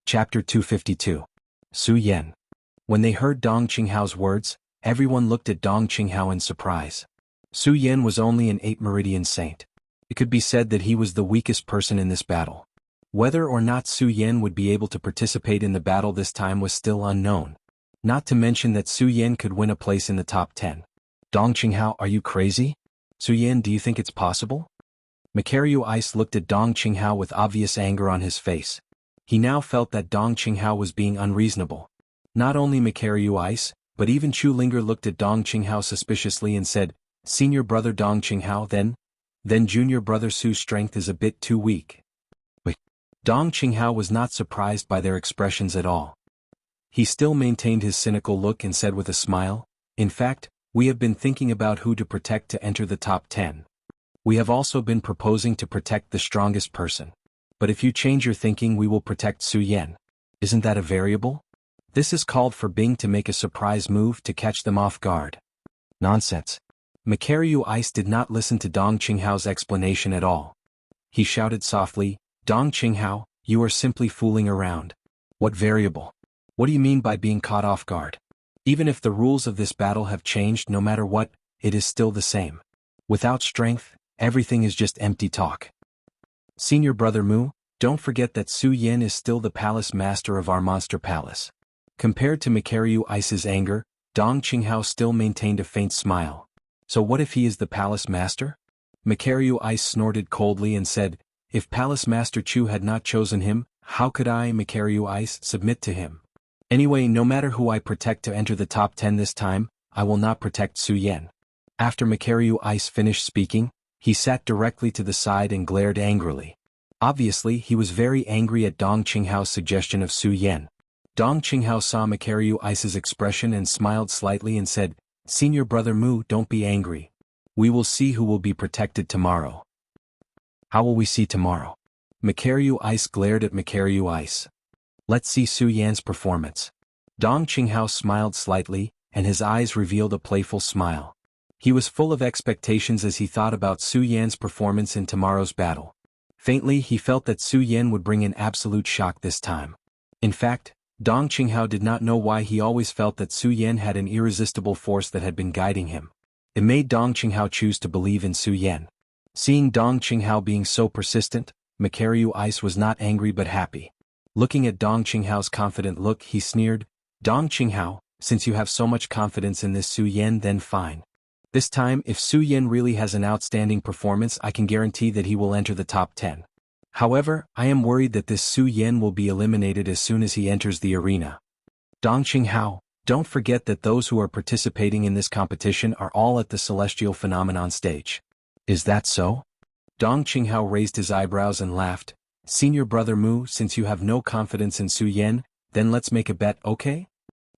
Chapter 252. Su Yan. When they heard Dong Qinghao's words, everyone looked at Dong Qinghao in surprise. Su Yan was only an 8 meridian saint. It could be said that he was the weakest person in this battle. Whether or not Su Yan would be able to participate in the battle this time was still unknown. Not to mention that Su Yan could win a place in the top 10. Dong Qinghao, are you crazy? Su Yan, do you think it's possible? Makaryu Ice looked at Dong Qinghao with obvious anger on his face. He now felt that Dong Qinghao was being unreasonable. Not only Makaryu Ice, but even Chu Linger looked at Dong Qinghao suspiciously and said, "Senior brother Dong Qinghao, then junior brother Su's strength is a bit too weak." Wait. Dong Qinghao was not surprised by their expressions at all. He still maintained his cynical look and said with a smile, "In fact, we have been thinking about who to protect to enter the top 10. We have also been proposing to protect the strongest person. But if you change your thinking, we will protect Su Yan. Isn't that a variable? This is called for Bing to make a surprise move to catch them off guard." Nonsense. Makaryu Ice did not listen to Dong Qinghao's explanation at all. He shouted softly, "Dong Qinghao, you are simply fooling around. What variable? What do you mean by being caught off guard? Even if the rules of this battle have changed, no matter what, it is still the same. Without strength, everything is just empty talk. Senior brother Mu, don't forget that Su Yan is still the palace master of our monster palace." Compared to Makaryu Ice's anger, Dong Qinghao still maintained a faint smile. "So what if he is the palace master?" Makaryu Ice snorted coldly and said, "If Palace Master Chu had not chosen him, how could I, Makaryu Ice, submit to him? Anyway, no matter who I protect to enter the top 10 this time, I will not protect Su Yan." After Makaryu Ice finished speaking, he sat directly to the side and glared angrily. Obviously, he was very angry at Dong Qinghao's suggestion of Su Yan. Dong Qinghao saw Makaryu Ice's expression and smiled slightly and said, "Senior brother Mu, don't be angry. We will see who will be protected tomorrow." "How will we see tomorrow?" Makaryu Ice glared at Makaryu Ice. "Let's see Su Yan's performance." Dong Qinghao smiled slightly, and his eyes revealed a playful smile. He was full of expectations as he thought about Su Yan's performance in tomorrow's battle. Faintly, he felt that Su Yan would bring an absolute shock this time. In fact, Dong Qinghao did not know why he always felt that Su Yan had an irresistible force that had been guiding him. It made Dong Qinghao choose to believe in Su Yan. Seeing Dong Qinghao being so persistent, Makaryu Ice was not angry but happy. Looking at Dong Qinghao's confident look, he sneered, "Dong Qinghao, since you have so much confidence in this Su Yan, then fine. This time, if Su Yan really has an outstanding performance, I can guarantee that he will enter the top 10. However, I am worried that this Su Yan will be eliminated as soon as he enters the arena. Dong Qinghao, don't forget that those who are participating in this competition are all at the Celestial Phenomenon stage." "Is that so?" Dong Qinghao raised his eyebrows and laughed. "Senior brother Mu, since you have no confidence in Su Yan, then let's make a bet, okay?"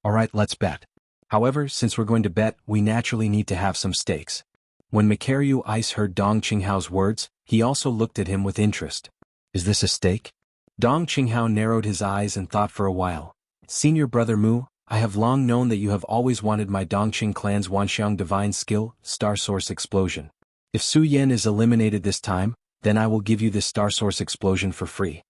"Alright, let's bet. However, since we're going to bet, we naturally need to have some stakes." When Makaryu Ice heard Dong Qinghao's words, he also looked at him with interest. "Is this a stake?" Dong Qinghao narrowed his eyes and thought for a while. "Senior brother Mu, I have long known that you have always wanted my Dongqing clan's Wanxiang divine skill, Star Source Explosion. If Su Yan is eliminated this time, then I will give you this Star Source Explosion for free."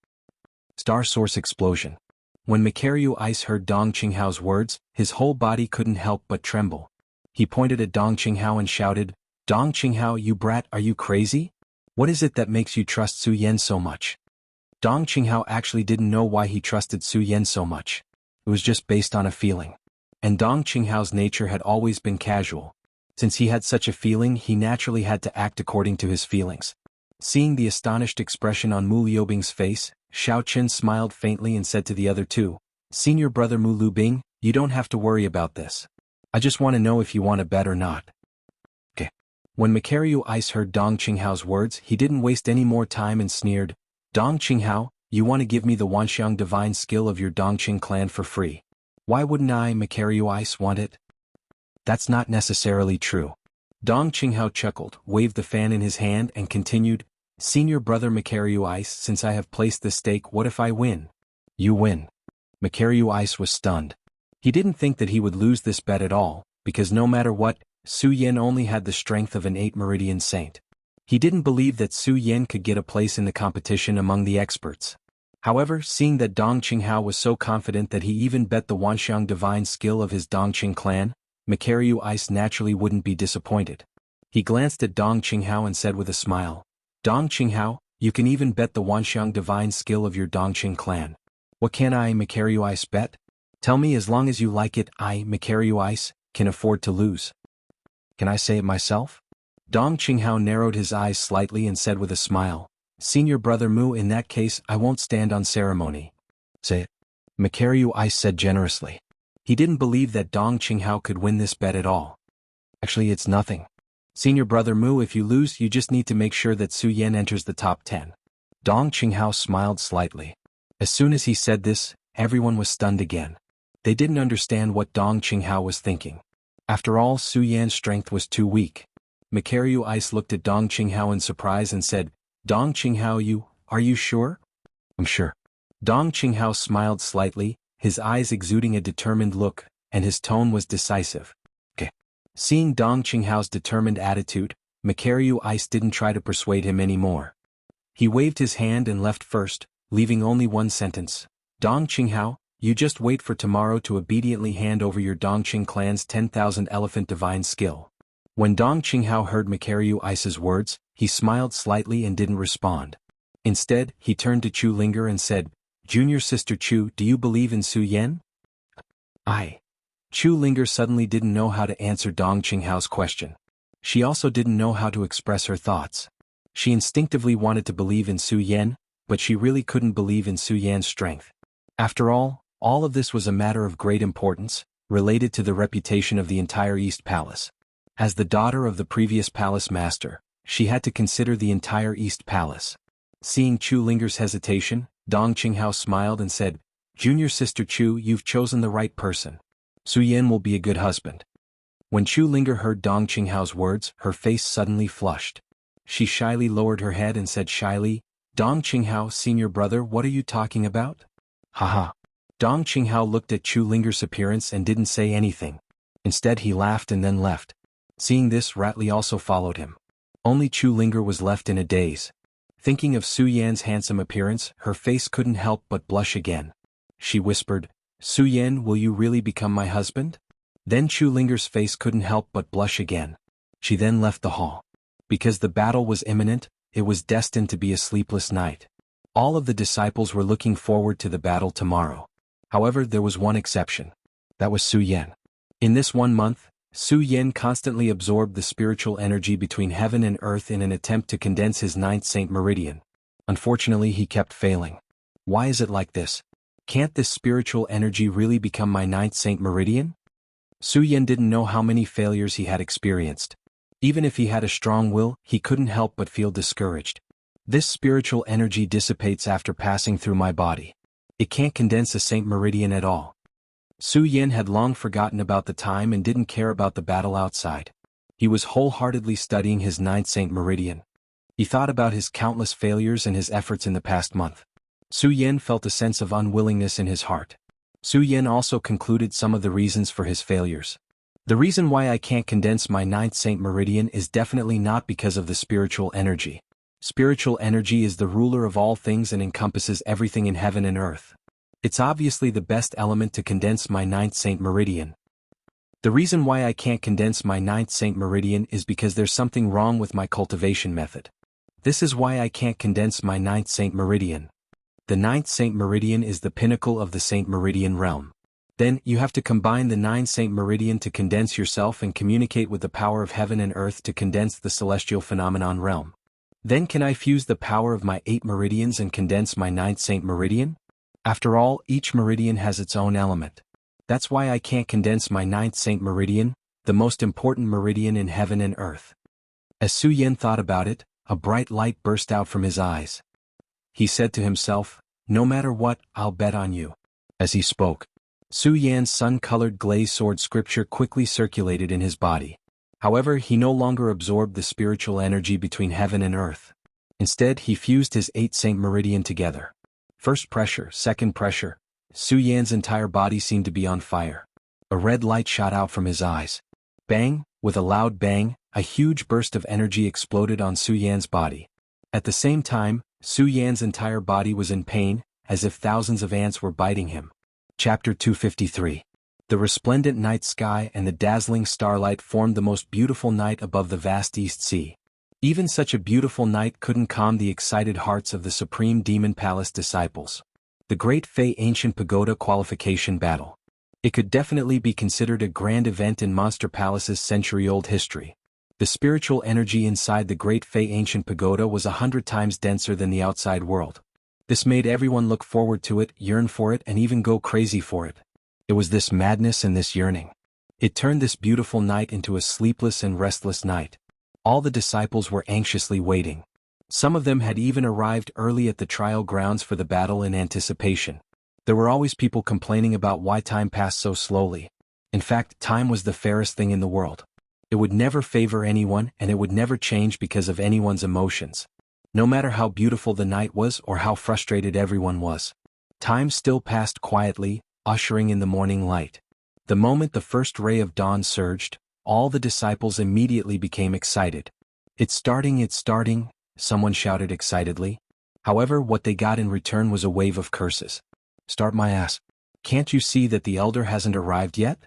Star Source Explosion. When Makaryu Ice heard Dong Qinghao's words, his whole body couldn't help but tremble. He pointed at Dong Qinghao and shouted, "Dong Qinghao, you brat, are you crazy? What is it that makes you trust Su Yan so much?" Dong Qinghao actually didn't know why he trusted Su Yan so much. It was just based on a feeling. And Dong Qinghao's nature had always been casual. Since he had such a feeling, he naturally had to act according to his feelings. Seeing the astonished expression on Mu Liubing's face, Xiao Qin smiled faintly and said to the other two, "Senior brother Mu Liubing, you don't have to worry about this. I just want to know if you want to bet or not." Okay. When Makaryu Ice heard Dong Qinghao's words, he didn't waste any more time and sneered, "Dong Qinghao, you want to give me the Wanxiang divine skill of your Dongqing clan for free. Why wouldn't I, Makaryu Ice, want it?" "That's not necessarily true." Dong Qinghao chuckled, waved the fan in his hand and continued, "Senior brother Makaryu Ice, since I have placed the stake, what if I win?" "You win." Makaryu Ice was stunned. He didn't think that he would lose this bet at all, because no matter what, Su Yan only had the strength of an 8 meridian saint. He didn't believe that Su Yan could get a place in the competition among the experts. However, seeing that Dong Qinghao was so confident that he even bet the Wanxiang divine skill of his Dongqing clan, Makaryu Ice naturally wouldn't be disappointed. He glanced at Dong Qinghao and said with a smile, Dong Qinghao, you can even bet the Wanxiang divine skill of your Dongqing clan. What can I, Makaryu Ice, bet? Tell me as long as you like it, I, Makaryu Ice, can afford to lose. Can I say it myself? Dong Qinghao narrowed his eyes slightly and said with a smile, Senior Brother Mu, in that case I won't stand on ceremony. Say it. Makaryu Ice said generously. He didn't believe that Dong Qinghao could win this bet at all. Actually, it's nothing. Senior Brother Mu, if you lose, you just need to make sure that Su Yan enters the top 10. Dong Qinghao smiled slightly. As soon as he said this, everyone was stunned again. They didn't understand what Dong Qinghao was thinking. After all, Su Yan's strength was too weak. Makaryu Ice looked at Dong Qinghao in surprise and said, Dong Qinghao, are you sure? I'm sure. Dong Qinghao smiled slightly, his eyes exuding a determined look, and his tone was decisive. Okay. Seeing Dong Qinghao's determined attitude, Makaryu Ice didn't try to persuade him anymore. He waved his hand and left first, leaving only one sentence. Dong Qinghao, you just wait for tomorrow to obediently hand over your Dongqing clan's 10,000 elephant divine skill. When Dong Qinghao heard Makaryu Ice's words, he smiled slightly and didn't respond. Instead, he turned to Chu Linger and said, Junior Sister Chu, do you believe in Su Yan? Chu Linger suddenly didn't know how to answer Dong Qinghao's question. She also didn't know how to express her thoughts. She instinctively wanted to believe in Su Yan, but she really couldn't believe in Su Yan's strength. After all of this was a matter of great importance, related to the reputation of the entire East Palace. As the daughter of the previous palace master, she had to consider the entire East Palace. Seeing Chu Linger's hesitation, Dong Qinghao smiled and said, Junior Sister Chu, you've chosen the right person. Su Yan will be a good husband. When Chu Linger heard Dong Qinghao's words, her face suddenly flushed. She shyly lowered her head and said shyly, Dong Qinghao, senior brother, what are you talking about? Haha. Dong Qinghao looked at Chu Linger's appearance and didn't say anything. Instead he laughed and then left. Seeing this, Ratley also followed him. Only Chu Linger was left in a daze. Thinking of Su Yan's handsome appearance, her face couldn't help but blush again. She whispered, Su Yan, will you really become my husband? Then Chu Linger's face couldn't help but blush again. She then left the hall. Because the battle was imminent, it was destined to be a sleepless night. All of the disciples were looking forward to the battle tomorrow. However, there was one exception. That was Su Yan. In this 1 month, Su Yan constantly absorbed the spiritual energy between heaven and earth in an attempt to condense his 9th Saint Meridian. Unfortunately, he kept failing. Why is it like this? Can't this spiritual energy really become my 9th Saint Meridian? Su Yan didn't know how many failures he had experienced. Even if he had a strong will, he couldn't help but feel discouraged. This spiritual energy dissipates after passing through my body. It can't condense a Saint Meridian at all. Su Yan had long forgotten about the time and didn't care about the battle outside. He was wholeheartedly studying his 9th Saint Meridian. He thought about his countless failures and his efforts in the past month. Su Yan felt a sense of unwillingness in his heart. Su Yan also concluded some of the reasons for his failures. The reason why I can't condense my 9th Saint Meridian is definitely not because of the spiritual energy. Spiritual energy is the ruler of all things and encompasses everything in heaven and earth. It's obviously the best element to condense my 9th Saint Meridian. The reason why I can't condense my 9th Saint Meridian is because there's something wrong with my cultivation method. This is why I can't condense my 9th Saint Meridian. The 9th Saint Meridian is the pinnacle of the Saint Meridian realm. Then, you have to combine the 9th Saint Meridian to condense yourself and communicate with the power of heaven and earth to condense the celestial phenomenon realm. Then can I fuse the power of my 8 meridians and condense my 9th Saint Meridian? After all, each meridian has its own element. That's why I can't condense my 9th Saint Meridian, the most important meridian in heaven and earth. As Su Yan thought about it, a bright light burst out from his eyes. He said to himself, no matter what, I'll bet on you. As he spoke, Su Yan's sun-colored glazed sword scripture quickly circulated in his body. However, he no longer absorbed the spiritual energy between heaven and earth. Instead, he fused his 8 Saint Meridian together. First pressure, second pressure. Su Yan's entire body seemed to be on fire. A red light shot out from his eyes. Bang! With a loud bang, a huge burst of energy exploded on Su Yan's body. At the same time, Su Yan's entire body was in pain, as if thousands of ants were biting him. Chapter 253. The resplendent night sky and the dazzling starlight formed the most beautiful night above the vast East Sea. Even such a beautiful night couldn't calm the excited hearts of the Supreme Demon Palace disciples. The Great Fey Ancient Pagoda Qualification Battle. It could definitely be considered a grand event in Monster Palace's century-old history. The spiritual energy inside the Great Fey Ancient Pagoda was 100 times denser than the outside world. This made everyone look forward to it, yearn for it, and even go crazy for it. It was this madness and this yearning. It turned this beautiful night into a sleepless and restless night. All the disciples were anxiously waiting. Some of them had even arrived early at the trial grounds for the battle in anticipation. There were always people complaining about why time passed so slowly. In fact, time was the fairest thing in the world. It would never favor anyone, and it would never change because of anyone's emotions. No matter how beautiful the night was or how frustrated everyone was. Time still passed quietly, ushering in the morning light. The moment the first ray of dawn surged, all the disciples immediately became excited. It's starting, someone shouted excitedly. However, what they got in return was a wave of curses. Start my ass. Can't you see that the elder hasn't arrived yet?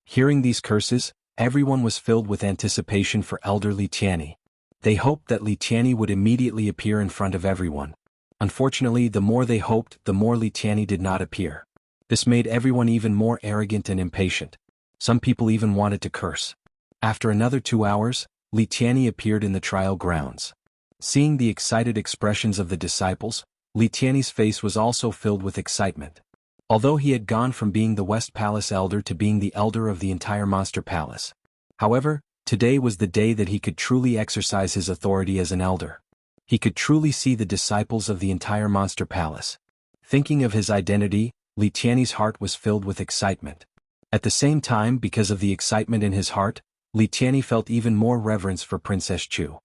Hearing these curses, everyone was filled with anticipation for Elder Li Tianyi. They hoped that Li Tianyi would immediately appear in front of everyone. Unfortunately, the more they hoped, the more Li Tianyi did not appear. This made everyone even more arrogant and impatient. Some people even wanted to curse. After another 2 hours, Li Tianyi appeared in the trial grounds. Seeing the excited expressions of the disciples, Li Tianyi's face was also filled with excitement. Although he had gone from being the West Palace elder to being the elder of the entire Monster Palace. However, today was the day that he could truly exercise his authority as an elder. He could truly see the disciples of the entire Monster Palace. Thinking of his identity, Li Tianyi's heart was filled with excitement. At the same time, because of the excitement in his heart, Li Tianyi felt even more reverence for Princess Chu.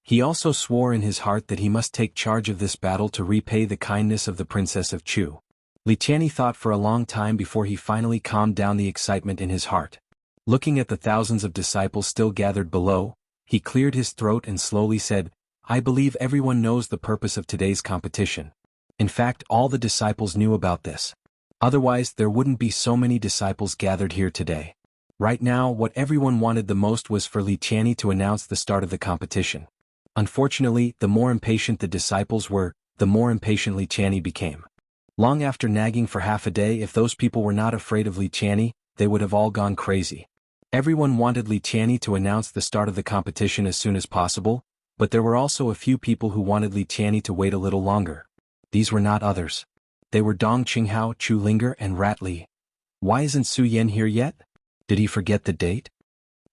He also swore in his heart that he must take charge of this battle to repay the kindness of the Princess of Chu. Li Tianyi thought for a long time before he finally calmed down the excitement in his heart. Looking at the thousands of disciples still gathered below, he cleared his throat and slowly said, I believe everyone knows the purpose of today's competition. In fact, all the disciples knew about this. Otherwise, there wouldn't be so many disciples gathered here today. Right now, what everyone wanted the most was for Li Tianyi to announce the start of the competition. Unfortunately, the more impatient the disciples were, the more impatient Li Tianyi became. Long after nagging for half a day, if those people were not afraid of Li Tianyi, they would have all gone crazy. Everyone wanted Li Tianyi to announce the start of the competition as soon as possible, but there were also a few people who wanted Li Tianyi to wait a little longer. These were not others. They were Dong Qinghao, Chu Linger, and Rat Li. Why isn't Su Yan here yet? Did he forget the date?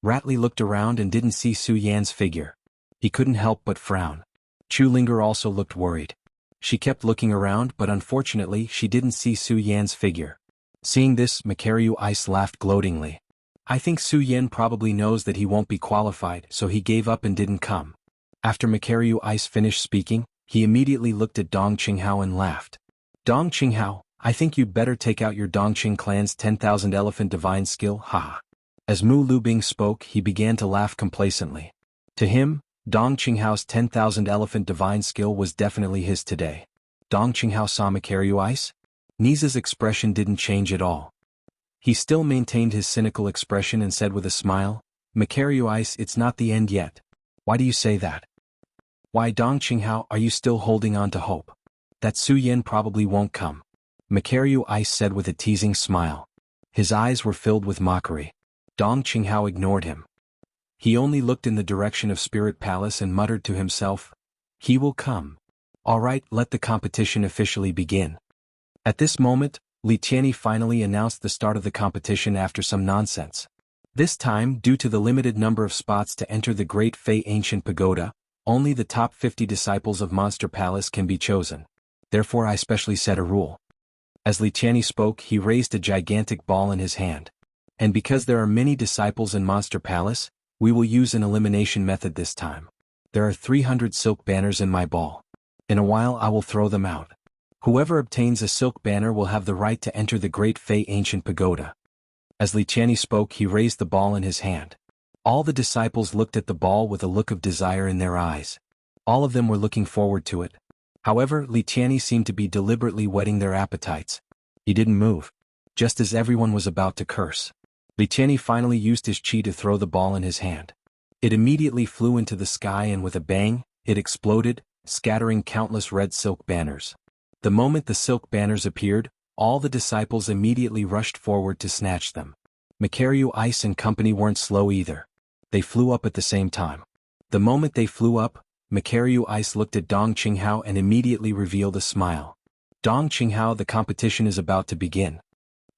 Rat Li looked around and didn't see Su Yan's figure. He couldn't help but frown. Chu Linger also looked worried. She kept looking around, but unfortunately she didn't see Su Yan's figure. Seeing this, Makaryu Ice laughed gloatingly. I think Su Yan probably knows that he won't be qualified, so he gave up and didn't come. After Makaryu Ice finished speaking, he immediately looked at Dong Qinghao and laughed. Dong Qinghao, I think you'd better take out your Dongqing clan's 10,000 elephant divine skill, haha. As Mu Lubing spoke, he began to laugh complacently. To him, Dong Qinghao's 10,000 elephant divine skill was definitely his today. Dong Qinghao saw Makaryu Ice? Niza's expression didn't change at all. He still maintained his cynical expression and said with a smile, Makaryu Ice, it's not the end yet. Why do you say that? Why, Dong Qinghao, are you still holding on to hope? That Su Yan probably won't come. Makaryu Ice said with a teasing smile. His eyes were filled with mockery. Dong Qinghao ignored him. He only looked in the direction of Spirit Palace and muttered to himself, he will come. Alright, let the competition officially begin. At this moment, Li Tianyi finally announced the start of the competition after some nonsense. This time, due to the limited number of spots to enter the Great Fey Ancient Pagoda, only the top 50 disciples of Monster Palace can be chosen. Therefore I specially set a rule. As Li Tianyi spoke, he raised a gigantic ball in his hand. And because there are many disciples in Monster Palace, we will use an elimination method this time. There are 300 silk banners in my ball. In a while I will throw them out. Whoever obtains a silk banner will have the right to enter the Great Fey Ancient Pagoda. As Li Tianyi spoke, he raised the ball in his hand. All the disciples looked at the ball with a look of desire in their eyes. All of them were looking forward to it. However, Li Tianyi seemed to be deliberately whetting their appetites. He didn't move. Just as everyone was about to curse, Li Tianyi finally used his chi to throw the ball in his hand. It immediately flew into the sky and with a bang, it exploded, scattering countless red silk banners. The moment the silk banners appeared, all the disciples immediately rushed forward to snatch them. Macario Ice and company weren't slow either. They flew up at the same time. The moment they flew up, Macario Ice looked at Dong Qinghao and immediately revealed a smile. Dong Qinghao, the competition is about to begin.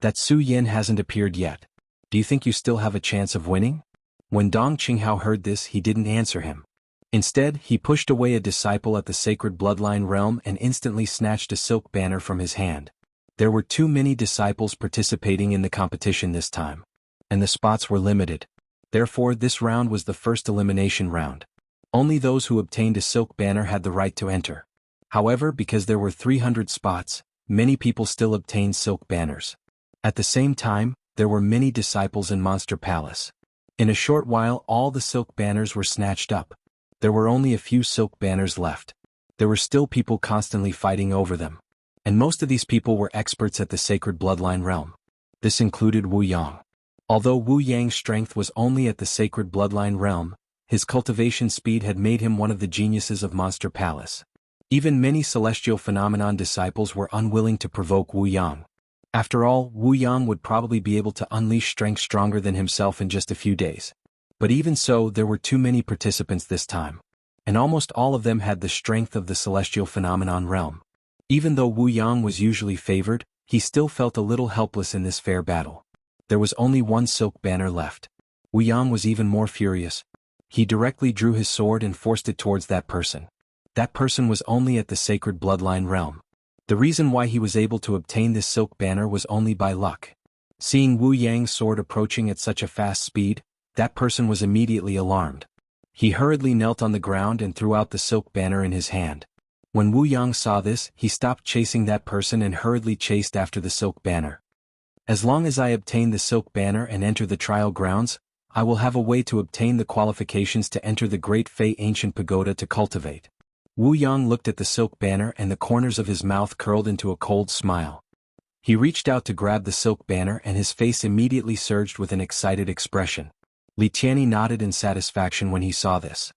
That Su Yin hasn't appeared yet. Do you think you still have a chance of winning? When Dong Qinghao heard this, he didn't answer him. Instead, he pushed away a disciple at the sacred bloodline realm and instantly snatched a silk banner from his hand. There were too many disciples participating in the competition this time, and the spots were limited. Therefore, this round was the first elimination round. Only those who obtained a silk banner had the right to enter. However, because there were 300 spots, many people still obtained silk banners. At the same time, there were many disciples in Monster Palace. In a short while, all the silk banners were snatched up. There were only a few silk banners left. There were still people constantly fighting over them. And most of these people were experts at the sacred bloodline realm. This included Wu Yang. Although Wu Yang's strength was only at the sacred bloodline realm, his cultivation speed had made him one of the geniuses of Monster Palace. Even many celestial phenomenon disciples were unwilling to provoke Wu Yang. After all, Wu Yang would probably be able to unleash strength stronger than himself in just a few days. But even so, there were too many participants this time. And almost all of them had the strength of the celestial phenomenon realm. Even though Wu Yang was usually favored, he still felt a little helpless in this fair battle. There was only one silk banner left. Wu Yang was even more furious. He directly drew his sword and forced it towards that person. That person was only at the sacred bloodline realm. The reason why he was able to obtain this silk banner was only by luck. Seeing Wu Yang's sword approaching at such a fast speed, that person was immediately alarmed. He hurriedly knelt on the ground and threw out the silk banner in his hand. When Wu Yang saw this, he stopped chasing that person and hurriedly chased after the silk banner. As long as I obtain the silk banner and enter the trial grounds, I will have a way to obtain the qualifications to enter the Great Fei Ancient Pagoda to cultivate. Wu Yang looked at the silk banner and the corners of his mouth curled into a cold smile. He reached out to grab the silk banner and his face immediately surged with an excited expression. Li Tianyi nodded in satisfaction when he saw this.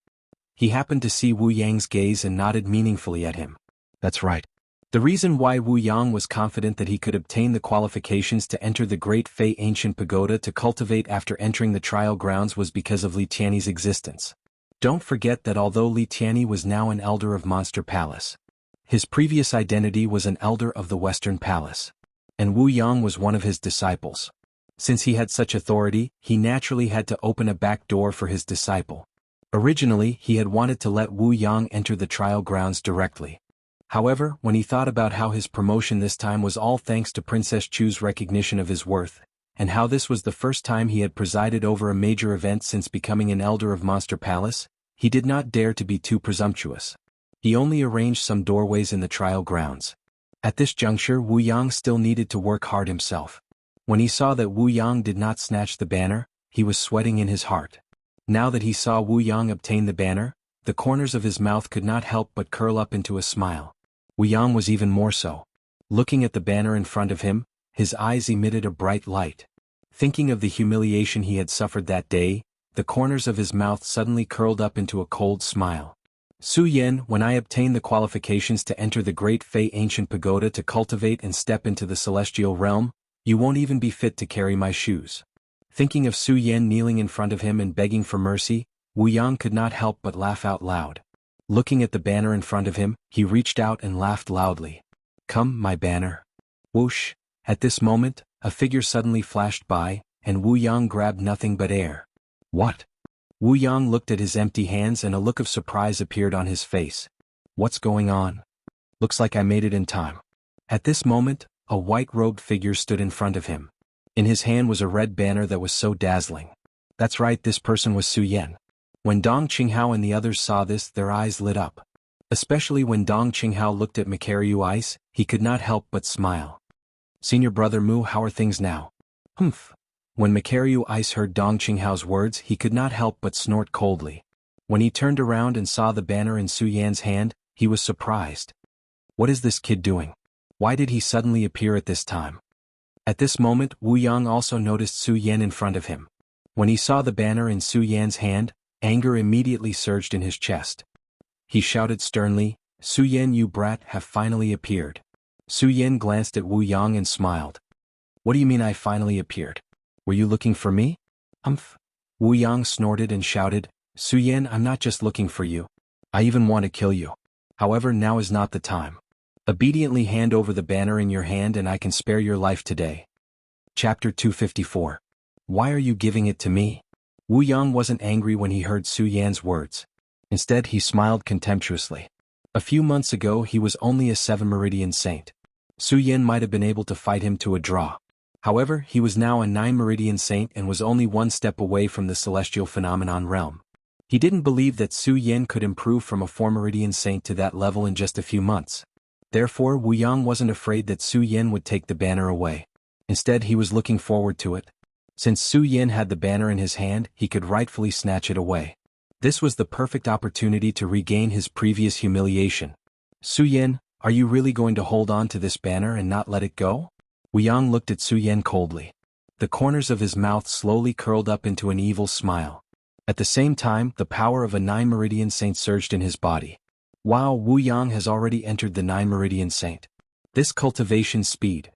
He happened to see Wu Yang's gaze and nodded meaningfully at him. That's right. The reason why Wu Yang was confident that he could obtain the qualifications to enter the Great Fei Ancient Pagoda to cultivate after entering the trial grounds was because of Li Tianyi's existence. Don't forget that although Li Tianyi was now an elder of Monster Palace, his previous identity was an elder of the Western Palace. And Wu Yang was one of his disciples. Since he had such authority, he naturally had to open a back door for his disciple. Originally, he had wanted to let Wu Yang enter the trial grounds directly. However, when he thought about how his promotion this time was all thanks to Princess Chu's recognition of his worth, and how this was the first time he had presided over a major event since becoming an elder of Monster Palace, he did not dare to be too presumptuous. He only arranged some doorways in the trial grounds. At this juncture, Wu Yang still needed to work hard himself. When he saw that Wu Yang did not snatch the banner, he was sweating in his heart. Now that he saw Wu Yang obtain the banner, the corners of his mouth could not help but curl up into a smile. Wu Yang was even more so. Looking at the banner in front of him, his eyes emitted a bright light. Thinking of the humiliation he had suffered that day, the corners of his mouth suddenly curled up into a cold smile. Su Yin, when I obtain the qualifications to enter the Great Fei Ancient Pagoda to cultivate and step into the celestial realm, you won't even be fit to carry my shoes. Thinking of Su Yin kneeling in front of him and begging for mercy, Wu Yang could not help but laugh out loud. Looking at the banner in front of him, he reached out and laughed loudly. Come, my banner. Whoosh! At this moment, a figure suddenly flashed by, and Wu Yang grabbed nothing but air. What? Wu Yang looked at his empty hands and a look of surprise appeared on his face. What's going on? Looks like I made it in time. At this moment, a white-robed figure stood in front of him. In his hand was a red banner that was so dazzling. That's right, this person was Su Yin. When Dong Qinghao and the others saw this, their eyes lit up. Especially when Dong Qinghao looked at Macario Ice, he could not help but smile. Senior brother Mu, how are things now? Humph. When Macario Ice heard Dong Qinghao's words, he could not help but snort coldly. When he turned around and saw the banner in Su Yan's hand, he was surprised. What is this kid doing? Why did he suddenly appear at this time? At this moment, Wu Yang also noticed Su Yan in front of him. When he saw the banner in Su Yan's hand, anger immediately surged in his chest. He shouted sternly, "Su Yan, you brat, have finally appeared." Su Yan glanced at Wu Yang and smiled. "What do you mean I finally appeared? Were you looking for me?" "Umph." Wu Yang snorted and shouted, "Su Yan, I'm not just looking for you. I even want to kill you. However, now is not the time. Obediently hand over the banner in your hand and I can spare your life today." Chapter 254. Why are you giving it to me? Wu Yang wasn't angry when he heard Su Yan's words. Instead, he smiled contemptuously. A few months ago he was only a 7-meridian saint. Su Yan might have been able to fight him to a draw. However, he was now a 9-meridian saint and was only one step away from the celestial phenomenon realm. He didn't believe that Su Yan could improve from a 4-meridian saint to that level in just a few months. Therefore, Wu Yang wasn't afraid that Su Yan would take the banner away. Instead, he was looking forward to it. Since Su Yan had the banner in his hand, he could rightfully snatch it away. This was the perfect opportunity to regain his previous humiliation. "Su Yan, are you really going to hold on to this banner and not let it go?" Wu Yang looked at Su Yan coldly. The corners of his mouth slowly curled up into an evil smile. At the same time, the power of a 9-meridian saint surged in his body. Wow, Wu Yang has already entered the 9-meridian saint. This cultivation speed.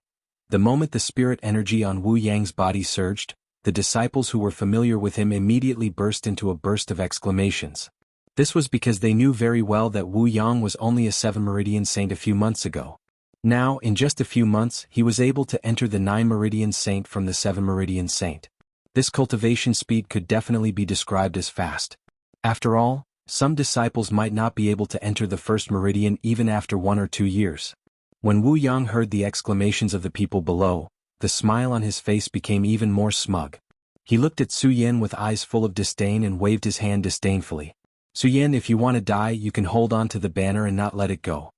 The moment the spirit energy on Wu Yang's body surged, the disciples who were familiar with him immediately burst into a burst of exclamations. This was because they knew very well that Wu Yang was only a 7-meridian saint a few months ago. Now, in just a few months, he was able to enter the 9-meridian saint from the 7-meridian saint. This cultivation speed could definitely be described as fast. After all, some disciples might not be able to enter the first meridian even after 1 or 2 years. When Wu Yang heard the exclamations of the people below, the smile on his face became even more smug. He looked at Su Yan with eyes full of disdain and waved his hand disdainfully. "Su Yan, if you want to die, you can hold on to the banner and not let it go."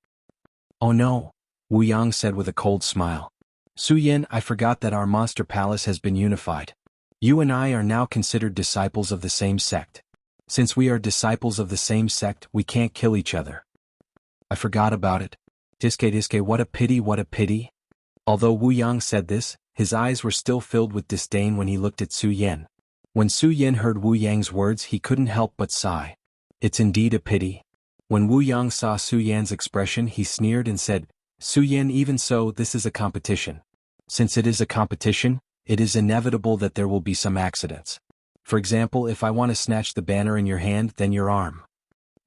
"Oh no," Wu Yang said with a cold smile. "Su Yan, I forgot that our monster palace has been unified. You and I are now considered disciples of the same sect. Since we are disciples of the same sect, we can't kill each other. I forgot about it. Diske, what a pity, what a pity." Although Wu Yang said this, his eyes were still filled with disdain when he looked at Su Yan. When Su Yan heard Wu Yang's words, he couldn't help but sigh. It's indeed a pity. When Wu Yang saw Su Yan's expression, he sneered and said, "Su Yan, even so, this is a competition. Since it is a competition, it is inevitable that there will be some accidents. For example, if I want to snatch the banner in your hand, then your arm."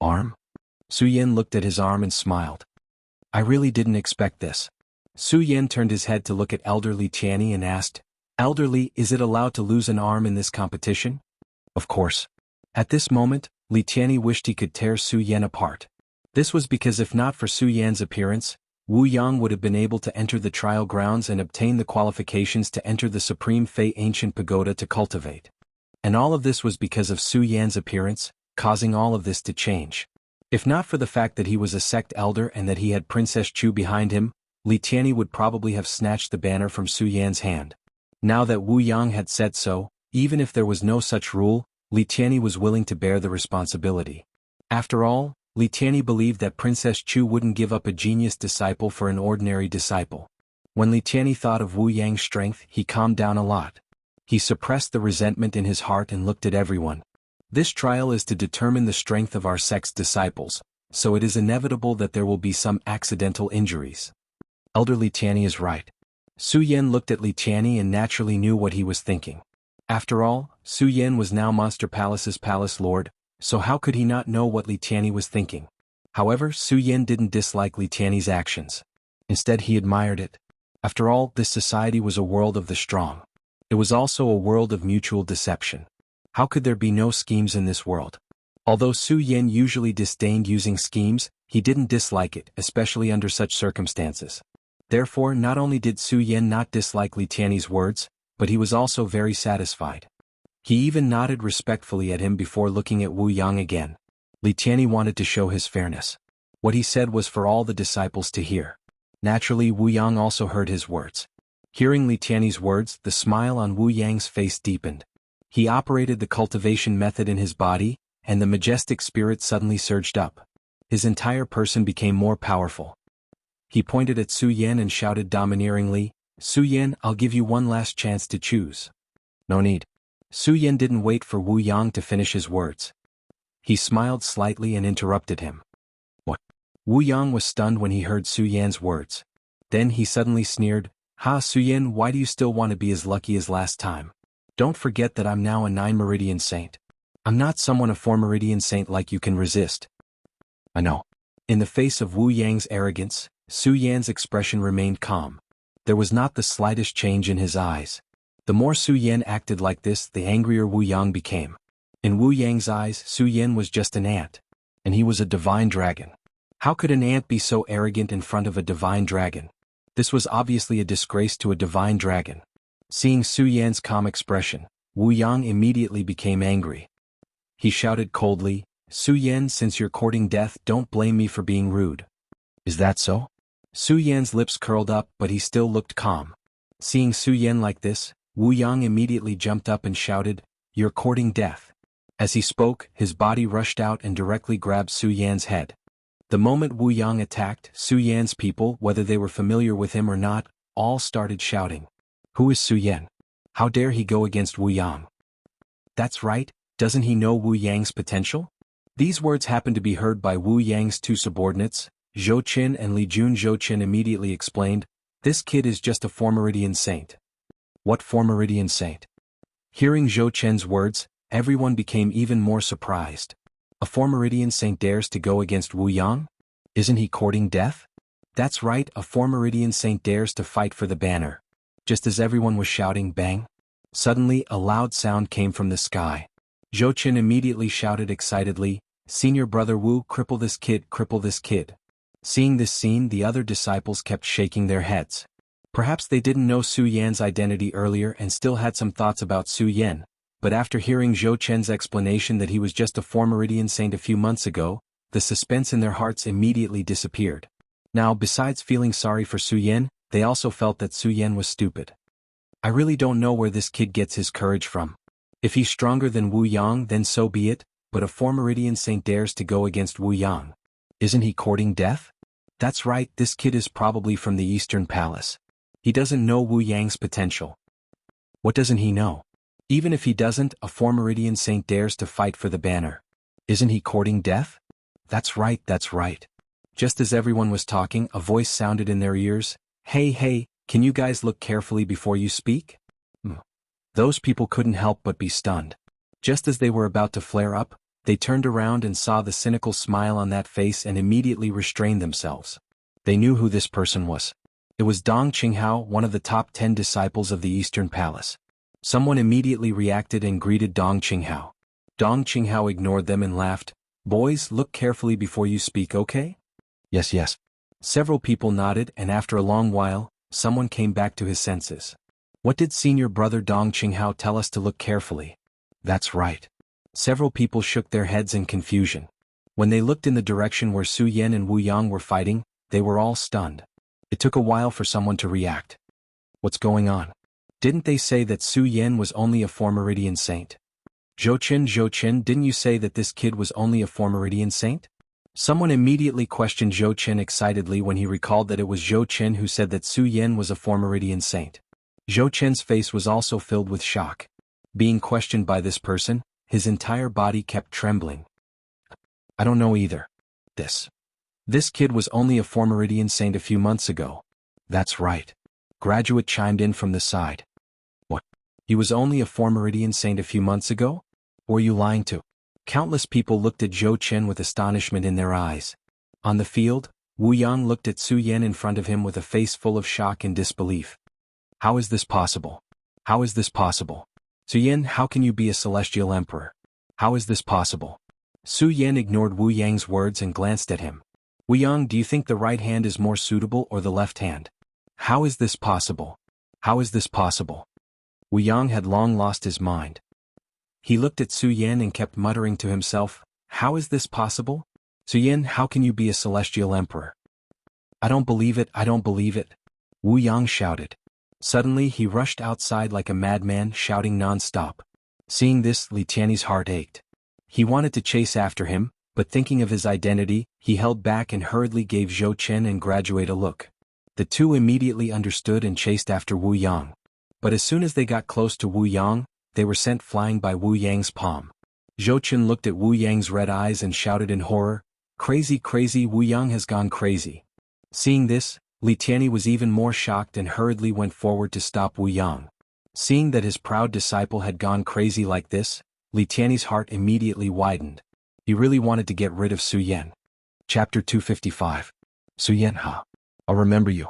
"Arm?" Su Yan looked at his arm and smiled. "I really didn't expect this." Su Yan turned his head to look at Elder Li Tianyi and asked, "Elder Li, is it allowed to lose an arm in this competition?" "Of course." At this moment, Li Tianyi wished he could tear Su Yan apart. This was because if not for Su Yan's appearance, Wu Yang would have been able to enter the trial grounds and obtain the qualifications to enter the Supreme Fei Ancient Pagoda to cultivate. And all of this was because of Su Yan's appearance, causing all of this to change. If not for the fact that he was a sect elder and that he had Princess Chu behind him, Li Tianyi would probably have snatched the banner from Su Yan's hand. Now that Wu Yang had said so, even if there was no such rule, Li Tianyi was willing to bear the responsibility. After all, Li Tianyi believed that Princess Chu wouldn't give up a genius disciple for an ordinary disciple. When Li Tianyi thought of Wu Yang's strength, he calmed down a lot. He suppressed the resentment in his heart and looked at everyone. This trial is to determine the strength of our sect's disciples, so it is inevitable that there will be some accidental injuries. Elder Li Tianyi is right. Su Yan looked at Li Tianyi and naturally knew what he was thinking. After all, Su Yan was now Monster Palace's palace lord, so how could he not know what Li Tianyi was thinking? However, Su Yan didn't dislike Li Tianyi's actions. Instead, he admired it. After all, this society was a world of the strong. It was also a world of mutual deception. How could there be no schemes in this world? Although Su Yan usually disdained using schemes, he didn't dislike it, especially under such circumstances. Therefore, not only did Su Yan not dislike Li Tianyi's words, but he was also very satisfied. He even nodded respectfully at him before looking at Wu Yang again. Li Tianyi wanted to show his fairness. What he said was for all the disciples to hear. Naturally, Wu Yang also heard his words. Hearing Li Tianyi's words, the smile on Wu Yang's face deepened. He operated the cultivation method in his body, and the majestic spirit suddenly surged up. His entire person became more powerful. He pointed at Su Yan and shouted domineeringly, "Su Yan, I'll give you one last chance to choose." "No need." Su Yan didn't wait for Wu Yang to finish his words. He smiled slightly and interrupted him. "What?" Wu Yang was stunned when he heard Su Yan's words. Then he suddenly sneered, "Ha, Su Yan, why do you still want to be as lucky as last time? Don't forget that I'm now a 9 Meridian Saint. I'm not someone a 4 Meridian Saint like you can resist." "I know." In the face of Wu Yang's arrogance, Su Yan's expression remained calm. There was not the slightest change in his eyes. The more Su Yan acted like this, the angrier Wu Yang became. In Wu Yang's eyes, Su Yan was just an ant. And he was a divine dragon. How could an ant be so arrogant in front of a divine dragon? This was obviously a disgrace to a divine dragon. Seeing Su Yan's calm expression, Wu Yang immediately became angry. He shouted coldly, "Su Yan, since you're courting death, don't blame me for being rude." "Is that so?" Su Yan's lips curled up, but he still looked calm. Seeing Su Yan like this, Wu Yang immediately jumped up and shouted, "You're courting death." As he spoke, his body rushed out and directly grabbed Su Yan's head. The moment Wu Yang attacked, Su Yan's people, whether they were familiar with him or not, all started shouting, "Who is Su Yan? How dare he go against Wu Yang? That's right, doesn't he know Wu Yang's potential?" These words happened to be heard by Wu Yang's two subordinates. Zhou Qin and Li Jun. Zhou Qin immediately explained, "This kid is just a 4 Meridian Saint." "What 4 Meridian Saint?" Hearing Zhou Qin's words, everyone became even more surprised. A 4 Meridian Saint dares to go against Wu Yang? Isn't he courting death? That's right, a 4 Meridian Saint dares to fight for the banner. Just as everyone was shouting bang, suddenly a loud sound came from the sky. Zhou Qin immediately shouted excitedly, "Senior brother Wu, cripple this kid, cripple this kid." Seeing this scene, the other disciples kept shaking their heads. Perhaps they didn't know Su Yan's identity earlier and still had some thoughts about Su Yan, but after hearing Zhou Qin's explanation that he was just a 4 Meridian Saint a few months ago, the suspense in their hearts immediately disappeared. Now, besides feeling sorry for Su Yan, they also felt that Su Yan was stupid. "I really don't know where this kid gets his courage from. If he's stronger than Wu Yang, then so be it, but a 4 Meridian Saint dares to go against Wu Yang. Isn't he courting death? That's right, this kid is probably from the Eastern Palace. He doesn't know Wu Yang's potential." "What doesn't he know?" "Even if he doesn't, a 4 Meridian Saint dares to fight for the banner. Isn't he courting death?" That's right, that's right." Just as everyone was talking, a voice sounded in their ears, Hey, can you guys look carefully before you speak?" Those people couldn't help but be stunned. Just as they were about to flare up, they turned around and saw the cynical smile on that face and immediately restrained themselves. They knew who this person was. It was Dong Qinghao, one of the top 10 disciples of the Eastern Palace. Someone immediately reacted and greeted Dong Qinghao. Dong Qinghao ignored them and laughed, "Boys, look carefully before you speak, okay?" Yes. Several people nodded, and after a long while, someone came back to his senses. "What did senior brother Dong Qinghao tell us to look carefully?" That's right. Several people shook their heads in confusion. When they looked in the direction where Su Yan and Wu Yang were fighting, they were all stunned. It took a while for someone to react. "What's going on? Didn't they say that Su Yan was only a 4 Meridian Saint?" Zhou Qin, didn't you say that this kid was only a 4 Meridian Saint?" Someone immediately questioned Zhou Qin excitedly when he recalled that it was Zhou Qin who said that Su Yan was a 4 Meridian Saint. Zhou Qin's face was also filled with shock. Being questioned by this person, his entire body kept trembling. "I don't know either. This kid was only a 4 Meridian Saint a few months ago." That's right. Graduate chimed in from the side. "What? He was only a 4 Meridian Saint a few months ago? Or are you lying to?" Countless people looked at Zhou Qin with astonishment in their eyes. On the field, Wu Yang looked at Su Yan in front of him with a face full of shock and disbelief. "How is this possible? How is this possible? Su Yan, how can you be a celestial emperor? How is this possible?" Su Yan ignored Wu Yang's words and glanced at him. "Wu Yang, do you think the right hand is more suitable or the left hand? How is this possible? How is this possible?" Wu Yang had long lost his mind. He looked at Su Yan and kept muttering to himself, "How is this possible? Su Yan, how can you be a celestial emperor?" I don't believe it. Wu Yang shouted. Suddenly he rushed outside like a madman, shouting non-stop. Seeing this, Li Tianyi's heart ached. He wanted to chase after him, but thinking of his identity, he held back and hurriedly gave Zhou Chen and Graduate a look. The two immediately understood and chased after Wu Yang. But as soon as they got close to Wu Yang, they were sent flying by Wu Yang's palm. Zhou Chen looked at Wu Yang's red eyes and shouted in horror, "Crazy, crazy, Wu Yang has gone crazy." Seeing this, Li Tianyi was even more shocked and hurriedly went forward to stop Wu Yang. Seeing that his proud disciple had gone crazy like this, Li Tianyi's heart immediately widened. He really wanted to get rid of Su Yan. Chapter 255. Su Yan, huh? I'll remember you.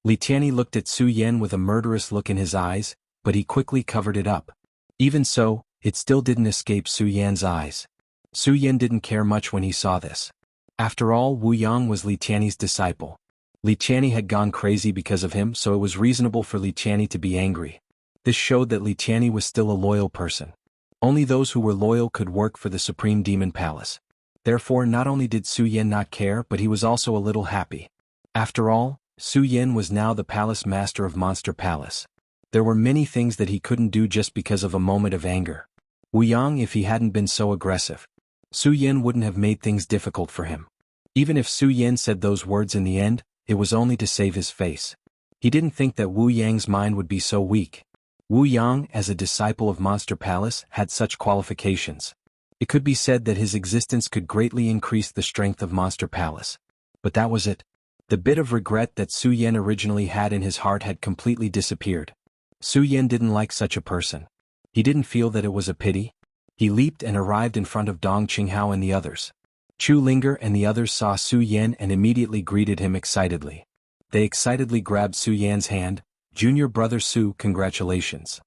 Li Tianyi looked at Su Yan with a murderous look in his eyes, but he quickly covered it up. Even so, it still didn't escape Su Yan's eyes. Su Yan didn't care much when he saw this. After all, Wu Yang was Li Tianyi's disciple. Li Tianyi had gone crazy because of him, so it was reasonable for Li Tianyi to be angry. This showed that Li Tianyi was still a loyal person. Only those who were loyal could work for the Supreme Demon Palace. Therefore, not only did Su Yan not care, but he was also a little happy. After all, Su Yan was now the palace master of Monster Palace. There were many things that he couldn't do just because of a moment of anger. Wu Yang, if he hadn't been so aggressive, Su Yan wouldn't have made things difficult for him. Even if Su Yan said those words in the end, it was only to save his face. He didn't think that Wu Yang's mind would be so weak. Wu Yang, as a disciple of Monster Palace, had such qualifications. It could be said that his existence could greatly increase the strength of Monster Palace. But that was it. The bit of regret that Su Yan originally had in his heart had completely disappeared. Su Yan didn't like such a person. He didn't feel that it was a pity. He leaped and arrived in front of Dong Qinghao and the others. Chu Linger and the others saw Su Yan and immediately greeted him excitedly. They excitedly grabbed Su Yan's hand. "Junior brother Su, congratulations."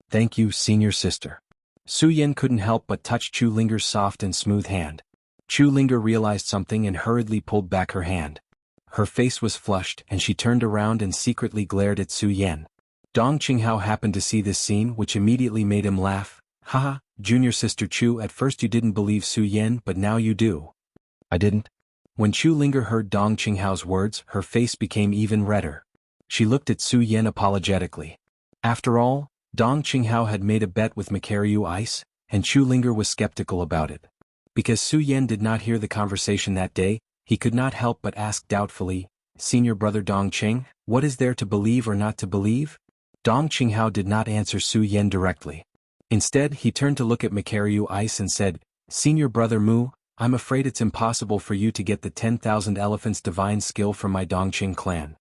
"Thank you, senior sister." Su Yan couldn't help but touch Chu Linger's soft and smooth hand. Chu Linger realized something and hurriedly pulled back her hand. Her face was flushed and she turned around and secretly glared at Su Yan. Dong Qinghao happened to see this scene, which immediately made him laugh. "Haha, junior sister Chu, at first you didn't believe Su Yan, but now you do." "I didn't." When Chu Linger heard Dong Qinghao's words, her face became even redder. She looked at Su Yan apologetically. After all, Dong Qinghao had made a bet with Macario Ice, and Chu Linger was skeptical about it. Because Su Yan did not hear the conversation that day, he could not help but ask doubtfully, "Senior brother Dong Qing, what is there to believe or not to believe?" Dong Qinghao did not answer Su Yan directly. Instead, he turned to look at Macario Ice and said, "Senior brother Mu, I'm afraid it's impossible for you to get the 10,000 elephants divine skill from my Dongqing clan.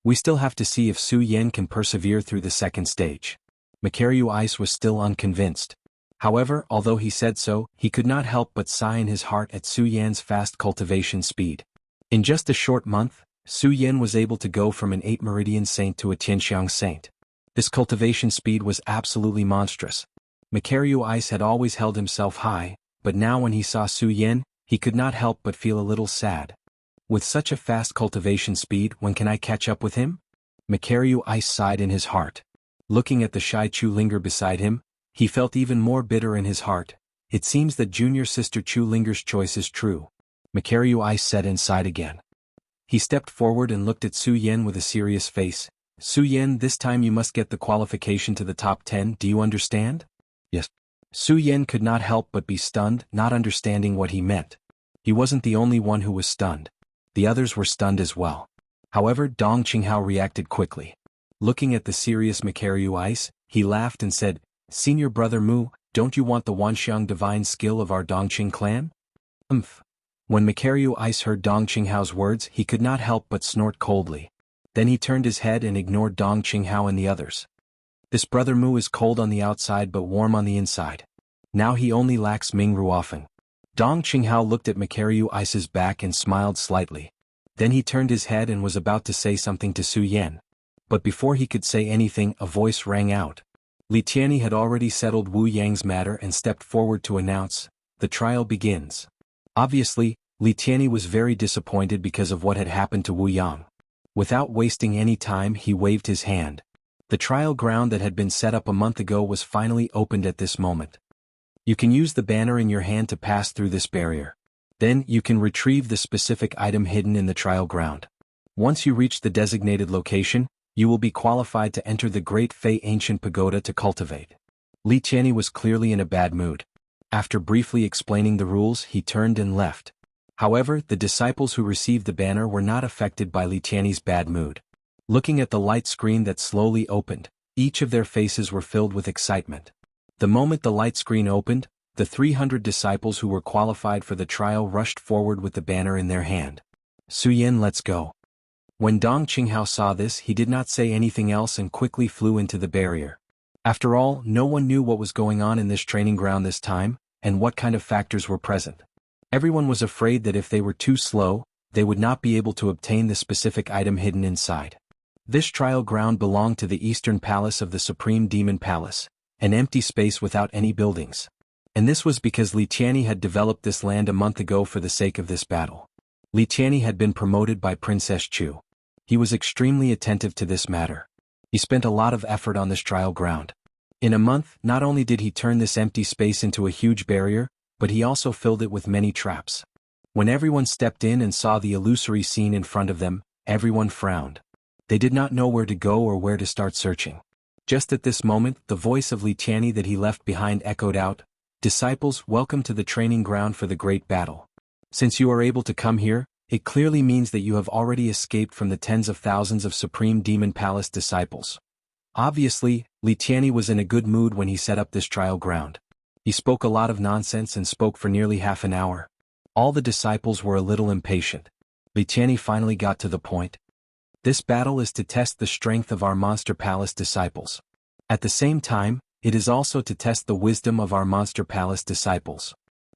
We still have to see if Su Yan can persevere through the second stage." Macario Ice was still unconvinced. However, although he said so, he could not help but sigh in his heart at Su Yan's fast cultivation speed. In just a short month, Su Yan was able to go from an 8 Meridian Saint to a Tianxiang Saint. This cultivation speed was absolutely monstrous. Macario Ice had always held himself high, but now when he saw Su Yan, he could not help but feel a little sad. With such a fast cultivation speed, when can I catch up with him? Macario Ice sighed in his heart. Looking at the shy Chu Linger beside him, he felt even more bitter in his heart. It seems that junior sister Chu Linger's choice is true. Macario Ice said and sighed again. He stepped forward and looked at Su Yan with a serious face. "Su Yan, this time you must get the qualification to the top 10, do you understand?" "Yes." Su Yan could not help but be stunned, not understanding what he meant. He wasn't the only one who was stunned. The others were stunned as well. However, Dong Qinghao reacted quickly. Looking at the serious Macario Ice, he laughed and said, "Senior brother Mu, don't you want the Wanxiang divine skill of our Dongqing clan?" When Macario Ice heard Dong Qinghao's words, he could not help but snort coldly. Then he turned his head and ignored Dong Qinghao and the others. This brother Mu is cold on the outside but warm on the inside. Now he only lacks Ming Ruofeng. Dong Qinghao looked at Macario Ice's back and smiled slightly. Then he turned his head and was about to say something to Su Yan. But before he could say anything, a voice rang out. Li Tianyi had already settled Wu Yang's matter and stepped forward to announce, "The trial begins." Obviously, Li Tianyi was very disappointed because of what had happened to Wu Yang. Without wasting any time, he waved his hand. The trial ground that had been set up a month ago was finally opened at this moment. You can use the banner in your hand to pass through this barrier. Then, you can retrieve the specific item hidden in the trial ground. Once you reach the designated location, you will be qualified to enter the Great Fei Ancient Pagoda to cultivate. Li Tianyi was clearly in a bad mood. After briefly explaining the rules, he turned and left. However, the disciples who received the banner were not affected by Li Tiany's bad mood. Looking at the light screen that slowly opened, each of their faces were filled with excitement. The moment the light screen opened, the 300 disciples who were qualified for the trial rushed forward with the banner in their hand. Su Yan, let's go. When Dong Qinghao saw this, he did not say anything else and quickly flew into the barrier. After all, no one knew what was going on in this training ground this time, and what kind of factors were present. Everyone was afraid that if they were too slow, they would not be able to obtain the specific item hidden inside. This trial ground belonged to the Eastern Palace of the Supreme Demon Palace, an empty space without any buildings. And this was because Li Tiany had developed this land a month ago for the sake of this battle. Li Tiany had been promoted by Princess Chu. He was extremely attentive to this matter. He spent a lot of effort on this trial ground. In a month, not only did he turn this empty space into a huge barrier, but he also filled it with many traps. When everyone stepped in and saw the illusory scene in front of them, everyone frowned. They did not know where to go or where to start searching. Just at this moment, the voice of Li Tiany that he left behind echoed out, "Disciples, welcome to the training ground for the great battle. Since you are able to come here, it clearly means that you have already escaped from the tens of thousands of Supreme Demon Palace disciples." Obviously, Li Tiany was in a good mood when he set up this trial ground. He spoke a lot of nonsense and spoke for nearly half an hour. All the disciples were a little impatient. Li Tiany finally got to the point. This battle is to test the strength of our Monster Palace disciples. At the same time, it is also to test the wisdom of our Monster Palace disciples.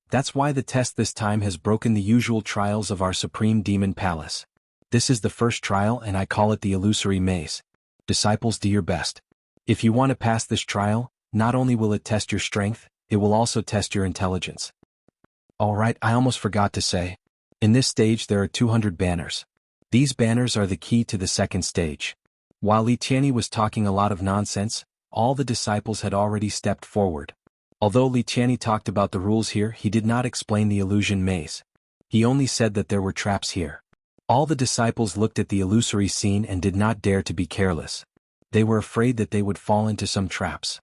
That's why the test this time has broken the usual trials of our Supreme Demon Palace. This is the first trial and I call it the Illusory Maze. Disciples, do your best. If you want to pass this trial, not only will it test your strength, it will also test your intelligence. Alright, I almost forgot to say. In this stage there are 200 banners. These banners are the key to the second stage. While Li Tiany was talking a lot of nonsense, all the disciples had already stepped forward. Although Li Tiany talked about the rules here, he did not explain the illusion maze. He only said that there were traps here. All the disciples looked at the illusory scene and did not dare to be careless. They were afraid that they would fall into some traps.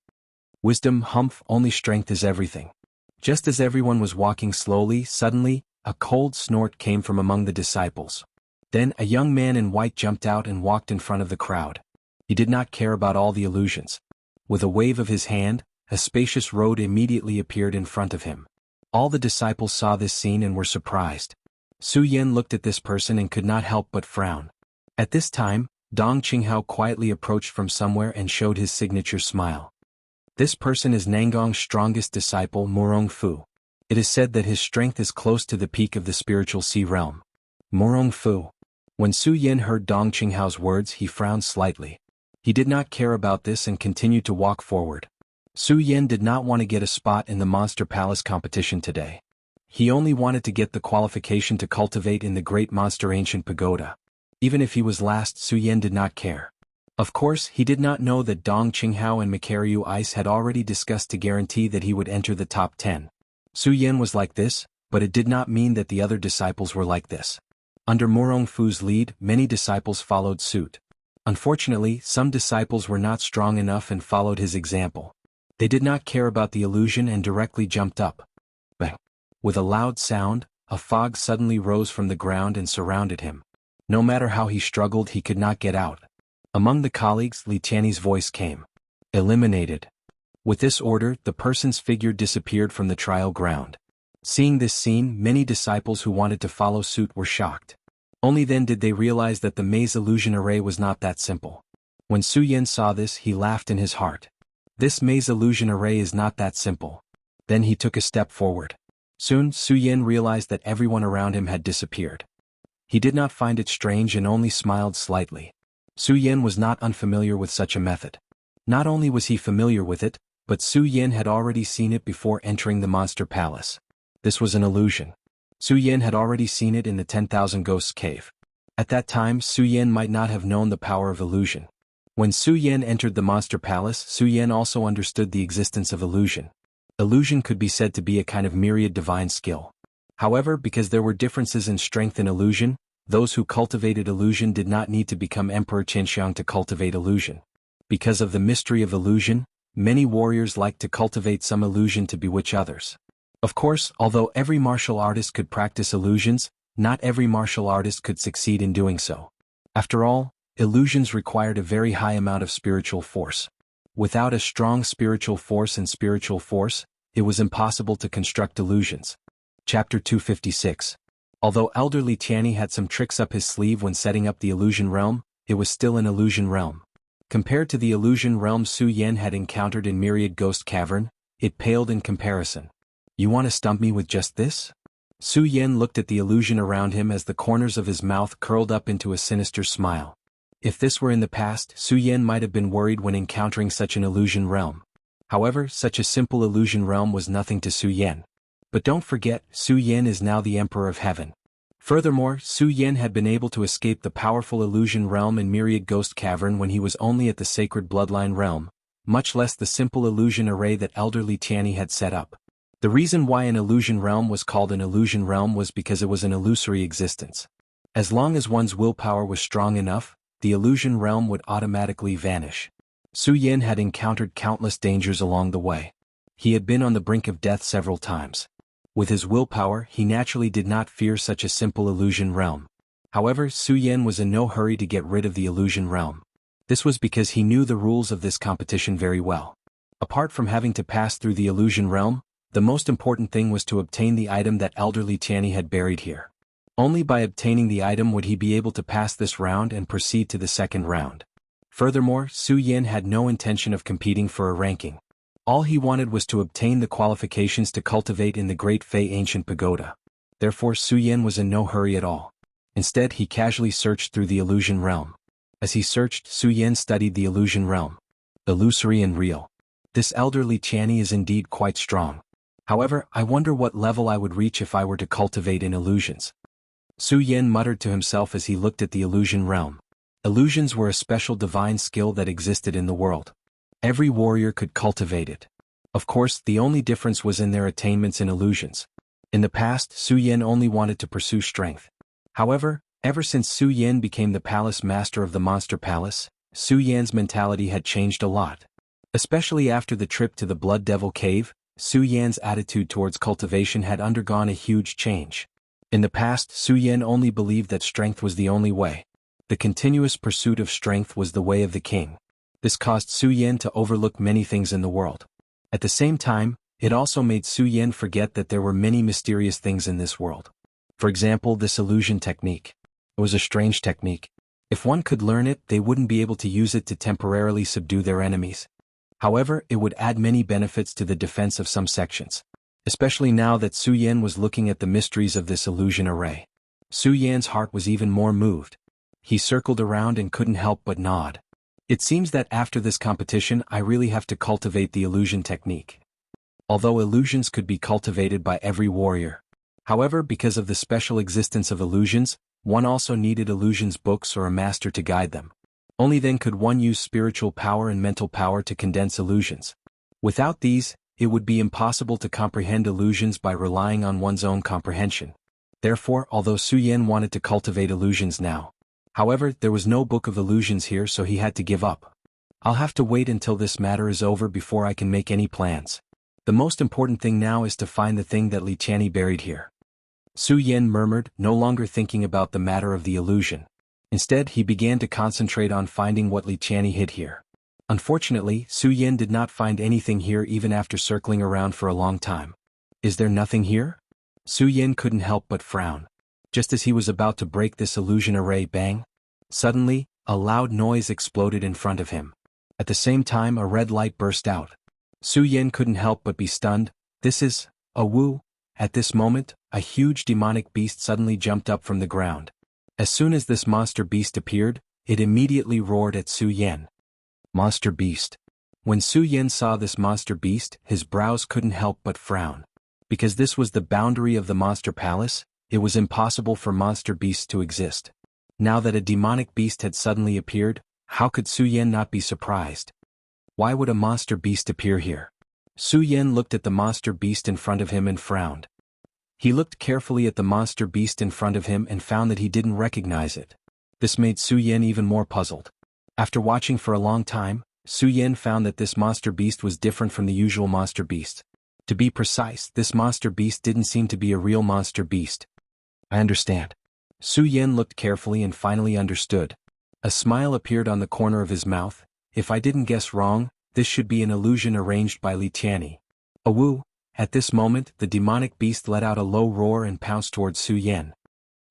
Wisdom, humph, only strength is everything. Just as everyone was walking slowly, suddenly, a cold snort came from among the disciples. Then a young man in white jumped out and walked in front of the crowd. He did not care about all the illusions. With a wave of his hand, a spacious road immediately appeared in front of him. All the disciples saw this scene and were surprised. Su Yan looked at this person and could not help but frown. At this time, Dong Qinghao quietly approached from somewhere and showed his signature smile. This person is Nangong's strongest disciple, Morong Fu. It is said that his strength is close to the peak of the spiritual sea realm. Morong Fu. When Su Yan heard Dong Qinghao's words, he frowned slightly. He did not care about this and continued to walk forward. Su Yan did not want to get a spot in the Monster Palace competition today. He only wanted to get the qualification to cultivate in the Great Monster Ancient Pagoda. Even if he was last, Su Yan did not care. Of course, he did not know that Dong Qinghao and Makaryu Ice had already discussed to guarantee that he would enter the top 10. Su Yan was like this, but it did not mean that the other disciples were like this. Under Morong Fu's lead, many disciples followed suit. Unfortunately, some disciples were not strong enough and followed his example. They did not care about the illusion and directly jumped up. Bang! With a loud sound, a fog suddenly rose from the ground and surrounded him. No matter how he struggled, he could not get out. Among the colleagues, Li Tiany's voice came. Eliminated. With this order, the person's figure disappeared from the trial ground. Seeing this scene, many disciples who wanted to follow suit were shocked. Only then did they realize that the maze illusion array was not that simple. When Su Yan saw this, he laughed in his heart. This maze illusion array is not that simple. Then he took a step forward. Soon, Su Yan realized that everyone around him had disappeared. He did not find it strange and only smiled slightly. Su Yan was not unfamiliar with such a method. Not only was he familiar with it, but Su Yan had already seen it before entering the Monster Palace. This was an illusion. Su Yan had already seen it in the 10,000 Ghosts cave. At that time, Su Yan might not have known the power of illusion. When Su Yan entered the Monster Palace, Su Yan also understood the existence of illusion. Illusion could be said to be a kind of myriad divine skill. However, because there were differences in strength in illusion, those who cultivated illusion did not need to become Emperor Qianxiang to cultivate illusion. Because of the mystery of illusion, many warriors liked to cultivate some illusion to bewitch others. Of course, although every martial artist could practice illusions, not every martial artist could succeed in doing so. After all, illusions required a very high amount of spiritual force. Without a strong spiritual force, it was impossible to construct illusions. Chapter 256. Although elderly Tianyi had some tricks up his sleeve when setting up the illusion realm, it was still an illusion realm. Compared to the illusion realm Su Yan had encountered in Myriad Ghost Cavern, it paled in comparison. You want to stump me with just this? Su Yan looked at the illusion around him as the corners of his mouth curled up into a sinister smile. If this were in the past, Su Yan might have been worried when encountering such an illusion realm. However, such a simple illusion realm was nothing to Su Yan. But don't forget, Su Yan is now the Emperor of Heaven. Furthermore, Su Yan had been able to escape the powerful illusion realm in Myriad Ghost Cavern when he was only at the sacred bloodline realm, much less the simple illusion array that elderly Tianyi had set up. The reason why an illusion realm was called an illusion realm was because it was an illusory existence. As long as one's willpower was strong enough, the illusion realm would automatically vanish. Su Yan had encountered countless dangers along the way. He had been on the brink of death several times. With his willpower, he naturally did not fear such a simple illusion realm. However, Su Yan was in no hurry to get rid of the illusion realm. This was because he knew the rules of this competition very well. Apart from having to pass through the illusion realm, the most important thing was to obtain the item that elderly Tianyi had buried here. Only by obtaining the item would he be able to pass this round and proceed to the second round. Furthermore, Su Yan had no intention of competing for a ranking. All he wanted was to obtain the qualifications to cultivate in the Great Fei Ancient Pagoda. Therefore Su Yan was in no hurry at all. Instead he casually searched through the illusion realm. As he searched, Su Yan studied the illusion realm. Illusory and real. This elderly Tianyi is indeed quite strong. However, I wonder what level I would reach if I were to cultivate in illusions. Su Yan muttered to himself as he looked at the illusion realm. Illusions were a special divine skill that existed in the world. Every warrior could cultivate it. Of course, the only difference was in their attainments in illusions. In the past, Su Yan only wanted to pursue strength. However, ever since Su Yan became the palace master of the Monster Palace, Su Yan's mentality had changed a lot. Especially after the trip to the Blood Devil Cave, Su Yan's attitude towards cultivation had undergone a huge change. In the past, Su Yan only believed that strength was the only way. The continuous pursuit of strength was the way of the king. This caused Su Yan to overlook many things in the world. At the same time, it also made Su Yan forget that there were many mysterious things in this world. For example, this illusion technique. It was a strange technique. If one could learn it, they wouldn't be able to use it to temporarily subdue their enemies. However, it would add many benefits to the defense of some sections. Especially now that Su Yan was looking at the mysteries of this illusion array. Su Yan's heart was even more moved. He circled around and couldn't help but nod. It seems that after this competition I really have to cultivate the illusion technique. Although illusions could be cultivated by every warrior. However, because of the special existence of illusions, one also needed illusions books or a master to guide them. Only then could one use spiritual power and mental power to condense illusions. Without these, it would be impossible to comprehend illusions by relying on one's own comprehension. Therefore, although Su Yan wanted to cultivate illusions now, however, there was no book of illusions here, so he had to give up. I'll have to wait until this matter is over before I can make any plans. The most important thing now is to find the thing that Li Tianyi buried here. Su Yan murmured, no longer thinking about the matter of the illusion. Instead, he began to concentrate on finding what Li Tianyi hid here. Unfortunately, Su Yan did not find anything here even after circling around for a long time. Is there nothing here? Su Yan couldn't help but frown. Just as he was about to break this illusion array, bang! Suddenly, a loud noise exploded in front of him. At the same time, a red light burst out. Su Yan couldn't help but be stunned. This is a Wu. At this moment, a huge demonic beast suddenly jumped up from the ground. As soon as this monster beast appeared, it immediately roared at Su Yan. Monster beast. When Su Yan saw this monster beast, his brows couldn't help but frown. Because this was the boundary of the monster palace, it was impossible for monster beasts to exist. Now that a demonic beast had suddenly appeared, how could Su Yan not be surprised? Why would a monster beast appear here? Su Yan looked at the monster beast in front of him and frowned. He looked carefully at the monster beast in front of him and found that he didn't recognize it. This made Su Yan even more puzzled. After watching for a long time, Su Yan found that this monster beast was different from the usual monster beast. To be precise, this monster beast didn't seem to be a real monster beast. I understand. Su Yan looked carefully and finally understood. A smile appeared on the corner of his mouth. If I didn't guess wrong, this should be an illusion arranged by Li Tianyi. Awoo! At this moment, the demonic beast let out a low roar and pounced towards Su Yan.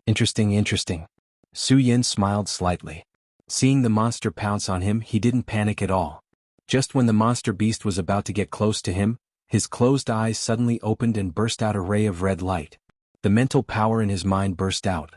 Interesting. Su Yan smiled slightly. Seeing the monster pounce on him, he didn't panic at all. Just when the monster beast was about to get close to him, his closed eyes suddenly opened and burst out a ray of red light. The mental power in his mind burst out.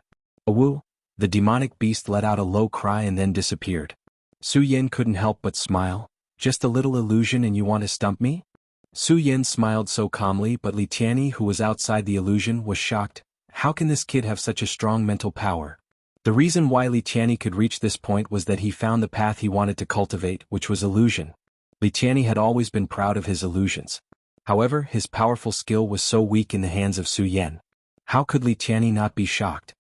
Awoo! The demonic beast let out a low cry and then disappeared. Su Yan couldn't help but smile. Just a little illusion and you want to stump me? Su Yan smiled so calmly, but Li Tianyi, who was outside the illusion, was shocked. How can this kid have such a strong mental power? The reason why Li Tianyi could reach this point was that he found the path he wanted to cultivate, which was illusion. Li Tianyi had always been proud of his illusions. However, his powerful skill was so weak in the hands of Su Yan. How could Li Tianyi not be shocked?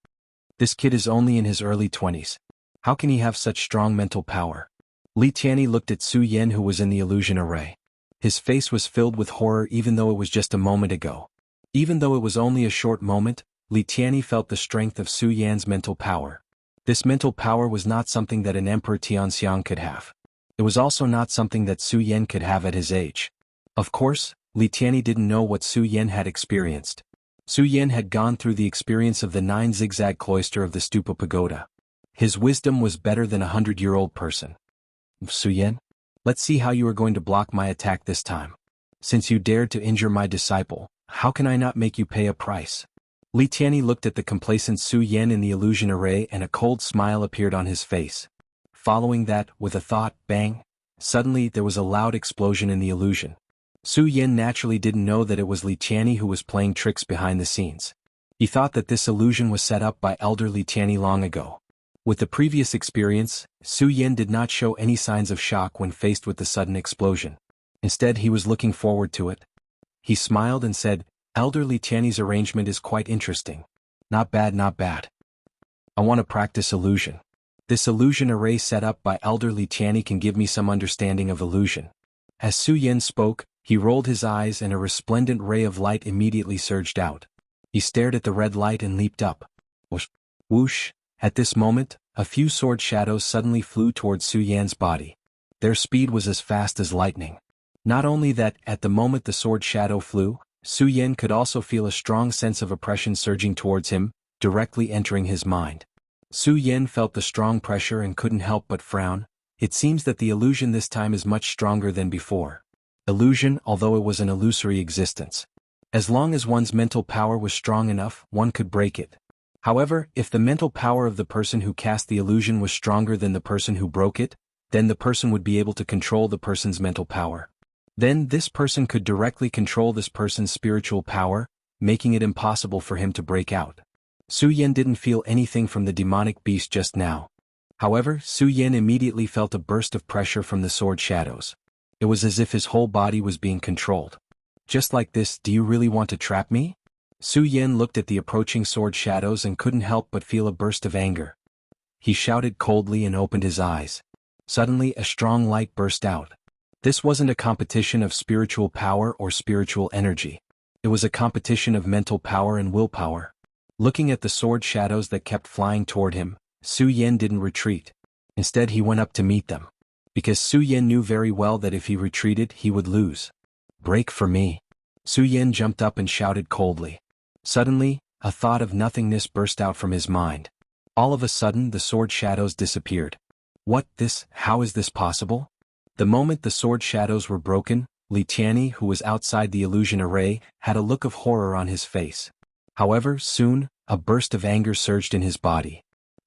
This kid is only in his early 20s. How can he have such strong mental power? Li Tianyi looked at Su Yan, who was in the illusion array. His face was filled with horror even though it was just a moment ago. Even though it was only a short moment, Li Tianyi felt the strength of Su Yan's mental power. This mental power was not something that an Emperor Tianxiang could have. It was also not something that Su Yan could have at his age. Of course, Li Tianyi didn't know what Su Yan had experienced. Su Yan had gone through the experience of the 9 zigzag cloister of the Stupa Pagoda. His wisdom was better than a 100-year-old person. Su Yan? Let's see how you are going to block my attack this time. Since you dared to injure my disciple, how can I not make you pay a price? Li Tianyi looked at the complacent Su Yan in the illusion array and a cold smile appeared on his face. Following that, with a thought, bang! Suddenly there was a loud explosion in the illusion. Su Yan naturally didn't know that it was Li Tianyi who was playing tricks behind the scenes. He thought that this illusion was set up by elder Li Tianyi long ago. With the previous experience, Su Yan did not show any signs of shock when faced with the sudden explosion. Instead, he was looking forward to it. He smiled and said, Elder Li Tianyi's arrangement is quite interesting. Not bad. I want to practice illusion. This illusion array set up by Elder Li Tianyi can give me some understanding of illusion. As Su Yan spoke, he rolled his eyes and a resplendent ray of light immediately surged out. He stared at the red light and leaped up. Whoosh! At this moment, a few sword shadows suddenly flew towards Su Yan's body. Their speed was as fast as lightning. Not only that, at the moment the sword shadow flew, Su Yan could also feel a strong sense of oppression surging towards him, directly entering his mind. Su Yan felt the strong pressure and couldn't help but frown. It seems that the illusion this time is much stronger than before. Illusion, although it was an illusory existence. As long as one's mental power was strong enough, one could break it. However, if the mental power of the person who cast the illusion was stronger than the person who broke it, then the person would be able to control the person's mental power. Then this person could directly control this person's spiritual power, making it impossible for him to break out. Su Yan didn't feel anything from the demonic beast just now. However, Su Yan immediately felt a burst of pressure from the sword shadows. It was as if his whole body was being controlled. Just like this, do you really want to trap me? Su Yan looked at the approaching sword shadows and couldn't help but feel a burst of anger. He shouted coldly and opened his eyes. Suddenly a strong light burst out. This wasn't a competition of spiritual power or spiritual energy. It was a competition of mental power and willpower. Looking at the sword shadows that kept flying toward him, Su Yan didn't retreat. Instead he went up to meet them. Because Su Yan knew very well that if he retreated he would lose. Break for me. Su Yan jumped up and shouted coldly. Suddenly, a thought of nothingness burst out from his mind. All of a sudden the sword shadows disappeared. How is this possible? The moment the sword shadows were broken, Li Tianyi, who was outside the illusion array, had a look of horror on his face. However, soon, a burst of anger surged in his body.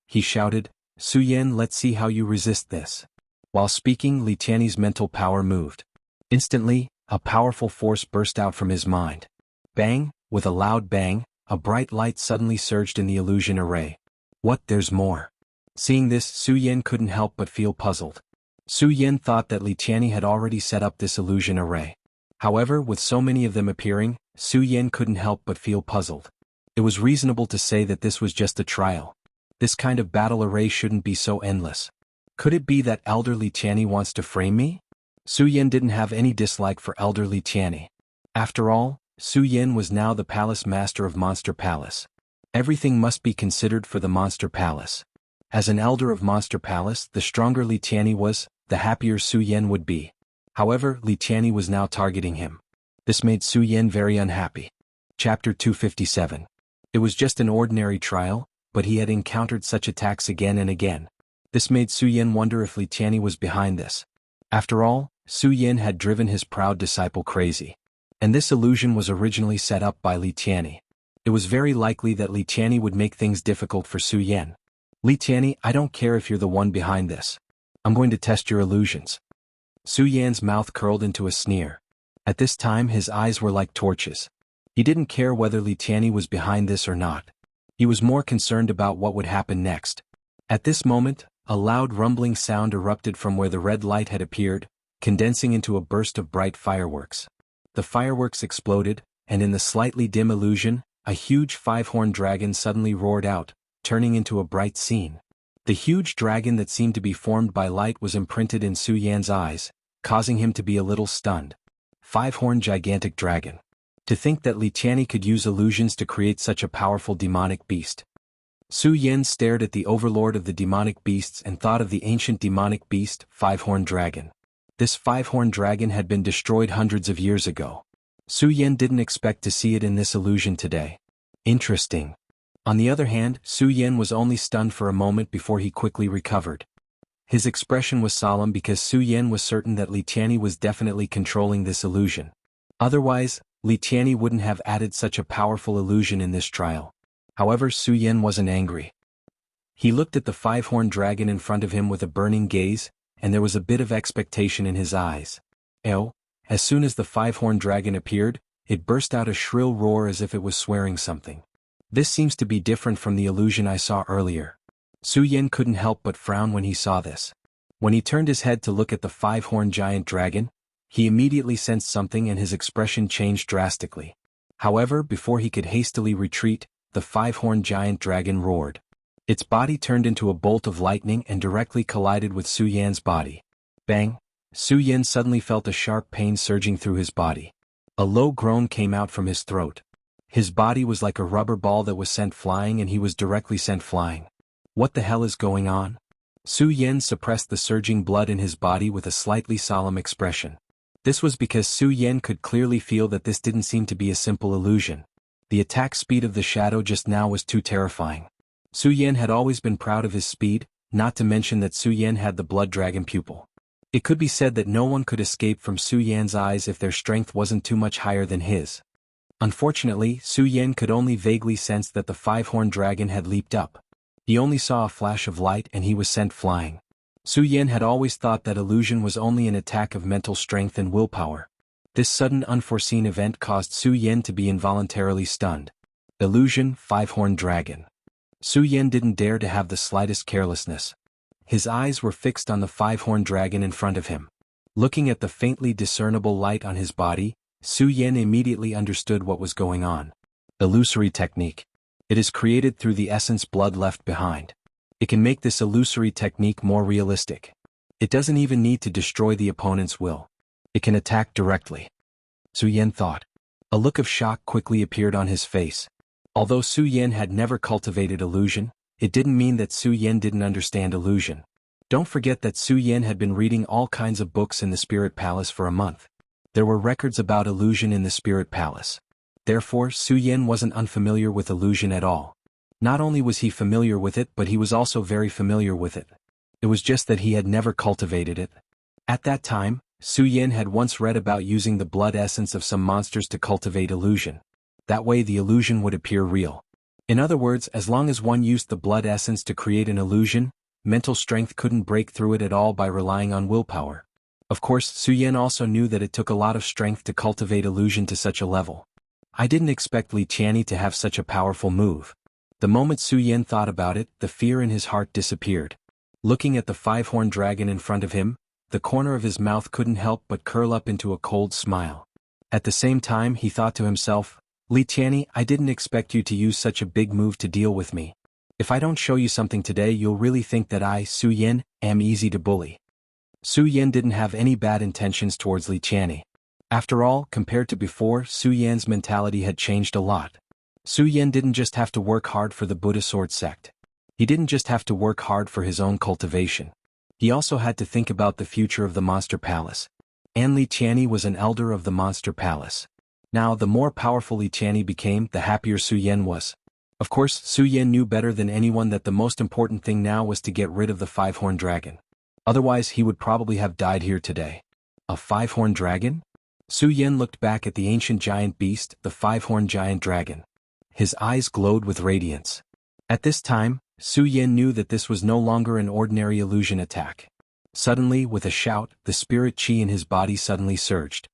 He shouted, Su Yan, let's see how you resist this. While speaking, Li Tianyi's mental power moved. Instantly, a powerful force burst out from his mind. Bang! With a loud bang, a bright light suddenly surged in the illusion array. There's more. Seeing this, Su Yan couldn't help but feel puzzled. Su Yan thought that Li Tianyi had already set up this illusion array. However, with so many of them appearing, Su Yan couldn't help but feel puzzled. It was reasonable to say that this was just a trial. This kind of battle array shouldn't be so endless. Could it be that Elder Li Tianyi wants to frame me? Su Yan didn't have any dislike for Elder Li Tianyi. After all, Su Yin was now the palace master of Monster Palace. Everything must be considered for the Monster Palace. As an elder of Monster Palace, the stronger Li Tianyi was, the happier Su Yin would be. However, Li Tianyi was now targeting him. This made Su Yin very unhappy. Chapter 257. It was just an ordinary trial, but he had encountered such attacks again and again. This made Su Yin wonder if Li Tianyi was behind this. After all, Su Yin had driven his proud disciple crazy. And this illusion was originally set up by Li Tianyi. It was very likely that Li Tianyi would make things difficult for Su Yin. Li Tianyi, I don't care if you're the one behind this. I'm going to test your illusions. Su Yan's mouth curled into a sneer. At this time his eyes were like torches. He didn't care whether Li Tianyi was behind this or not. He was more concerned about what would happen next. At this moment, a loud rumbling sound erupted from where the red light had appeared, condensing into a burst of bright fireworks. The fireworks exploded, and in the slightly dim illusion, a huge five-horned dragon suddenly roared out, turning into a bright scene. The huge dragon that seemed to be formed by light was imprinted in Su Yan's eyes, causing him to be a little stunned. Five-horned gigantic dragon. To think that Li Tianyi could use illusions to create such a powerful demonic beast. Su Yan stared at the overlord of the demonic beasts and thought of the ancient demonic beast, five-horned dragon. This five-horned dragon had been destroyed hundreds of years ago. Su Yan didn't expect to see it in this illusion today. Interesting. On the other hand, Su Yan was only stunned for a moment before he quickly recovered. His expression was solemn because Su Yan was certain that Li Tianyi was definitely controlling this illusion. Otherwise, Li Tianyi wouldn't have added such a powerful illusion in this trial. However, Su Yan wasn't angry. He looked at the five-horned dragon in front of him with a burning gaze, and there was a bit of expectation in his eyes. As soon as the five-horned dragon appeared, it burst out a shrill roar as if it was swearing something. This seems to be different from the illusion I saw earlier. Su Yan couldn't help but frown when he saw this. When he turned his head to look at the five-horned giant dragon, he immediately sensed something and his expression changed drastically. However, before he could hastily retreat, the five-horned giant dragon roared. Its body turned into a bolt of lightning and directly collided with Su Yan's body. Bang! Su Yan suddenly felt a sharp pain surging through his body. A low groan came out from his throat. His body was like a rubber ball that was sent flying and he was directly sent flying. What the hell is going on? Su Yan suppressed the surging blood in his body with a slightly solemn expression. This was because Su Yan could clearly feel that this didn't seem to be a simple illusion. The attack speed of the shadow just now was too terrifying. Su Yan had always been proud of his speed, not to mention that Su Yan had the blood dragon pupil. It could be said that no one could escape from Su Yan's eyes if their strength wasn't too much higher than his. Unfortunately, Su Yan could only vaguely sense that the five-horned dragon had leaped up. He only saw a flash of light and he was sent flying. Su Yan had always thought that illusion was only an attack of mental strength and willpower. This sudden unforeseen event caused Su Yan to be involuntarily stunned. Illusion, five-horned dragon. Su Yan didn't dare to have the slightest carelessness. His eyes were fixed on the five-horned dragon in front of him. Looking at the faintly discernible light on his body, Su Yan immediately understood what was going on. Illusory technique. It is created through the essence blood left behind. It can make this illusory technique more realistic. It doesn't even need to destroy the opponent's will. It can attack directly. Su Yan thought. A look of shock quickly appeared on his face. Although Su Yan had never cultivated illusion, it didn't mean that Su Yan didn't understand illusion. Don't forget that Su Yan had been reading all kinds of books in the Spirit Palace for a month. There were records about illusion in the Spirit Palace. Therefore, Su Yan wasn't unfamiliar with illusion at all. Not only was he familiar with it, but he was also very familiar with it. It was just that he had never cultivated it. At that time, Su Yan had once read about using the blood essence of some monsters to cultivate illusion. That way the illusion would appear real. In other words, as long as one used the blood essence to create an illusion, mental strength couldn't break through it at all by relying on willpower. Of course, Su Yan also knew that it took a lot of strength to cultivate illusion to such a level. I didn't expect Li Tianyi to have such a powerful move. The moment Su Yan thought about it, the fear in his heart disappeared. Looking at the five-horned dragon in front of him, the corner of his mouth couldn't help but curl up into a cold smile. At the same time, he thought to himself, Li Tianyi, I didn't expect you to use such a big move to deal with me. If I don't show you something today, you'll really think that I, Su Yan, am easy to bully. Su Yan didn't have any bad intentions towards Li Tianyi. After all, compared to before, Su Yan's mentality had changed a lot. Su Yan didn't just have to work hard for the Buddha sword sect. He didn't just have to work hard for his own cultivation. He also had to think about the future of the Monster Palace. And Li Qianni was an elder of the Monster Palace. Now, the more powerful Li Qianni became, the happier Su Yan was. Of course, Su Yan knew better than anyone that the most important thing now was to get rid of the five-horned dragon. Otherwise, he would probably have died here today. A five-horned dragon? Su Yan looked back at the ancient giant beast, the five-horned giant dragon. His eyes glowed with radiance. At this time, Su Yan knew that this was no longer an ordinary illusion attack. Suddenly, with a shout, the spirit chi in his body suddenly surged.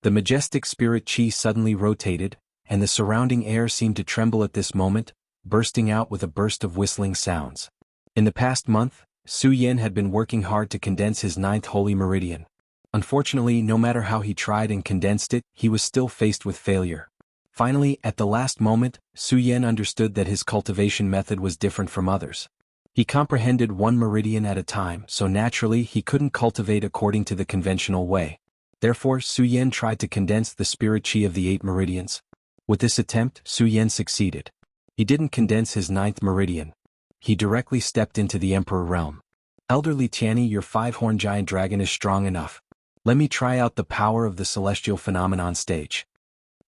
The majestic spirit chi suddenly rotated, and the surrounding air seemed to tremble at this moment, bursting out with a burst of whistling sounds. In the past month, Su Yan had been working hard to condense his ninth holy meridian. Unfortunately, no matter how he tried and condensed it, he was still faced with failure. Finally, at the last moment, Su Yan understood that his cultivation method was different from others. He comprehended one meridian at a time, so naturally he couldn't cultivate according to the conventional way. Therefore, Su Yan tried to condense the spirit chi of the 8 meridians. With this attempt, Su Yan succeeded. He didn't condense his 9th meridian. He directly stepped into the Emperor realm. Elder Li Qianni, your five-horned giant dragon is strong enough. Let me try out the power of the celestial phenomenon stage.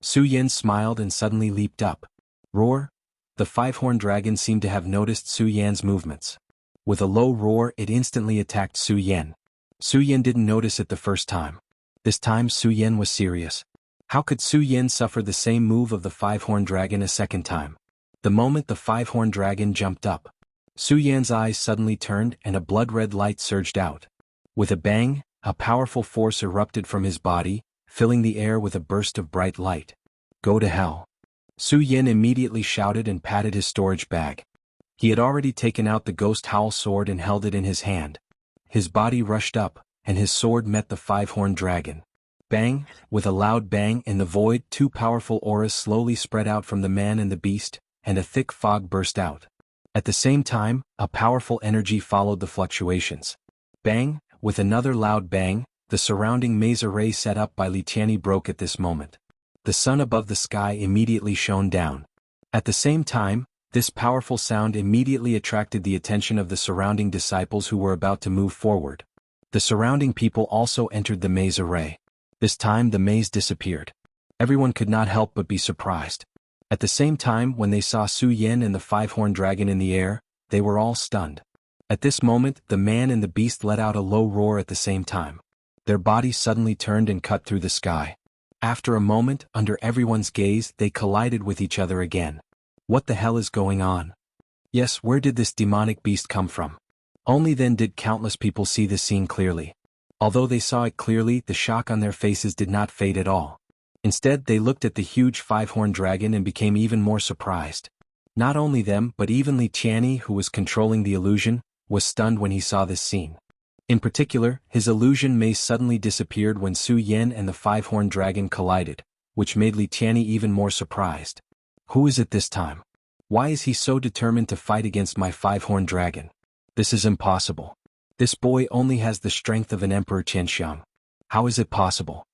Su Yan smiled and suddenly leaped up. Roar! The five-horned dragon seemed to have noticed Su Yan's movements. With a low roar, it instantly attacked Su Yan. Su Yan didn't notice it the first time. This time Su Yan was serious. How could Su Yan suffer the same move of the five-horned dragon a second time? The moment the five-horned dragon jumped up, Su Yan's eyes suddenly turned and a blood-red light surged out. With a bang, a powerful force erupted from his body, filling the air with a burst of bright light. Go to hell. Su Yan immediately shouted and patted his storage bag. He had already taken out the ghost howl sword and held it in his hand. His body rushed up, and his sword met the five-horned dragon. Bang! With a loud bang in the void, 2 powerful auras slowly spread out from the man and the beast, and a thick fog burst out. At the same time, a powerful energy followed the fluctuations. Bang! With another loud bang, the surrounding maze array set up by Li Qianni broke at this moment. The sun above the sky immediately shone down. At the same time, this powerful sound immediately attracted the attention of the surrounding disciples who were about to move forward. The surrounding people also entered the maze array. This time the maze disappeared. Everyone could not help but be surprised. At the same time, when they saw Su Yan and the five-horned dragon in the air, they were all stunned. At this moment, the man and the beast let out a low roar at the same time. Their bodies suddenly turned and cut through the sky. After a moment, under everyone's gaze, they collided with each other again. What the hell is going on? Yes, where did this demonic beast come from? Only then did countless people see the scene clearly. Although they saw it clearly, the shock on their faces did not fade at all. Instead, they looked at the huge five-horned dragon and became even more surprised. Not only them, but even Li Qianni, who was controlling the illusion, was stunned when he saw this scene. In particular, his illusion maze suddenly disappeared when Su Yan and the five-horned dragon collided, which made Li Qianni even more surprised. Who is it this time? Why is he so determined to fight against my five-horned dragon? This is impossible. This boy only has the strength of an Emperor Qianxiang. How is it possible?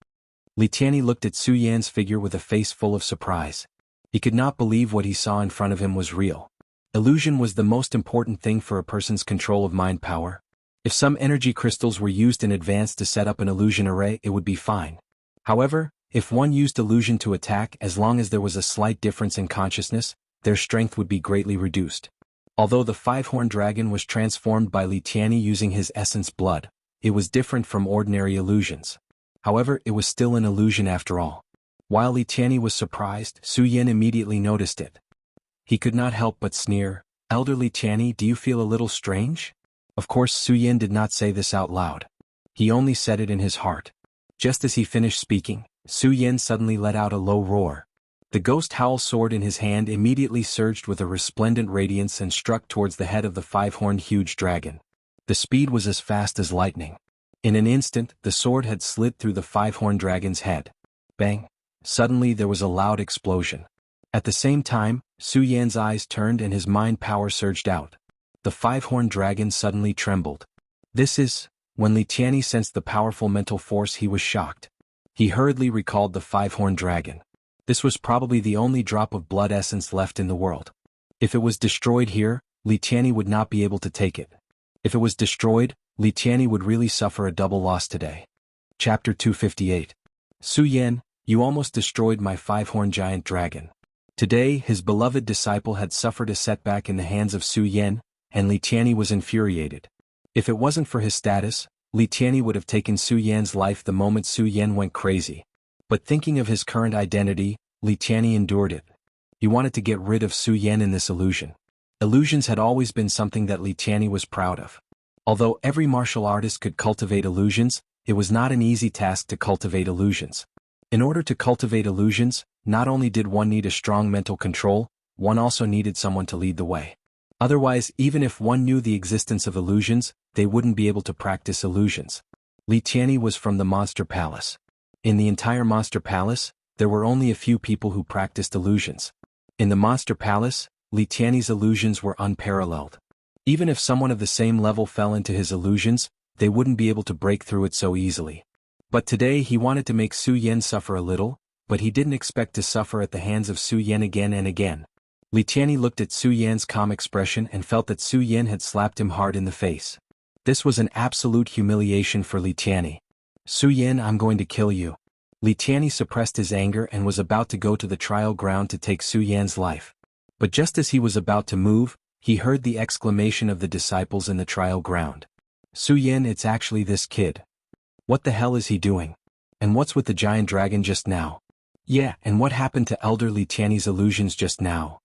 Li Qianni looked at Su Yan's figure with a face full of surprise. He could not believe what he saw in front of him was real. Illusion was the most important thing for a person's control of mind power. If some energy crystals were used in advance to set up an illusion array, it would be fine. However, if one used illusion to attack, as long as there was a slight difference in consciousness, their strength would be greatly reduced. Although the five-horned dragon was transformed by Li Qianni using his essence blood, it was different from ordinary illusions. However, it was still an illusion after all. While Li Qianni was surprised, Su Yan immediately noticed it. He could not help but sneer, "Elder Li Qianni, do you feel a little strange?" Of course, Su Yan did not say this out loud. He only said it in his heart. Just as he finished speaking, Su Yan suddenly let out a low roar. The ghost howl sword in his hand immediately surged with a resplendent radiance and struck towards the head of the five-horned huge dragon. The speed was as fast as lightning. In an instant, the sword had slid through the five-horned dragon's head. Bang! Suddenly there was a loud explosion. At the same time, Su Yan's eyes turned and his mind power surged out. The five-horned dragon suddenly trembled. When Li Qianni sensed the powerful mental force, he was shocked. He hurriedly recalled the five-horned dragon. This was probably the only drop of blood essence left in the world. If it was destroyed here, Li Tianyi would not be able to take it. If it was destroyed, Li Tianyi would really suffer a double loss today. Chapter 258. Su Yan, you almost destroyed my five-horned giant dragon. Today, his beloved disciple had suffered a setback in the hands of Su Yan, and Li Tianyi was infuriated. If it wasn't for his status, Li Tianyi would have taken Su Yan's life the moment Su Yan went crazy. But thinking of his current identity, Li Tianyi endured it. He wanted to get rid of Su Yan in this illusion. Illusions had always been something that Li Tianyi was proud of. Although every martial artist could cultivate illusions, it was not an easy task to cultivate illusions. In order to cultivate illusions, not only did one need a strong mental control, one also needed someone to lead the way. Otherwise, even if one knew the existence of illusions, they wouldn't be able to practice illusions. Li Tianyi was from the Monster Palace. In the entire Monster Palace, there were only a few people who practiced illusions. In the Monster Palace, Li Tianyi's illusions were unparalleled. Even if someone of the same level fell into his illusions, they wouldn't be able to break through it so easily. But today he wanted to make Su Yan suffer a little, but he didn't expect to suffer at the hands of Su Yan again and again. Li Tianyi looked at Su Yan's calm expression and felt that Su Yan had slapped him hard in the face. This was an absolute humiliation for Li Tianyi. Su Yan, I'm going to kill you. Li Tianyi suppressed his anger and was about to go to the trial ground to take Su Yan's life. But just as he was about to move, he heard the exclamation of the disciples in the trial ground. Su Yan, it's actually this kid. What the hell is he doing? And what's with the giant dragon just now? Yeah, and what happened to Elder Li Tianyi's illusions just now?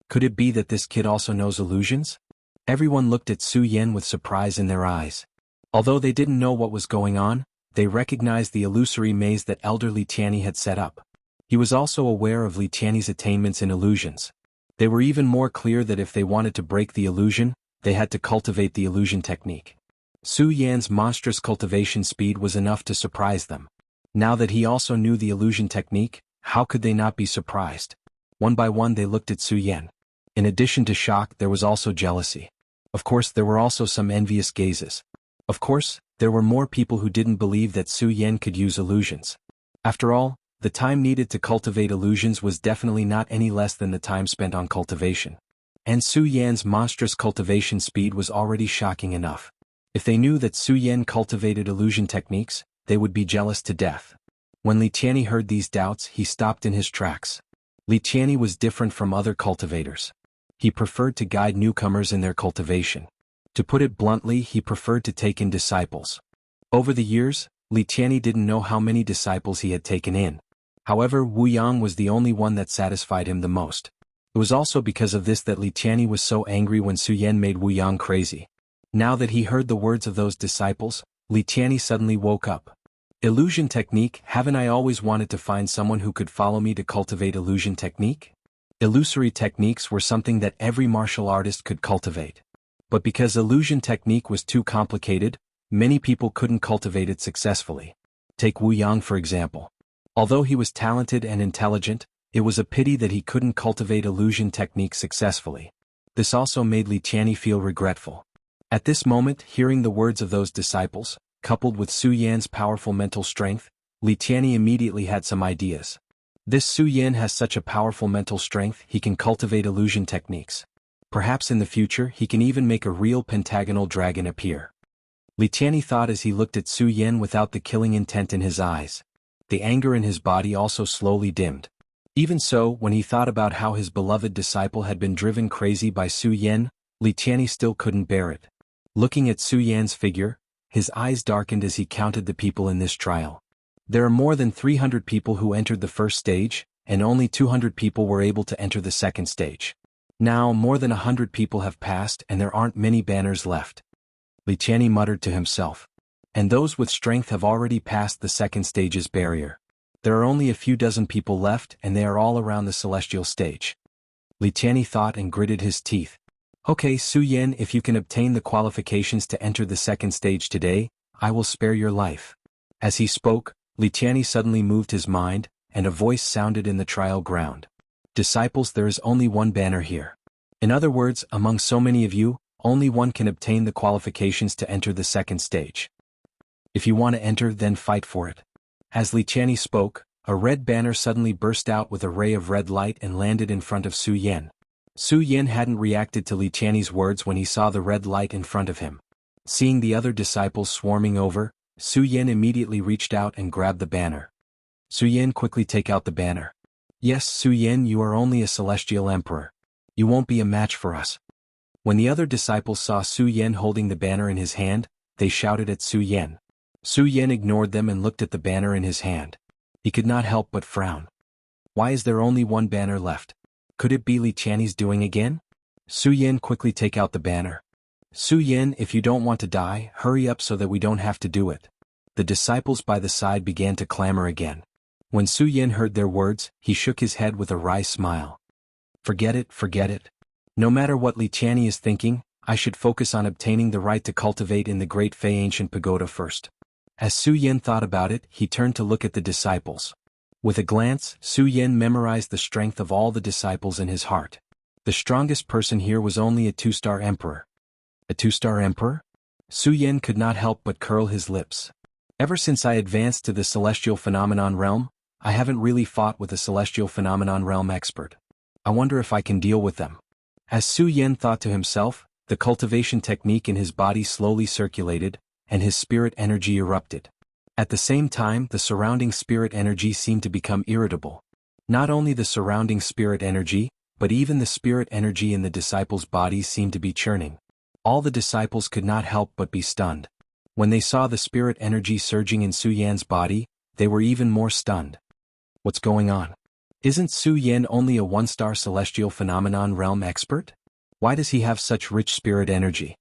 Could it be that this kid also knows illusions? Everyone looked at Su Yan with surprise in their eyes. Although they didn't know what was going on, they recognized the illusory maze that Elder Li Tianyi had set up. He was also aware of Li Tianyi's attainments in illusions. They were even more clear that if they wanted to break the illusion, they had to cultivate the illusion technique. Su Yan's monstrous cultivation speed was enough to surprise them. Now that he also knew the illusion technique, how could they not be surprised? One by one they looked at Su Yan. In addition to shock, there was also jealousy. Of course, there were also some envious gazes. Of course, there were more people who didn't believe that Su Yan could use illusions. After all, the time needed to cultivate illusions was definitely not any less than the time spent on cultivation. And Su Yan's monstrous cultivation speed was already shocking enough. If they knew that Su Yan cultivated illusion techniques, they would be jealous to death. When Li Tianyi heard these doubts, he stopped in his tracks. Li Tianyi was different from other cultivators. He preferred to guide newcomers in their cultivation. To put it bluntly, he preferred to take in disciples. Over the years, Li Tianyi didn't know how many disciples he had taken in. However, Wu Yang was the only one that satisfied him the most. It was also because of this that Li Tianyi was so angry when Su Yan made Wu Yang crazy. Now that he heard the words of those disciples, Li Tianyi suddenly woke up. Illusion technique, haven't I always wanted to find someone who could follow me to cultivate illusion technique? Illusory techniques were something that every martial artist could cultivate. But because illusion technique was too complicated, many people couldn't cultivate it successfully. Take Wu Yang for example. Although he was talented and intelligent, it was a pity that he couldn't cultivate illusion technique successfully. This also made Li Tianyi feel regretful. At this moment, hearing the words of those disciples, coupled with Su Yan's powerful mental strength, Li Tianyi immediately had some ideas. This Su Yan has such a powerful mental strength, he can cultivate illusion techniques. Perhaps in the future he can even make a real pentagonal dragon appear. Li Tianyi thought as he looked at Su Yan without the killing intent in his eyes. The anger in his body also slowly dimmed. Even so, when he thought about how his beloved disciple had been driven crazy by Su Yan, Li Tianyi still couldn't bear it. Looking at Su Yan's figure, his eyes darkened as he counted the people in this trial. There are more than 300 people who entered the first stage, and only 200 people were able to enter the second stage. Now, more than 100 people have passed and there aren't many banners left. Li Tianyi muttered to himself. And those with strength have already passed the second stage's barrier. There are only a few dozen people left and they are all around the celestial stage. Li Tianyi thought and gritted his teeth. Okay, Su Yan, if you can obtain the qualifications to enter the second stage today, I will spare your life. As he spoke, Li Tianyi suddenly moved his mind, and a voice sounded in the trial ground. Disciples, there is only one banner here. In other words, among so many of you, only one can obtain the qualifications to enter the second stage. If you want to enter, then fight for it. As Li Qianni spoke, a red banner suddenly burst out with a ray of red light and landed in front of Su Yan. Su Yan hadn't reacted to Li Qianni's words when he saw the red light in front of him. Seeing the other disciples swarming over, Su Yan immediately reached out and grabbed the banner. Su Yan, quickly take out the banner. Yes, Su Yan, you are only a celestial emperor. You won't be a match for us. When the other disciples saw Su Yan holding the banner in his hand, they shouted at Su Yan. Su Yan ignored them and looked at the banner in his hand. He could not help but frown. Why is there only one banner left? Could it be Li Qianni's doing again? Su Yan, quickly take out the banner. Su Yan, if you don't want to die, hurry up so that we don't have to do it. The disciples by the side began to clamor again. When Su Yan heard their words, he shook his head with a wry smile. Forget it, forget it. No matter what Li Qianni is thinking, I should focus on obtaining the right to cultivate in the Great Fei Ancient Pagoda first. As Su Yan thought about it, he turned to look at the disciples. With a glance, Su Yan memorized the strength of all the disciples in his heart. The strongest person here was only a 2-star emperor. A 2-star emperor? Su Yan could not help but curl his lips. Ever since I advanced to the Celestial Phenomenon Realm, I haven't really fought with a Celestial Phenomenon Realm expert. I wonder if I can deal with them. As Su Yan thought to himself, the cultivation technique in his body slowly circulated, and his spirit energy erupted. At the same time, the surrounding spirit energy seemed to become irritable. Not only the surrounding spirit energy, but even the spirit energy in the disciples' bodies seemed to be churning. All the disciples could not help but be stunned. When they saw the spirit energy surging in Su Yan's body, they were even more stunned. What's going on? Isn't Su Yan only a 1-star celestial phenomenon realm expert? Why does he have such rich spirit energy?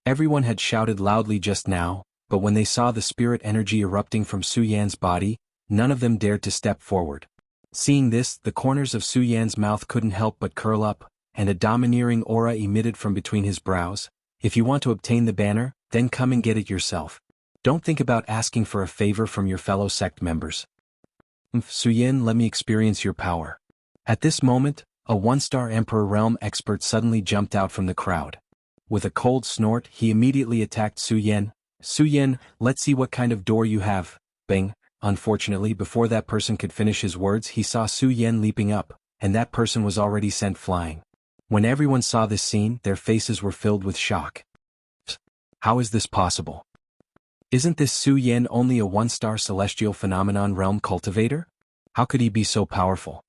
Everyone had shouted loudly just now, but when they saw the spirit energy erupting from Su Yan's body, none of them dared to step forward. Seeing this, the corners of Su Yan's mouth couldn't help but curl up, and a domineering aura emitted from between his brows. If you want to obtain the banner, then come and get it yourself. Don't think about asking for a favor from your fellow sect members. Su Yan, let me experience your power. At this moment, a 1-star Emperor Realm expert suddenly jumped out from the crowd. With a cold snort, he immediately attacked Su Yan. Su Yan, let's see what kind of door you have. Bang! Unfortunately, before that person could finish his words, he saw Su Yan leaping up, and that person was already sent flying. When everyone saw this scene, their faces were filled with shock. How is this possible? Isn't this Su Yan only a 1-star celestial phenomenon realm cultivator? How could he be so powerful?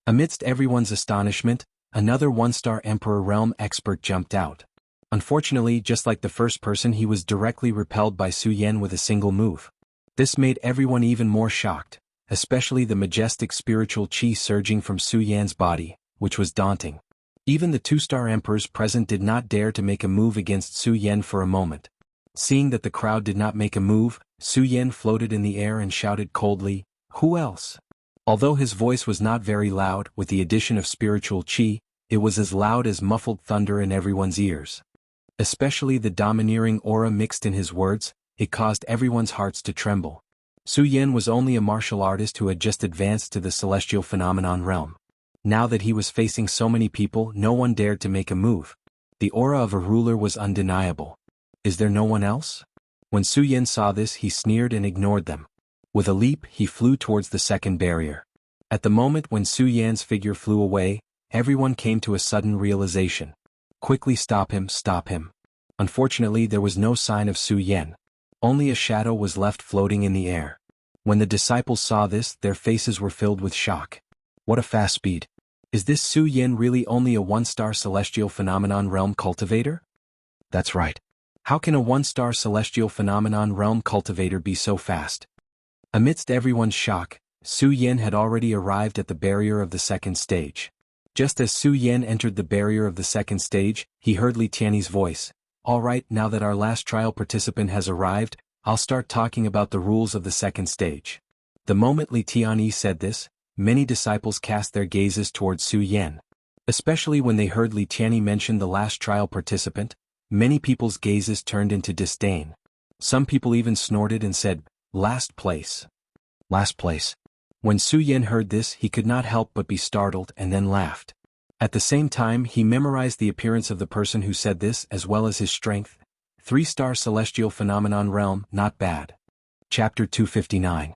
Amidst everyone's astonishment, another 1-star Emperor Realm expert jumped out. Unfortunately, just like the first person, he was directly repelled by Su Yan with a single move. This made everyone even more shocked, especially the majestic spiritual chi surging from Su Yan's body, which was daunting. Even the 2-star emperors present did not dare to make a move against Su Yan for a moment. Seeing that the crowd did not make a move, Su Yan floated in the air and shouted coldly, "Who else?" Although his voice was not very loud, with the addition of spiritual chi, it was as loud as muffled thunder in everyone's ears. Especially the domineering aura mixed in his words, it caused everyone's hearts to tremble. Su Yan was only a martial artist who had just advanced to the celestial phenomenon realm. Now that he was facing so many people, no one dared to make a move. The aura of a ruler was undeniable. Is there no one else? When Su Yan saw this, he sneered and ignored them. With a leap, he flew towards the second barrier. At the moment when Su Yan's figure flew away, everyone came to a sudden realization. Quickly stop him, stop him. Unfortunately, there was no sign of Su Yan. Only a shadow was left floating in the air. When the disciples saw this, their faces were filled with shock. What a fast speed. Is this Su Yan really only a 1-star celestial phenomenon realm cultivator? That's right. How can a 1-star celestial phenomenon realm cultivator be so fast? Amidst everyone's shock, Su Yan had already arrived at the barrier of the second stage. Just as Su Yan entered the barrier of the second stage, he heard Li Qianni's voice. All right, now that our last trial participant has arrived, I'll start talking about the rules of the second stage. The moment Li Qianni said this, many disciples cast their gazes towards Su Yan. Especially when they heard Li Qianni mention the last trial participant, many people's gazes turned into disdain. Some people even snorted and said, "Last place. Last place." When Su Yan heard this, he could not help but be startled and then laughed. At the same time, he memorized the appearance of the person who said this as well as his strength. 3-star celestial phenomenon realm, not bad. Chapter 259.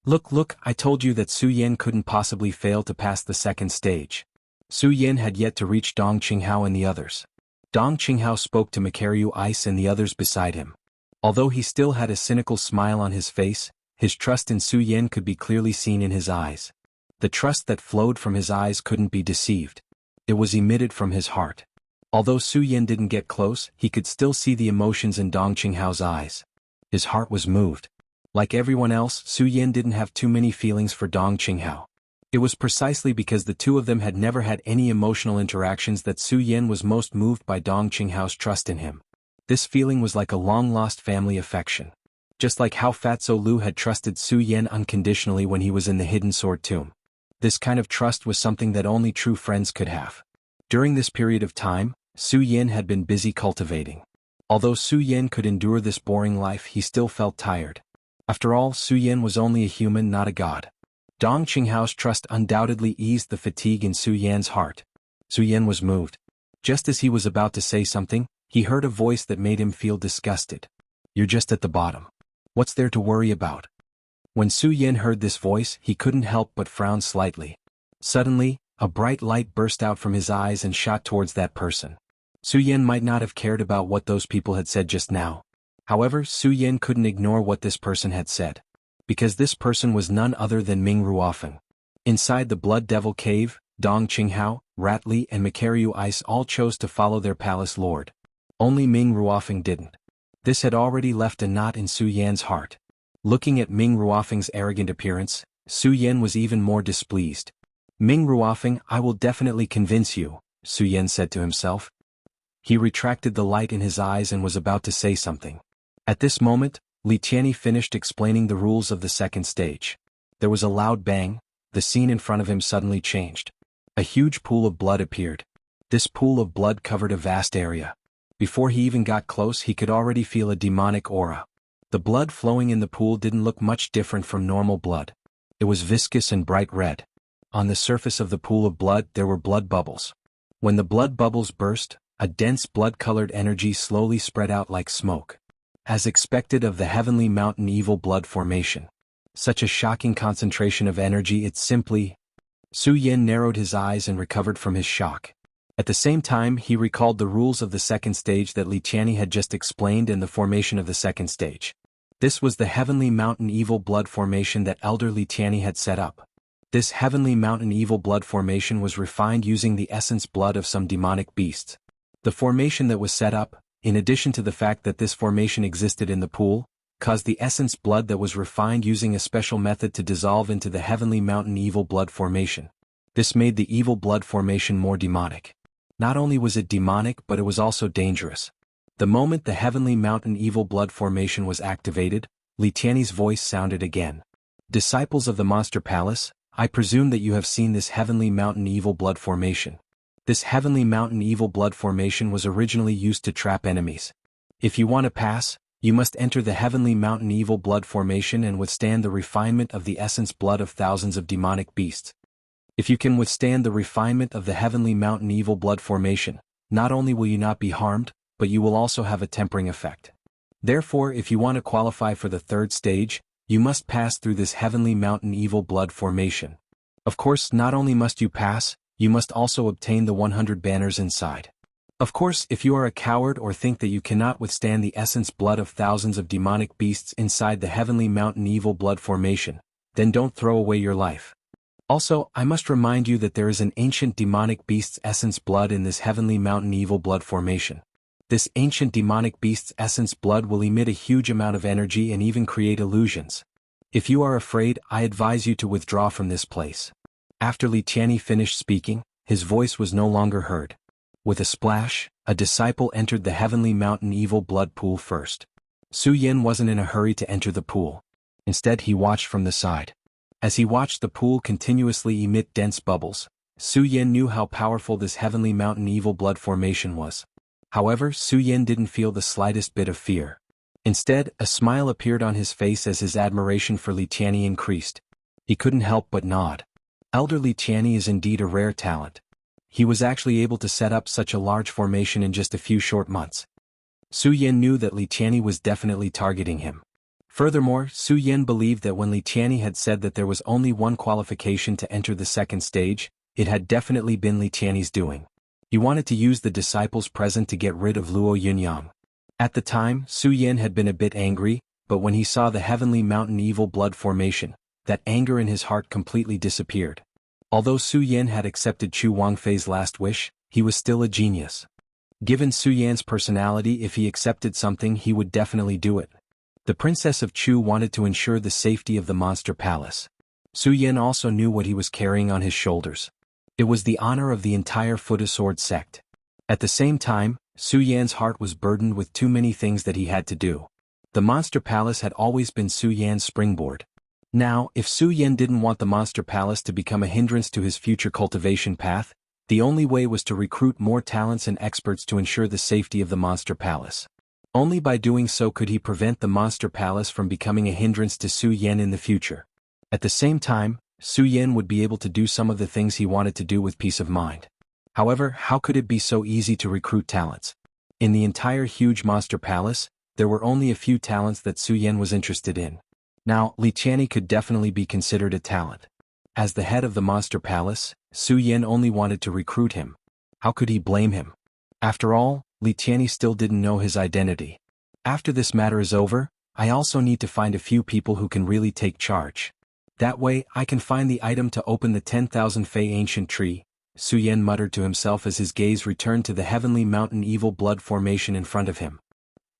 Look, I told you that Su Yan couldn't possibly fail to pass the second stage. Su Yan had yet to reach Dong Qinghao and the others. Dong Qinghao spoke to Macario Ice and the others beside him. Although he still had a cynical smile on his face, his trust in Su Yan could be clearly seen in his eyes. The trust that flowed from his eyes couldn't be deceived. It was emitted from his heart. Although Su Yan didn't get close, he could still see the emotions in Dong Qinghao's eyes. His heart was moved. Like everyone else, Su Yan didn't have too many feelings for Dong Qinghao. It was precisely because the two of them had never had any emotional interactions that Su Yan was most moved by Dong Qinghao's trust in him. This feeling was like a long-lost family affection. Just like how Fatso Lu had trusted Su Yan unconditionally when he was in the Hidden Sword Tomb. This kind of trust was something that only true friends could have. During this period of time, Su Yan had been busy cultivating. Although Su Yan could endure this boring life, he still felt tired. After all, Su Yan was only a human, not a god. Dong Qinghao's trust undoubtedly eased the fatigue in Su Yan's heart. Su Yan was moved. Just as he was about to say something, he heard a voice that made him feel disgusted. "You're just at the bottom. What's there to worry about?" When Su Yan heard this voice, he couldn't help but frown slightly. Suddenly, a bright light burst out from his eyes and shot towards that person. Su Yan might not have cared about what those people had said just now. However, Su Yan couldn't ignore what this person had said. Because this person was none other than Ming Ruofeng. Inside the Blood Devil Cave, Dong Qinghao, Rat Li and Macario Ice all chose to follow their palace lord. Only Ming Ruofeng didn't. This had already left a knot in Su Yan's heart. Looking at Ming Ruofeng's arrogant appearance, Su Yan was even more displeased. "Ming Ruofeng, I will definitely convince you," Su Yan said to himself. He retracted the light in his eyes and was about to say something. At this moment, Li Tianyi finished explaining the rules of the second stage. There was a loud bang. The scene in front of him suddenly changed. A huge pool of blood appeared. This pool of blood covered a vast area. Before he even got close, he could already feel a demonic aura. The blood flowing in the pool didn't look much different from normal blood. It was viscous and bright red. On the surface of the pool of blood there were blood bubbles. When the blood bubbles burst, a dense blood-colored energy slowly spread out like smoke. As expected of the Heavenly Mountain Evil Blood Formation. Such a shocking concentration of energy, it simply... Su Yan narrowed his eyes and recovered from his shock. At the same time, he recalled the rules of the second stage that Li Tianyi had just explained and the formation of the second stage. This was the Heavenly Mountain Evil Blood Formation that Elder Li Tianyi had set up. This Heavenly Mountain Evil Blood Formation was refined using the essence blood of some demonic beasts. The formation that was set up, in addition to the fact that this formation existed in the pool, caused the essence blood that was refined using a special method to dissolve into the Heavenly Mountain Evil Blood Formation. This made the Evil Blood Formation more demonic. Not only was it demonic, but it was also dangerous. The moment the Heavenly Mountain Evil Blood Formation was activated, Li Tianyi's voice sounded again. "Disciples of the Monster Palace, I presume that you have seen this Heavenly Mountain Evil Blood Formation. This Heavenly Mountain Evil Blood Formation was originally used to trap enemies. If you want to pass, you must enter the Heavenly Mountain Evil Blood Formation and withstand the refinement of the essence blood of thousands of demonic beasts. If you can withstand the refinement of the Heavenly Mountain Evil Blood Formation, not only will you not be harmed, but you will also have a tempering effect. Therefore, if you want to qualify for the third stage, you must pass through this Heavenly Mountain Evil Blood Formation. Of course, not only must you pass, you must also obtain the 100 banners inside. Of course, if you are a coward or think that you cannot withstand the essence blood of thousands of demonic beasts inside the Heavenly Mountain Evil Blood Formation, then don't throw away your life. Also, I must remind you that there is an ancient demonic beast's essence blood in this Heavenly Mountain Evil Blood Formation. This ancient demonic beast's essence blood will emit a huge amount of energy and even create illusions. If you are afraid, I advise you to withdraw from this place." After Li Tianyi finished speaking, his voice was no longer heard. With a splash, a disciple entered the Heavenly Mountain Evil Blood Pool first. Su Yan wasn't in a hurry to enter the pool. Instead, he watched from the side. As he watched the pool continuously emit dense bubbles, Su Yan knew how powerful this Heavenly Mountain Evil Blood Formation was. However, Su Yan didn't feel the slightest bit of fear. Instead, a smile appeared on his face as his admiration for Li Tianyi increased. He couldn't help but nod. Elder Li Tianyi is indeed a rare talent. He was actually able to set up such a large formation in just a few short months. Su Yan knew that Li Tianyi was definitely targeting him. Furthermore, Su Yan believed that when Li Tianyi had said that there was only one qualification to enter the second stage, it had definitely been Li Tianyi's doing. He wanted to use the disciples present to get rid of Luo Yunyang. At the time, Su Yan had been a bit angry, but when he saw the heavenly mountain evil blood formation, that anger in his heart completely disappeared. Although Su Yan had accepted Chu Wangfei's last wish, he was still a genius. Given Su Yan's personality, if he accepted something he would definitely do it. The princess of Chu wanted to ensure the safety of the monster palace. Su Yan also knew what he was carrying on his shoulders. It was the honor of the entire Fuda Sword sect. At the same time, Su Yan's heart was burdened with too many things that he had to do. The monster palace had always been Su Yan's springboard. Now, if Su Yan didn't want the monster palace to become a hindrance to his future cultivation path, the only way was to recruit more talents and experts to ensure the safety of the monster palace. Only by doing so could he prevent the monster palace from becoming a hindrance to Su Yan in the future. At the same time, Su Yan would be able to do some of the things he wanted to do with peace of mind. However, how could it be so easy to recruit talents? In the entire huge monster palace, there were only a few talents that Su Yan was interested in. Now, Li Tianyi could definitely be considered a talent. As the head of the monster palace, Su Yan only wanted to recruit him. How could he blame him? After all, Li Tianyi still didn't know his identity. After this matter is over, I also need to find a few people who can really take charge. That way, I can find the item to open the 10,000 Fei ancient tree, Su Yan muttered to himself as his gaze returned to the heavenly mountain evil blood formation in front of him.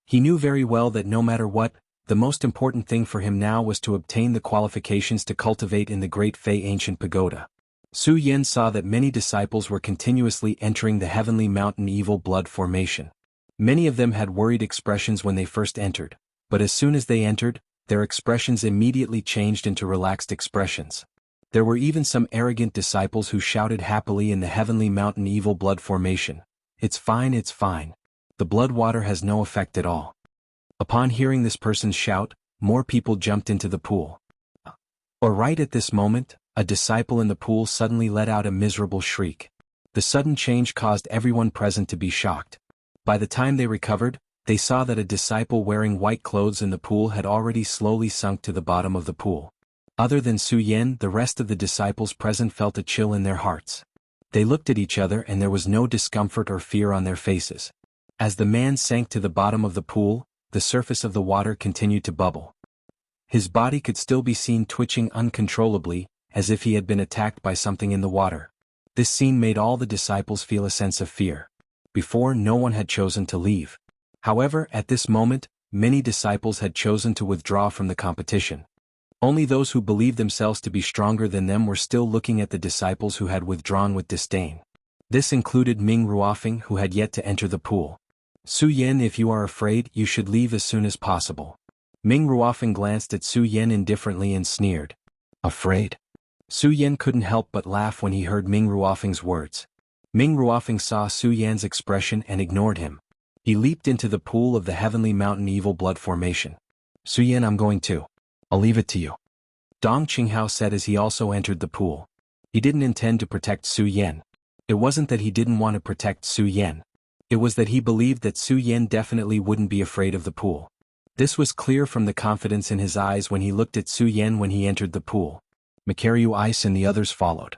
He knew very well that no matter what, the most important thing for him now was to obtain the qualifications to cultivate in the great Fei ancient pagoda. Su Yan saw that many disciples were continuously entering the heavenly mountain evil blood formation. Many of them had worried expressions when they first entered, but as soon as they entered, their expressions immediately changed into relaxed expressions. There were even some arrogant disciples who shouted happily in the heavenly mountain evil blood formation. It's fine, it's fine. The blood water has no effect at all. Upon hearing this person's shout, more people jumped into the pool. Or right at this moment, a disciple in the pool suddenly let out a miserable shriek. The sudden change caused everyone present to be shocked. By the time they recovered, they saw that a disciple wearing white clothes in the pool had already slowly sunk to the bottom of the pool. Other than Su Yan, the rest of the disciples present felt a chill in their hearts. They looked at each other and there was no discomfort or fear on their faces. As the man sank to the bottom of the pool, the surface of the water continued to bubble. His body could still be seen twitching uncontrollably, as if he had been attacked by something in the water. This scene made all the disciples feel a sense of fear. Before, no one had chosen to leave. However, at this moment, many disciples had chosen to withdraw from the competition. Only those who believed themselves to be stronger than them were still looking at the disciples who had withdrawn with disdain. This included Ming Ruofeng, who had yet to enter the pool. Su Yan, if you are afraid, you should leave as soon as possible. Ming Ruofeng glanced at Su Yan indifferently and sneered. Afraid? Su Yan couldn't help but laugh when he heard Ming Ruofeng's words. Ming Ruofeng saw Su Yan's expression and ignored him. He leaped into the pool of the heavenly mountain evil blood formation. Su Yan, I'm going to. I'll leave it to you. Dong Qinghao said as he also entered the pool. He didn't intend to protect Su Yan. It wasn't that he didn't want to protect Su Yan. It was that he believed that Su Yan definitely wouldn't be afraid of the pool. This was clear from the confidence in his eyes when he looked at Su Yan when he entered the pool. Makaryu Ice and the others followed.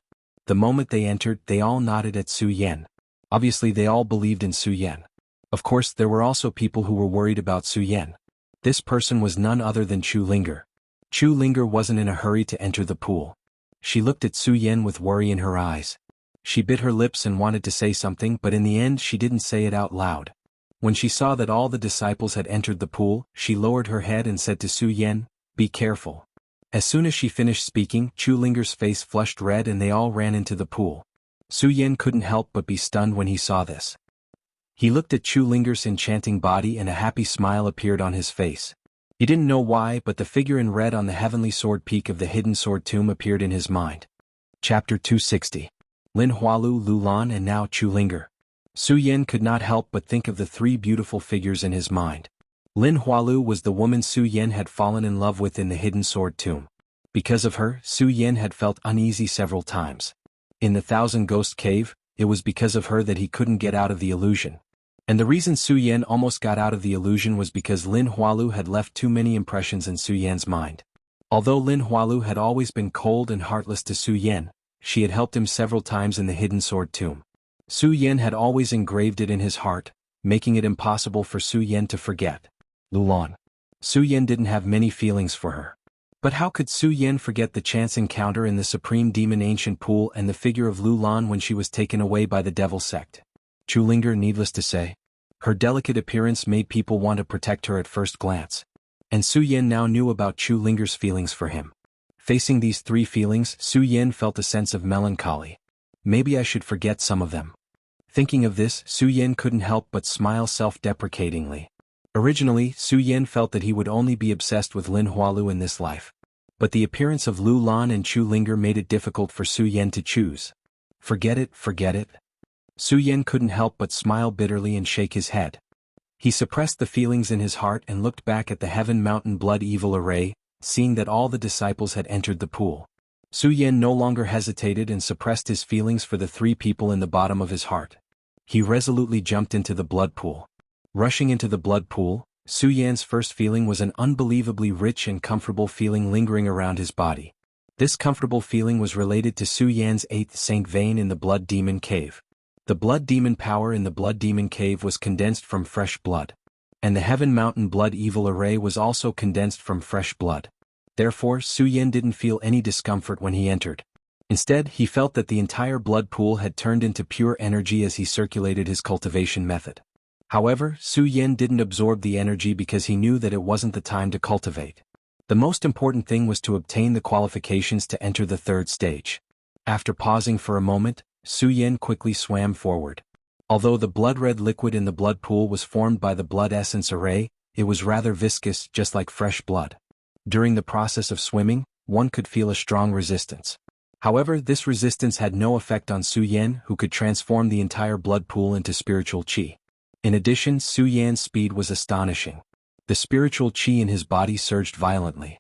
The moment they entered, they all nodded at Su Yan. Obviously they all believed in Su Yan. Of course, there were also people who were worried about Su Yan. This person was none other than Chu Linger. Chu Linger wasn't in a hurry to enter the pool. She looked at Su Yan with worry in her eyes. She bit her lips and wanted to say something, but in the end she didn't say it out loud. When she saw that all the disciples had entered the pool, she lowered her head and said to Su Yan, "Be careful." As soon as she finished speaking, Chu Linger's face flushed red and they all ran into the pool. Su Yan couldn't help but be stunned when he saw this. He looked at Chu Linger's enchanting body and a happy smile appeared on his face. He didn't know why, but the figure in red on the heavenly sword peak of the hidden sword tomb appeared in his mind. Chapter 260. Lin Hualu, Lu Lan and now Chu Linger. Su Yan could not help but think of the three beautiful figures in his mind. Lin Hualu was the woman Su Yan had fallen in love with in the hidden sword tomb. Because of her, Su Yan had felt uneasy several times. In the Thousand Ghost Cave, it was because of her that he couldn't get out of the illusion. And the reason Su Yan almost got out of the illusion was because Lin Hualu had left too many impressions in Su Yan's mind. Although Lin Hualu had always been cold and heartless to Su Yan, she had helped him several times in the hidden sword tomb. Su Yan had always engraved it in his heart, making it impossible for Su Yan to forget. Lulan. Su Yan didn't have many feelings for her. But how could Su Yan forget the chance encounter in the Supreme Demon Ancient Pool and the figure of Lulan when she was taken away by the Devil Sect? Chulinger, needless to say. Her delicate appearance made people want to protect her at first glance. And Su Yan now knew about Chulinger's feelings for him. Facing these three feelings, Su Yan felt a sense of melancholy. Maybe I should forget some of them. Thinking of this, Su Yan couldn't help but smile self-deprecatingly. Originally, Su Yan felt that he would only be obsessed with Lin Hualu in this life. But the appearance of Lu Lan and Chu Linger made it difficult for Su Yan to choose. Forget it, forget it. Su Yan couldn't help but smile bitterly and shake his head. He suppressed the feelings in his heart and looked back at the Heaven Mountain Blood Evil array, seeing that all the disciples had entered the pool. Su Yan no longer hesitated and suppressed his feelings for the three people in the bottom of his heart. He resolutely jumped into the blood pool. Rushing into the blood pool, Su Yan's first feeling was an unbelievably rich and comfortable feeling lingering around his body. This comfortable feeling was related to Su Yan's 8th Saint vein in the Blood Demon Cave. The Blood Demon power in the Blood Demon Cave was condensed from fresh blood. And the Heaven Mountain Blood Evil array was also condensed from fresh blood. Therefore, Su Yan didn't feel any discomfort when he entered. Instead, he felt that the entire blood pool had turned into pure energy as he circulated his cultivation method. However, Su Yan didn't absorb the energy because he knew that it wasn't the time to cultivate. The most important thing was to obtain the qualifications to enter the third stage. After pausing for a moment, Su Yan quickly swam forward. Although the blood-red liquid in the blood pool was formed by the blood essence array, it was rather viscous, just like fresh blood. During the process of swimming, one could feel a strong resistance. However, this resistance had no effect on Su Yan, who could transform the entire blood pool into spiritual qi. In addition, Su Yan's speed was astonishing. The spiritual qi in his body surged violently.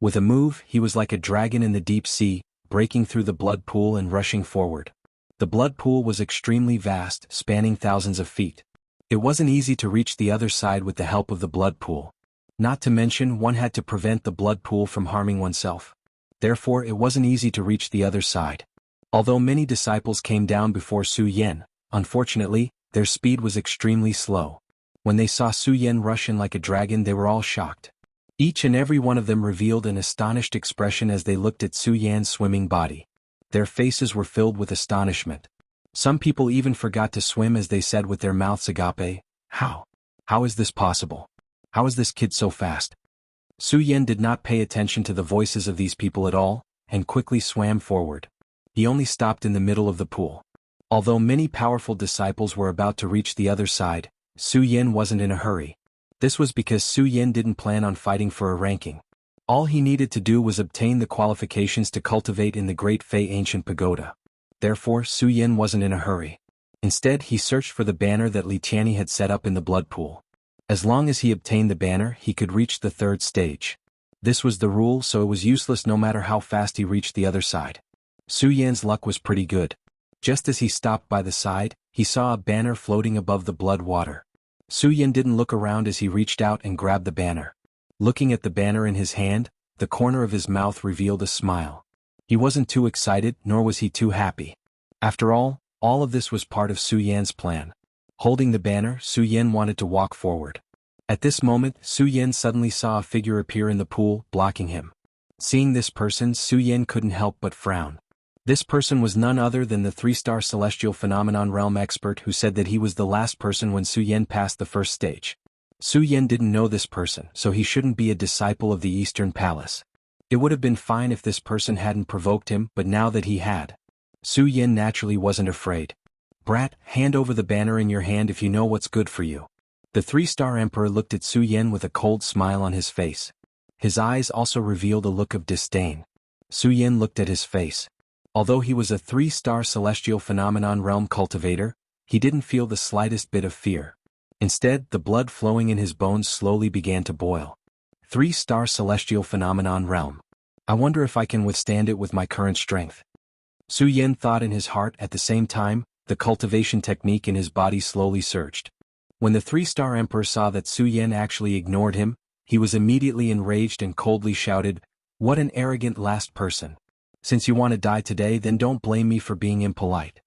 With a move, he was like a dragon in the deep sea, breaking through the blood pool and rushing forward. The blood pool was extremely vast, spanning thousands of feet. It wasn't easy to reach the other side with the help of the blood pool. Not to mention, one had to prevent the blood pool from harming oneself. Therefore, it wasn't easy to reach the other side. Although many disciples came down before Su Yan, unfortunately, their speed was extremely slow. When they saw Su Yan rush in like a dragon, they were all shocked. Each and every one of them revealed an astonished expression as they looked at Su Yan's swimming body. Their faces were filled with astonishment. Some people even forgot to swim as they said with their mouths, "Agape, how? How is this possible? How is this kid so fast?" Su Yan did not pay attention to the voices of these people at all, and quickly swam forward. He only stopped in the middle of the pool. Although many powerful disciples were about to reach the other side, Su Yan wasn't in a hurry. This was because Su Yan didn't plan on fighting for a ranking. All he needed to do was obtain the qualifications to cultivate in the Great Fei Ancient Pagoda. Therefore, Su Yan wasn't in a hurry. Instead, he searched for the banner that Li Tianyi had set up in the blood pool. As long as he obtained the banner, he could reach the third stage. This was the rule, so it was useless no matter how fast he reached the other side. Su Yan's luck was pretty good. Just as he stopped by the side, he saw a banner floating above the blood water. Su Yan didn't look around as he reached out and grabbed the banner. Looking at the banner in his hand, the corner of his mouth revealed a smile. He wasn't too excited, nor was he too happy. After all of this was part of Su Yan's plan. Holding the banner, Su Yan wanted to walk forward. At this moment, Su Yan suddenly saw a figure appear in the pool, blocking him. Seeing this person, Su Yan couldn't help but frown. This person was none other than the 3-star celestial phenomenon realm expert who said that he was the last person when Su Yan passed the first stage. Su Yan didn't know this person, so he shouldn't be a disciple of the Eastern Palace. It would have been fine if this person hadn't provoked him, but now that he had, Su Yan naturally wasn't afraid. "Brat, hand over the banner in your hand if you know what's good for you." The 3-star emperor looked at Su Yan with a cold smile on his face. His eyes also revealed a look of disdain. Su Yan looked at his face. Although he was a 3-star celestial phenomenon realm cultivator, he didn't feel the slightest bit of fear. Instead, the blood flowing in his bones slowly began to boil. 3-star celestial phenomenon realm. I wonder if I can withstand it with my current strength. Su Yan thought in his heart. At the same time, the cultivation technique in his body slowly surged. When the three-star emperor saw that Su Yan actually ignored him, he was immediately enraged and coldly shouted, "What an arrogant last person! Since you want to die today, then don't blame me for being impolite."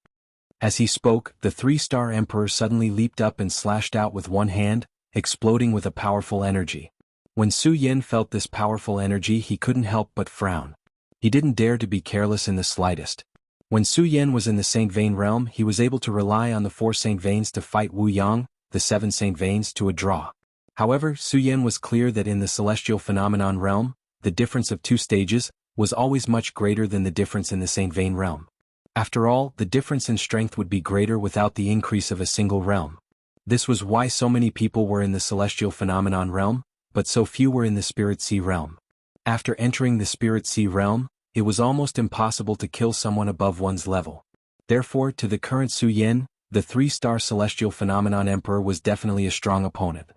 As he spoke, the three-star emperor suddenly leaped up and slashed out with one hand, exploding with a powerful energy. When Su Yan felt this powerful energy, he couldn't help but frown. He didn't dare to be careless in the slightest. When Su Yan was in the Saint Vein realm, he was able to rely on the 4 Saint Veins to fight Wu Yang, the 7 Saint Veins, to a draw. However, Su Yan was clear that in the celestial phenomenon realm, the difference of 2 stages was always much greater than the difference in the Saint Vein realm. After all, the difference in strength would be greater without the increase of a single realm. This was why so many people were in the celestial phenomenon realm, but so few were in the Spirit Sea realm. After entering the Spirit Sea realm, it was almost impossible to kill someone above one's level. Therefore, to the current Su Yan, the 3-star celestial phenomenon emperor was definitely a strong opponent.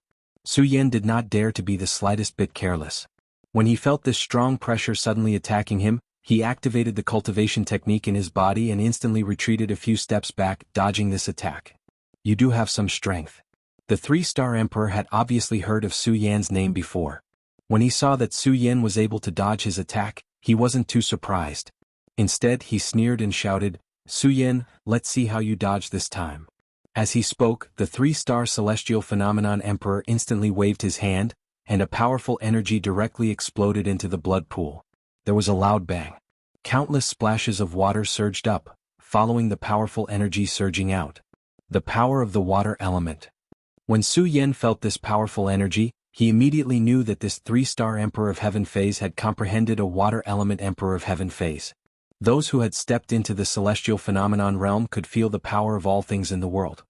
Su Yan did not dare to be the slightest bit careless. When he felt this strong pressure suddenly attacking him, he activated the cultivation technique in his body and instantly retreated a few steps back, dodging this attack. "You do have some strength." The 3-star emperor had obviously heard of Su Yan's name before. When he saw that Su Yan was able to dodge his attack, he wasn't too surprised. Instead, he sneered and shouted, "Su Yan, let's see how you dodge this time." As he spoke, the 3-star celestial phenomenon emperor instantly waved his hand, and a powerful energy directly exploded into the blood pool. There was a loud bang. Countless splashes of water surged up, following the powerful energy surging out. The power of the water element. When Su Yan felt this powerful energy, he immediately knew that this 3-star Emperor of Heaven phase had comprehended a water element Emperor of Heaven phase. Those who had stepped into the celestial phenomenon realm could feel the power of all things in the world.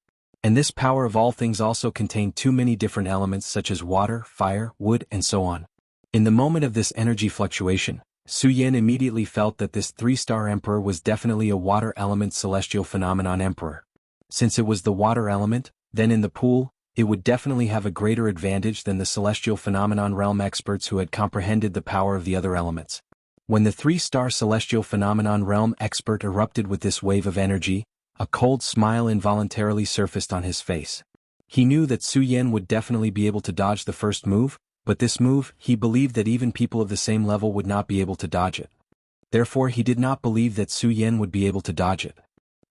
And this power of all things also contained too many different elements such as water, fire, wood, and so on. In the moment of this energy fluctuation, Su Yan immediately felt that this 3-star Emperor was definitely a water element celestial phenomenon Emperor. Since it was the water element, then in the pool, it would definitely have a greater advantage than the celestial phenomenon realm experts who had comprehended the power of the other elements. When the 3-star celestial phenomenon realm expert erupted with this wave of energy, a cold smile involuntarily surfaced on his face. He knew that Su Yan would definitely be able to dodge the first move, but this move, he believed that even people of the same level would not be able to dodge it. Therefore, he did not believe that Su Yan would be able to dodge it.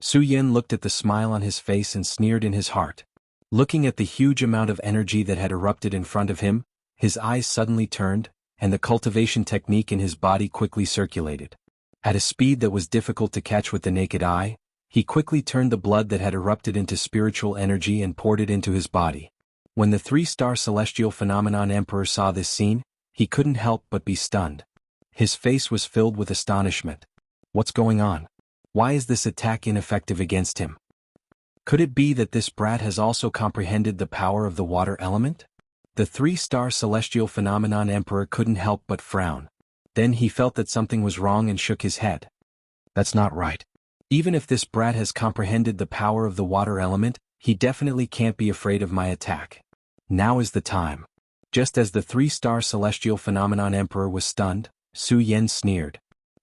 Su Yan looked at the smile on his face and sneered in his heart. Looking at the huge amount of energy that had erupted in front of him, his eyes suddenly turned, and the cultivation technique in his body quickly circulated. At a speed that was difficult to catch with the naked eye, he quickly turned the blood that had erupted into spiritual energy and poured it into his body. When the 3-star celestial phenomenon Emperor saw this scene, he couldn't help but be stunned. His face was filled with astonishment. What's going on? Why is this attack ineffective against him? Could it be that this brat has also comprehended the power of the water element? The 3-star celestial phenomenon Emperor couldn't help but frown. Then he felt that something was wrong and shook his head. That's not right. Even if this brat has comprehended the power of the water element, he definitely can't be afraid of my attack. Now is the time. Just as the 3-star celestial phenomenon Emperor was stunned, Su Yan sneered.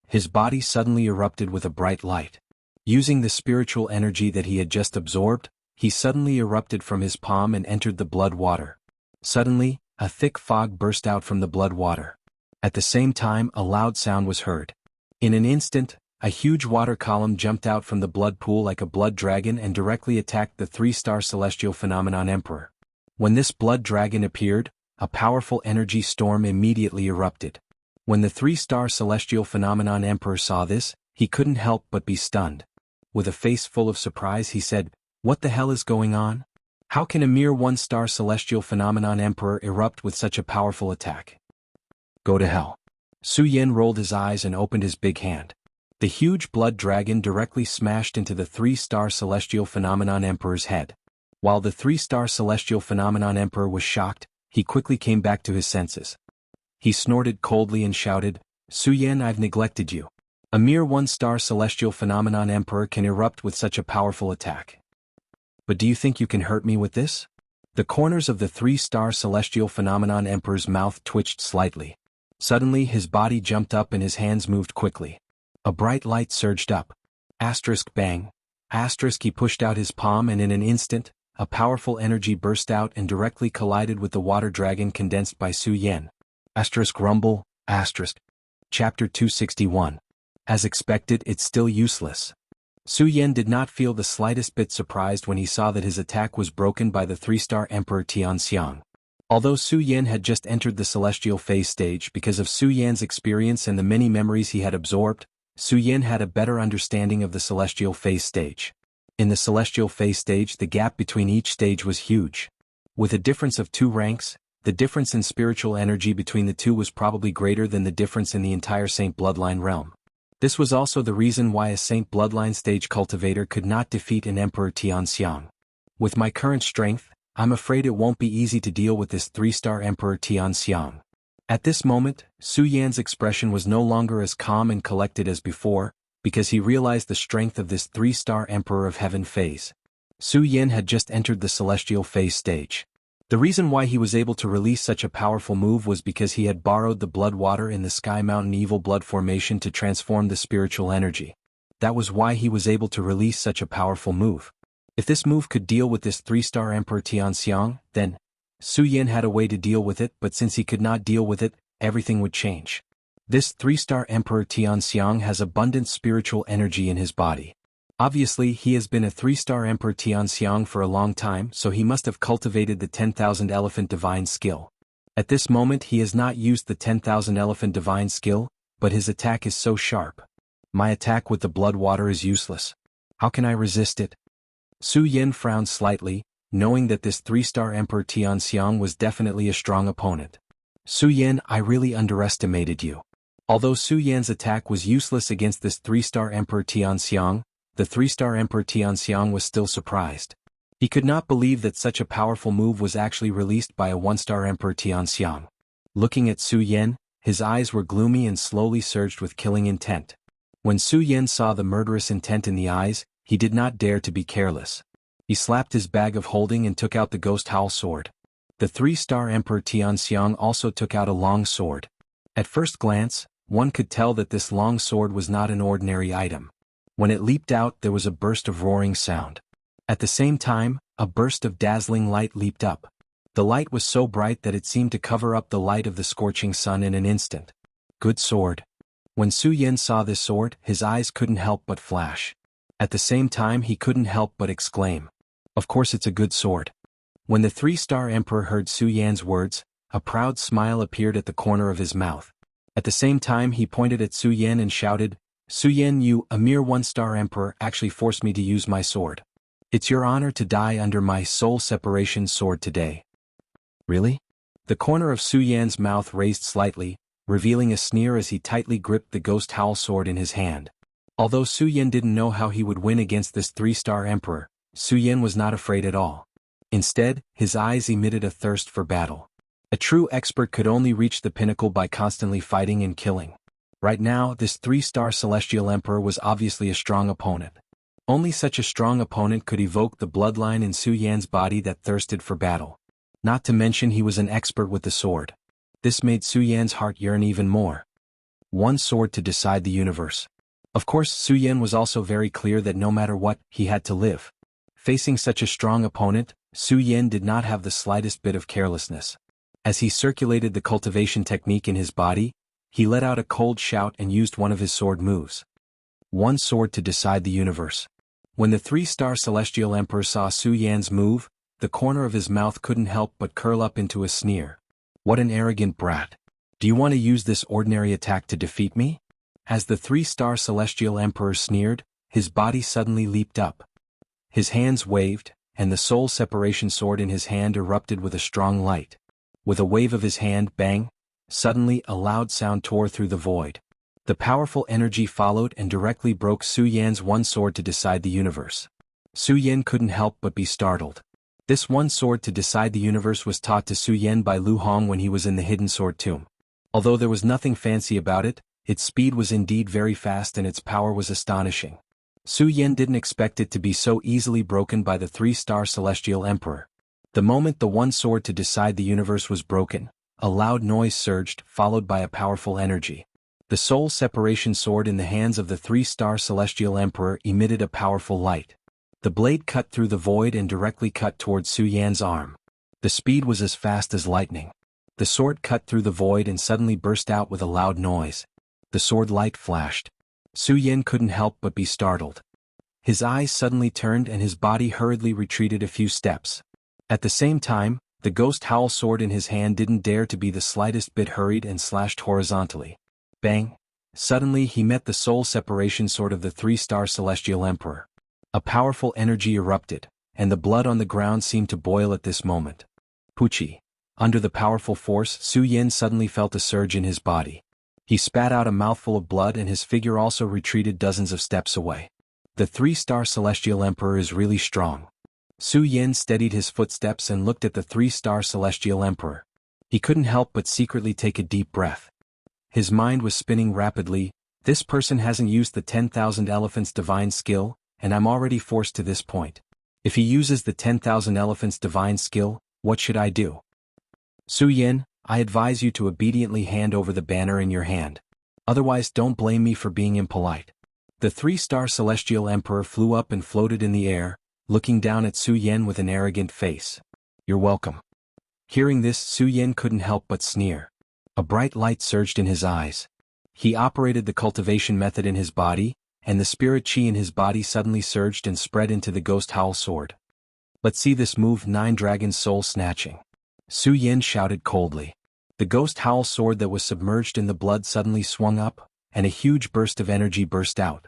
His body suddenly erupted with a bright light. Using the spiritual energy that he had just absorbed, he suddenly erupted from his palm and entered the blood water. Suddenly, a thick fog burst out from the blood water. At the same time, a loud sound was heard. In an instant, a huge water column jumped out from the blood pool like a blood dragon and directly attacked the 3-star celestial phenomenon Emperor. When this blood dragon appeared, a powerful energy storm immediately erupted. When the 3-star celestial phenomenon Emperor saw this, he couldn't help but be stunned. With a face full of surprise, he said, "What the hell is going on? How can a mere 1-star celestial phenomenon Emperor erupt with such a powerful attack? Go to hell." Su Yan rolled his eyes and opened his big hand. The huge blood dragon directly smashed into the 3-star celestial phenomenon Emperor's head. While the 3-star celestial phenomenon Emperor was shocked, he quickly came back to his senses. He snorted coldly and shouted, "Su Yan, I've neglected you. A mere 1-star celestial phenomenon Emperor can erupt with such a powerful attack. But do you think you can hurt me with this?" The corners of the 3-star celestial phenomenon Emperor's mouth twitched slightly. Suddenly his body jumped up and his hands moved quickly. A bright light surged up. Asterisk bang. Asterisk he pushed out his palm and in an instant, a powerful energy burst out and directly collided with the water dragon condensed by Su Yan. Rumble, Chapter 261. As expected, it's still useless. Su Yan did not feel the slightest bit surprised when he saw that his attack was broken by the 3-star Emperor Tianxiang. Although Su Yan had just entered the celestial phase stage because of Su Yan's experience and the many memories he had absorbed, Su Yan had a better understanding of the celestial phase stage. In the celestial phase stage, the gap between each stage was huge. With a difference of 2 ranks, the difference in spiritual energy between the two was probably greater than the difference in the entire Saint Bloodline realm. This was also the reason why a Saint Bloodline stage cultivator could not defeat an Emperor Tianxiang. With my current strength, I'm afraid it won't be easy to deal with this 3-star Emperor Tianxiang. At this moment, Su Yan's expression was no longer as calm and collected as before, because he realized the strength of this 3-star Emperor of Heaven phase. Su Yan had just entered the celestial phase stage. The reason why he was able to release such a powerful move was because he had borrowed the blood water in the Sky Mountain Evil Blood formation to transform the spiritual energy. That was why he was able to release such a powerful move. If this move could deal with this 3-star Emperor Tianxiang, then Su Yan had a way to deal with it, but since he could not deal with it, everything would change. This 3-star Emperor Tianxiang has abundant spiritual energy in his body. Obviously, he has been a 3-star Emperor Tianxiang for a long time, so he must have cultivated the 10,000 Elephant Divine skill. At this moment he has not used the 10,000 Elephant Divine skill, but his attack is so sharp. My attack with the blood water is useless. How can I resist it? Su Yan frowned slightly, knowing that this 3-star Emperor Tianxiang was definitely a strong opponent. Su Yan, I really underestimated you. Although Su Yan's attack was useless against this 3-star Emperor Tianxiang, the 3-star Emperor Tianxiang was still surprised. He could not believe that such a powerful move was actually released by a 1-star Emperor Tianxiang. Looking at Su Yan, his eyes were gloomy and slowly surged with killing intent. When Su Yan saw the murderous intent in the eyes, he did not dare to be careless. He slapped his bag of holding and took out the Ghost Howl sword. The 3-star Emperor Tianxiang also took out a long sword. At first glance, one could tell that this long sword was not an ordinary item. When it leaped out, there was a burst of roaring sound. At the same time, a burst of dazzling light leaped up. The light was so bright that it seemed to cover up the light of the scorching sun in an instant. Good sword. When Su Yan saw this sword, his eyes couldn't help but flash. At the same time he couldn't help but exclaim, "Of course it's a good sword." When the 3-star Emperor heard Su Yan's words, a proud smile appeared at the corner of his mouth. At the same time he pointed at Su Yan and shouted, "Su Yan, you, a mere 1-star Emperor, actually forced me to use my sword. It's your honor to die under my soul separation sword today." Really? The corner of Su Yan's mouth raised slightly, revealing a sneer as he tightly gripped the Ghost Howl sword in his hand. Although Su Yan didn't know how he would win against this 3-star Emperor, Su Yan was not afraid at all. Instead, his eyes emitted a thirst for battle. A true expert could only reach the pinnacle by constantly fighting and killing. Right now, this 3-star Celestial Emperor was obviously a strong opponent. Only such a strong opponent could evoke the bloodline in Su Yan's body that thirsted for battle. Not to mention he was an expert with the sword. This made Su Yan's heart yearn even more. One sword to decide the universe. Of course, Su Yan was also very clear that no matter what, he had to live. Facing such a strong opponent, Su Yan did not have the slightest bit of carelessness. As he circulated the cultivation technique in his body, he let out a cold shout and used one of his sword moves. One sword to decide the universe. When the 3-star Celestial Emperor saw Su Yan's move, the corner of his mouth couldn't help but curl up into a sneer. What an arrogant brat. Do you want to use this ordinary attack to defeat me? As the 3-star Celestial Emperor sneered, his body suddenly leaped up. His hands waved, and the soul separation sword in his hand erupted with a strong light. With a wave of his hand, bang! Suddenly a loud sound tore through the void. The powerful energy followed and directly broke Su Yan's one sword to decide the universe. Su Yan couldn't help but be startled. This one sword to decide the universe was taught to Su Yan by Lu Hong when he was in the Hidden Sword Tomb. Although there was nothing fancy about it, its speed was indeed very fast and its power was astonishing. Su Yan didn't expect it to be so easily broken by the 3-star Celestial Emperor. The moment the one sword to decide the universe was broken, a loud noise surged, followed by a powerful energy. The soul separation sword in the hands of the 3-star Celestial Emperor emitted a powerful light. The blade cut through the void and directly cut towards Su Yan's arm. The speed was as fast as lightning. The sword cut through the void and suddenly burst out with a loud noise. The sword light flashed. Su Yan couldn't help but be startled. His eyes suddenly turned and his body hurriedly retreated a few steps. At the same time, the ghost howl sword in his hand didn't dare to be the slightest bit hurried and slashed horizontally. Bang! Suddenly he met the soul separation sword of the 3-star Celestial Emperor. A powerful energy erupted, and the blood on the ground seemed to boil at this moment. Pucci. Under the powerful force, Su Yan suddenly felt a surge in his body. He spat out a mouthful of blood and his figure also retreated dozens of steps away. The 3-star Celestial Emperor is really strong. Su Yan steadied his footsteps and looked at the 3-star Celestial Emperor. He couldn't help but secretly take a deep breath. His mind was spinning rapidly. This person hasn't used the 10,000 Elephants divine skill, and I'm already forced to this point. If he uses the 10,000 Elephants divine skill, what should I do? Su Yan, I advise you to obediently hand over the banner in your hand. Otherwise don't blame me for being impolite. The 3-star Celestial Emperor flew up and floated in the air, looking down at Su Yan with an arrogant face. You're welcome. Hearing this, Su Yan couldn't help but sneer. A bright light surged in his eyes. He operated the cultivation method in his body, and the spirit chi in his body suddenly surged and spread into the ghost howl sword. Let's see this move, 9 Dragon Soul Snatching. Su Yan shouted coldly. The ghost howl sword that was submerged in the blood suddenly swung up, and a huge burst of energy burst out.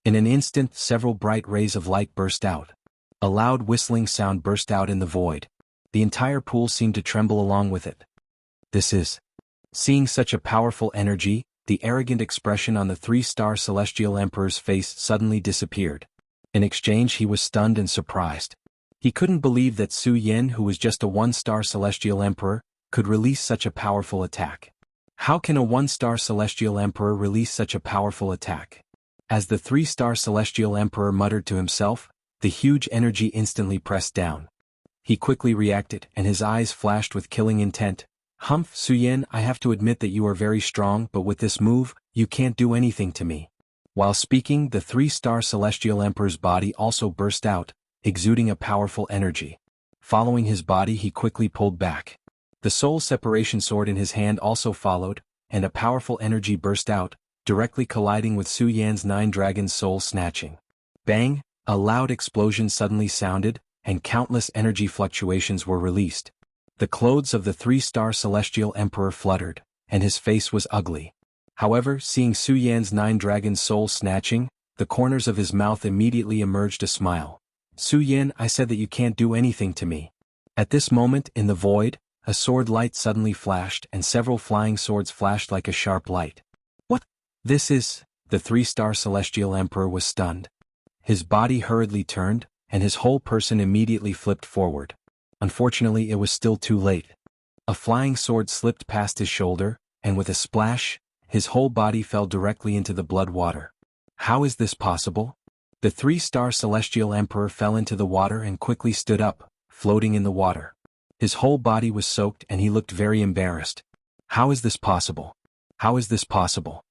In an instant, several bright rays of light burst out. A loud whistling sound burst out in the void. The entire pool seemed to tremble along with it. This is. Seeing such a powerful energy, the arrogant expression on the 3-star Celestial Emperor's face suddenly disappeared. In exchange, he was stunned and surprised. He couldn't believe that Su Yan, who was just a 1-star Celestial Emperor, could release such a powerful attack. How can a 1-star Celestial Emperor release such a powerful attack? As the 3-star Celestial Emperor muttered to himself, the huge energy instantly pressed down. He quickly reacted, and his eyes flashed with killing intent. Humph, Su Yan, I have to admit that you are very strong, but with this move, you can't do anything to me. While speaking, the 3-star Celestial Emperor's body also burst out, exuding a powerful energy. Following his body, he quickly pulled back. The soul separation sword in his hand also followed, and a powerful energy burst out, directly colliding with Su Yan's 9 Dragon Soul Snatching. Bang! A loud explosion suddenly sounded, and countless energy fluctuations were released. The clothes of the 3-star Celestial Emperor fluttered, and his face was ugly. However, seeing Su Yan's 9 Dragon Soul Snatching, the corners of his mouth immediately emerged a smile. Su Yan, I said that you can't do anything to me. At this moment, in the void, a sword light suddenly flashed and several flying swords flashed like a sharp light. What? This is... The 3-star Celestial Emperor was stunned. His body hurriedly turned, and his whole person immediately flipped forward. Unfortunately, it was still too late. A flying sword slipped past his shoulder, and with a splash, his whole body fell directly into the blood water. How is this possible? The 3-star Celestial Emperor fell into the water and quickly stood up, floating in the water. His whole body was soaked and he looked very embarrassed. How is this possible? How is this possible?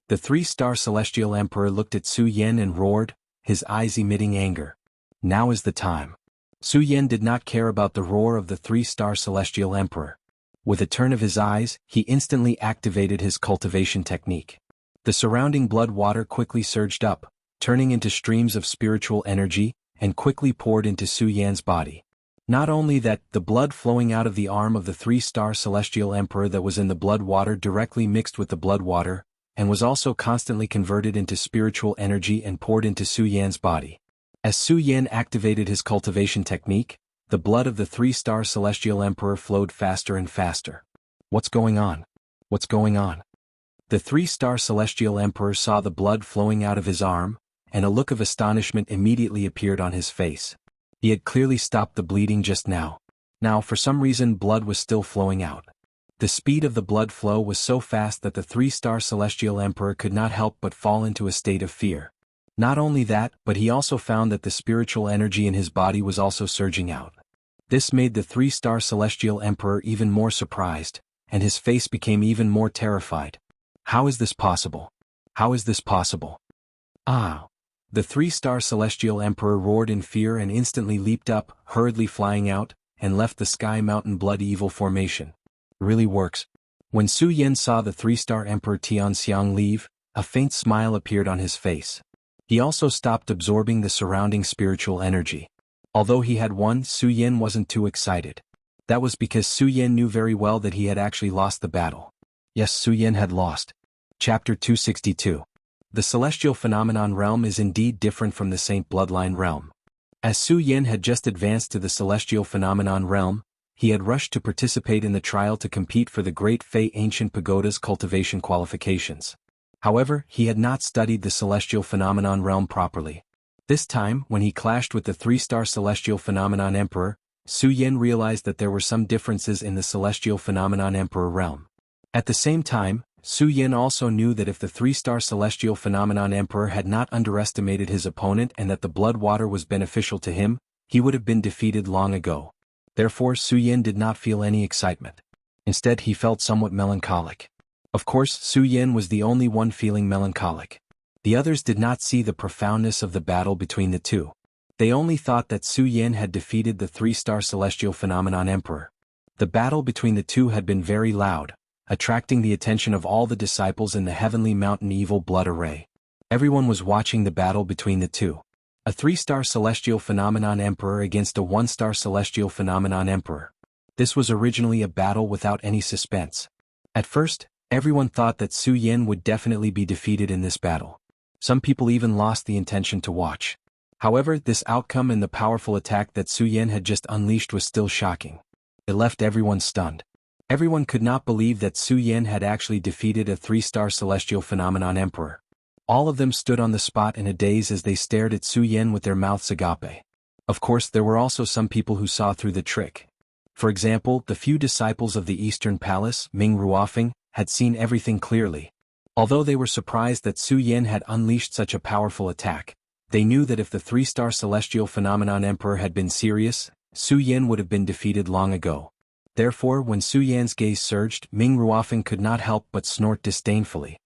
The 3-star Celestial Emperor looked at Su Yan and roared, his eyes emitting anger. Now is the time. Su Yan did not care about the roar of the 3-star Celestial Emperor. With a turn of his eyes, he instantly activated his cultivation technique. The surrounding blood water quickly surged up, turning into streams of spiritual energy, and quickly poured into Su Yan's body. Not only that, the blood flowing out of the arm of the 3-star Celestial Emperor that was in the blood water directly mixed with the blood water, and was also constantly converted into spiritual energy and poured into Su Yan's body. As Su Yan activated his cultivation technique, the blood of the 3-star Celestial Emperor flowed faster and faster. What's going on? What's going on? The 3-star Celestial Emperor saw the blood flowing out of his arm, and a look of astonishment immediately appeared on his face. He had clearly stopped the bleeding just now. Now, for some reason, blood was still flowing out. The speed of the blood flow was so fast that the 3-star Celestial Emperor could not help but fall into a state of fear. Not only that, but he also found that the spiritual energy in his body was also surging out. This made the 3-star Celestial Emperor even more surprised, and his face became even more terrified. How is this possible? How is this possible? Ah! The three-star celestial emperor roared in fear and instantly leaped up, hurriedly flying out, and left the Sky Mountain Blood Evil formation. Really works. When Su Yan saw the three-star emperor Tianxiang leave, a faint smile appeared on his face. He also stopped absorbing the surrounding spiritual energy. Although he had won, Su Yan wasn't too excited. That was because Su Yan knew very well that he had actually lost the battle. Yes, Su Yan had lost. Chapter 262. The celestial phenomenon realm is indeed different from the Saint Bloodline realm. As Su Yan had just advanced to the celestial phenomenon realm, he had rushed to participate in the trial to compete for the Great Fei Ancient Pagoda's cultivation qualifications. However, he had not studied the celestial phenomenon realm properly. This time, when he clashed with the three-star celestial phenomenon emperor, Su Yan realized that there were some differences in the celestial phenomenon emperor realm. At the same time, Su Yan also knew that if the three-star celestial phenomenon emperor had not underestimated his opponent and that the blood water was beneficial to him, he would have been defeated long ago. Therefore Su Yan did not feel any excitement. Instead he felt somewhat melancholic. Of course, Su Yan was the only one feeling melancholic. The others did not see the profoundness of the battle between the two. They only thought that Su Yan had defeated the three-star celestial phenomenon emperor. The battle between the two had been very loud, attracting the attention of all the disciples in the Heavenly Mountain Evil Blood Array. Everyone was watching the battle between the two. A three-star celestial phenomenon emperor against a one-star celestial phenomenon emperor. This was originally a battle without any suspense. At first, everyone thought that Su Yan would definitely be defeated in this battle. Some people even lost the intention to watch. However, this outcome and the powerful attack that Su Yan had just unleashed was still shocking. It left everyone stunned. Everyone could not believe that Su Yan had actually defeated a three-star celestial phenomenon emperor. All of them stood on the spot in a daze as they stared at Su Yan with their mouths agape. Of course, there were also some people who saw through the trick. For example, the few disciples of the Eastern Palace, Ming Ruofeng, had seen everything clearly. Although they were surprised that Su Yan had unleashed such a powerful attack, they knew that if the three-star celestial phenomenon emperor had been serious, Su Yan would have been defeated long ago. Therefore, when Su Yan's gaze surged, Ming Ruofeng could not help but snort disdainfully.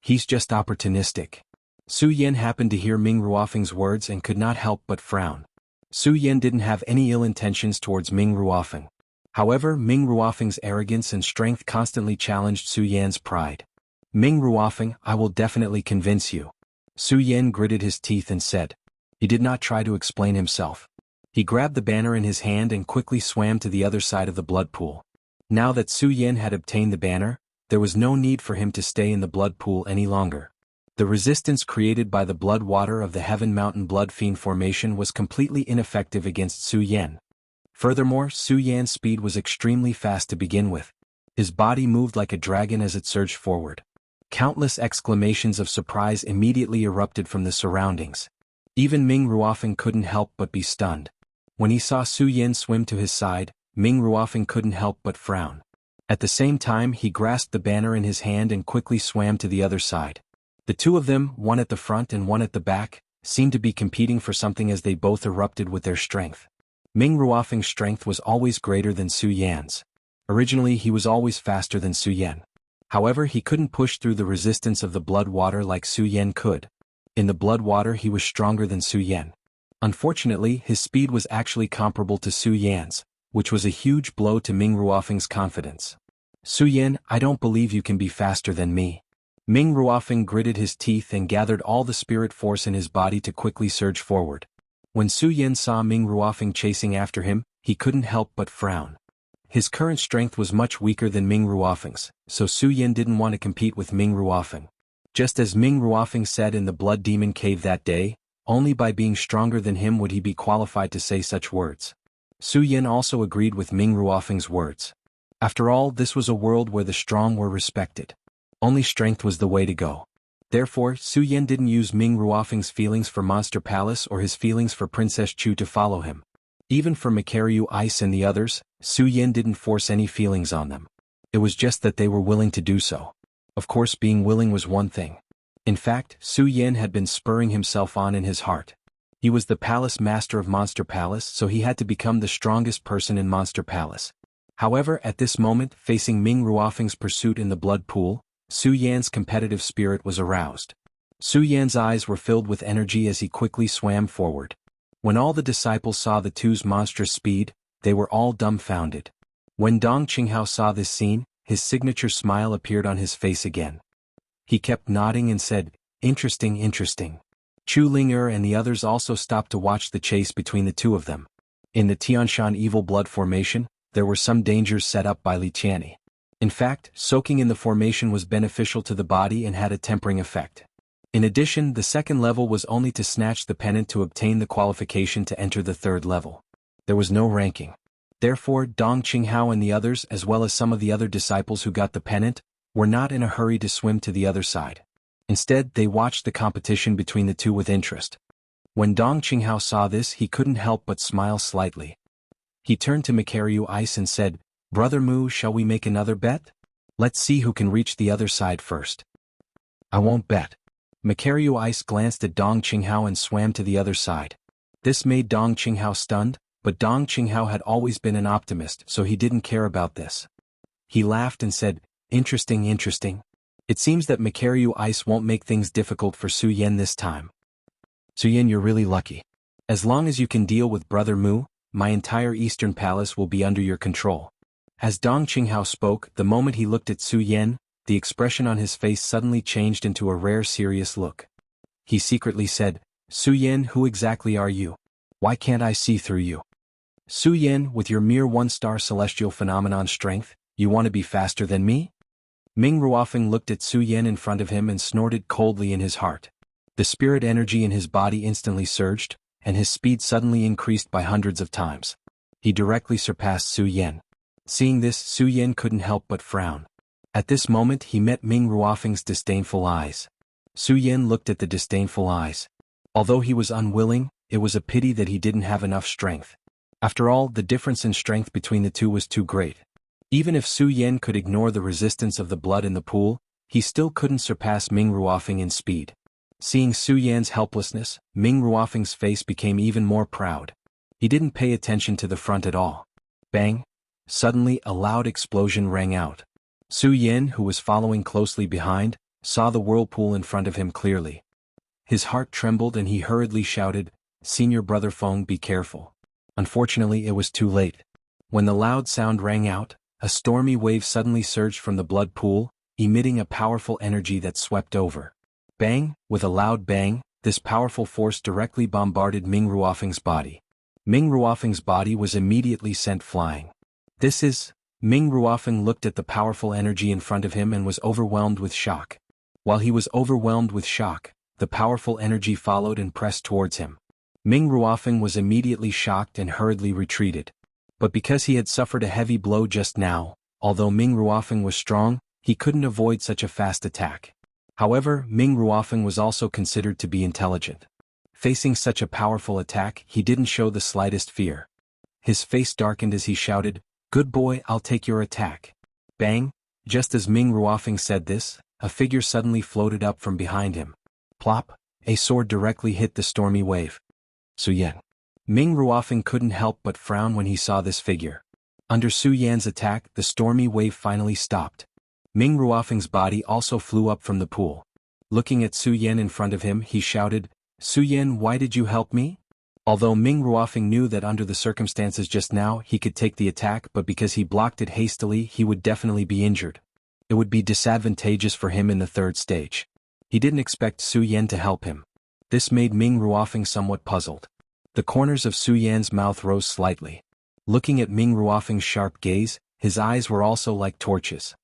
He's just opportunistic. Su Yan happened to hear Ming Ruofeng's words and could not help but frown. Su Yan didn't have any ill intentions towards Ming Ruofeng. However, Ming Ruofeng's arrogance and strength constantly challenged Su Yan's pride. Ming Ruofeng, I will definitely convince you. Su Yan gritted his teeth and said. He did not try to explain himself. He grabbed the banner in his hand and quickly swam to the other side of the blood pool. Now that Su Yan had obtained the banner, there was no need for him to stay in the blood pool any longer. The resistance created by the blood water of the Heaven Mountain Blood Fiend formation was completely ineffective against Su Yan. Furthermore, Su Yan's speed was extremely fast to begin with. His body moved like a dragon as it surged forward. Countless exclamations of surprise immediately erupted from the surroundings. Even Ming Ruofeng couldn't help but be stunned. When he saw Su Yan swim to his side, Ming Ruofeng couldn't help but frown. At the same time, he grasped the banner in his hand and quickly swam to the other side. The two of them, one at the front and one at the back, seemed to be competing for something as they both erupted with their strength. Ming Ruofeng's strength was always greater than Su Yan's. Originally he was always faster than Su Yan. However, he couldn't push through the resistance of the blood water like Su Yan could. In the blood water he was stronger than Su Yan. Unfortunately, his speed was actually comparable to Su Yan's, which was a huge blow to Ming Ruofeng's confidence. Su Yan, I don't believe you can be faster than me. Ming Ruofeng gritted his teeth and gathered all the spirit force in his body to quickly surge forward. When Su Yan saw Ming Ruofeng chasing after him, he couldn't help but frown. His current strength was much weaker than Ming Ruofeng's, so Su Yan didn't want to compete with Ming Ruofeng. Just as Ming Ruofeng said in the Blood Demon Cave that day, only by being stronger than him would he be qualified to say such words. Su Yan also agreed with Ming Ruofeng's words. After all, this was a world where the strong were respected. Only strength was the way to go. Therefore, Su Yan didn't use Ming Ruofeng's feelings for Monster Palace or his feelings for Princess Chu to follow him. Even for Makaryu Ice and the others, Su Yan didn't force any feelings on them. It was just that they were willing to do so. Of course, being willing was one thing. In fact, Su Yan had been spurring himself on in his heart. He was the palace master of Monster Palace, so he had to become the strongest person in Monster Palace. However, at this moment, facing Ming Ruofeng's pursuit in the blood pool, Su Yan's competitive spirit was aroused. Su Yan's eyes were filled with energy as he quickly swam forward. When all the disciples saw the two's monstrous speed, they were all dumbfounded. When Dong Qinghao saw this scene, his signature smile appeared on his face again. He kept nodding and said, "Interesting, interesting." Chu Ling'er and the others also stopped to watch the chase between the two of them. In the Tianshan Evil Blood Formation, there were some dangers set up by Li Tianyi. In fact, soaking in the formation was beneficial to the body and had a tempering effect. In addition, the second level was only to snatch the pennant to obtain the qualification to enter the third level. There was no ranking. Therefore, Dong Qinghao and the others, as well as some of the other disciples who got the pennant, were not in a hurry to swim to the other side. Instead, they watched the competition between the two with interest. When Dong Qinghao saw this, he couldn't help but smile slightly. He turned to Makaryu Ice and said, "Brother Mu, shall we make another bet? Let's see who can reach the other side first." "I won't bet." Makaryu Ice glanced at Dong Qinghao and swam to the other side. This made Dong Qinghao stunned, but Dong Qinghao had always been an optimist, so he didn't care about this. He laughed and said, "Interesting, interesting. It seems that Makaryu Ice won't make things difficult for Su Yan this time." "Su Yan, you're really lucky. As long as you can deal with Brother Mu, my entire Eastern Palace will be under your control." As Dong Qinghao spoke, the moment he looked at Su Yan, the expression on his face suddenly changed into a rare serious look. He secretly said, "Su Yan, who exactly are you? Why can't I see through you? Su Yan, with your mere one-star celestial phenomenon strength, you want to be faster than me?" Ming Ruofeng looked at Su Yan in front of him and snorted coldly in his heart. The spirit energy in his body instantly surged, and his speed suddenly increased by hundreds of times. He directly surpassed Su Yan. Seeing this, Su Yan couldn't help but frown. At this moment he met Ming Ruofeng's disdainful eyes. Su Yan looked at the disdainful eyes. Although he was unwilling, it was a pity that he didn't have enough strength. After all, the difference in strength between the two was too great. Even if Su Yan could ignore the resistance of the blood in the pool, he still couldn't surpass Ming Ruofeng in speed. Seeing Su Yan's helplessness, Ming Ruofeng's face became even more proud. He didn't pay attention to the front at all. Bang! Suddenly a loud explosion rang out. Su Yan, who was following closely behind, saw the whirlpool in front of him clearly. His heart trembled and he hurriedly shouted, "Senior Brother Feng, be careful." Unfortunately, it was too late. When the loud sound rang out, a stormy wave suddenly surged from the blood pool, emitting a powerful energy that swept over. Bang! With a loud bang, this powerful force directly bombarded Ming Ruofeng's body. Ming Ruofeng's body was immediately sent flying. Ming Ruofeng looked at the powerful energy in front of him and was overwhelmed with shock. While he was overwhelmed with shock, the powerful energy followed and pressed towards him. Ming Ruofeng was immediately shocked and hurriedly retreated. But because he had suffered a heavy blow just now, although Ming Ruofeng was strong, he couldn't avoid such a fast attack. However, Ming Ruofeng was also considered to be intelligent. Facing such a powerful attack, he didn't show the slightest fear. His face darkened as he shouted, "Good boy, I'll take your attack." Bang! Just as Ming Ruofeng said this, a figure suddenly floated up from behind him. Plop! A sword directly hit the stormy wave. Su Yan. Ming Ruofeng couldn't help but frown when he saw this figure. Under Su Yan's attack, the stormy wave finally stopped. Ming Ruofeng's body also flew up from the pool. Looking at Su Yan in front of him, he shouted, "Su Yan, why did you help me?" Although Ming Ruofeng knew that under the circumstances just now he could take the attack, but because he blocked it hastily he would definitely be injured. It would be disadvantageous for him in the third stage. He didn't expect Su Yan to help him. This made Ming Ruofeng somewhat puzzled. The corners of Su Yan's mouth rose slightly. Looking at Ming Ruofeng's sharp gaze, his eyes were also like torches.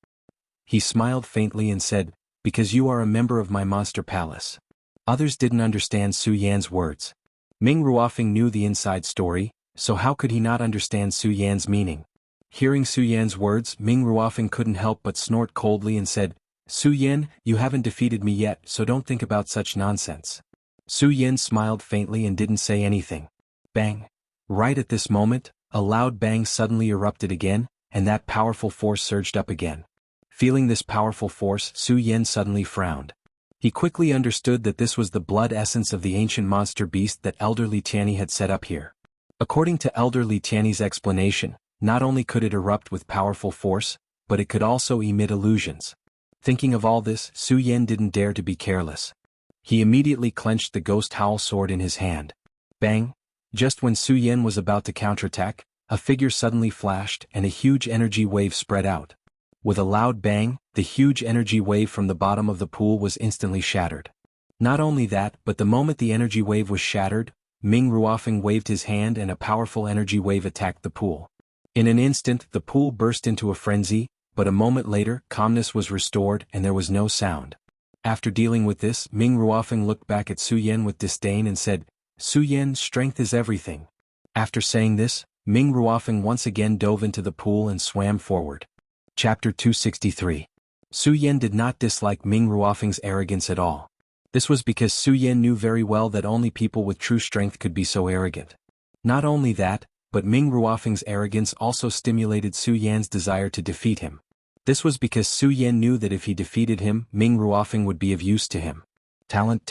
He smiled faintly and said, "Because you are a member of my monster palace." Others didn't understand Su Yan's words. Ming Ruofeng knew the inside story, so how could he not understand Su Yan's meaning? Hearing Su Yan's words, Ming Ruofeng couldn't help but snort coldly and said, "Su Yan, you haven't defeated me yet, so don't think about such nonsense." Su Yan smiled faintly and didn't say anything. Bang! Right at this moment, a loud bang suddenly erupted again, and that powerful force surged up again. Feeling this powerful force, Su Yan suddenly frowned. He quickly understood that this was the blood essence of the ancient monster beast that Elder Li Tianyi had set up here. According to Elder Li Tianyi's explanation, not only could it erupt with powerful force, but it could also emit illusions. Thinking of all this, Su Yan didn't dare to be careless. He immediately clenched the ghost howl sword in his hand. Bang! Just when Su Yan was about to counterattack, a figure suddenly flashed and a huge energy wave spread out. With a loud bang, the huge energy wave from the bottom of the pool was instantly shattered. Not only that, but the moment the energy wave was shattered, Ming Ruofeng waved his hand and a powerful energy wave attacked the pool. In an instant, the pool burst into a frenzy, but a moment later, calmness was restored and there was no sound. After dealing with this, Ming Ruofeng looked back at Su Yan with disdain and said, "Su Yan, strength is everything." After saying this, Ming Ruofeng once again dove into the pool and swam forward. Chapter 263. Su Yan did not dislike Ming Ruofeng's arrogance at all. This was because Su Yan knew very well that only people with true strength could be so arrogant. Not only that, but Ming Ruofeng's arrogance also stimulated Su Yan's desire to defeat him. This was because Su Yan knew that if he defeated him, Ming Ruofeng would be of use to him. Talent.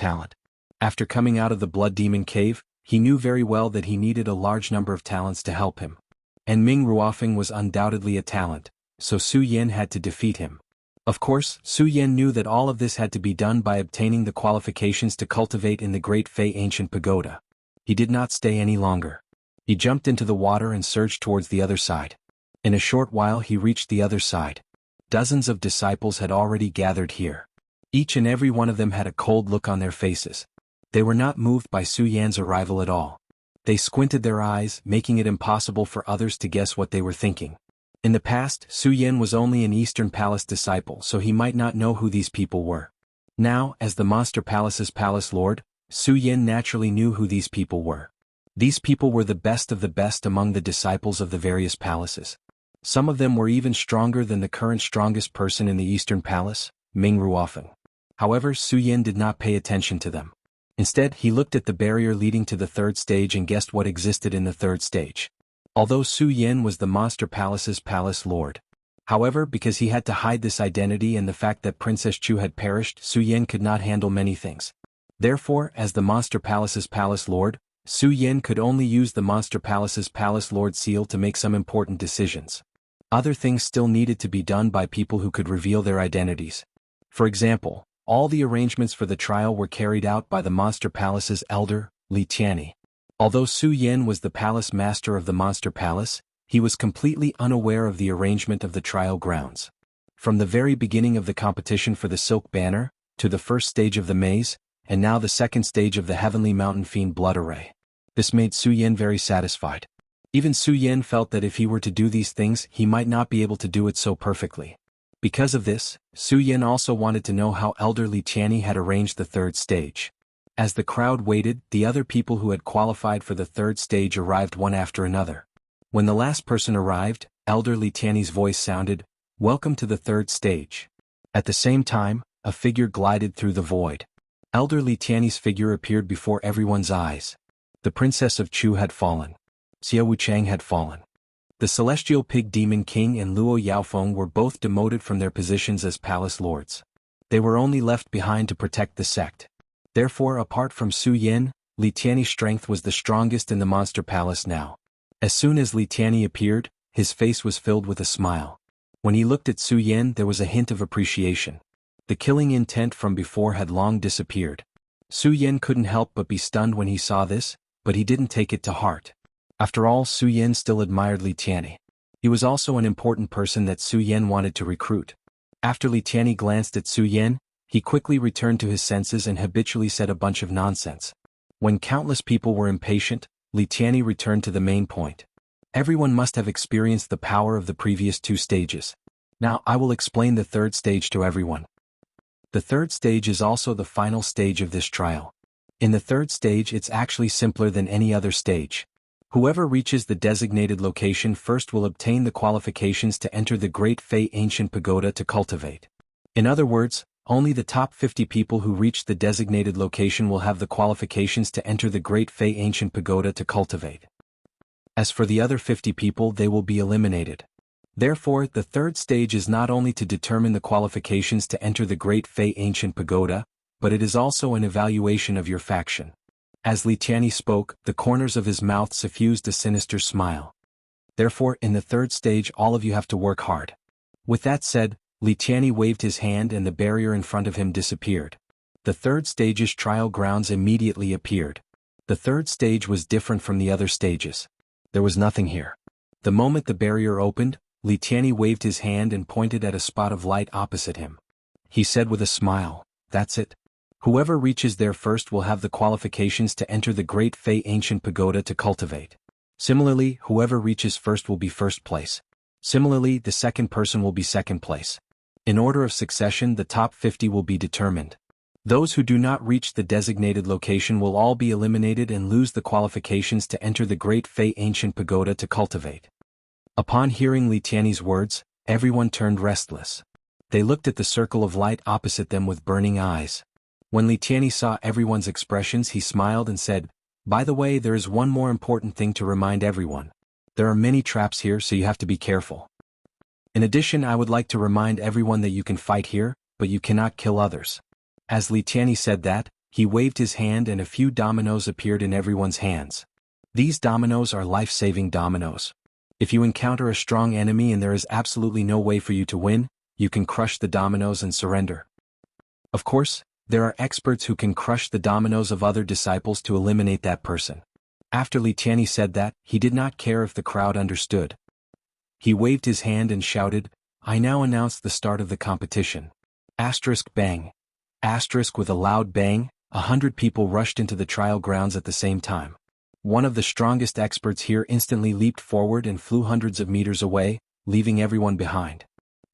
After coming out of the Blood Demon Cave, he knew very well that he needed a large number of talents to help him. And Ming Ruofeng was undoubtedly a talent, so Su Yan had to defeat him. Of course, Su Yan knew that all of this had to be done by obtaining the qualifications to cultivate in the Great Fei Ancient Pagoda. He did not stay any longer. He jumped into the water and surged towards the other side. In a short while he reached the other side. Dozens of disciples had already gathered here. Each and every one of them had a cold look on their faces. They were not moved by Su Yan's arrival at all. They squinted their eyes, making it impossible for others to guess what they were thinking. In the past, Su Yan was only an Eastern Palace disciple, so he might not know who these people were. Now, as the Monster Palace's palace lord, Su Yan naturally knew who these people were. These people were the best of the best among the disciples of the various palaces. Some of them were even stronger than the current strongest person in the Eastern Palace, Ming Ruofeng. However, Su Yan did not pay attention to them. Instead, he looked at the barrier leading to the third stage and guessed what existed in the third stage. Although Su Yan was the Monster Palace's palace lord. However, because he had to hide this identity and the fact that Princess Chu had perished, Su Yan could not handle many things. Therefore, as the Monster Palace's palace lord, Su Yan could only use the Monster Palace's palace lord seal to make some important decisions. Other things still needed to be done by people who could reveal their identities. For example, all the arrangements for the trial were carried out by the Monster Palace's elder, Li Tianyi. Although Su Yan was the palace master of the Monster Palace, he was completely unaware of the arrangement of the trial grounds. From the very beginning of the competition for the Silk Banner, to the first stage of the maze, and now the second stage of the Heavenly Mountain Fiend Blood Array. This made Su Yan very satisfied. Even Su Yan felt that if he were to do these things, he might not be able to do it so perfectly. Because of this, Su Yan also wanted to know how Elder Li Tianyi had arranged the third stage. As the crowd waited, the other people who had qualified for the third stage arrived one after another. When the last person arrived, Elder Li Tianyi's voice sounded, "Welcome to the third stage." At the same time, a figure glided through the void. Elder Li Tianyi's figure appeared before everyone's eyes. The Princess of Chu had fallen. Xia Wuchang had fallen. The Celestial Pig Demon King and Luo Yaofeng were both demoted from their positions as palace lords. They were only left behind to protect the sect. Therefore, apart from Su Yan, Li Tianyi's strength was the strongest in the Monster Palace now. As soon as Li Tianyi appeared, his face was filled with a smile. When he looked at Su Yan, there was a hint of appreciation. The killing intent from before had long disappeared. Su Yan couldn't help but be stunned when he saw this, but he didn't take it to heart. After all, Su Yan still admired Li Tianyi. He was also an important person that Su Yan wanted to recruit. After Li Tianyi glanced at Su Yan, he quickly returned to his senses and habitually said a bunch of nonsense. When countless people were impatient, Li Tianyi returned to the main point. Everyone must have experienced the power of the previous two stages. Now I will explain the third stage to everyone. The third stage is also the final stage of this trial. In the third stage, it's actually simpler than any other stage. Whoever reaches the designated location first will obtain the qualifications to enter the Great Fei Ancient Pagoda to cultivate. In other words, only the top 50 people who reach the designated location will have the qualifications to enter the Great Fei Ancient Pagoda to cultivate. As for the other 50 people, they will be eliminated. Therefore, the third stage is not only to determine the qualifications to enter the Great Fei Ancient Pagoda, but it is also an evaluation of your faction. As Li Tianyi spoke, the corners of his mouth suffused a sinister smile. Therefore, in the third stage, all of you have to work hard. With that said, Li Tianyi waved his hand and the barrier in front of him disappeared. The third stage's trial grounds immediately appeared. The third stage was different from the other stages. There was nothing here. The moment the barrier opened, Li Tianyi waved his hand and pointed at a spot of light opposite him. He said with a smile, "That's it. Whoever reaches there first will have the qualifications to enter the Great Fei Ancient Pagoda to cultivate. Similarly, whoever reaches first will be first place. Similarly, the second person will be second place. In order of succession, the top 50 will be determined. Those who do not reach the designated location will all be eliminated and lose the qualifications to enter the Great Fei Ancient Pagoda to cultivate." Upon hearing Li Tianyi's words, everyone turned restless. They looked at the circle of light opposite them with burning eyes. When Li Tianyi saw everyone's expressions, he smiled and said, "By the way, there is one more important thing to remind everyone. There are many traps here, so you have to be careful. In addition, I would like to remind everyone that you can fight here, but you cannot kill others." As Li Tianyi said that, he waved his hand and a few dominoes appeared in everyone's hands. These dominoes are life-saving dominoes. If you encounter a strong enemy and there is absolutely no way for you to win, you can crush the dominoes and surrender. Of course, there are experts who can crush the dominoes of other disciples to eliminate that person. After Li Tianyi said that, he did not care if the crowd understood. He waved his hand and shouted, "I now announce the start of the competition." Asterisk bang. Asterisk with a loud bang, 100 people rushed into the trial grounds at the same time. One of the strongest experts here instantly leaped forward and flew hundreds of meters away, leaving everyone behind.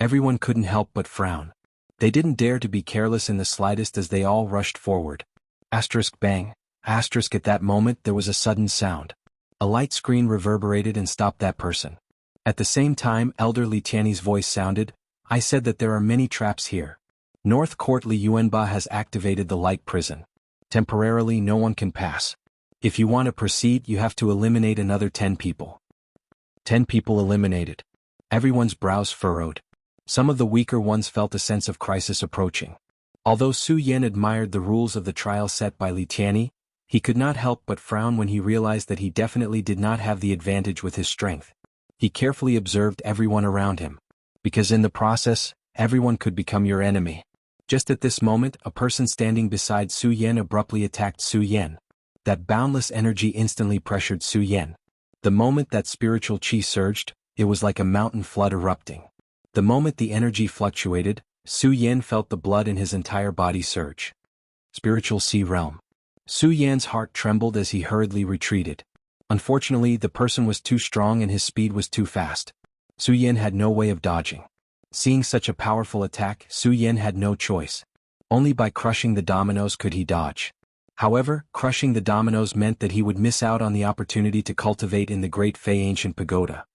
Everyone couldn't help but frown. They didn't dare to be careless in the slightest as they all rushed forward. Asterisk bang. Asterisk at that moment there was a sudden sound. A light screen reverberated and stopped that person. At the same time, Elder Li Tianyi's voice sounded, "I said that there are many traps here. North Court Li Yuanba has activated the light prison. Temporarily no one can pass. If you want to proceed, you have to eliminate another 10 people. 10 people eliminated. Everyone's brows furrowed. Some of the weaker ones felt a sense of crisis approaching. Although Su Yan admired the rules of the trial set by Li Tianyi, he could not help but frown when he realized that he definitely did not have the advantage with his strength. He carefully observed everyone around him. Because in the process, everyone could become your enemy. Just at this moment, a person standing beside Su Yan abruptly attacked Su Yan. That boundless energy instantly pressured Su Yan. The moment that spiritual qi surged, it was like a mountain flood erupting. The moment the energy fluctuated, Su Yan felt the blood in his entire body surge. Spiritual Sea Realm. Su Yan's heart trembled as he hurriedly retreated. Unfortunately, the person was too strong and his speed was too fast. Su Yan had no way of dodging. Seeing such a powerful attack, Su Yan had no choice. Only by crushing the dominoes could he dodge. However, crushing the dominoes meant that he would miss out on the opportunity to cultivate in the Great Fei Ancient Pagoda.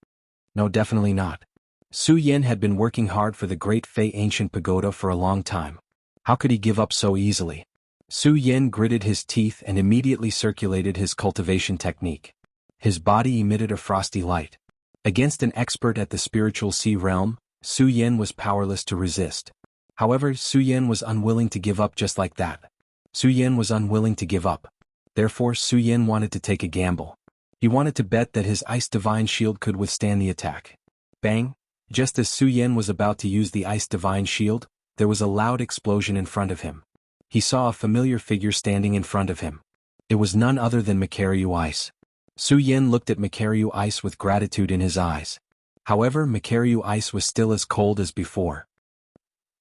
No, definitely not. Su Yan had been working hard for the Great Fei Ancient Pagoda for a long time. How could he give up so easily? Su Yan gritted his teeth and immediately circulated his cultivation technique. His body emitted a frosty light. Against an expert at the spiritual sea realm, Su Yan was powerless to resist. However, Su Yan was unwilling to give up just like that. Su Yan was unwilling to give up. Therefore, Su Yan wanted to take a gamble. He wanted to bet that his Ice Divine Shield could withstand the attack. Bang! Just as Su Yan was about to use the Ice Divine Shield, there was a loud explosion in front of him. He saw a familiar figure standing in front of him. It was none other than Makaryu Ice. Su Yan looked at Makaryu Ice with gratitude in his eyes. However, Makaryu Ice was still as cold as before.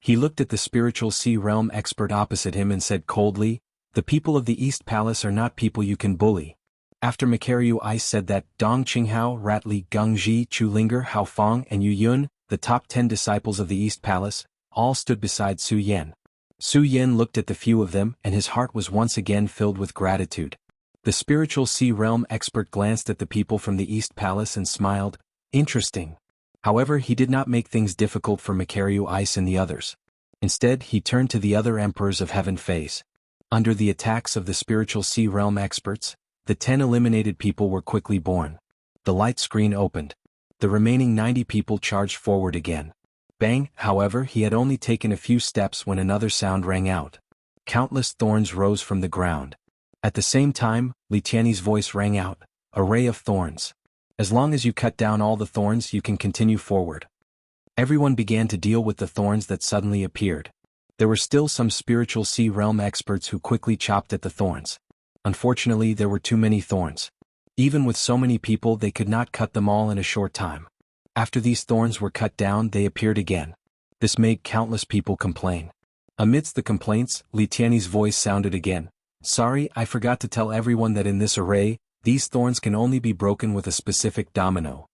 He looked at the spiritual sea realm expert opposite him and said coldly, "The people of the East Palace are not people you can bully." After Makaryu Ice said that, Dong Qinghao, Ratli, Gengji, Chulinger, Hao Feng, and Yu Yun, the top 10 disciples of the East Palace, all stood beside Su Yan. Su Yan looked at the few of them and his heart was once again filled with gratitude. The spiritual sea realm expert glanced at the people from the East Palace and smiled, "Interesting." However, he did not make things difficult for Makaryu Ice and the others. Instead, he turned to the other emperors of Heaven Phase. Under the attacks of the spiritual sea realm experts, the 10 eliminated people were quickly born. The light screen opened. The remaining 90 people charged forward again. Bang! However, he had only taken a few steps when another sound rang out. Countless thorns rose from the ground. At the same time, Li Tianyi's voice rang out, "A ray of thorns. As long as you cut down all the thorns, you can continue forward." Everyone began to deal with the thorns that suddenly appeared. There were still some spiritual sea realm experts who quickly chopped at the thorns. Unfortunately, there were too many thorns. Even with so many people, they could not cut them all in a short time. After these thorns were cut down, they appeared again. This made countless people complain. Amidst the complaints, Li Tianyi's voice sounded again. Sorry, I forgot to tell everyone that in this array, these thorns can only be broken with a specific domino.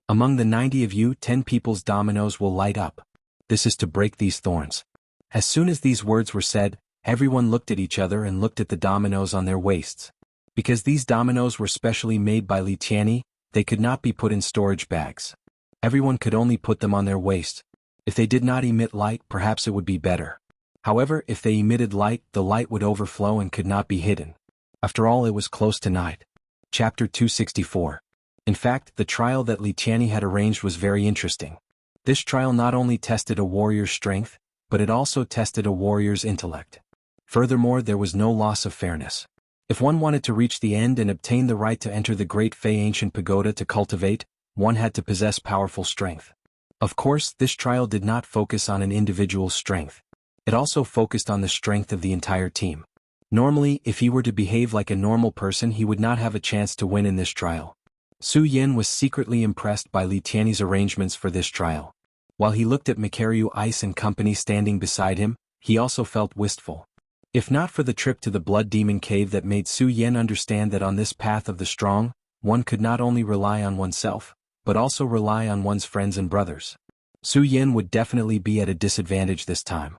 Among the 90 of you, 10 people's dominoes will light up. This is to break these thorns. As soon as these words were said, everyone looked at each other and looked at the dominoes on their waists. Because these dominoes were specially made by Li Tianyi, they could not be put in storage bags. Everyone could only put them on their waist. If they did not emit light, perhaps it would be better. However, if they emitted light, the light would overflow and could not be hidden. After all, it was close to night. Chapter 264. In fact, the trial that Li Tianyi had arranged was very interesting. This trial not only tested a warrior's strength, but it also tested a warrior's intellect. Furthermore, there was no loss of fairness. If one wanted to reach the end and obtain the right to enter the Great Fei Ancient Pagoda to cultivate, one had to possess powerful strength. Of course, this trial did not focus on an individual's strength. It also focused on the strength of the entire team. Normally, if he were to behave like a normal person, he would not have a chance to win in this trial. Su Yan was secretly impressed by Li Tianyi's arrangements for this trial. While he looked at Makaryu Ice and company standing beside him, he also felt wistful. If not for the trip to the Blood Demon Cave that made Su Yan understand that on this path of the strong, one could not only rely on oneself, but also rely on one's friends and brothers. Su Yan would definitely be at a disadvantage this time.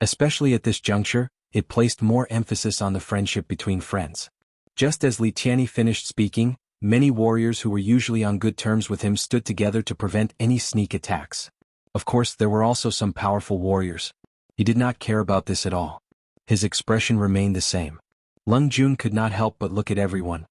Especially at this juncture, it placed more emphasis on the friendship between friends. Just as Li Tianyi finished speaking, many warriors who were usually on good terms with him stood together to prevent any sneak attacks. Of course, there were also some powerful warriors. He did not care about this at all. His expression remained the same. Lung Jun could not help but look at everyone.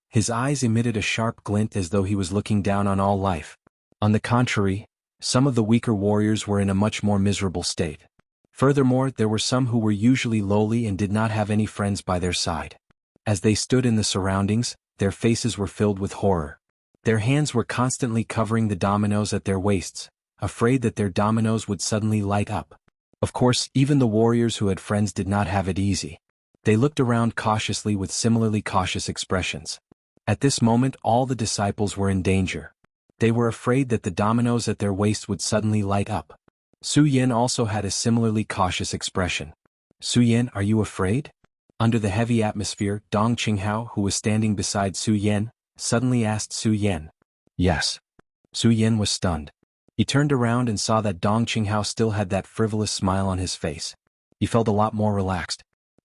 His eyes emitted a sharp glint as though he was looking down on all life. On the contrary, some of the weaker warriors were in a much more miserable state. Furthermore, there were some who were usually lowly and did not have any friends by their side. As they stood in the surroundings, their faces were filled with horror. Their hands were constantly covering the dominoes at their waists, afraid that their dominoes would suddenly light up. Of course, even the warriors who had friends did not have it easy. They looked around cautiously with similarly cautious expressions. At this moment, all the disciples were in danger. They were afraid that the dominoes at their waist would suddenly light up. Su Yan also had a similarly cautious expression. Su Yan, are you afraid? Under the heavy atmosphere, Dong Qinghao, who was standing beside Su Yan, suddenly asked Su Yan. Yes. Su Yan was stunned. He turned around and saw that Dong Qinghao still had that frivolous smile on his face. He felt a lot more relaxed.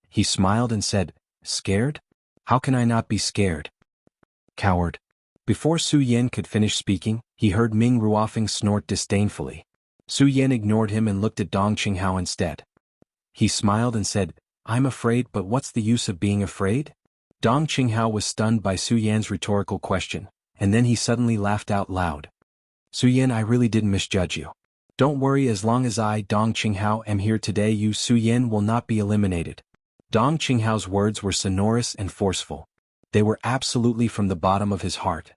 He smiled and said, Scared? How can I not be scared? Coward. Before Su Yan could finish speaking, he heard Ming Ruofeng snort disdainfully. Su Yan ignored him and looked at Dong Qinghao instead. He smiled and said, I'm afraid, but what's the use of being afraid? Dong Qinghao was stunned by Su Yan's rhetorical question, and then he suddenly laughed out loud. Su Yan, I really didn't misjudge you. Don't worry, as long as I, Dong Qinghao, am here today, you Su Yan will not be eliminated. Dong Qinghao's words were sonorous and forceful. They were absolutely from the bottom of his heart.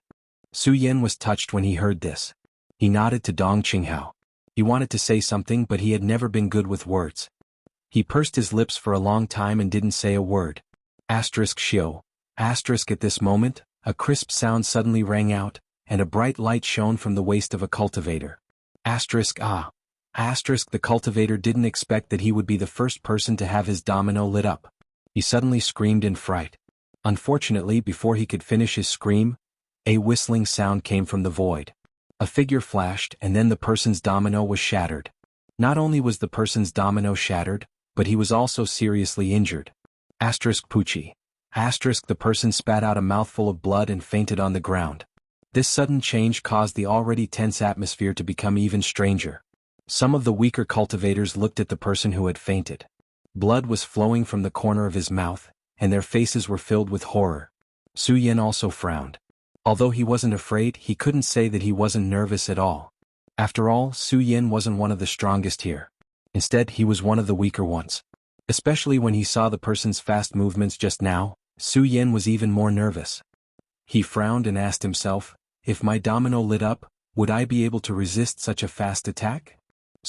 Su Yan was touched when he heard this. He nodded to Dong Qinghao. He wanted to say something, but he had never been good with words. He pursed his lips for a long time and didn't say a word. Shio. At this moment, a crisp sound suddenly rang out, and a bright light shone from the waist of a cultivator. The cultivator didn't expect that he would be the first person to have his domino lit up. He suddenly screamed in fright. Unfortunately, before he could finish his scream, a whistling sound came from the void. A figure flashed, and then the person's domino was shattered. Not only was the person's domino shattered, but he was also seriously injured. Pucci. The person spat out a mouthful of blood and fainted on the ground. This sudden change caused the already tense atmosphere to become even stranger. Some of the weaker cultivators looked at the person who had fainted. Blood was flowing from the corner of his mouth, and their faces were filled with horror. Su Yan also frowned. Although he wasn't afraid, he couldn't say that he wasn't nervous at all. After all, Su Yan wasn't one of the strongest here. Instead, he was one of the weaker ones. Especially when he saw the person's fast movements just now, Su Yan was even more nervous. He frowned and asked himself, if my domino lit up, would I be able to resist such a fast attack?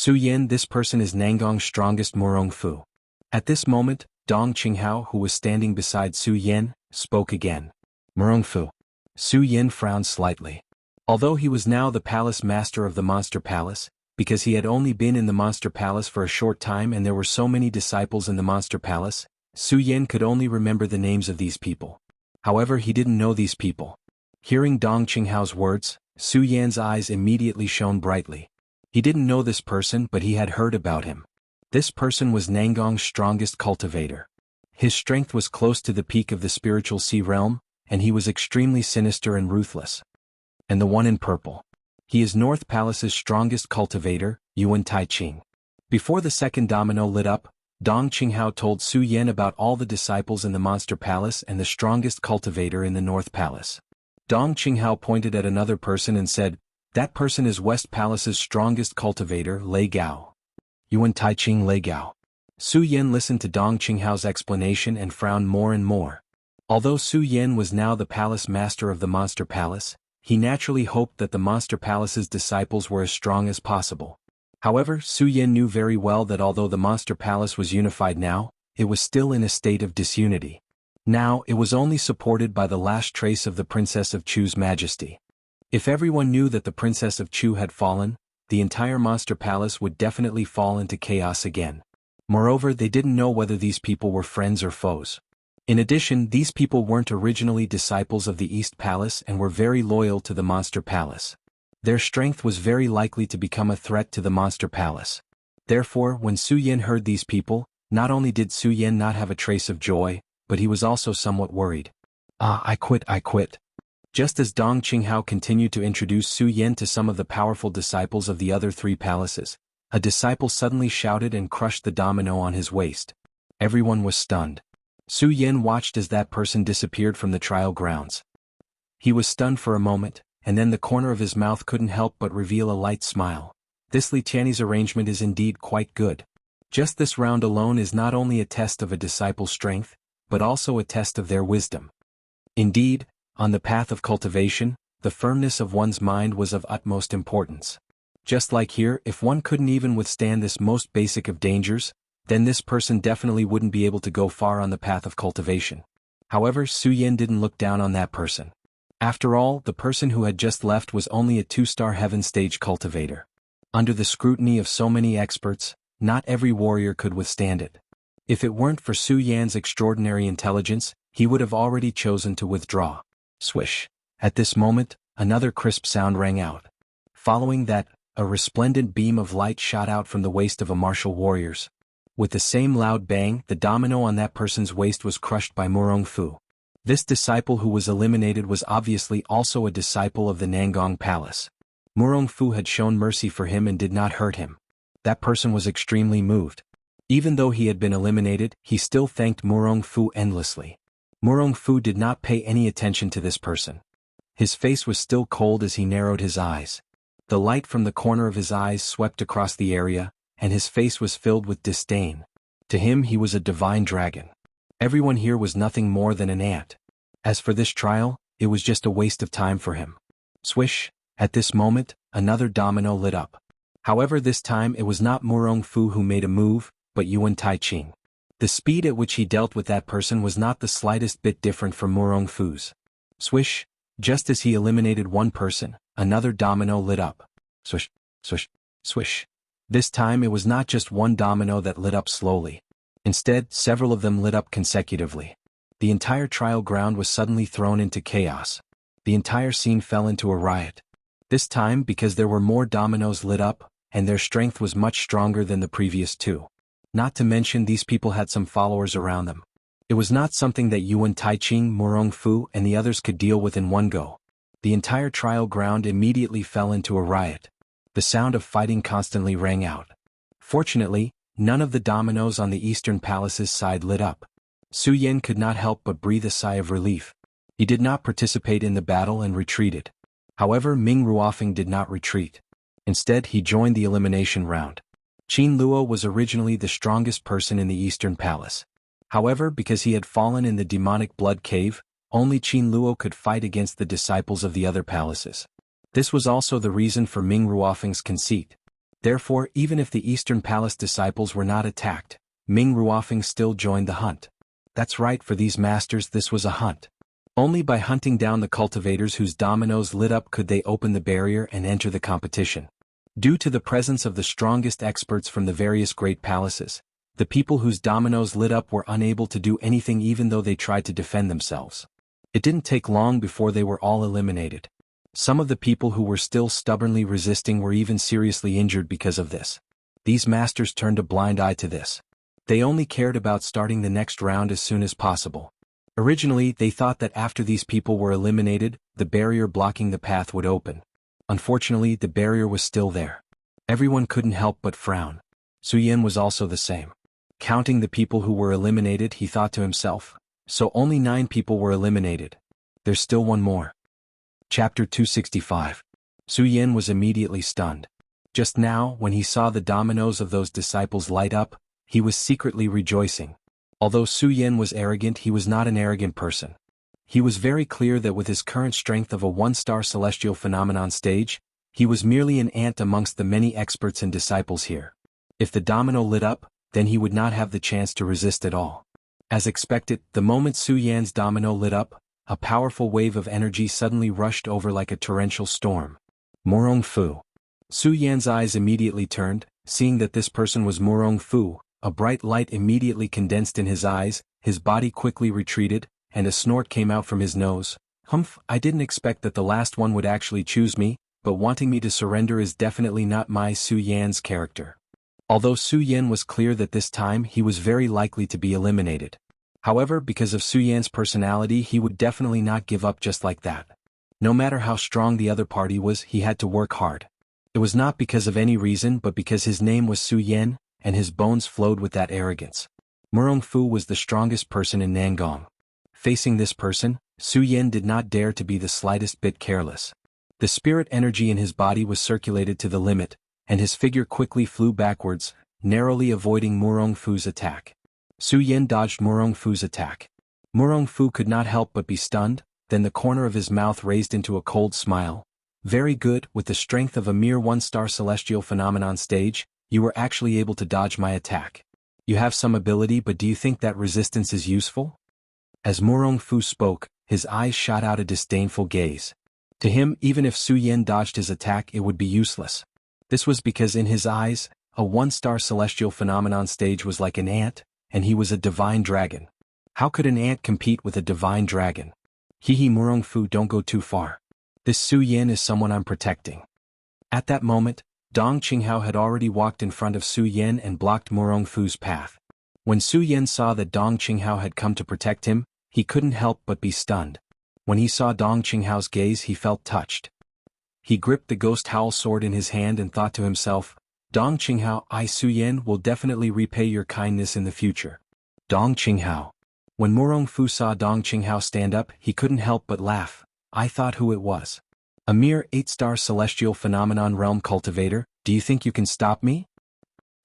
Su Yan, this person is Nangong's strongest Murong Fu. At this moment, Dong Qinghao, who was standing beside Su Yan, spoke again. Murong Fu. Su Yan frowned slightly. Although he was now the palace master of the Monster Palace, because he had only been in the Monster Palace for a short time and there were so many disciples in the Monster Palace, Su Yan could only remember the names of these people. However, he didn't know these people. Hearing Dong Qinghao's words, Su Yan's eyes immediately shone brightly. He didn't know this person, but he had heard about him. This person was Nangong's strongest cultivator. His strength was close to the peak of the spiritual sea realm, and he was extremely sinister and ruthless. And the one in purple. He is North Palace's strongest cultivator, Yuan Taiqing. Before the second domino lit up, Dong Qinghao told Su Yan about all the disciples in the Monster Palace and the strongest cultivator in the North Palace. Dong Qinghao pointed at another person and said, "That person is West Palace's strongest cultivator, Lei Gao." Yuan Taiqing Lei Gao. Su Yan listened to Dong Qinghao's explanation and frowned more and more. Although Su Yan was now the palace master of the Monster Palace, he naturally hoped that the Monster Palace's disciples were as strong as possible. However, Su Yan knew very well that although the Monster Palace was unified now, it was still in a state of disunity. Now, it was only supported by the last trace of the Princess of Chu's majesty. If everyone knew that the Princess of Chu had fallen, the entire Monster Palace would definitely fall into chaos again. Moreover, they didn't know whether these people were friends or foes. In addition, these people weren't originally disciples of the East Palace and were very loyal to the Monster Palace. Their strength was very likely to become a threat to the Monster Palace. Therefore, when Su Yan heard these people, not only did Su Yan not have a trace of joy, but he was also somewhat worried. I quit. Just as Dong Qinghao continued to introduce Su Yan to some of the powerful disciples of the other three palaces, a disciple suddenly shouted and crushed the domino on his waist. Everyone was stunned. Su Yan watched as that person disappeared from the trial grounds. He was stunned for a moment, and then the corner of his mouth couldn't help but reveal a light smile. This Li Tianyi's arrangement is indeed quite good. Just this round alone is not only a test of a disciple's strength, but also a test of their wisdom. Indeed, on the path of cultivation, the firmness of one's mind was of utmost importance. Just like here, if one couldn't even withstand this most basic of dangers, then this person definitely wouldn't be able to go far on the path of cultivation. However, Su Yan didn't look down on that person. After all, the person who had just left was only a 2-star heaven stage cultivator. Under the scrutiny of so many experts, not every warrior could withstand it. If it weren't for Su Yan's extraordinary intelligence, he would have already chosen to withdraw. Swish. At this moment, another crisp sound rang out. Following that, a resplendent beam of light shot out from the waist of a martial warrior's. With the same loud bang, the domino on that person's waist was crushed by Murong Fu. This disciple who was eliminated was obviously also a disciple of the Nangong Palace. Murong Fu had shown mercy for him and did not hurt him. That person was extremely moved. Even though he had been eliminated, he still thanked Murong Fu endlessly. Murong Fu did not pay any attention to this person. His face was still cold as he narrowed his eyes. The light from the corner of his eyes swept across the area, and his face was filled with disdain. To him he was a divine dragon. Everyone here was nothing more than an ant. As for this trial, it was just a waste of time for him. Swish, at this moment, another domino lit up. However, this time it was not Murong Fu who made a move, but Yuan Taiqing. The speed at which he dealt with that person was not the slightest bit different from Murong Fu's. Swish, just as he eliminated one person, another domino lit up. Swish, swish, swish. This time it was not just one domino that lit up slowly. Instead, several of them lit up consecutively. The entire trial ground was suddenly thrown into chaos. The entire scene fell into a riot. This time because there were more dominoes lit up, and their strength was much stronger than the previous two. Not to mention these people had some followers around them. It was not something that Yuan Taiqing, Murong Fu, and the others could deal with in one go. The entire trial ground immediately fell into a riot. The sound of fighting constantly rang out. Fortunately, none of the dominoes on the Eastern Palace's side lit up. Su Yan could not help but breathe a sigh of relief. He did not participate in the battle and retreated. However, Ming Ruofeng did not retreat. Instead, he joined the elimination round. Qin Luo was originally the strongest person in the Eastern Palace. However, because he had fallen in the demonic blood cave, only Qin Luo could fight against the disciples of the other palaces. This was also the reason for Ming Ruofeng's conceit. Therefore, even if the Eastern Palace disciples were not attacked, Ming Ruofeng still joined the hunt. That's right, for these masters this was a hunt. Only by hunting down the cultivators whose dominoes lit up could they open the barrier and enter the competition. Due to the presence of the strongest experts from the various great palaces, the people whose dominoes lit up were unable to do anything even though they tried to defend themselves. It didn't take long before they were all eliminated. Some of the people who were still stubbornly resisting were even seriously injured because of this. These masters turned a blind eye to this. They only cared about starting the next round as soon as possible. Originally, they thought that after these people were eliminated, the barrier blocking the path would open. Unfortunately, the barrier was still there. Everyone couldn't help but frown. Su Yan was also the same. Counting the people who were eliminated, he thought to himself, so only 9 people were eliminated. There's still one more. Chapter 265. Su Yan was immediately stunned. Just now, when he saw the dominoes of those disciples light up, he was secretly rejoicing. Although Su Yan was arrogant, he was not an arrogant person. He was very clear that with his current strength of a 1-star celestial phenomenon stage, he was merely an ant amongst the many experts and disciples here. If the domino lit up, then he would not have the chance to resist at all. As expected, the moment Su Yan's domino lit up, a powerful wave of energy suddenly rushed over like a torrential storm. Morong Fu. Su Yan's eyes immediately turned, seeing that this person was Morong Fu. A bright light immediately condensed in his eyes, his body quickly retreated, and a snort came out from his nose. Humph, I didn't expect that the last one would actually choose me, but wanting me to surrender is definitely not my Su Yan's character. Although Su Yan was clear that this time he was very likely to be eliminated. However, because of Su Yan's personality, he would definitely not give up just like that. No matter how strong the other party was, he had to work hard. It was not because of any reason but because his name was Su Yan, and his bones flowed with that arrogance. Morong Fu was the strongest person in Nangong. Facing this person, Su Yan did not dare to be the slightest bit careless. The spirit energy in his body was circulated to the limit, and his figure quickly flew backwards, narrowly avoiding Morong Fu's attack. Su Yan dodged Morong Fu's attack. Morong Fu could not help but be stunned, then the corner of his mouth raised into a cold smile. Very good, with the strength of a mere 1-star celestial phenomenon stage, you were actually able to dodge my attack. You have some ability, but do you think that resistance is useful? As Morong Fu spoke, his eyes shot out a disdainful gaze. To him, even if Su Yan dodged his attack, it would be useless. This was because in his eyes, a 1-star celestial phenomenon stage was like an ant, and he was a divine dragon. How could an ant compete with a divine dragon? Hehe, Morong Fu, don't go too far. This Su Yan is someone I'm protecting. At that moment, Dong Qinghao had already walked in front of Su Yan and blocked Morong Fu's path. When Su Yan saw that Dong Qinghao had come to protect him, he couldn't help but be stunned. When he saw Dong Qinghao's gaze, he felt touched. He gripped the ghost howl sword in his hand and thought to himself, Dong Qinghao, I Su Yan will definitely repay your kindness in the future. Dong Qinghao. When Morong Fu saw Dong Qinghao stand up, he couldn't help but laugh. I thought who it was. A mere 8-star celestial phenomenon realm cultivator, do you think you can stop me?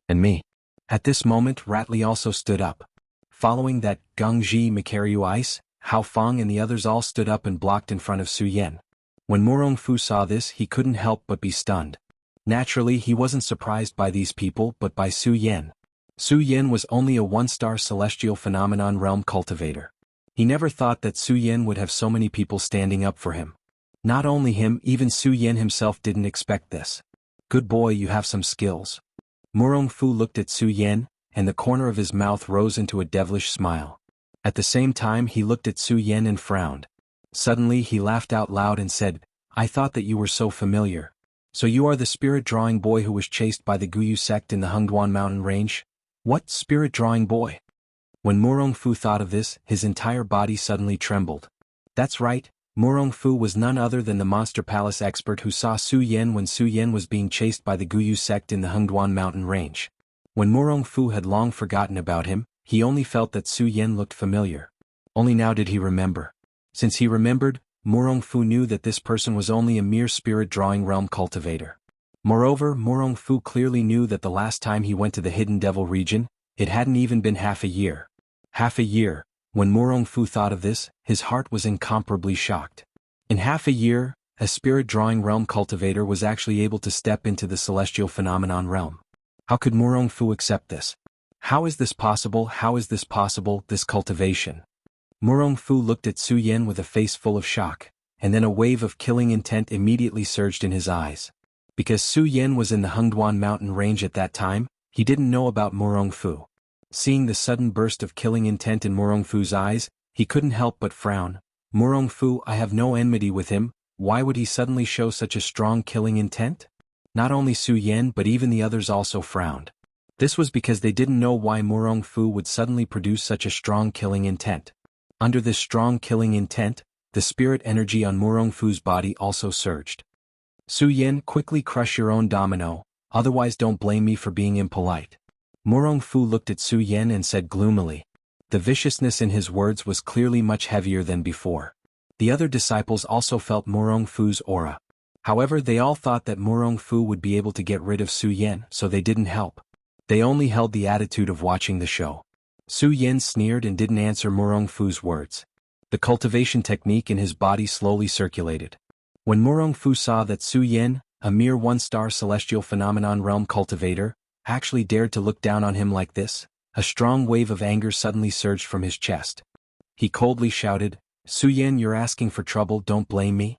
And me. At this moment Ratley also stood up. Following that, Gengji, Makaryu Ice, Hao Feng and the others all stood up and blocked in front of Su Yan. When Morong Fu saw this, he couldn't help but be stunned. Naturally, he wasn't surprised by these people but by Su Yan. Su Yan was only a 1-star celestial phenomenon realm cultivator. He never thought that Su Yan would have so many people standing up for him. Not only him, even Su Yan himself didn't expect this. Good boy, you have some skills. Morong Fu looked at Su Yan, and the corner of his mouth rose into a devilish smile. At the same time he looked at Su Yan and frowned. Suddenly he laughed out loud and said, I thought that you were so familiar. So you are the spirit-drawing boy who was chased by the Guyu sect in the Hengduan mountain range? What spirit-drawing boy? When Morong Fu thought of this, his entire body suddenly trembled. That's right, Morong Fu was none other than the Monster Palace expert who saw Su Yan when Su Yan was being chased by the Guyu sect in the Hengduan mountain range. When Morong Fu had long forgotten about him, he only felt that Su Yan looked familiar. Only now did he remember. Since he remembered, Morong Fu knew that this person was only a mere spirit-drawing realm cultivator. Moreover, Morong Fu clearly knew that the last time he went to the Hidden Devil region, it hadn't even been half a year. Half a year. When Morong Fu thought of this, his heart was incomparably shocked. In half a year, a spirit-drawing realm cultivator was actually able to step into the celestial phenomenon realm. How could Murong Fu accept this? How is this possible? How is this possible, this cultivation? Murong Fu looked at Su Yan with a face full of shock, and then a wave of killing intent immediately surged in his eyes. Because Su Yan was in the Hengduan mountain range at that time, he didn't know about Murong Fu. Seeing the sudden burst of killing intent in Murong Fu's eyes, he couldn't help but frown. Murong Fu, I have no enmity with him, why would he suddenly show such a strong killing intent? Not only Su Yan but even the others also frowned. This was because they didn't know why Murong Fu would suddenly produce such a strong killing intent. Under this strong killing intent, the spirit energy on Murong Fu's body also surged. Su Yan, quickly crush your own domino, otherwise don't blame me for being impolite. Murong Fu looked at Su Yan and said gloomily. The viciousness in his words was clearly much heavier than before. The other disciples also felt Murong Fu's aura. However, they all thought that Murong Fu would be able to get rid of Su Yan, so they didn't help. They only held the attitude of watching the show. Su Yan sneered and didn't answer Murong Fu's words. The cultivation technique in his body slowly circulated. When Murong Fu saw that Su Yan, a mere one-star celestial phenomenon realm cultivator, actually dared to look down on him like this, a strong wave of anger suddenly surged from his chest. He coldly shouted, Su Yan, you're asking for trouble, don't blame me.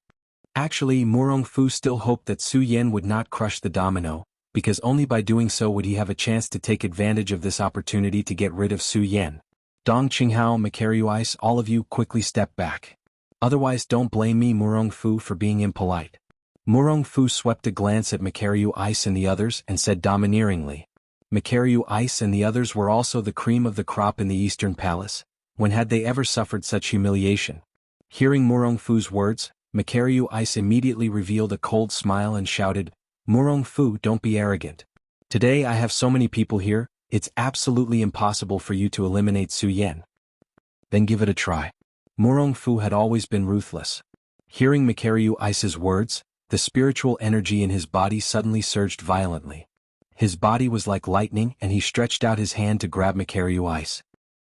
Actually, Murong Fu still hoped that Su Yan would not crush the domino, because only by doing so would he have a chance to take advantage of this opportunity to get rid of Su Yan. Dong Qinghao, Macario Ice, all of you quickly step back. Otherwise don't blame me, Murong Fu, for being impolite. Murong Fu swept a glance at Macario Ice and the others and said domineeringly. Macario Ice and the others were also the cream of the crop in the Eastern Palace. When had they ever suffered such humiliation? Hearing Murong Fu's words, Macario Ice immediately revealed a cold smile and shouted, Murong Fu, don't be arrogant. Today I have so many people here, it's absolutely impossible for you to eliminate Su Yan. Then give it a try. Murong Fu had always been ruthless. Hearing Macario Ice's words, the spiritual energy in his body suddenly surged violently. His body was like lightning and he stretched out his hand to grab Macario Ice.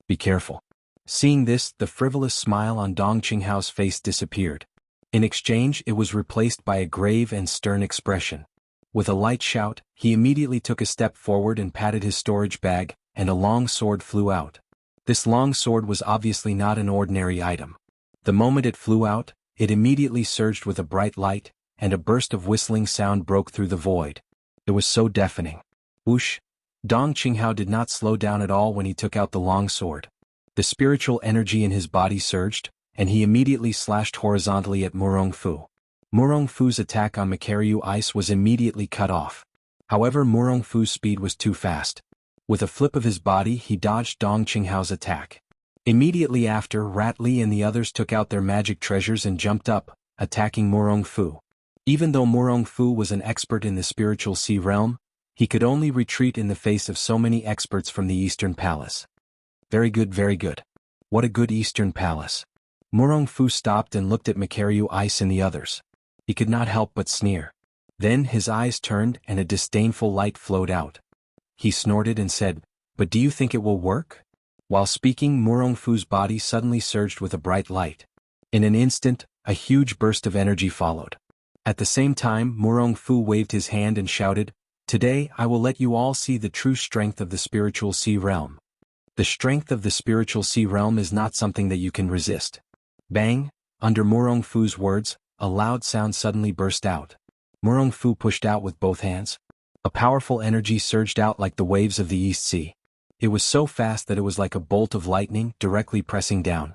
Be careful. Seeing this, the frivolous smile on Dong Qinghao's face disappeared. In exchange, it was replaced by a grave and stern expression. With a light shout, he immediately took a step forward and patted his storage bag, and a long sword flew out. This long sword was obviously not an ordinary item. The moment it flew out, it immediately surged with a bright light, and a burst of whistling sound broke through the void. It was so deafening. Whoosh! Dong Qinghao did not slow down at all when he took out the long sword. The spiritual energy in his body surged, and he immediately slashed horizontally at Murong Fu. Murong Fu's attack on Macario Ice was immediately cut off. However, Murong Fu's speed was too fast. With a flip of his body, he dodged Dong Qinghao's attack. Immediately after, Rat Li and the others took out their magic treasures and jumped up, attacking Murong Fu. Even though Murong Fu was an expert in the spiritual sea realm, he could only retreat in the face of so many experts from the Eastern Palace. Very good, very good. What a good Eastern Palace. Murong Fu stopped and looked at Macario Ice and the others. He could not help but sneer. Then his eyes turned and a disdainful light flowed out. He snorted and said, But do you think it will work? While speaking, Murong Fu's body suddenly surged with a bright light. In an instant, a huge burst of energy followed. At the same time, Murong Fu waved his hand and shouted, Today I will let you all see the true strength of the spiritual sea realm. The strength of the spiritual sea realm is not something that you can resist. Bang! Under Murong Fu's words, a loud sound suddenly burst out. Murong Fu pushed out with both hands. A powerful energy surged out like the waves of the East Sea. It was so fast that it was like a bolt of lightning directly pressing down.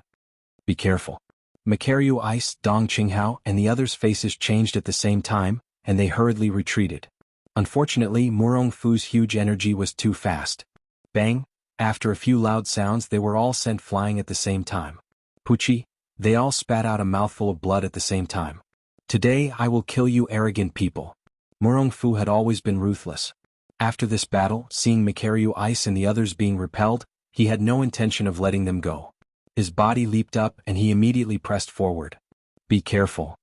Be careful. Macario Ice, Dong Qinghao, and the others' faces changed at the same time, and they hurriedly retreated. Unfortunately, Murong Fu's huge energy was too fast. Bang! After a few loud sounds, they were all sent flying at the same time. Puchi! They all spat out a mouthful of blood at the same time. Today I will kill you arrogant people. Murong Fu had always been ruthless. After this battle, seeing Macario Ice and the others being repelled, he had no intention of letting them go. His body leaped up and he immediately pressed forward. Be careful.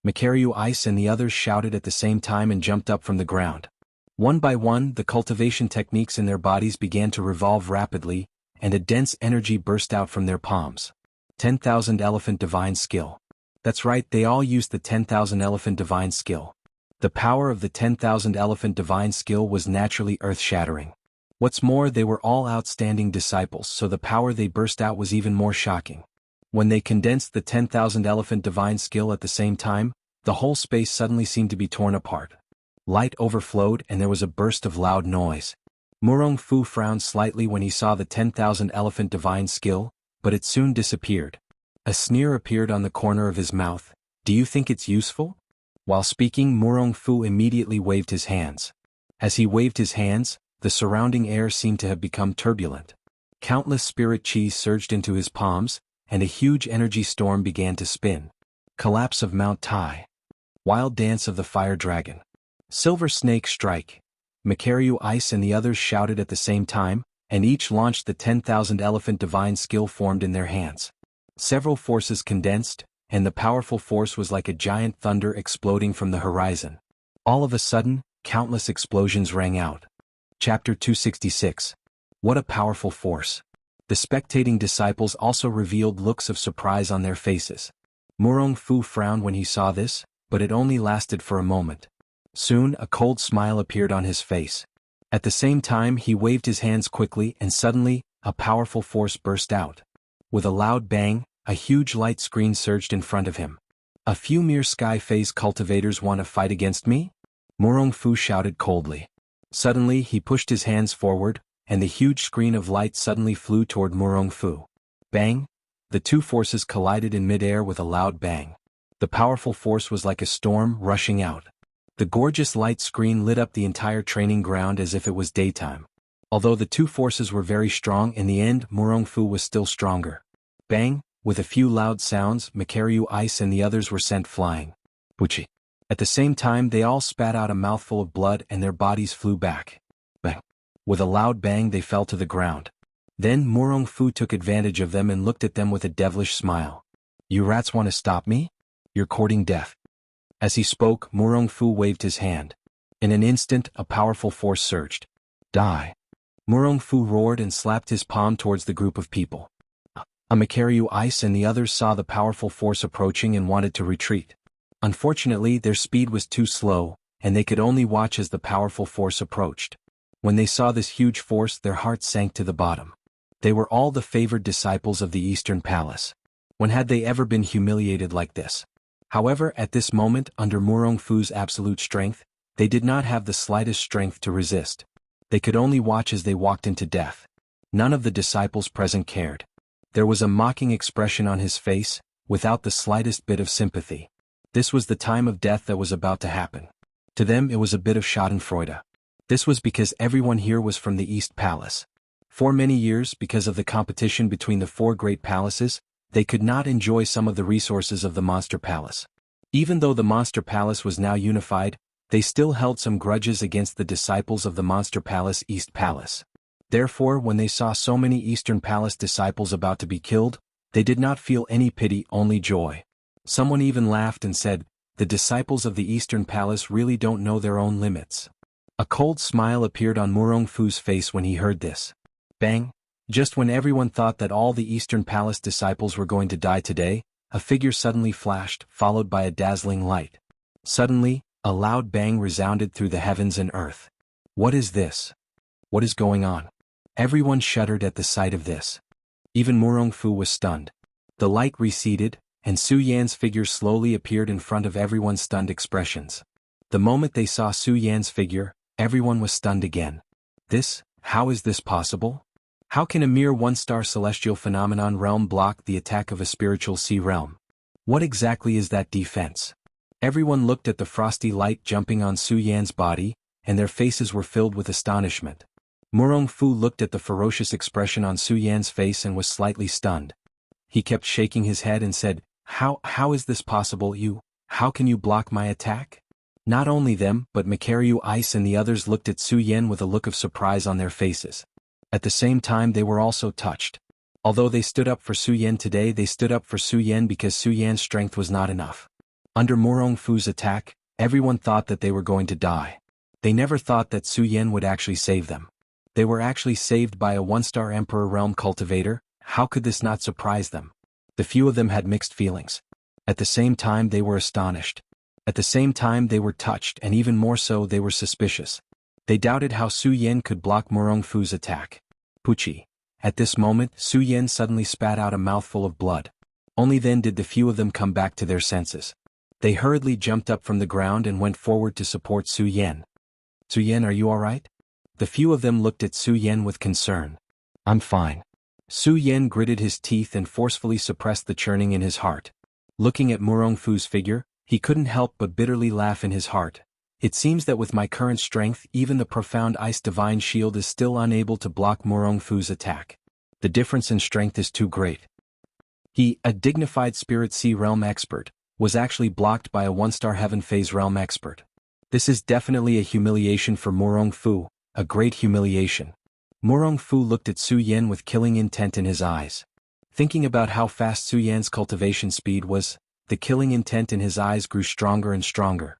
Macario Ice and the others shouted at the same time and jumped up from the ground. One by one, the cultivation techniques in their bodies began to revolve rapidly, and a dense energy burst out from their palms. 10,000 Elephant Divine Skill. That's right, they all used the 10,000 elephant divine skill. The power of the 10,000 elephant divine skill was naturally earth-shattering. What's more, they were all outstanding disciples, so the power they burst out was even more shocking. When they condensed the 10,000 elephant divine skill at the same time, the whole space suddenly seemed to be torn apart. Light overflowed and there was a burst of loud noise. Murong Fu frowned slightly when he saw the 10,000 elephant divine skill, but it soon disappeared. A sneer appeared on the corner of his mouth. Do you think it's useful? While speaking, Murong Fu immediately waved his hands. As he waved his hands, the surrounding air seemed to have become turbulent. Countless spirit chi surged into his palms, and a huge energy storm began to spin. Collapse of Mount Tai. Wild dance of the fire dragon. Silver snake strike. Makaryu Ice and the others shouted at the same time, and each launched the 10,000 elephant divine skill formed in their hands. Several forces condensed, and the powerful force was like a giant thunder exploding from the horizon. All of a sudden, countless explosions rang out. Chapter 266. What a powerful force. The spectating disciples also revealed looks of surprise on their faces. Murong Fu frowned when he saw this, but it only lasted for a moment. Soon, a cold smile appeared on his face. At the same time, he waved his hands quickly and suddenly, a powerful force burst out. With a loud bang, a huge light screen surged in front of him. A few mere sky phase cultivators want to fight against me? Murong Fu shouted coldly. Suddenly, he pushed his hands forward, and the huge screen of light suddenly flew toward Murong Fu. Bang! The two forces collided in midair with a loud bang. The powerful force was like a storm rushing out. The gorgeous light screen lit up the entire training ground as if it was daytime. Although the two forces were very strong, in the end, Murong Fu was still stronger. Bang! With a few loud sounds, Makaryu Ice and the others were sent flying. Wuxia. At the same time, they all spat out a mouthful of blood and their bodies flew back. Bang! With a loud bang, they fell to the ground. Then Murong Fu took advantage of them and looked at them with a devilish smile. You rats want to stop me? You're courting death. As he spoke, Murong Fu waved his hand. In an instant, a powerful force surged. Die! Murong Fu roared and slapped his palm towards the group of people. Makaryu Ice and the others saw the powerful force approaching and wanted to retreat. Unfortunately, their speed was too slow, and they could only watch as the powerful force approached. When they saw this huge force, their hearts sank to the bottom. They were all the favored disciples of the Eastern Palace. When had they ever been humiliated like this? However, at this moment, under Murong Fu's absolute strength, they did not have the slightest strength to resist. They could only watch as they walked into death. None of the disciples present cared. There was a mocking expression on his face, without the slightest bit of sympathy. This was the time of death that was about to happen. To them it was a bit of schadenfreude. This was because everyone here was from the East Palace. For many years, because of the competition between the four great palaces, they could not enjoy some of the resources of the Monster Palace. Even though the Monster Palace was now unified, they still held some grudges against the disciples of the Monster Palace East Palace. Therefore, when they saw so many Eastern Palace disciples about to be killed, they did not feel any pity, only joy. Someone even laughed and said, "The disciples of the Eastern Palace really don't know their own limits." A cold smile appeared on Murong Fu's face when he heard this. Bang! Just when everyone thought that all the Eastern Palace disciples were going to die today, a figure suddenly flashed, followed by a dazzling light. Suddenly, a loud bang resounded through the heavens and earth. What is this? What is going on? Everyone shuddered at the sight of this. Even Murong Fu was stunned. The light receded, and Su Yan's figure slowly appeared in front of everyone's stunned expressions. The moment they saw Su Yan's figure, everyone was stunned again. How is this possible? How can a mere one-star celestial phenomenon realm block the attack of a spiritual sea realm? What exactly is that defense? Everyone looked at the frosty light jumping on Su Yan's body, and their faces were filled with astonishment. Murong Fu looked at the ferocious expression on Su Yan's face and was slightly stunned. He kept shaking his head and said, How is this possible? How can you block my attack? Not only them, but Makaryu Ice and the others looked at Su Yan with a look of surprise on their faces. At the same time, they were also touched. Although they stood up for Su Yan today, they stood up for Su Yan because Su Yan's strength was not enough. Under Murong Fu's attack, everyone thought that they were going to die. They never thought that Su Yan would actually save them. They were actually saved by a one-star Emperor Realm cultivator. How could this not surprise them? The few of them had mixed feelings. At the same time they were astonished. At the same time they were touched, and even more so they were suspicious. They doubted how Su Yan could block Murong Fu's attack. Puchi. At this moment, Su Yan suddenly spat out a mouthful of blood. Only then did the few of them come back to their senses. They hurriedly jumped up from the ground and went forward to support Su Yan. Su Yan, are you all right? The few of them looked at Su Yan with concern. I'm fine. Su Yan gritted his teeth and forcefully suppressed the churning in his heart. Looking at Murong Fu's figure, he couldn't help but bitterly laugh in his heart. It seems that with my current strength, even the profound ice divine shield is still unable to block Murong Fu's attack. The difference in strength is too great. He, a dignified Spirit Sea Realm expert, was actually blocked by a one-star Heaven Phase Realm expert. This is definitely a humiliation for Murong Fu, a great humiliation. Murong Fu looked at Su Yan with killing intent in his eyes. Thinking about how fast Su Yan's cultivation speed was, the killing intent in his eyes grew stronger and stronger.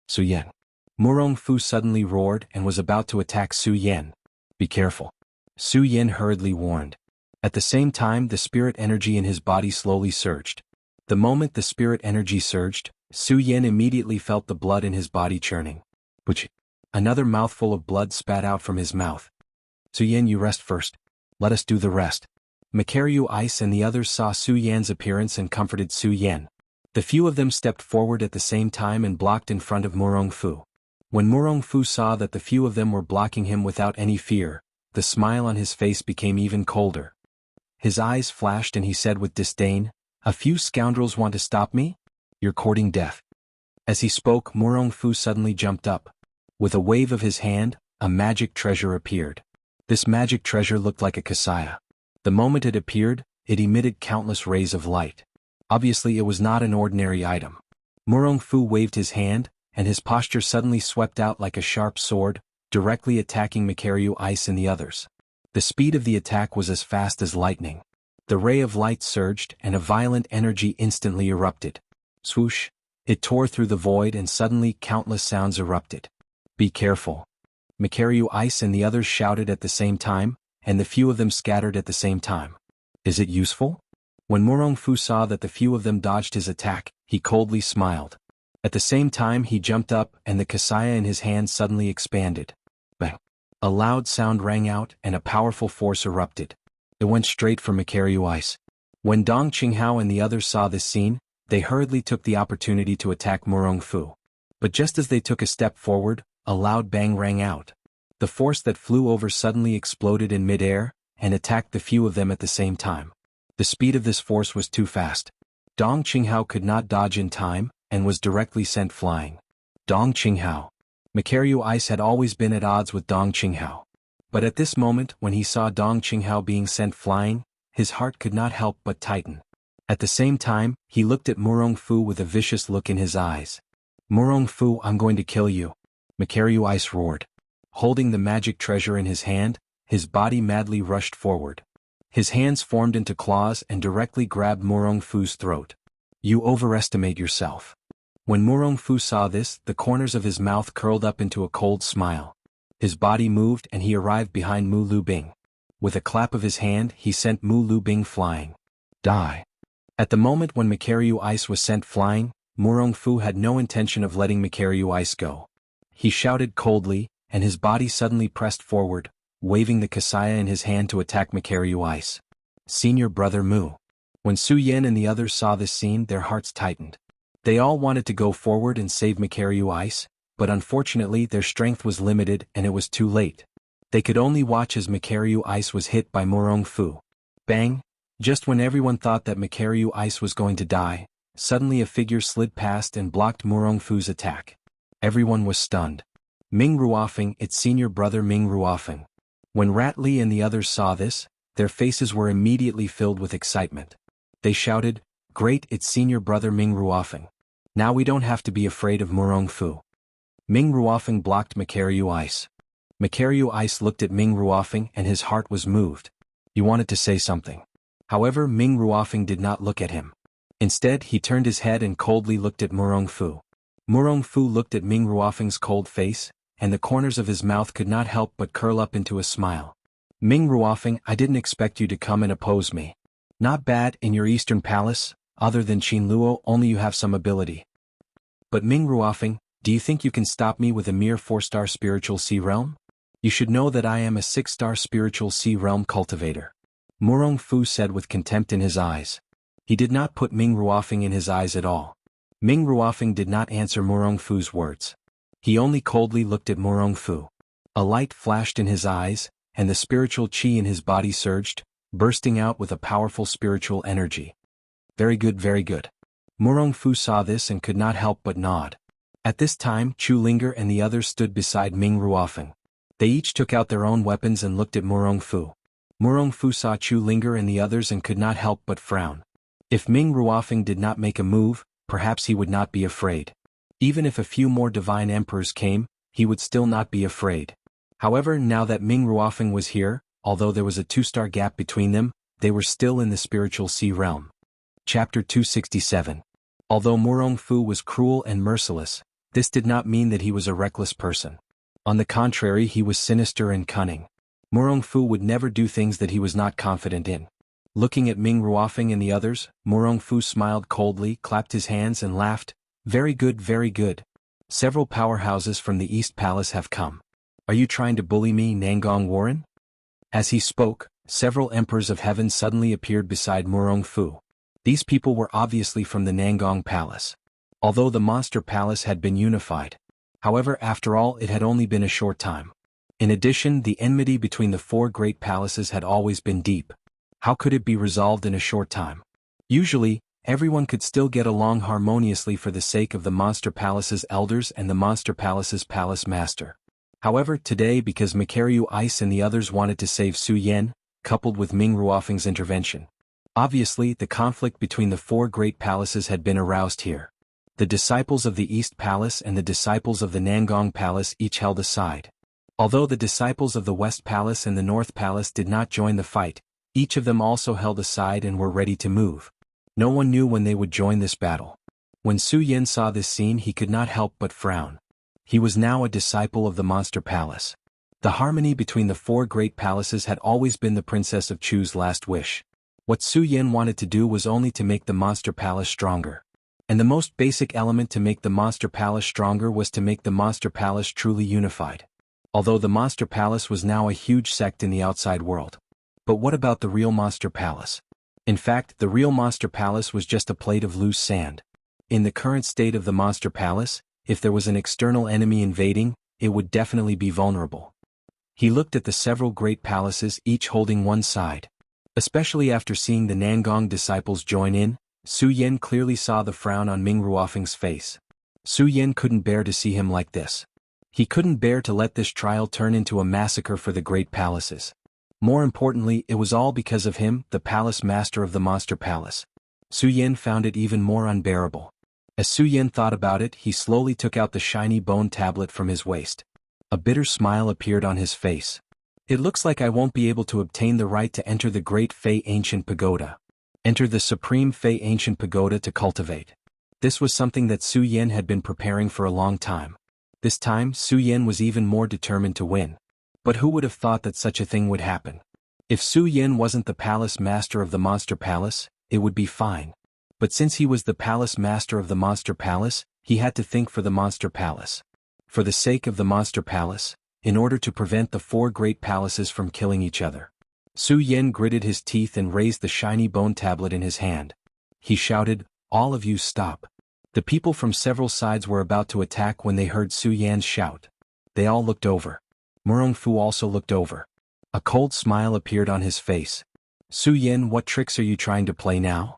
Su Yan. Murong Fu suddenly roared and was about to attack Su Yan. Be careful. Su Yan hurriedly warned. At the same time, the spirit energy in his body slowly surged. The moment the spirit energy surged, Su Yan immediately felt the blood in his body churning. Which? Another mouthful of blood spat out from his mouth. Su Yan, you rest first. Let us do the rest. Makaryu Ice and the others saw Su Yan's appearance and comforted Su Yan. The few of them stepped forward at the same time and blocked in front of Murong Fu. When Murong Fu saw that the few of them were blocking him without any fear, the smile on his face became even colder. His eyes flashed and he said with disdain, "A few scoundrels want to stop me? You're courting death." As he spoke, Murong Fu suddenly jumped up. With a wave of his hand, a magic treasure appeared. This magic treasure looked like a kasaya. The moment it appeared, it emitted countless rays of light. Obviously it was not an ordinary item. Murong Fu waved his hand, and his posture suddenly swept out like a sharp sword, directly attacking Makaryu Ice and the others. The speed of the attack was as fast as lightning. The ray of light surged, and a violent energy instantly erupted. Swoosh! It tore through the void and suddenly countless sounds erupted. Be careful. Makaryu Ice and the others shouted at the same time, and the few of them scattered at the same time. Is it useful? When Murong Fu saw that the few of them dodged his attack, he coldly smiled. At the same time he jumped up and the kasaya in his hand suddenly expanded. Bang! A loud sound rang out and a powerful force erupted. It went straight for Makaryu Ice. When Dong Qinghao and the others saw this scene, they hurriedly took the opportunity to attack Murong Fu. But just as they took a step forward, a loud bang rang out. The force that flew over suddenly exploded in midair, and attacked the few of them at the same time. The speed of this force was too fast. Dong Qinghao could not dodge in time, and was directly sent flying. Dong Qinghao. Makaryu Ice had always been at odds with Dong Qinghao. But at this moment, when he saw Dong Qinghao being sent flying, his heart could not help but tighten. At the same time, he looked at Murong Fu with a vicious look in his eyes. Murong Fu, I'm going to kill you. Makaryu Ice roared. Holding the magic treasure in his hand, his body madly rushed forward. His hands formed into claws and directly grabbed Murong Fu's throat. You overestimate yourself. When Murong Fu saw this, the corners of his mouth curled up into a cold smile. His body moved and he arrived behind Mu Lubing. With a clap of his hand, he sent Mu Lubing flying. Die. At the moment when Makaryu Ice was sent flying, Murong Fu had no intention of letting Makaryu Ice go. He shouted coldly, and his body suddenly pressed forward, waving the kasaya in his hand to attack Makaryu Ice. Senior Brother Mu. When Su Yan and the others saw this scene, their hearts tightened. They all wanted to go forward and save Makaryu Ice, but unfortunately their strength was limited and it was too late. They could only watch as Makaryu Ice was hit by Murong Fu. Bang! Just when everyone thought that Makaryu Ice was going to die, suddenly a figure slid past and blocked Murong Fu's attack. Everyone was stunned. Ming Ruofeng, its senior brother Ming Ruofeng. When Rat Li and the others saw this, their faces were immediately filled with excitement. They shouted, Great, its senior brother Ming Ruofeng. Now we don't have to be afraid of Murong Fu. Ming Ruofeng blocked Makaryu Ice. Makaryu Ice looked at Ming Ruofeng and his heart was moved. He wanted to say something. However, Ming Ruofeng did not look at him. Instead, he turned his head and coldly looked at Murong Fu. Murong Fu looked at Ming Ruofeng's cold face, and the corners of his mouth could not help but curl up into a smile. Ming Ruofeng, I didn't expect you to come and oppose me. Not bad, in your eastern palace, Other than Qin Luo, only you have some ability. But Ming Ruofeng, do you think you can stop me with a mere 4-star spiritual sea realm? You should know that I am a 6-star spiritual sea realm cultivator. Murong Fu said with contempt in his eyes. He did not put Ming Ruofeng in his eyes at all. Ming Ruofeng did not answer Murong Fu's words. He only coldly looked at Murong Fu. A light flashed in his eyes, and the spiritual qi in his body surged, bursting out with a powerful spiritual energy. Very good, very good. Murong Fu saw this and could not help but nod. At this time, Chu Linger and the others stood beside Ming Ruofeng. They each took out their own weapons and looked at Murong Fu. Murong Fu saw Chu Linger and the others and could not help but frown. If Ming Ruofeng did not make a move, perhaps he would not be afraid. Even if a few more divine emperors came, he would still not be afraid. However, now that Ming Ruofeng was here, although there was a 2-star gap between them, they were still in the spiritual sea realm. Chapter 267. Although Murong Fu was cruel and merciless, this did not mean that he was a reckless person. On the contrary, he was sinister and cunning. Murong Fu would never do things that he was not confident in. Looking at Ming Ruofeng and the others, Murong Fu smiled coldly, clapped his hands and laughed. Very good, very good. Several powerhouses from the East Palace have come. Are you trying to bully me, Nangong Warren? As he spoke, several emperors of heaven suddenly appeared beside Murong Fu. These people were obviously from the Nangong Palace. Although the Monster Palace had been unified. However, after all, it had only been a short time. In addition, the enmity between the 4 great palaces had always been deep. How could it be resolved in a short time? Usually, everyone could still get along harmoniously for the sake of the Monster Palace's elders and the Monster Palace's palace master. However, today, because Makaryu Ice and the others wanted to save Su Yan, coupled with Ming Ruofeng's intervention. Obviously, the conflict between the 4 great palaces had been aroused here. The disciples of the East Palace and the disciples of the Nangong Palace each held a side. Although the disciples of the West Palace and the North Palace did not join the fight, each of them also held a side and were ready to move. No one knew when they would join this battle. When Su Yan saw this scene, he could not help but frown. He was now a disciple of the Monster Palace. The harmony between the 4 great palaces had always been the Princess of Chu's last wish. What Su Yan wanted to do was only to make the Monster Palace stronger. And the most basic element to make the Monster Palace stronger was to make the Monster Palace truly unified. Although the Monster Palace was now a huge sect in the outside world. But what about the real Monster Palace? In fact, the real Monster Palace was just a plate of loose sand. In the current state of the Monster Palace, if there was an external enemy invading, it would definitely be vulnerable. He looked at the several great palaces, each holding one side. Especially after seeing the Nangong disciples join in, Su Yan clearly saw the frown on Ming Ruofeng's face. Su Yan couldn't bear to see him like this. He couldn't bear to let this trial turn into a massacre for the great palaces. More importantly, it was all because of him, the palace master of the Monster Palace. Su Yan found it even more unbearable. As Su Yan thought about it, he slowly took out the shiny bone tablet from his waist. A bitter smile appeared on his face. It looks like I won't be able to obtain the right to enter the Great Fey Ancient Pagoda. Enter the Supreme Fey Ancient Pagoda to cultivate. This was something that Su Yan had been preparing for a long time. This time, Su Yan was even more determined to win. But who would have thought that such a thing would happen? If Su Yan wasn't the palace master of the Monster Palace, it would be fine. But since he was the palace master of the Monster Palace, he had to think for the Monster Palace. For the sake of the Monster Palace, in order to prevent the 4 great palaces from killing each other. Su Yan gritted his teeth and raised the shiny bone tablet in his hand. He shouted, "All of you stop." The people from several sides were about to attack when they heard Su Yan's shout. They all looked over. Murong Fu also looked over. A cold smile appeared on his face. "Su Yan, what tricks are you trying to play now?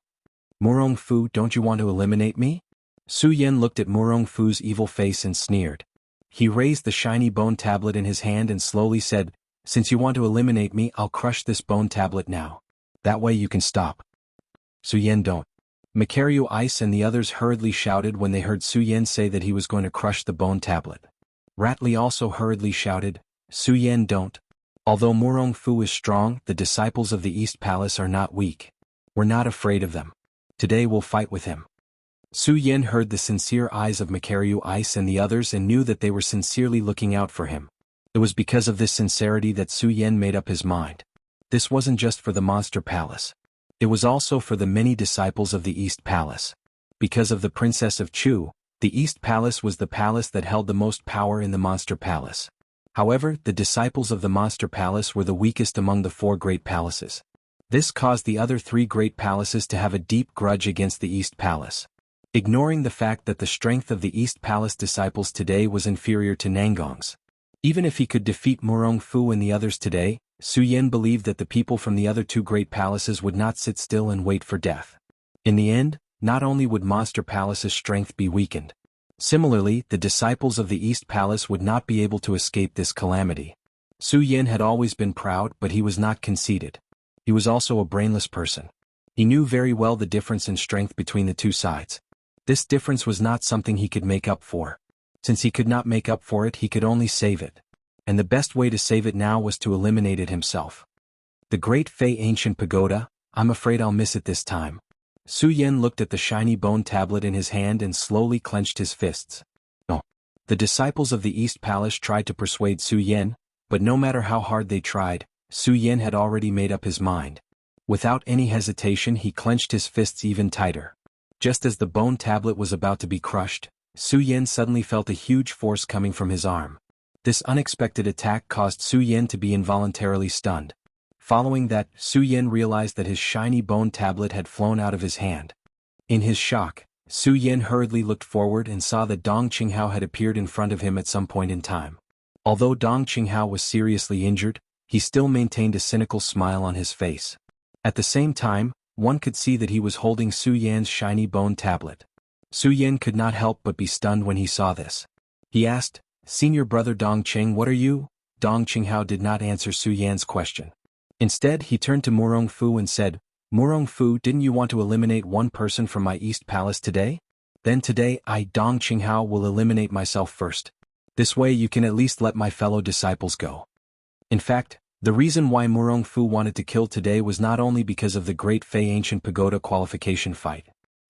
Murong Fu, don't you want to eliminate me?" Su Yan looked at Murong Fu's evil face and sneered. He raised the shiny bone tablet in his hand and slowly said, "Since you want to eliminate me, I'll crush this bone tablet now. That way you can stop." "Su Yan, don't." Makaryu Ice and the others hurriedly shouted when they heard Su Yan say that he was going to crush the bone tablet. Ratley also hurriedly shouted, "Su Yan, don't." Although Murong Fu is strong, the disciples of the East Palace are not weak. We're not afraid of them. Today we'll fight with him. Su Yan heard the sincere eyes of Makaryu Ice and the others and knew that they were sincerely looking out for him. It was because of this sincerity that Su Yan made up his mind. This wasn't just for the Monster Palace. It was also for the many disciples of the East Palace. Because of the Princess of Chu, the East Palace was the palace that held the most power in the Monster Palace. However, the disciples of the Monster Palace were the weakest among the 4 great palaces. This caused the other 3 great palaces to have a deep grudge against the East Palace. Ignoring the fact that the strength of the East Palace disciples today was inferior to Nangong's. Even if he could defeat Murong Fu and the others today, Su Yan believed that the people from the other 2 great palaces would not sit still and wait for death. In the end, not only would Monster Palace's strength be weakened. Similarly, the disciples of the East Palace would not be able to escape this calamity. Su Yan had always been proud, but he was not conceited. He was also a brainless person. He knew very well the difference in strength between the 2 sides. This difference was not something he could make up for. Since he could not make up for it, he could only save it. And the best way to save it now was to eliminate it himself. The Great Fei Ancient Pagoda, I'm afraid I'll miss it this time. Su Yan looked at the shiny bone tablet in his hand and slowly clenched his fists. No. The disciples of the East Palace tried to persuade Su Yan, but no matter how hard they tried, Su Yan had already made up his mind. Without any hesitation, he clenched his fists even tighter. Just as the bone tablet was about to be crushed, Su Yan suddenly felt a huge force coming from his arm. This unexpected attack caused Su Yan to be involuntarily stunned. Following that, Su Yan realized that his shiny bone tablet had flown out of his hand. In his shock, Su Yan hurriedly looked forward and saw that Dong Qinghao had appeared in front of him at some point in time. Although Dong Qinghao was seriously injured, he still maintained a cynical smile on his face. At the same time, one could see that he was holding Su Yan's shiny bone tablet. Su Yan could not help but be stunned when he saw this. He asked, "Senior brother Dong Qing, what are you?" Dong Qinghao did not answer Su Yan's question. Instead, he turned to Murong Fu and said, "Murong Fu, didn't you want to eliminate one person from my East Palace today? Then today I, Dong Qinghao, will eliminate myself first. This way you can at least let my fellow disciples go." In fact, the reason why Murong Fu wanted to kill today was not only because of the Great Fei Ancient Pagoda qualification fight.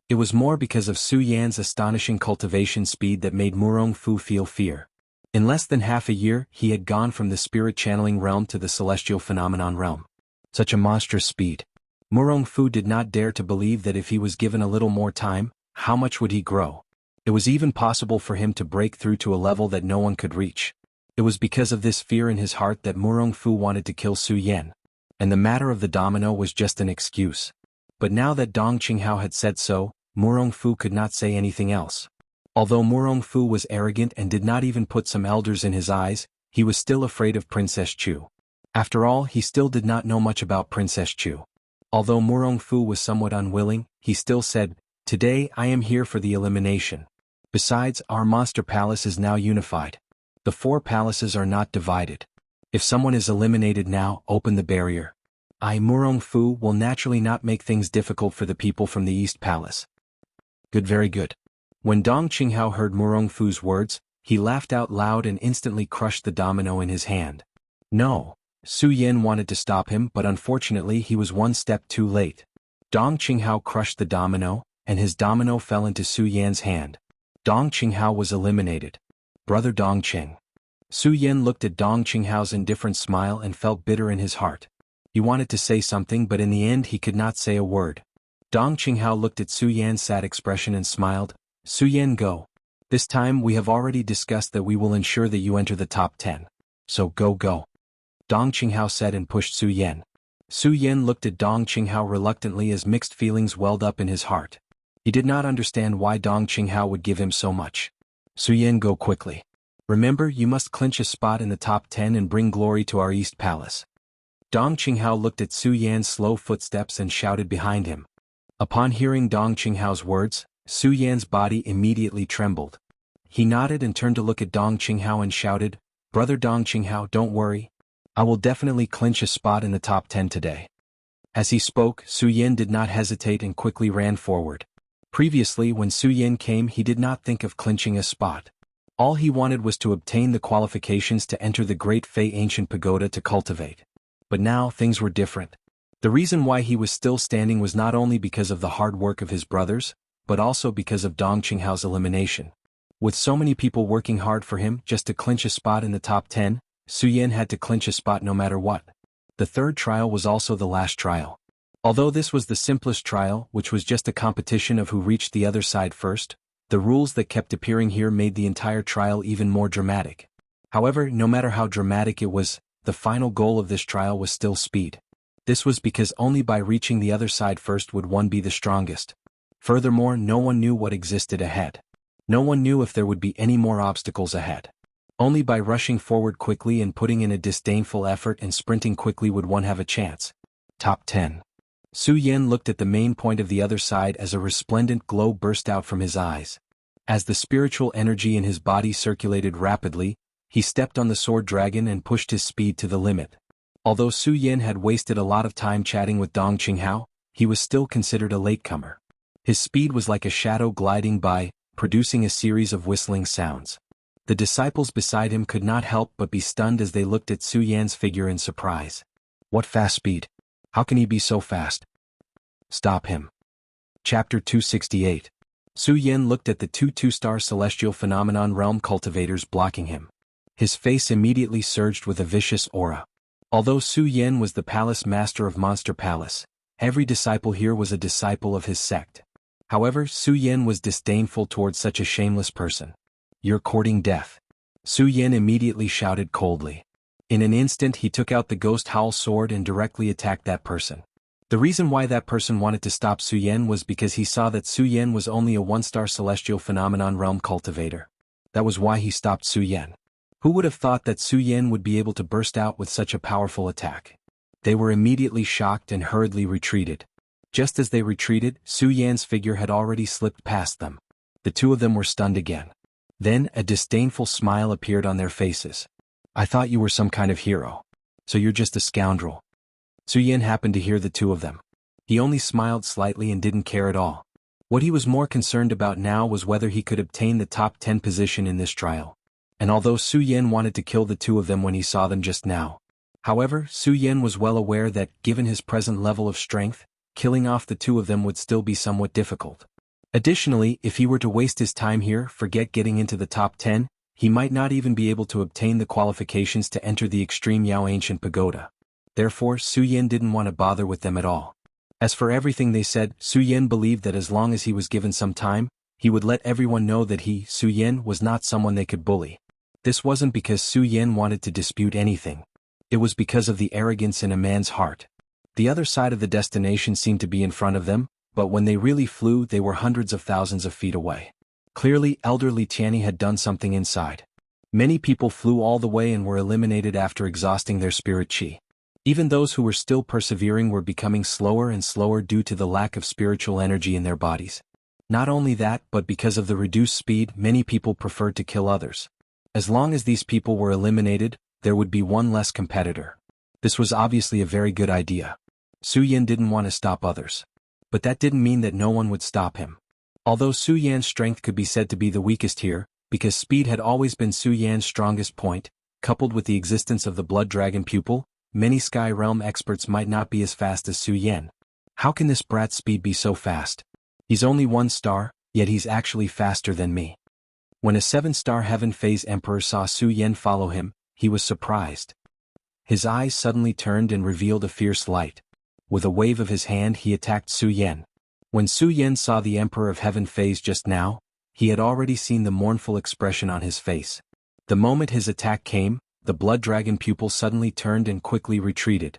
It was more because of Su Yan's astonishing cultivation speed that made Murong Fu feel fear. In less than half a year, he had gone from the spirit channeling realm to the celestial phenomenon realm. Such a monstrous speed. Murong Fu did not dare to believe that if he was given a little more time, how much would he grow? It was even possible for him to break through to a level that no one could reach. It was because of this fear in his heart that Murong Fu wanted to kill Su Yan. And the matter of the domino was just an excuse. But now that Dong Qinghao had said so, Murong Fu could not say anything else. Although Murong Fu was arrogant and did not even put some elders in his eyes, he was still afraid of Princess Chu. After all, he still did not know much about Princess Chu. Although Murong Fu was somewhat unwilling, he still said, "Today I am here for the elimination. Besides, our monster palace is now unified. The 4 palaces are not divided. If someone is eliminated now, open the barrier. I, Murong Fu, will naturally not make things difficult for the people from the East Palace." Good, very good. When Dong Qinghao heard Murong Fu's words, he laughed out loud and instantly crushed the domino in his hand. No. Su Yan wanted to stop him, but unfortunately he was one step too late. Dong Qinghao crushed the domino, and his domino fell into Su Yan's hand. Dong Qinghao was eliminated. Brother Dong Qing. Su Yan looked at Dong Qinghao's indifferent smile and felt bitter in his heart. He wanted to say something, but in the end he could not say a word. Dong Qinghao looked at Su Yan's sad expression and smiled. "Su Yan, go. This time we have already discussed that we will ensure that you enter the top 10. So go. Dong Qinghao said and pushed Su Yan. Su Yan looked at Dong Qinghao reluctantly as mixed feelings welled up in his heart. He did not understand why Dong Qinghao would give him so much. "Su Yan, go quickly. Remember, you must clinch a spot in the top 10 and bring glory to our East Palace." Dong Qinghao looked at Su Yan's slow footsteps and shouted behind him. Upon hearing Dong Qinghao's words, Su Yan's body immediately trembled. He nodded and turned to look at Dong Qinghao and shouted, "Brother Dong Qinghao, don't worry. I will definitely clinch a spot in the top 10 today." As he spoke, Su Yan did not hesitate and quickly ran forward. Previously, when Su Yan came, he did not think of clinching a spot. All he wanted was to obtain the qualifications to enter the Great Fei Ancient Pagoda to cultivate. But now, things were different. The reason why he was still standing was not only because of the hard work of his brothers, but also because of Dong Qinghao's elimination. With so many people working hard for him just to clinch a spot in the top 10, Su Yan had to clinch a spot no matter what. The third trial was also the last trial. Although this was the simplest trial, which was just a competition of who reached the other side first, the rules that kept appearing here made the entire trial even more dramatic. However, no matter how dramatic it was, the final goal of this trial was still speed. This was because only by reaching the other side first would one be the strongest. Furthermore, no one knew what existed ahead. No one knew if there would be any more obstacles ahead. Only by rushing forward quickly and putting in a disdainful effort and sprinting quickly would one have a chance. Top 10. Su Yan looked at the main point of the other side as a resplendent glow burst out from his eyes. As the spiritual energy in his body circulated rapidly, he stepped on the sword dragon and pushed his speed to the limit. Although Su Yan had wasted a lot of time chatting with Dong Qinghao, he was still considered a latecomer. His speed was like a shadow gliding by, producing a series of whistling sounds. The disciples beside him could not help but be stunned as they looked at Su Yan's figure in surprise. What fast speed! How can he be so fast? Stop him. Chapter 268. Su Yan looked at the two-star celestial phenomenon realm cultivators blocking him. His face immediately surged with a vicious aura. Although Su Yan was the palace master of Monster Palace, every disciple here was a disciple of his sect. However, Su Yan was disdainful towards such a shameless person. You're courting death. Su Yan immediately shouted coldly. In an instant he took out the Ghost Howl sword and directly attacked that person. The reason why that person wanted to stop Su Yan was because he saw that Su Yan was only a one-star celestial phenomenon realm cultivator. That was why he stopped Su Yan. Who would have thought that Su Yan would be able to burst out with such a powerful attack? They were immediately shocked and hurriedly retreated. Just as they retreated, Su Yan's figure had already slipped past them. The two of them were stunned again. Then, a disdainful smile appeared on their faces. I thought you were some kind of hero. So you're just a scoundrel. Su Yan happened to hear the two of them. He only smiled slightly and didn't care at all. What he was more concerned about now was whether he could obtain the top 10 position in this trial. And although Su Yan wanted to kill the two of them when he saw them just now. However, Su Yan was well aware that, given his present level of strength, killing off the two of them would still be somewhat difficult. Additionally, if he were to waste his time here, forget getting into the top 10, he might not even be able to obtain the qualifications to enter the Extreme Yao Ancient Pagoda. Therefore, Su Yan didn't want to bother with them at all. As for everything they said, Su Yan believed that as long as he was given some time, he would let everyone know that he, Su Yan, was not someone they could bully. This wasn't because Su Yan wanted to dispute anything. It was because of the arrogance in a man's heart. The other side of the destination seemed to be in front of them, but when they really flew they were hundreds of thousands of feet away. Clearly, elderly Tianyi had done something inside. Many people flew all the way and were eliminated after exhausting their spirit qi. Even those who were still persevering were becoming slower and slower due to the lack of spiritual energy in their bodies. Not only that, but because of the reduced speed, many people preferred to kill others. As long as these people were eliminated, there would be one less competitor. This was obviously a very good idea. Su Yan didn't want to stop others. But that didn't mean that no one would stop him. Although Su Yan's strength could be said to be the weakest here, because speed had always been Su Yan's strongest point, coupled with the existence of the Blood Dragon pupil, many Sky Realm experts might not be as fast as Su Yan. How can this brat's speed be so fast? He's only 1 star, yet he's actually faster than me. When a 7-star Heaven Phase Emperor saw Su Yan follow him, he was surprised. His eyes suddenly turned and revealed a fierce light. With a wave of his hand he attacked Su Yan. When Su Yan saw the Emperor of Heaven Phase just now, he had already seen the mournful expression on his face. The moment his attack came, the Blood Dragon pupil suddenly turned and quickly retreated.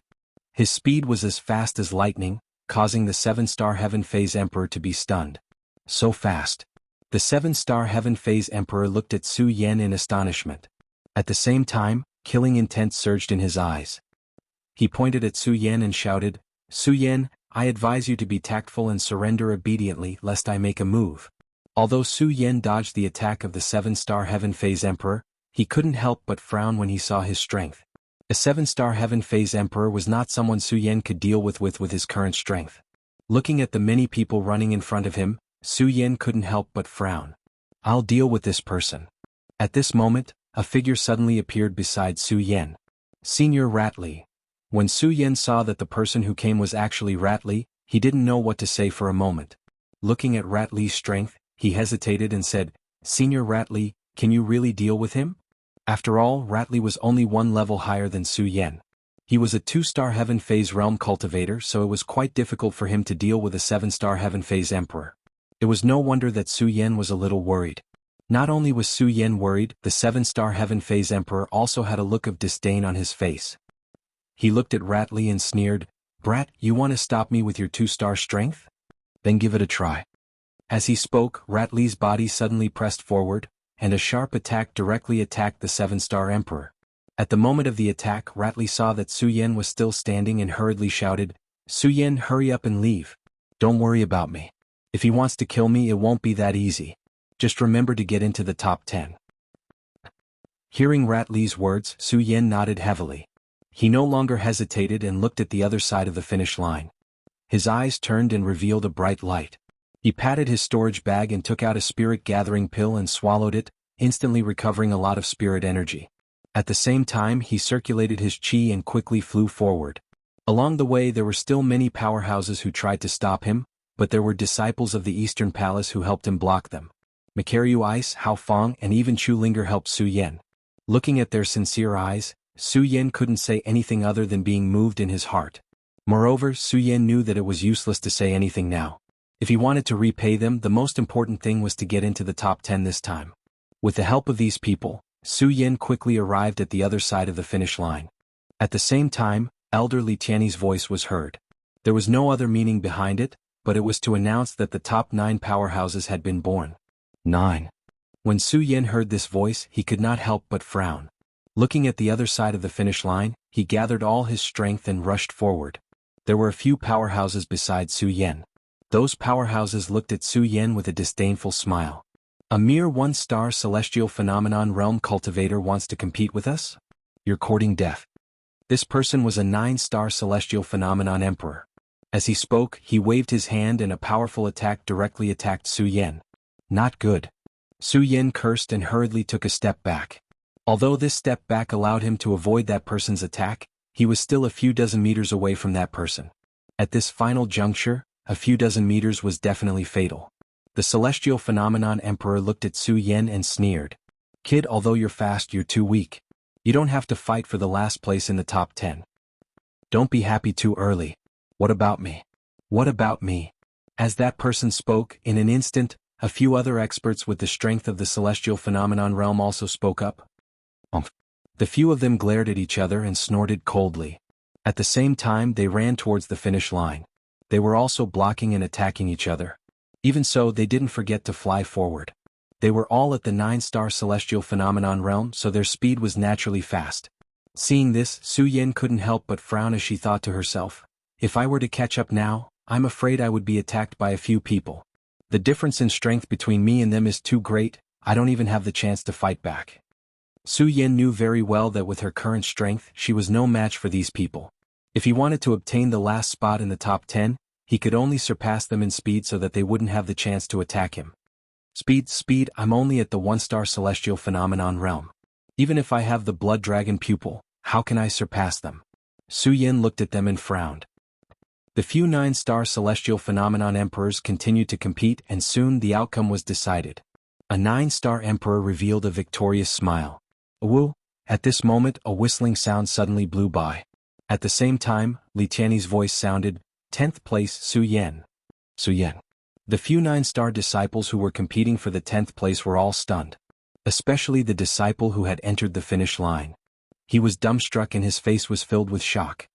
His speed was as fast as lightning, causing the 7-star Heaven Phase Emperor to be stunned. So fast. The 7-star Heaven Phase Emperor looked at Su Yan in astonishment. At the same time, killing intent surged in his eyes. He pointed at Su Yan and shouted, Su Yan, I advise you to be tactful and surrender obediently lest I make a move. Although Su Yan dodged the attack of the 7-star Heaven Phase Emperor, he couldn't help but frown when he saw his strength. A 7-star Heaven Phase Emperor was not someone Su Yan could deal with his current strength. Looking at the many people running in front of him, Su Yan couldn't help but frown. I'll deal with this person. At this moment, a figure suddenly appeared beside Su Yan. Senior Ratli. When Su Yan saw that the person who came was actually Ratli, he didn't know what to say for a moment. Looking at Ratli's strength, he hesitated and said, Senior Ratli, can you really deal with him? After all, Ratli was only 1 level higher than Su Yan. He was a 2-star Heaven Phase Realm cultivator, so it was quite difficult for him to deal with a 7-star Heaven Phase Emperor. It was no wonder that Su Yan was a little worried. Not only was Su Yan worried, the 7-star Heaven Phase Emperor also had a look of disdain on his face. He looked at Rat Li and sneered, "Brat, you want to stop me with your 2-star strength? Then give it a try." As he spoke, Rat Li's body suddenly pressed forward, and a sharp attack directly attacked the 7-star Emperor. At the moment of the attack, Rat Li saw that Su Yan was still standing and hurriedly shouted, "Su Yan, hurry up and leave. Don't worry about me. If he wants to kill me, it won't be that easy. Just remember to get into the top 10. Hearing Rat Li's words, Su Yan nodded heavily. He no longer hesitated and looked at the other side of the finish line. His eyes turned and revealed a bright light. He patted his storage bag and took out a spirit-gathering pill and swallowed it, instantly recovering a lot of spirit energy. At the same time, he circulated his chi and quickly flew forward. Along the way there were still many powerhouses who tried to stop him, but there were disciples of the Eastern Palace who helped him block them. Makaryu Ice, Hao Fong, and even Chu Linger helped Su Yan. Looking at their sincere eyes, Su Yan couldn't say anything other than being moved in his heart. Moreover, Su Yan knew that it was useless to say anything now. If he wanted to repay them, the most important thing was to get into the top 10 this time. With the help of these people, Su Yan quickly arrived at the other side of the finish line. At the same time, Elder Li Tianyi's voice was heard. There was no other meaning behind it, but it was to announce that the top 9 powerhouses had been born. 9. When Su Yan heard this voice, he could not help but frown. Looking at the other side of the finish line, he gathered all his strength and rushed forward. There were a few powerhouses besides Su Yan. Those powerhouses looked at Su Yan with a disdainful smile. "A mere 1-star celestial phenomenon realm cultivator wants to compete with us? You're courting death." This person was a 9-star celestial phenomenon emperor. As he spoke, he waved his hand and a powerful attack directly attacked Su Yan. Not good. Su Yan cursed and hurriedly took a step back. Although this step back allowed him to avoid that person's attack, he was still a few dozen meters away from that person. At this final juncture, a few dozen meters was definitely fatal. The celestial phenomenon emperor looked at Su Yan and sneered. "Kid, although you're fast, you're too weak. You don't have to fight for the last place in the top 10. Don't be happy too early. What about me? What about me?" As that person spoke, in an instant, a few other experts with the strength of the celestial phenomenon realm also spoke up. The few of them glared at each other and snorted coldly. At the same time, they ran towards the finish line. They were also blocking and attacking each other. Even so, they didn't forget to fly forward. They were all at the 9-star celestial phenomenon realm, so their speed was naturally fast. Seeing this, Su Yan couldn't help but frown as she thought to herself, "If I were to catch up now, I'm afraid I would be attacked by a few people. The difference in strength between me and them is too great, I don't even have the chance to fight back." Su Yan knew very well that with her current strength, she was no match for these people. If he wanted to obtain the last spot in the top 10, he could only surpass them in speed so that they wouldn't have the chance to attack him. Speed, I'm only at the 1-star celestial phenomenon realm. Even if I have the blood dragon pupil, how can I surpass them? Su Yan looked at them and frowned. The few 9-star celestial phenomenon emperors continued to compete, and soon the outcome was decided. A 9-star emperor revealed a victorious smile. Woo! At this moment, a whistling sound suddenly blew by. At the same time, Li Tianyi's voice sounded, 10th place, Su Yan. Su Yan. The few 9-star disciples who were competing for the 10th place were all stunned. Especially the disciple who had entered the finish line. He was dumbstruck and his face was filled with shock.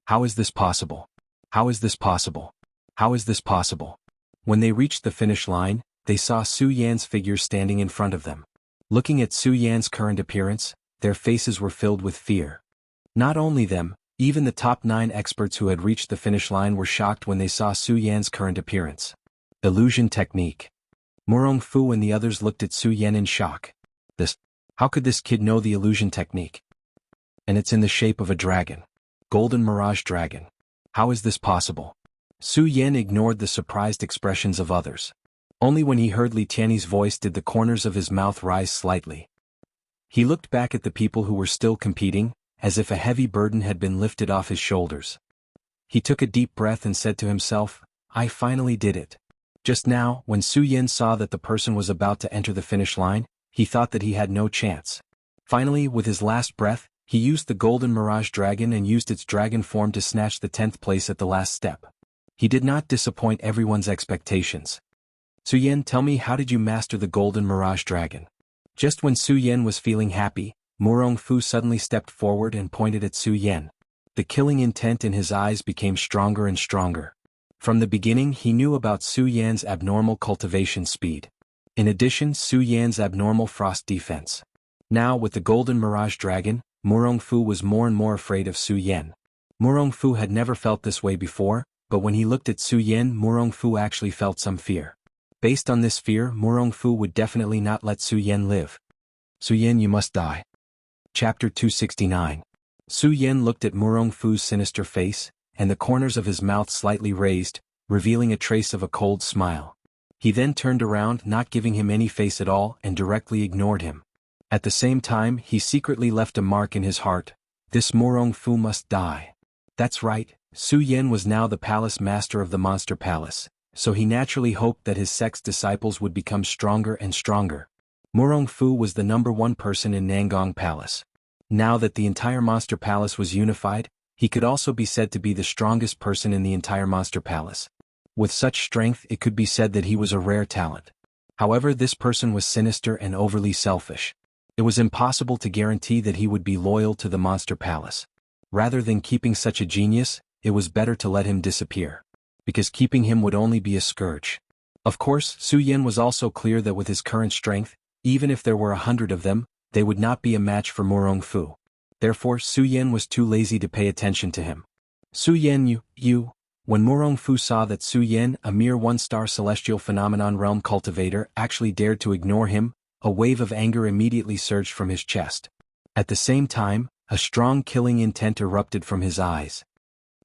How is this possible? How is this possible? How is this possible? When they reached the finish line, they saw Su Yan's figure standing in front of them. Looking at Su Yan's current appearance, their faces were filled with fear. Not only them, even the top 9 experts who had reached the finish line were shocked when they saw Su Yan's current appearance. Illusion technique. Murong Fu and the others looked at Su Yan in shock. How could this kid know the illusion technique? And it's in the shape of a dragon. Golden Mirage Dragon. How is this possible? Su Yan ignored the surprised expressions of others. Only when he heard Li Tianyi's voice did the corners of his mouth rise slightly. He looked back at the people who were still competing, as if a heavy burden had been lifted off his shoulders. He took a deep breath and said to himself, "I finally did it." Just now, when Su Yan saw that the person was about to enter the finish line, he thought that he had no chance. Finally, with his last breath, He used the golden mirage dragon and used its dragon form to snatch the 10th place at the last step. He did not disappoint everyone's expectations. Su Yan, tell me, how did you master the golden mirage dragon? Just when Su Yan was feeling happy, Murong Fu suddenly stepped forward and pointed at Su Yan. The killing intent in his eyes became stronger and stronger. From the beginning he knew about Su Yan's abnormal cultivation speed. In addition, Su Yan's abnormal frost defense. Now with the golden mirage dragon, Murong Fu was more and more afraid of Su Yan. Murong Fu had never felt this way before, but when he looked at Su Yan, Murong Fu actually felt some fear. Based on this fear, Murong Fu would definitely not let Su Yan live. Su Yan, you must die. Chapter 269. Su Yan looked at Murong Fu's sinister face, and the corners of his mouth slightly raised, revealing a trace of a cold smile. He then turned around, not giving him any face at all, and directly ignored him. At the same time, he secretly left a mark in his heart. This Murong Fu must die. That's right, Su Yan was now the palace master of the Monster Palace, so he naturally hoped that his sect's disciples would become stronger and stronger. Murong Fu was the #1 person in Nangong Palace. Now that the entire Monster Palace was unified, he could also be said to be the strongest person in the entire Monster Palace. With such strength, it could be said that he was a rare talent. However, this person was sinister and overly selfish. It was impossible to guarantee that he would be loyal to the Monster Palace. Rather than keeping such a genius, it was better to let him disappear. Because keeping him would only be a scourge. Of course, Su Yan was also clear that with his current strength, even if there were 100 of them, they would not be a match for Murong Fu. Therefore, Su Yan was too lazy to pay attention to him. Su Yan, When Murong Fu saw that Su Yan, a mere 1-star celestial phenomenon realm cultivator, actually dared to ignore him, a wave of anger immediately surged from his chest. At the same time, a strong killing intent erupted from his eyes.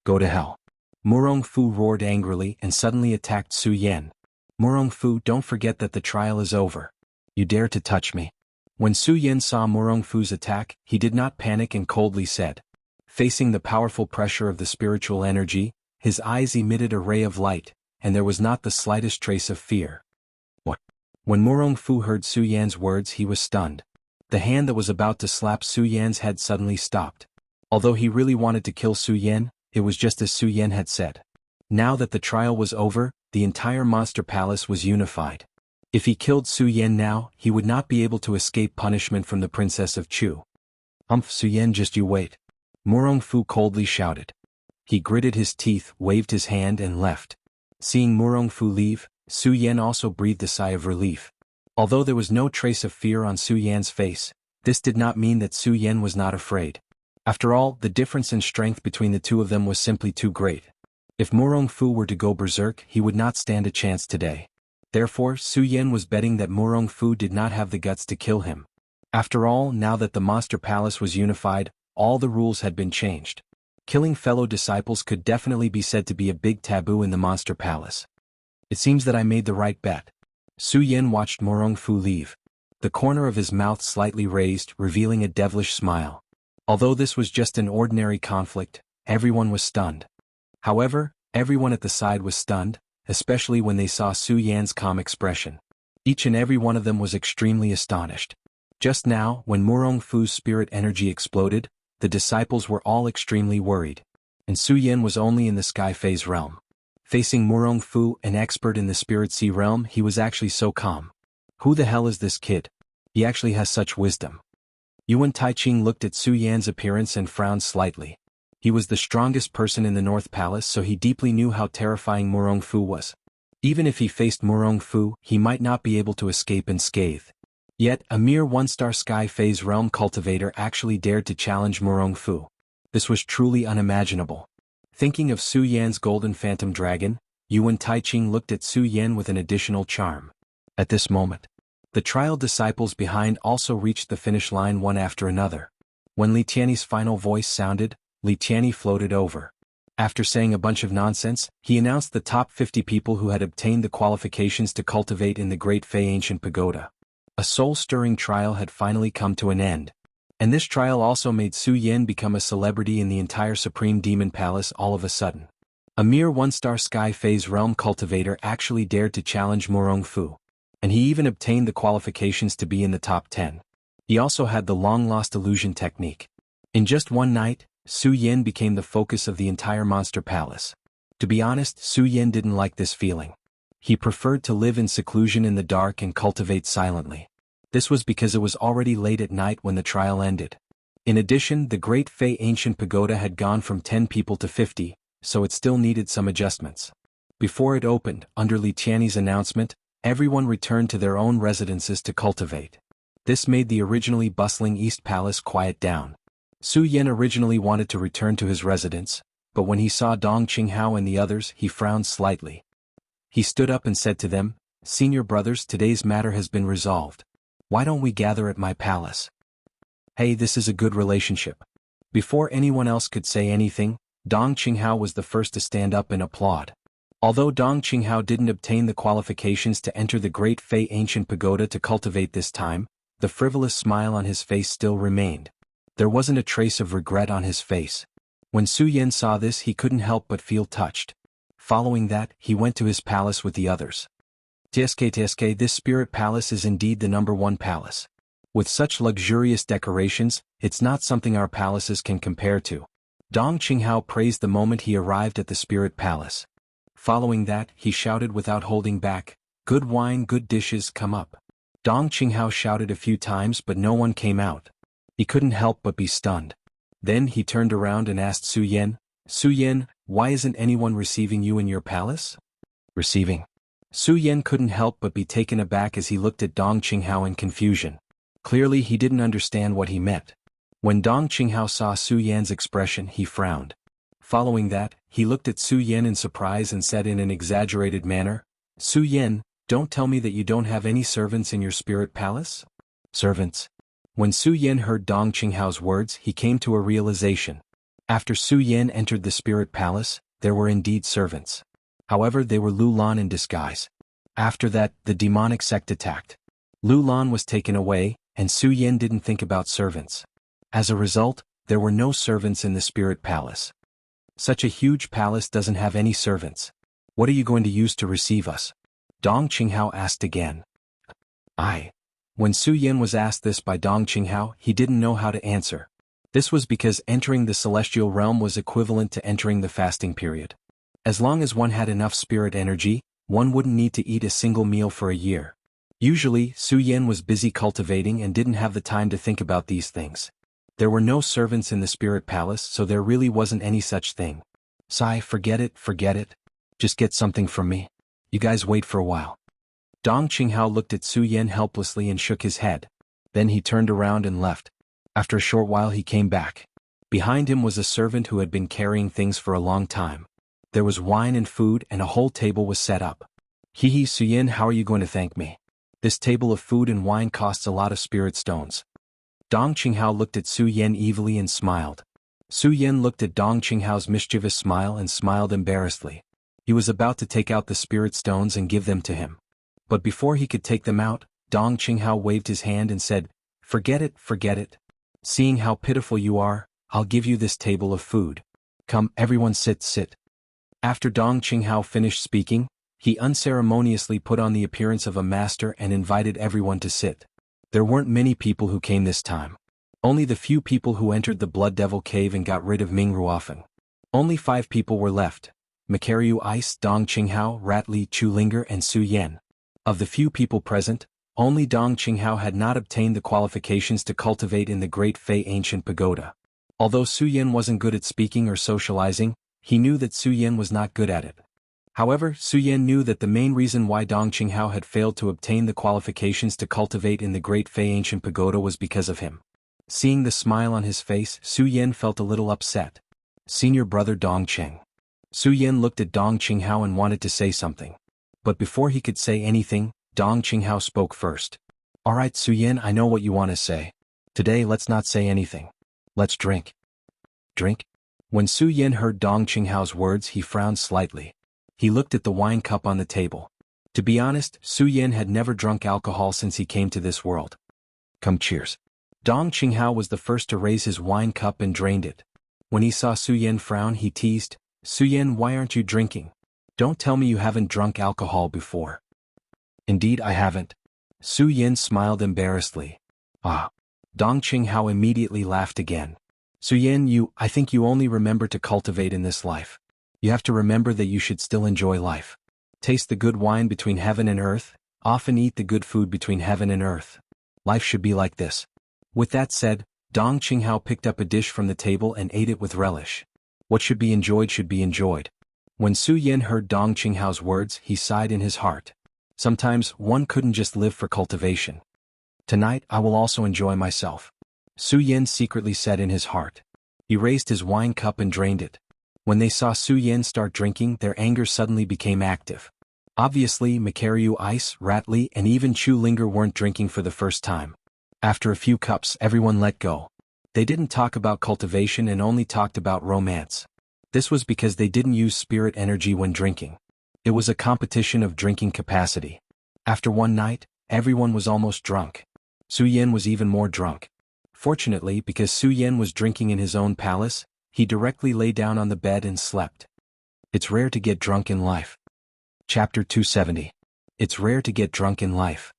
Go to hell. Murong Fu roared angrily and suddenly attacked Su Yan. Murong Fu, don't forget that the trial is over. You dare to touch me. When Su Yan saw Murong Fu's attack, he did not panic and coldly said. Facing the powerful pressure of the spiritual energy, his eyes emitted a ray of light, and there was not the slightest trace of fear. What? When Murong Fu heard Su Yan's words, he was stunned. The hand that was about to slap Su Yan's head suddenly stopped. Although he really wanted to kill Su Yan, it was just as Su Yan had said. Now that the trial was over, the entire Monster Palace was unified. If he killed Su Yan now, he would not be able to escape punishment from the Princess of Chu. Su Yan, just you wait. Murong Fu coldly shouted. He gritted his teeth, waved his hand and left. Seeing Murong Fu leave, Su Yan also breathed a sigh of relief. Although there was no trace of fear on Su Yan's face, this did not mean that Su Yan was not afraid. After all, the difference in strength between the two of them was simply too great. If Murong Fu were to go berserk, he would not stand a chance today. Therefore, Su Yan was betting that Murong Fu did not have the guts to kill him. After all, now that the Monster Palace was unified, all the rules had been changed. Killing fellow disciples could definitely be said to be a big taboo in the Monster Palace. It seems that I made the right bet. Su Yan watched Murong Fu leave. The corner of his mouth slightly raised, revealing a devilish smile. Although this was just an ordinary conflict, everyone was stunned. However, everyone at the side was stunned, especially when they saw Su Yan's calm expression. Each and every one of them was extremely astonished. Just now, when Murong Fu's spirit energy exploded, the disciples were all extremely worried. And Su Yan was only in the Sky Phase realm. Facing Murong Fu, an expert in the Spirit Sea realm, he was actually so calm. Who the hell is this kid? He actually has such wisdom. Yuan Taiqing looked at Su Yan's appearance and frowned slightly. He was the strongest person in the North Palace, so he deeply knew how terrifying Murong Fu was. Even if he faced Murong Fu, he might not be able to escape unscathed. Yet, a mere 1-star Sky Phase realm cultivator actually dared to challenge Murong Fu. This was truly unimaginable. Thinking of Su Yan's golden phantom dragon, Yuan Taiqing looked at Su Yan with an additional charm. At this moment, the trial disciples behind also reached the finish line one after another. When Li Tianyi's final voice sounded, Li Tianyi floated over. After saying a bunch of nonsense, he announced the top 50 people who had obtained the qualifications to cultivate in the Great Fei Ancient Pagoda. A soul-stirring trial had finally come to an end. And this trial also made Su Yan become a celebrity in the entire Supreme Demon Palace all of a sudden. A mere 1-star Sky Phase realm cultivator actually dared to challenge Murong Fu. And he even obtained the qualifications to be in the top 10. He also had the long-lost illusion technique. In just one night, Su Yan became the focus of the entire monster palace. To be honest, Su Yan didn't like this feeling. He preferred to live in seclusion in the dark and cultivate silently. This was because it was already late at night when the trial ended. In addition, the Great Fei Ancient Pagoda had gone from 10 people to 50, so it still needed some adjustments. Before it opened, under Li Tiany's announcement, everyone returned to their own residences to cultivate. This made the originally bustling East Palace quiet down. Su Yan originally wanted to return to his residence, but when he saw Dong Qinghao and the others, he frowned slightly. He stood up and said to them, "Senior brothers, today's matter has been resolved. Why don't we gather at my palace? Hey, this is a good relationship." Before anyone else could say anything, Dong Qinghao was the first to stand up and applaud. Although Dong Qinghao didn't obtain the qualifications to enter the Great Fei Ancient Pagoda to cultivate this time, the frivolous smile on his face still remained. There wasn't a trace of regret on his face. When Su Yan saw this, he couldn't help but feel touched. Following that, he went to his palace with the others. TSK, this spirit palace is indeed the #1 palace. With such luxurious decorations, it's not something our palaces can compare to. Dong Qinghao praised the moment he arrived at the spirit palace. Following that, he shouted without holding back, "Good wine, good dishes, come up." Dong Qinghao shouted a few times but no one came out. He couldn't help but be stunned. Then he turned around and asked Su Yan, "Su Yan, why isn't anyone receiving you in your palace?" Receiving? Su Yan couldn't help but be taken aback as he looked at Dong Qinghao in confusion. Clearly he didn't understand what he meant. When Dong Qinghao saw Su Yan's expression, he frowned. Following that, he looked at Su Yan in surprise and said in an exaggerated manner, "Su Yan, don't tell me that you don't have any servants in your spirit palace?" Servants? When Su Yan heard Dong Qinghao's words, he came to a realization. After Su Yan entered the spirit palace, there were indeed servants. However, they were Lu Lan in disguise. After that, the demonic sect attacked. Lu Lan was taken away, and Su Yan didn't think about servants. As a result, there were no servants in the spirit palace. Such a huge palace doesn't have any servants. What are you going to use to receive us? Dong Qinghao asked again. When Su Yan was asked this by Dong Qinghao, he didn't know how to answer. This was because entering the celestial realm was equivalent to entering the fasting period. As long as one had enough spirit energy, one wouldn't need to eat a single meal for a year. Usually, Su Yan was busy cultivating and didn't have the time to think about these things. There were no servants in the spirit palace, so there really wasn't any such thing. Sai, forget it. Just get something from me. You guys wait for a while. Dong Qinghao looked at Su Yan helplessly and shook his head. Then he turned around and left. After a short while he came back. Behind him was a servant who had been carrying things for a long time. There was wine and food and a whole table was set up. Hee, Su Yan, how are you going to thank me? This table of food and wine costs a lot of spirit stones. Dong Qinghao looked at Su Yan evilly and smiled. Su Yan looked at Dong Qinghao's mischievous smile and smiled embarrassedly. He was about to take out the spirit stones and give them to him. But before he could take them out, Dong Qinghao waved his hand and said, forget it. Seeing how pitiful you are, I'll give you this table of food. Come, everyone sit. After Dong Qinghao finished speaking, he unceremoniously put on the appearance of a master and invited everyone to sit. There weren't many people who came this time. Only the few people who entered the Blood Devil Cave and got rid of Ming Ruofeng. Only 5 people were left. Makaryu Ice, Dong Qinghao, Ratli, Chulinger and Su Yan. Of the few people present, only Dong Qinghao had not obtained the qualifications to cultivate in the Great Fei Ancient Pagoda. Although Su Yan wasn't good at speaking or socializing, he knew that Su Yan was not good at it. However, Su Yan knew that the main reason why Dong Qinghao had failed to obtain the qualifications to cultivate in the Great Fei Ancient Pagoda was because of him. Seeing the smile on his face, Su Yan felt a little upset. Senior brother Dong Qing. Su Yan looked at Dong Qinghao and wanted to say something. But before he could say anything, Dong Qinghao spoke first. Alright Su Yan, I know what you want to say. Today let's not say anything. Let's drink. Drink? When Su Yan heard Dong Qinghao's words, he frowned slightly. He looked at the wine cup on the table. To be honest, Su Yan had never drunk alcohol since he came to this world. Come, cheers. Dong Qinghao was the first to raise his wine cup and drained it. When he saw Su Yan frown, he teased, Su Yan, why aren't you drinking? Don't tell me you haven't drunk alcohol before. Indeed I haven't. Su Yan smiled embarrassedly. Dong Qinghao immediately laughed again. Su Yan, I think you only remember to cultivate in this life. You have to remember that you should still enjoy life. Taste the good wine between heaven and earth, often eat the good food between heaven and earth. Life should be like this. With that said, Dong Qinghao picked up a dish from the table and ate it with relish. What should be enjoyed should be enjoyed. When Su Yan heard Dong Qinghao's words, he sighed in his heart. Sometimes, one couldn't just live for cultivation. Tonight, I will also enjoy myself. Su Yan secretly said in his heart. He raised his wine cup and drained it. When they saw Su Yan start drinking, their anger suddenly became active. Obviously, Makaryu Ice, Ratli, and even Chu Linger weren't drinking for the first time. After a few cups, everyone let go. They didn't talk about cultivation and only talked about romance. This was because they didn't use spirit energy when drinking. It was a competition of drinking capacity. After one night, everyone was almost drunk. Su Yan was even more drunk. Fortunately, because Su Yan was drinking in his own palace, he directly lay down on the bed and slept. It's rare to get drunk in life. Chapter 270. It's rare to get drunk in life.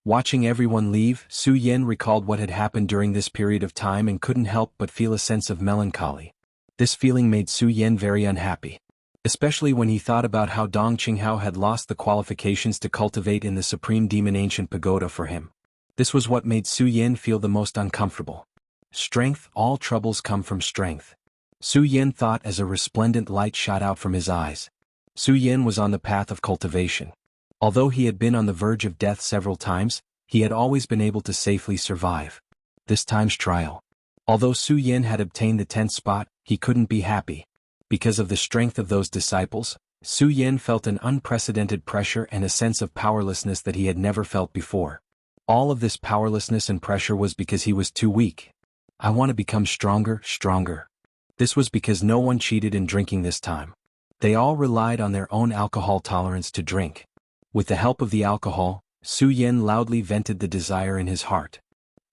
Watching everyone leave, Su Yan recalled what had happened during this period of time and couldn't help but feel a sense of melancholy. This feeling made Su Yan very unhappy. Especially when he thought about how Dong Qinghao had lost the qualifications to cultivate in the Supreme Demon Ancient Pagoda for him. This was what made Su Yan feel the most uncomfortable. Strength, all troubles come from strength. Su Yan thought as a resplendent light shot out from his eyes. Su Yan was on the path of cultivation. Although he had been on the verge of death several times, he had always been able to safely survive. This time's trial. Although Su Yan had obtained the 10th spot, he couldn't be happy. Because of the strength of those disciples, Su Yan felt an unprecedented pressure and a sense of powerlessness that he had never felt before. All of this powerlessness and pressure was because he was too weak. I want to become stronger, stronger. This was because no one cheated in drinking this time. They all relied on their own alcohol tolerance to drink. With the help of the alcohol, Su Yan loudly vented the desire in his heart.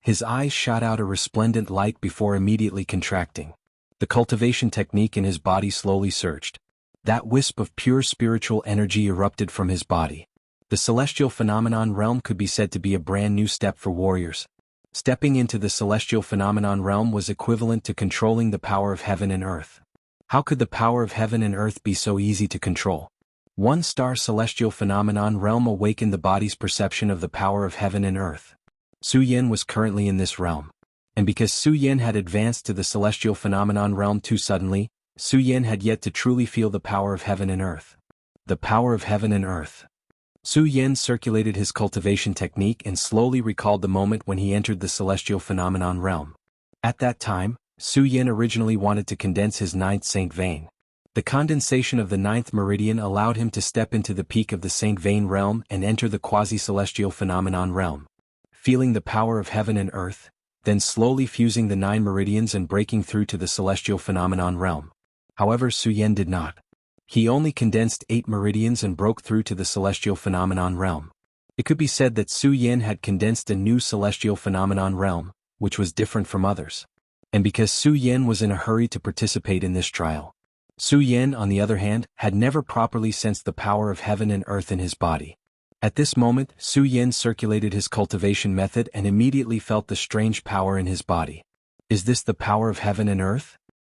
His eyes shot out a resplendent light before immediately contracting. The cultivation technique in his body slowly surged. That wisp of pure spiritual energy erupted from his body. The celestial phenomenon realm could be said to be a brand new step for warriors. Stepping into the celestial phenomenon realm was equivalent to controlling the power of heaven and earth. How could the power of heaven and earth be so easy to control? One-star celestial phenomenon realm awakened the body's perception of the power of heaven and earth. Su Yan was currently in this realm. And because Su Yan had advanced to the celestial phenomenon realm too suddenly, Su Yan had yet to truly feel the power of heaven and earth. The power of heaven and earth. Su Yan circulated his cultivation technique and slowly recalled the moment when he entered the celestial phenomenon realm. At that time, Su Yan originally wanted to condense his 9th Saint Vein. The condensation of the 9th meridian allowed him to step into the peak of the Saint Vein realm and enter the quasi-celestial phenomenon realm. Feeling the power of heaven and earth, then slowly fusing the 9 meridians and breaking through to the celestial phenomenon realm. However, Su Yan did not. He only condensed 8 meridians and broke through to the celestial phenomenon realm. It could be said that Su Yan had condensed a new celestial phenomenon realm, which was different from others. And because Su Yan was in a hurry to participate in this trial. Su Yan, on the other hand, had never properly sensed the power of heaven and earth in his body. At this moment, Su Yan circulated his cultivation method and immediately felt the strange power in his body. Is this the power of heaven and earth?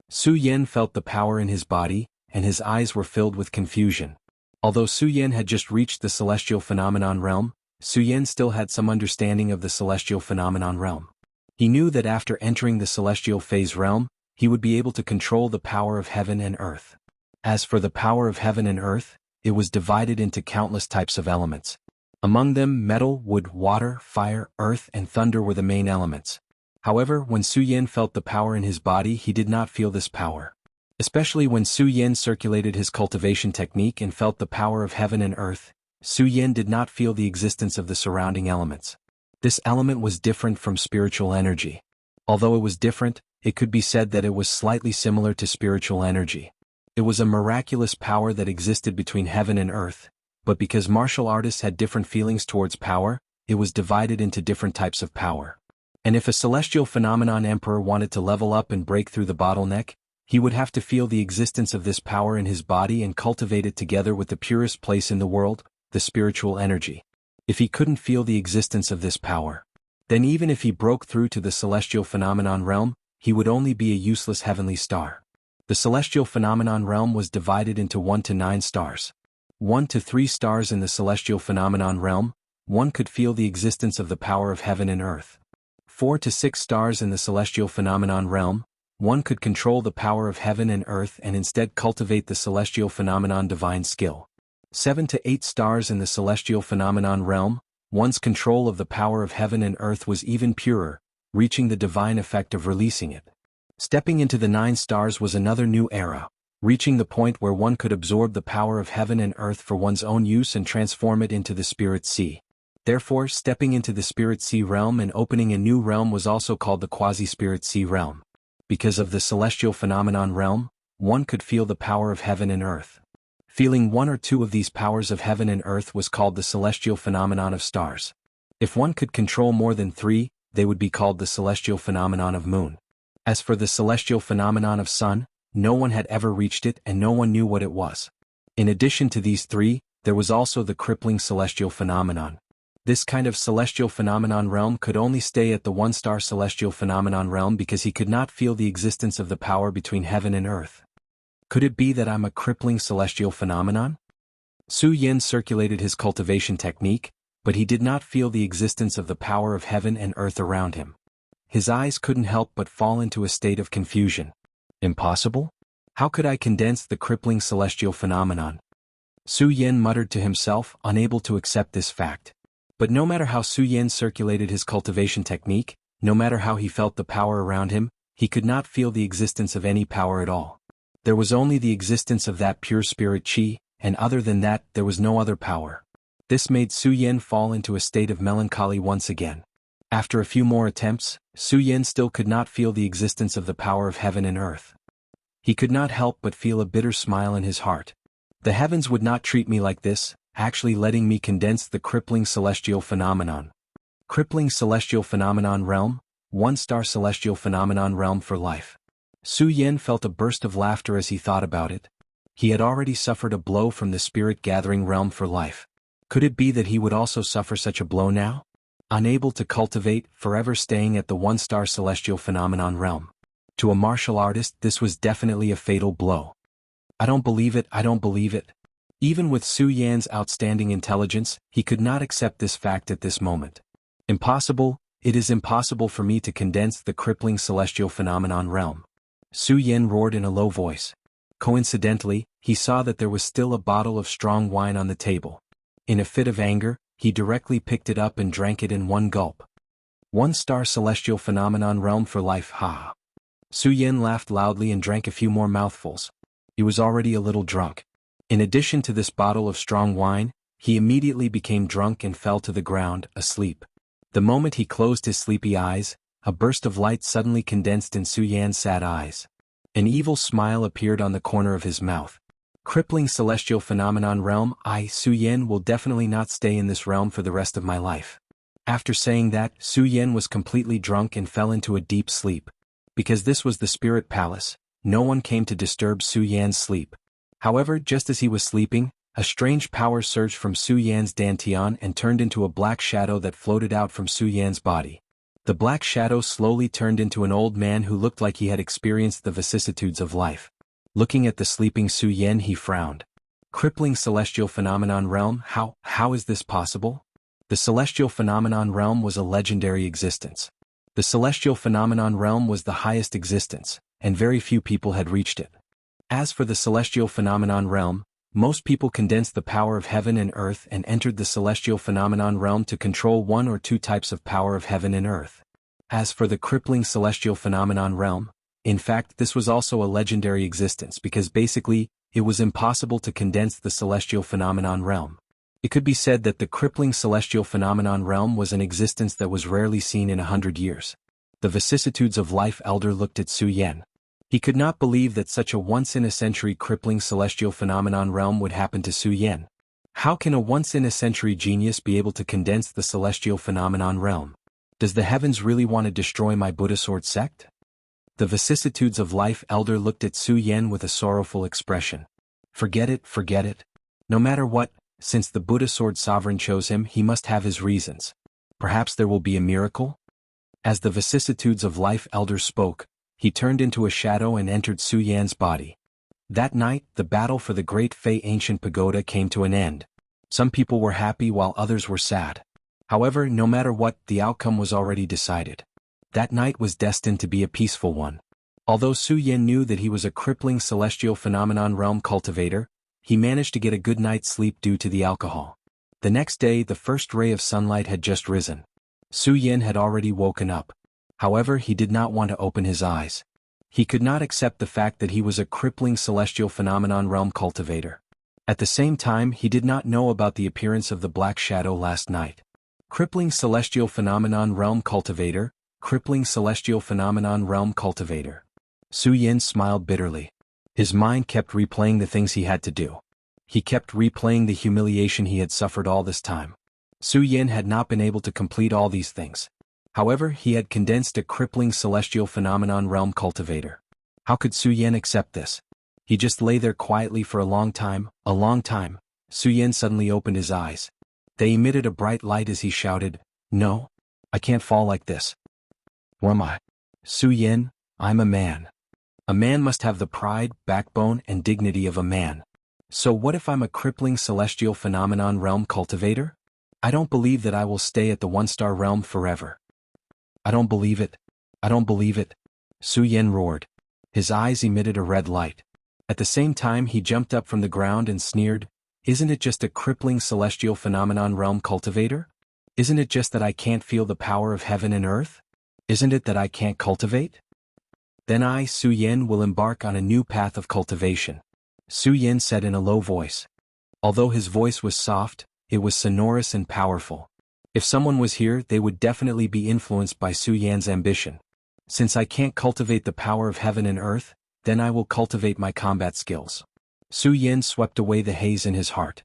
Su Yan felt the power in his body, and his eyes were filled with confusion. Although Su Yan had just reached the celestial phenomenon realm, Su Yan still had some understanding of the celestial phenomenon realm. He knew that after entering the celestial phase realm, he would be able to control the power of heaven and earth. As for the power of heaven and earth, it was divided into countless types of elements. Among them, metal, wood, water, fire, earth, and thunder were the main elements. However, when Su Yan felt the power in his body, he did not feel this power. Especially when Su Yan circulated his cultivation technique and felt the power of heaven and earth, Su Yan did not feel the existence of the surrounding elements. This element was different from spiritual energy. Although it was different, it could be said that it was slightly similar to spiritual energy. It was a miraculous power that existed between heaven and earth, but because martial artists had different feelings towards power, it was divided into different types of power. And if a celestial phenomenon emperor wanted to level up and break through the bottleneck, he would have to feel the existence of this power in his body and cultivate it together with the purest place in the world, the spiritual energy. If he couldn't feel the existence of this power, then even if he broke through to the celestial phenomenon realm, he would only be a useless heavenly star. The celestial phenomenon realm was divided into 1 to 9 stars. 1 to 3 stars in the celestial phenomenon realm, one could feel the existence of the power of heaven and earth. 4 to 6 stars in the celestial phenomenon realm, one could control the power of heaven and earth and instead cultivate the celestial phenomenon divine skill. 7 to 8 stars in the celestial phenomenon realm, one's control of the power of heaven and earth was even purer, reaching the divine effect of releasing it. Stepping into the 9 stars was another new era, reaching the point where one could absorb the power of heaven and earth for one's own use and transform it into the spirit sea. Therefore, stepping into the spirit sea realm and opening a new realm was also called the quasi-spirit sea realm. Because of the celestial phenomenon realm, one could feel the power of heaven and earth. Feeling 1 or 2 of these powers of heaven and earth was called the celestial phenomenon of stars. If one could control more than 3, they would be called the celestial phenomenon of moon. As for the celestial phenomenon of sun, no one had ever reached it and no one knew what it was. In addition to these 3, there was also the crippling celestial phenomenon. This kind of celestial phenomenon realm could only stay at the 1-star celestial phenomenon realm because he could not feel the existence of the power between heaven and earth. Could it be that I'm a crippling celestial phenomenon? Su Yin circulated his cultivation technique, but he did not feel the existence of the power of heaven and earth around him. His eyes couldn't help but fall into a state of confusion. Impossible? How could I condense the crippling celestial phenomenon? Su Yin muttered to himself, unable to accept this fact. But no matter how Su Yin circulated his cultivation technique, no matter how he felt the power around him, he could not feel the existence of any power at all. There was only the existence of that pure spirit qi, and other than that, there was no other power. This made Su Yin fall into a state of melancholy once again. After a few more attempts, Su Yin still could not feel the existence of the power of heaven and earth. He could not help but feel a bitter smile in his heart. The heavens would not treat me like this, actually letting me condense the crippling celestial phenomenon. Crippling celestial phenomenon realm, 1-star celestial phenomenon realm for life. Su Yin felt a burst of laughter as he thought about it. He had already suffered a blow from the spirit gathering realm for life. Could it be that he would also suffer such a blow now? Unable to cultivate, forever staying at the 1-star celestial phenomenon realm. To a martial artist, this was definitely a fatal blow. I don't believe it, I don't believe it. Even with Su Yan's outstanding intelligence, he could not accept this fact at this moment. Impossible, it is impossible for me to condense the crippling celestial phenomenon realm. Su Yan roared in a low voice. Coincidentally, he saw that there was still a bottle of strong wine on the table. In a fit of anger, he directly picked it up and drank it in one gulp. 1-star celestial phenomenon realm for life, ha. Su Yan laughed loudly and drank a few more mouthfuls. He was already a little drunk. In addition to this bottle of strong wine, he immediately became drunk and fell to the ground, asleep. The moment he closed his sleepy eyes, a burst of light suddenly condensed in Su Yan's sad eyes. An evil smile appeared on the corner of his mouth. Crippling celestial phenomenon realm, I, Su Yan, will definitely not stay in this realm for the rest of my life. After saying that, Su Yan was completely drunk and fell into a deep sleep. Because this was the spirit palace, no one came to disturb Su Yan's sleep. However, just as he was sleeping, a strange power surged from Su Yan's dantian and turned into a black shadow that floated out from Su Yan's body. The black shadow slowly turned into an old man who looked like he had experienced the vicissitudes of life. Looking at the sleeping Su Yan, he frowned. Crippling celestial phenomenon realm, how is this possible? The celestial phenomenon realm was a legendary existence. The celestial phenomenon realm was the highest existence, and very few people had reached it. As for the celestial phenomenon realm, most people condensed the power of heaven and earth and entered the celestial phenomenon realm to control 1 or 2 types of power of heaven and earth. As for the crippling celestial phenomenon realm, in fact, this was also a legendary existence because basically, it was impossible to condense the celestial phenomenon realm. It could be said that the crippling celestial phenomenon realm was an existence that was rarely seen in 100 years. The vicissitudes of life elder looked at Su Yan. He could not believe that such a once-in-a-century crippling celestial phenomenon realm would happen to Su Yan. How can a once-in-a-century genius be able to condense the celestial phenomenon realm? Does the heavens really want to destroy my Buddha sword sect? The vicissitudes of life elder looked at Su Yan with a sorrowful expression. Forget it, forget it. No matter what, since the Buddha sword sovereign chose him, he must have his reasons. Perhaps there will be a miracle? As the vicissitudes of life elder spoke, he turned into a shadow and entered Su Yan's body. That night, the battle for the Great Fei Ancient Pagoda came to an end. Some people were happy while others were sad. However, no matter what, the outcome was already decided. That night was destined to be a peaceful one. Although Su Yan knew that he was a crippling celestial phenomenon realm cultivator, he managed to get a good night's sleep due to the alcohol. The next day, the first ray of sunlight had just risen. Su Yan had already woken up. However, he did not want to open his eyes. He could not accept the fact that he was a crippling celestial phenomenon realm cultivator. At the same time, he did not know about the appearance of the black shadow last night. Crippling celestial phenomenon realm cultivator, crippling celestial phenomenon realm cultivator. Su Yan smiled bitterly. His mind kept replaying the things he had to do. He kept replaying the humiliation he had suffered all this time. Su Yan had not been able to complete all these things. However, he had condensed a crippling celestial phenomenon realm cultivator. How could Su Yan accept this? He just lay there quietly for a long time. Su Yan suddenly opened his eyes. They emitted a bright light as he shouted, "No, I can't fall like this. Who am I? Su Yan, I'm a man. A man must have the pride, backbone, and dignity of a man. So what if I'm a crippling celestial phenomenon realm cultivator? I don't believe that I will stay at the one-star realm forever. I don't believe it. I don't believe it." Su Yan roared. His eyes emitted a red light. At the same time, he jumped up from the ground and sneered, "Isn't it just a crippling celestial phenomenon realm cultivator? Isn't it just that I can't feel the power of heaven and earth? Isn't it that I can't cultivate? Then I, Su Yan, will embark on a new path of cultivation," Su Yan said in a low voice. Although his voice was soft, it was sonorous and powerful. If someone was here, they would definitely be influenced by Su Yan's ambition. Since I can't cultivate the power of heaven and earth, then I will cultivate my combat skills. Su Yan swept away the haze in his heart.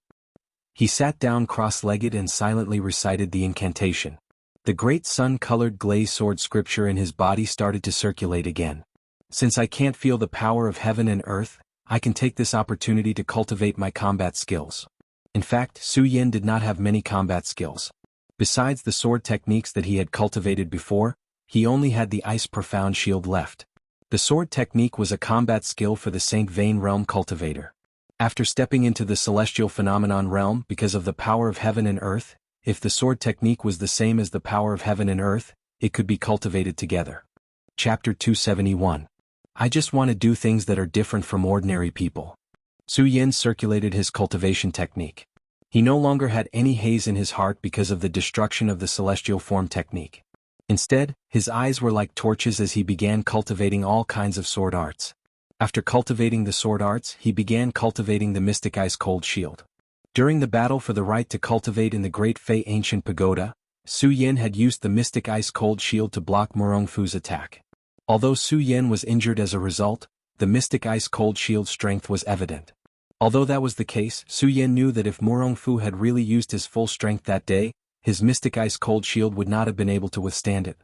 He sat down cross-legged and silently recited the incantation. The great sun-colored glaze sword scripture in his body started to circulate again. Since I can't feel the power of heaven and earth, I can take this opportunity to cultivate my combat skills. In fact, Su Yan did not have many combat skills. Besides the sword techniques that he had cultivated before, he only had the Ice Profound Shield left. The sword technique was a combat skill for the Saint Vein realm cultivator. After stepping into the celestial phenomenon realm because of the power of heaven and earth, if the sword technique was the same as the power of heaven and earth, it could be cultivated together. Chapter 271. I just want to do things that are different from ordinary people. Su Yan circulated his cultivation technique. He no longer had any haze in his heart because of the destruction of the celestial form technique. Instead, his eyes were like torches as he began cultivating all kinds of sword arts. After cultivating the sword arts, he began cultivating the mystic ice cold shield. During the battle for the right to cultivate in the Great Fei Ancient Pagoda, Su Yan had used the mystic ice cold shield to block Murongfu's attack. Although Su Yan was injured as a result, the mystic ice cold shield's strength was evident. Although that was the case, Su Yan knew that if Murongfu had really used his full strength that day, his mystic ice cold shield would not have been able to withstand it.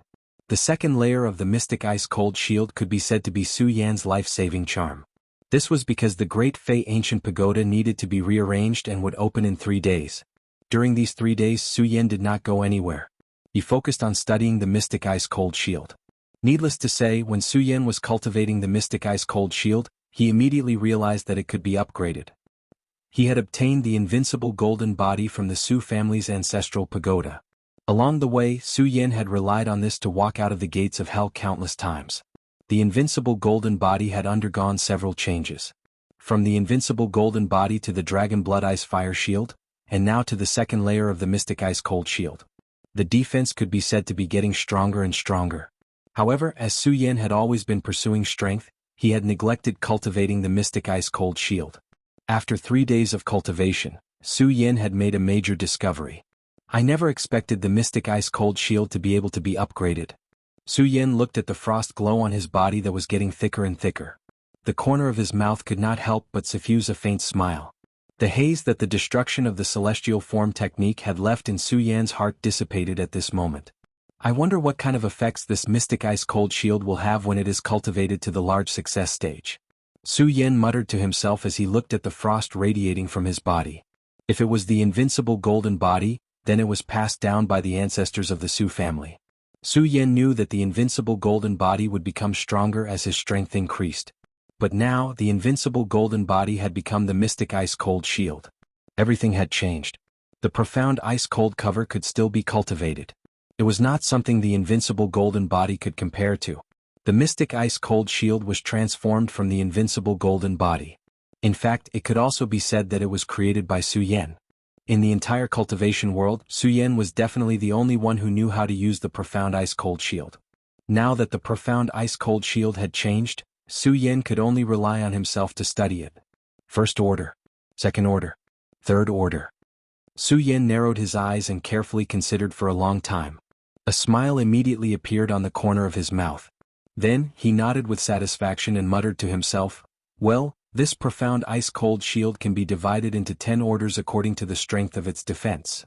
The second layer of the mystic ice cold shield could be said to be Su Yan's life-saving charm. This was because the Great Fei Ancient Pagoda needed to be rearranged and would open in 3 days. During these 3 days, Su Yan did not go anywhere. He focused on studying the mystic ice cold shield. Needless to say, when Su Yan was cultivating the mystic ice cold shield, he immediately realized that it could be upgraded. He had obtained the invincible golden body from the Su family's ancestral pagoda. Along the way, Su Yan had relied on this to walk out of the gates of hell countless times. The invincible golden body had undergone several changes. From the invincible golden body to the dragon blood ice fire shield, and now to the second layer of the mystic ice cold shield. The defense could be said to be getting stronger and stronger. However, as Su Yan had always been pursuing strength, he had neglected cultivating the mystic ice cold shield. After 3 days of cultivation, Su Yan had made a major discovery. I never expected the mystic ice cold shield to be able to be upgraded. Su Yan looked at the frost glow on his body that was getting thicker and thicker. The corner of his mouth could not help but suffuse a faint smile. The haze that the destruction of the celestial form technique had left in Su Yan's heart dissipated at this moment. I wonder what kind of effects this mystic ice cold shield will have when it is cultivated to the large success stage. Su Yan muttered to himself as he looked at the frost radiating from his body. If it was the invincible golden body, then it was passed down by the ancestors of the Su family. Su Yan knew that the invincible golden body would become stronger as his strength increased. But now, the invincible golden body had become the mystic ice-cold shield. Everything had changed. The profound ice-cold cover could still be cultivated. It was not something the invincible golden body could compare to. The mystic ice-cold shield was transformed from the invincible golden body. In fact, it could also be said that it was created by Su Yan. In the entire cultivation world, Su Yan was definitely the only one who knew how to use the profound ice-cold shield. Now that the profound ice-cold shield had changed, Su Yan could only rely on himself to study it. First order. Second order. Third order. Su Yan narrowed his eyes and carefully considered for a long time. A smile immediately appeared on the corner of his mouth. Then, he nodded with satisfaction and muttered to himself, "Well, this profound ice-cold shield can be divided into 10 orders according to the strength of its defense.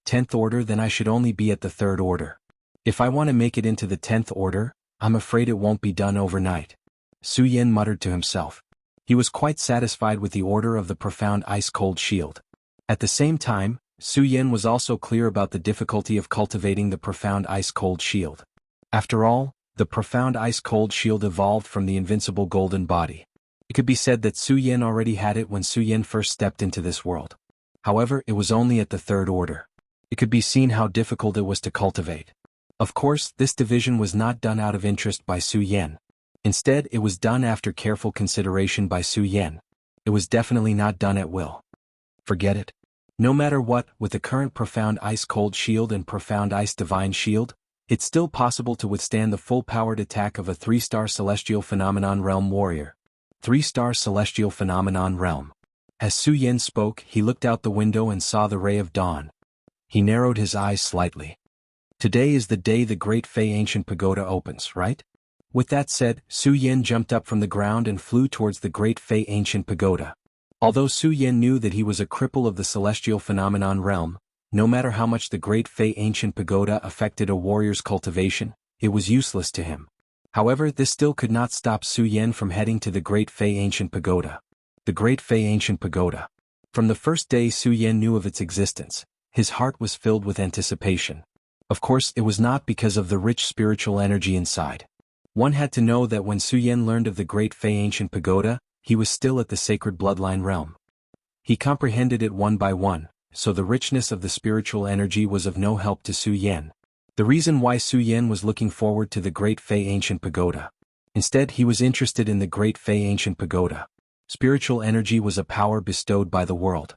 10th order, then I should only be at the 3rd order. If I want to make it into the 10th order, I'm afraid it won't be done overnight." Su Yan muttered to himself. He was quite satisfied with the order of the profound ice-cold shield. At the same time, Su Yan was also clear about the difficulty of cultivating the profound ice-cold shield. After all, the profound ice-cold shield evolved from the invincible golden body. It could be said that Su Yan already had it when Su Yan first stepped into this world. However, it was only at the 3rd order. It could be seen how difficult it was to cultivate. Of course, this division was not done out of interest by Su Yan. Instead, it was done after careful consideration by Su Yan. It was definitely not done at will. Forget it. No matter what, with the current profound ice-cold shield and profound ice divine shield, it's still possible to withstand the full-powered attack of a 3-star celestial phenomenon realm warrior. 3-star celestial phenomenon realm. As Su Yan spoke, he looked out the window and saw the ray of dawn. He narrowed his eyes slightly. Today is the day the Great Fei Ancient Pagoda opens, right? With that said, Su Yan jumped up from the ground and flew towards the Great Fei Ancient Pagoda. Although Su Yan knew that he was a cripple of the celestial phenomenon realm, no matter how much the Great Fei Ancient Pagoda affected a warrior's cultivation, it was useless to him. However, this still could not stop Su Yan from heading to the Great Fei Ancient Pagoda. The Great Fei Ancient Pagoda. From the first day Su Yan knew of its existence, his heart was filled with anticipation. Of course, it was not because of the rich spiritual energy inside. One had to know that when Su Yan learned of the Great Fei Ancient Pagoda, he was still at the sacred bloodline realm. He comprehended it one by one, so the richness of the spiritual energy was of no help to Su Yan. The reason why Su Yan was looking forward to the Great Fei Ancient Pagoda. Instead, he was interested in the Great Fei Ancient Pagoda. Spiritual energy was a power bestowed by the world.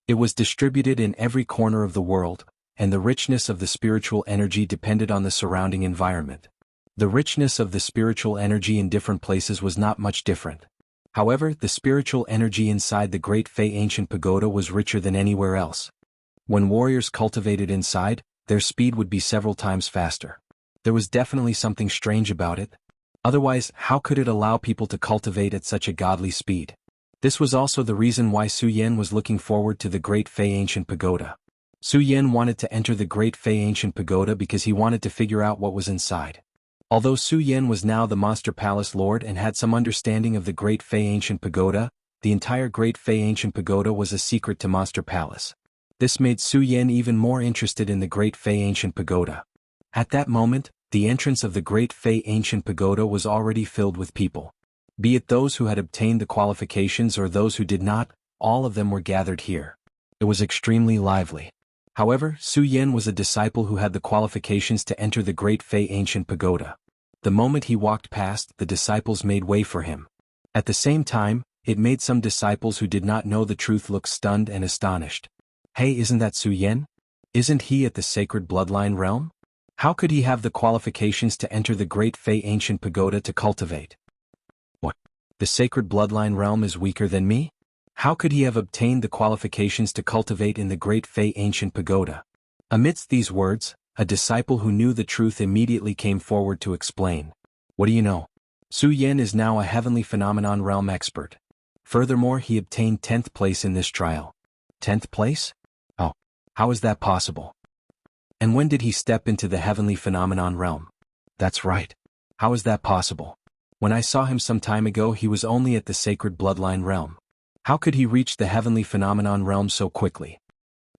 It was distributed in every corner of the world, and the richness of the spiritual energy depended on the surrounding environment. The richness of the spiritual energy in different places was not much different. However, the spiritual energy inside the Great Fei Ancient Pagoda was richer than anywhere else. When warriors cultivated inside, their speed would be several times faster. There was definitely something strange about it. Otherwise, how could it allow people to cultivate at such a godly speed? This was also the reason why Su Yan was looking forward to the Great Fei Ancient Pagoda. Su Yan wanted to enter the Great Fei Ancient Pagoda because he wanted to figure out what was inside. Although Su Yan was now the Monster Palace Lord and had some understanding of the Great Fei Ancient Pagoda, the entire Great Fei Ancient Pagoda was a secret to Monster Palace. This made Su Yan even more interested in the Great Fei Ancient Pagoda. At that moment, the entrance of the Great Fei Ancient Pagoda was already filled with people. Be it those who had obtained the qualifications or those who did not, all of them were gathered here. It was extremely lively. However, Su Yan was a disciple who had the qualifications to enter the Great Fei Ancient Pagoda. The moment he walked past, the disciples made way for him. At the same time, it made some disciples who did not know the truth look stunned and astonished. Hey, isn't that Su Yan? Isn't he at the sacred bloodline realm? How could he have the qualifications to enter the Great Fei Ancient Pagoda to cultivate? What? The sacred bloodline realm is weaker than me? How could he have obtained the qualifications to cultivate in the Great Fei Ancient Pagoda? Amidst these words, a disciple who knew the truth immediately came forward to explain. What do you know? Su Yan is now a heavenly phenomenon realm expert. Furthermore, he obtained 10th place in this trial. 10th place? Oh, how is that possible? And when did he step into the heavenly phenomenon realm? That's right. How is that possible? When I saw him some time ago, he was only at the sacred bloodline realm. How could he reach the heavenly phenomenon realm so quickly?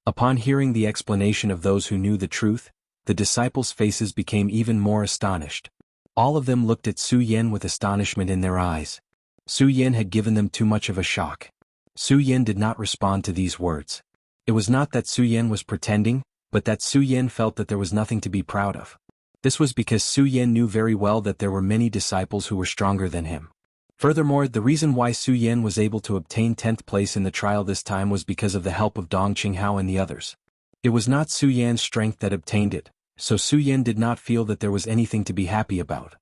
Upon hearing the explanation of those who knew the truth, the disciples' faces became even more astonished. All of them looked at Su Yan with astonishment in their eyes. Su Yan had given them too much of a shock. Su Yan did not respond to these words. It was not that Su Yan was pretending, but that Su Yan felt that there was nothing to be proud of. This was because Su Yan knew very well that there were many disciples who were stronger than him. Furthermore, the reason why Su Yan was able to obtain 10th place in the trial this time was because of the help of Dong Qinghao and the others. It was not Su Yan's strength that obtained it, so Su Yan did not feel that there was anything to be happy about.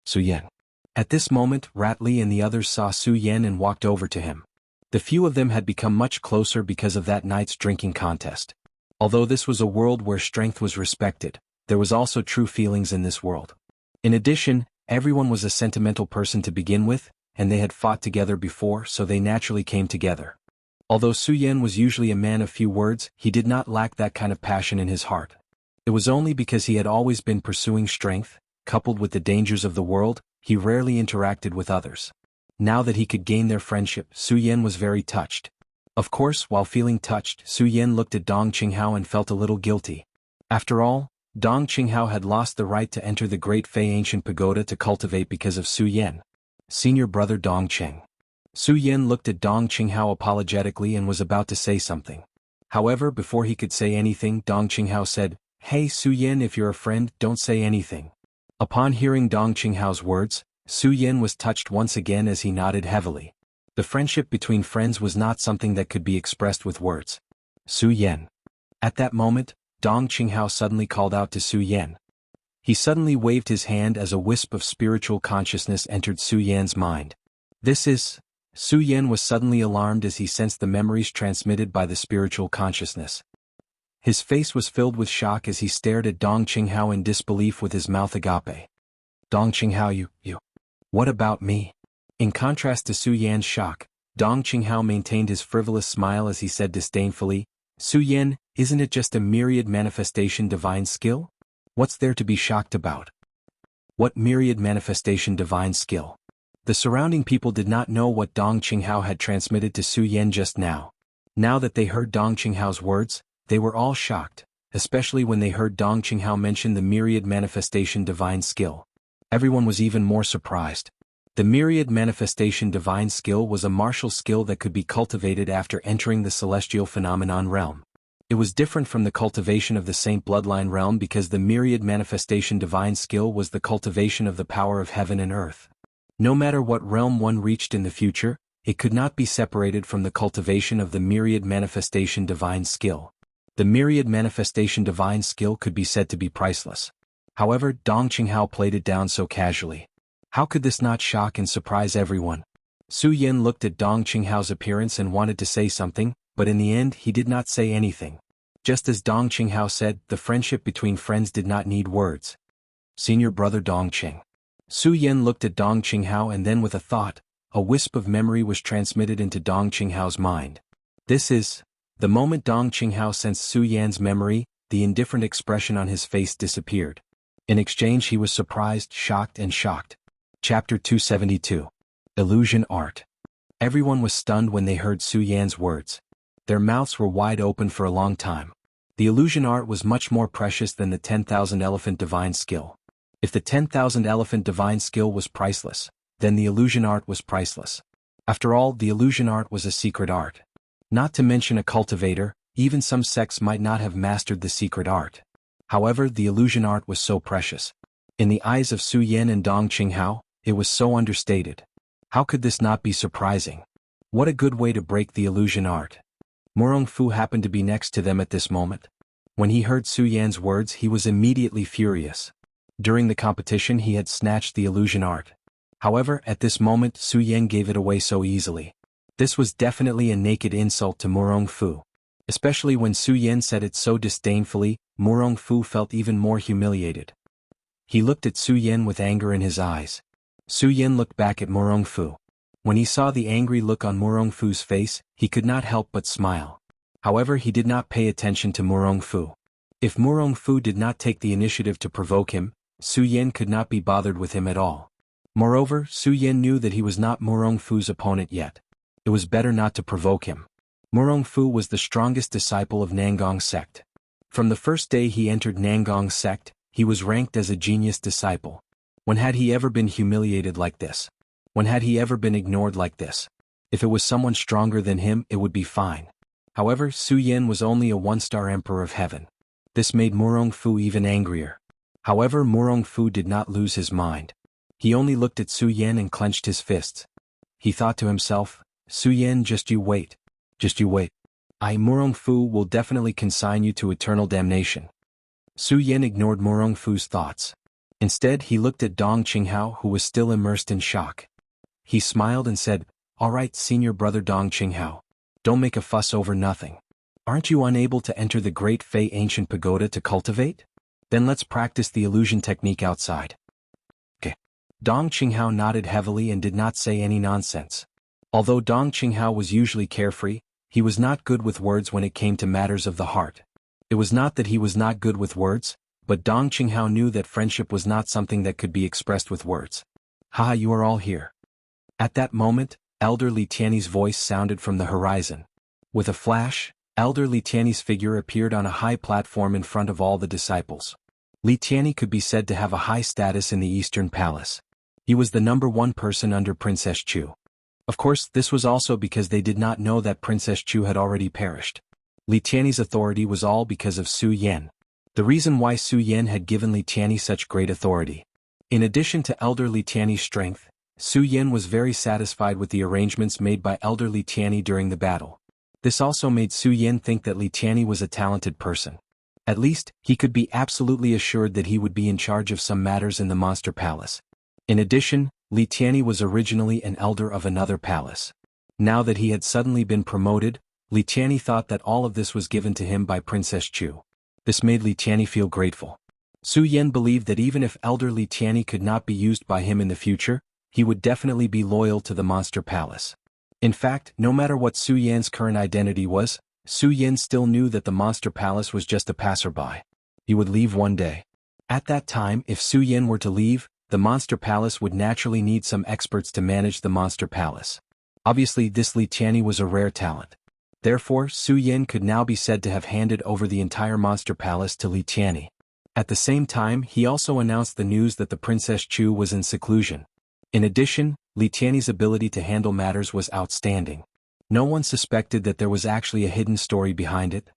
Su Yan. At this moment, Rat Li and the others saw Su Yan and walked over to him. The few of them had become much closer because of that night's drinking contest. Although this was a world where strength was respected, there was also true feelings in this world. In addition, everyone was a sentimental person to begin with, and they had fought together before, so they naturally came together. Although Su Yan was usually a man of few words, he did not lack that kind of passion in his heart. It was only because he had always been pursuing strength, coupled with the dangers of the world, he rarely interacted with others. Now that he could gain their friendship, Su Yan was very touched. Of course, while feeling touched, Su Yan looked at Dong Qinghao and felt a little guilty. After all, Dong Qinghao had lost the right to enter the Great Fei Ancient Pagoda to cultivate because of Su Yan. Senior brother Dong Qing. Su Yan looked at Dong Qinghao apologetically and was about to say something. However, before he could say anything, Dong Qinghao said, "Hey Su Yan, if you're a friend, don't say anything." Upon hearing Dong Qinghao's words, Su Yan was touched once again as he nodded heavily. The friendship between friends was not something that could be expressed with words. Su Yan. At that moment, Dong Qinghao suddenly called out to Su Yan. He suddenly waved his hand as a wisp of spiritual consciousness entered Su Yan's mind. This is... Su Yan was suddenly alarmed as he sensed the memories transmitted by the spiritual consciousness. His face was filled with shock as he stared at Dong Qinghao in disbelief with his mouth agape. Dong Qinghao, you. What about me? In contrast to Su Yan's shock, Dong Qinghao maintained his frivolous smile as he said disdainfully, Su Yan, isn't it just a myriad manifestation divine skill? What's there to be shocked about? What myriad manifestation divine skill? The surrounding people did not know what Dong Qinghao had transmitted to Su Yan just now. Now that they heard Dong Qinghao's words, they were all shocked, especially when they heard Dong Qinghao mention the myriad manifestation divine skill. Everyone was even more surprised. The myriad manifestation divine skill was a martial skill that could be cultivated after entering the celestial phenomenon realm. It was different from the cultivation of the saint bloodline realm because the myriad manifestation divine skill was the cultivation of the power of heaven and earth. No matter what realm one reached in the future, it could not be separated from the cultivation of the myriad manifestation divine skill. The myriad manifestation divine skill could be said to be priceless. However, Dong Qinghao played it down so casually. How could this not shock and surprise everyone? Su Yan looked at Dong Qinghao's appearance and wanted to say something, but in the end he did not say anything. Just as Dong Qinghao said, the friendship between friends did not need words. Senior brother Dong Qing. Su Yan looked at Dong Qinghao and then with a thought, a wisp of memory was transmitted into Dong Qinghao's mind. This is... The moment Dong Qinghao sensed Su Yan's memory, the indifferent expression on his face disappeared. In exchange he was surprised, shocked and shocked. Chapter 272. Illusion Art. Everyone was stunned when they heard Su Yan's words. Their mouths were wide open for a long time. The illusion art was much more precious than the 10,000 elephant divine skill. If the 10,000 elephant divine skill was priceless, then the illusion art was priceless. After all, the illusion art was a secret art. Not to mention a cultivator, even some sects might not have mastered the secret art. However, the illusion art was so precious. In the eyes of Su Yan and Dong Qinghao, it was so understated. How could this not be surprising? What a good way to break the illusion art. Murong Fu happened to be next to them at this moment. When he heard Su Yan's words, he was immediately furious. During the competition he had snatched the illusion art. However, at this moment Su Yan gave it away so easily. This was definitely a naked insult to Murong Fu. Especially when Su Yan said it so disdainfully, Murong Fu felt even more humiliated. He looked at Su Yan with anger in his eyes. Su Yan looked back at Murong Fu. When he saw the angry look on Murong Fu's face, he could not help but smile. However, he did not pay attention to Murong Fu. If Murong Fu did not take the initiative to provoke him, Su Yan could not be bothered with him at all. Moreover, Su Yan knew that he was not Murong Fu's opponent yet. It was better not to provoke him. Murong Fu was the strongest disciple of Nangong sect. From the first day he entered Nangong's sect, he was ranked as a genius disciple. When had he ever been humiliated like this? When had he ever been ignored like this? If it was someone stronger than him, it would be fine. However, Su Yan was only a one-star emperor of heaven. This made Murong Fu even angrier. However, Murong Fu did not lose his mind. He only looked at Su Yan and clenched his fists. He thought to himself, Su Yan, just you wait. Just you wait. Murong Fu will definitely consign you to eternal damnation. Su Yan ignored Murong Fu's thoughts. Instead, he looked at Dong Qinghao, who was still immersed in shock. He smiled and said, "All right, senior brother Dong Qinghao. Don't make a fuss over nothing. Aren't you unable to enter the great Fei ancient pagoda to cultivate? Then let's practice the illusion technique outside." Okay. Dong Qinghao nodded heavily and did not say any nonsense. Although Dong Qinghao was usually carefree, he was not good with words when it came to matters of the heart. It was not that he was not good with words, but Dong Qinghao knew that friendship was not something that could be expressed with words. "Haha, you are all here." At that moment, Elder Li Tiany's voice sounded from the horizon. With a flash, Elder Li Tiany's figure appeared on a high platform in front of all the disciples. Li Tiany could be said to have a high status in the Eastern Palace. He was the #1 person under Princess Chu. Of course, this was also because they did not know that Princess Chu had already perished. Li Tiany's authority was all because of Su Yan. The reason why Su Yan had given Li Tiany such great authority. In addition to Elder Li Tiany's strength, Su Yan was very satisfied with the arrangements made by Elder Li Tiany during the battle. This also made Su Yan think that Li Tiany was a talented person. At least, he could be absolutely assured that he would be in charge of some matters in the Monster Palace. In addition, Li Tiany was originally an elder of another palace. Now that he had suddenly been promoted, Li Tiany thought that all of this was given to him by Princess Chu. This made Li Tiany feel grateful. Su Yan believed that even if Elder Li Tiany could not be used by him in the future, he would definitely be loyal to the Monster Palace. In fact, no matter what Su Yan's current identity was, Su Yan still knew that the Monster Palace was just a passerby. He would leave one day. At that time, if Su Yan were to leave, the Monster Palace would naturally need some experts to manage the Monster Palace. Obviously, this Li Tiany was a rare talent. Therefore, Su Yan could now be said to have handed over the entire Monster Palace to Li Tiany. At the same time, he also announced the news that the Princess Chu was in seclusion. In addition, Li Tiany's ability to handle matters was outstanding. No one suspected that there was actually a hidden story behind it.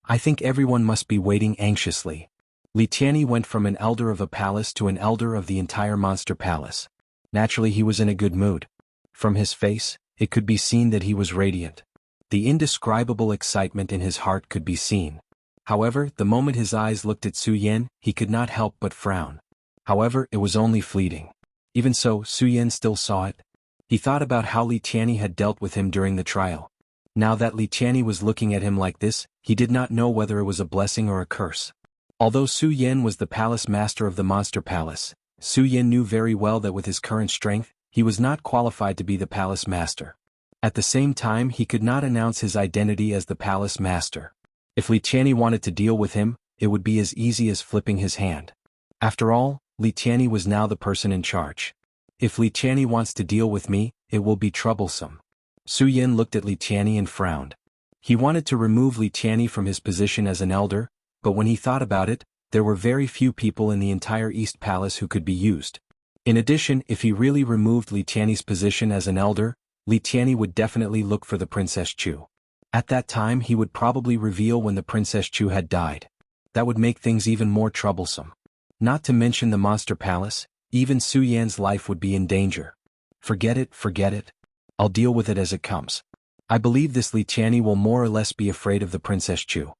I think everyone must be waiting anxiously. Li Tiany went from an elder of a palace to an elder of the entire Monster Palace. Naturally, he was in a good mood. From his face, it could be seen that he was radiant. The indescribable excitement in his heart could be seen. However, the moment his eyes looked at Su Yan, he could not help but frown. However, it was only fleeting. Even so, Su Yan still saw it. He thought about how Li Tiany had dealt with him during the trial. Now that Li Tiany was looking at him like this, he did not know whether it was a blessing or a curse. Although Su Yan was the palace master of the Monster Palace, Su Yan knew very well that with his current strength, he was not qualified to be the palace master. At the same time, he could not announce his identity as the palace master. If Li Tiany wanted to deal with him, it would be as easy as flipping his hand. After all, Li Tiany was now the person in charge. If Li Tiany wants to deal with me, it will be troublesome. Su Yan looked at Li Tiany and frowned. He wanted to remove Li Tiany from his position as an elder, but when he thought about it, there were very few people in the entire East Palace who could be used. In addition, if he really removed Li Tiany's position as an elder, Li Tiany would definitely look for the Princess Chu. At that time he would probably reveal when the Princess Chu had died. That would make things even more troublesome. Not to mention the Monster Palace, even Su Yan's life would be in danger. Forget it. I'll deal with it as it comes. I believe this Li Tiany will more or less be afraid of the Princess Chu.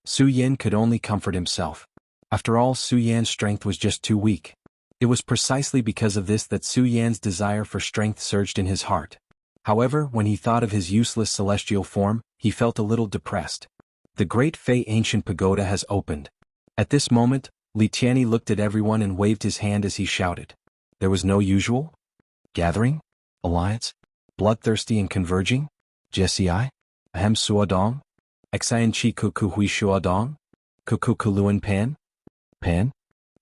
Su Yan could only comfort himself. After all, Su Yan's strength was just too weak. It was precisely because of this that Su Yan's desire for strength surged in his heart. However, when he thought of his useless celestial form, he felt a little depressed. The great Fei ancient pagoda has opened. At this moment, Li Tiany looked at everyone and waved his hand as he shouted. There was no usual gathering, alliance, bloodthirsty and converging. Jesse I, ahem suadong, Xian chi kuku hui shuadong, kuku kuluan pan? Pan?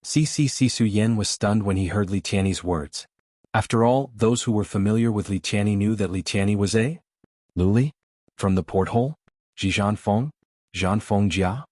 CC Su Yan was stunned when he heard Li Tiany's words. After all, those who were familiar with Li Tiany knew that Li Tiany was a Luli? From the porthole? Ji Zhanfeng? Zhanfeng Jia?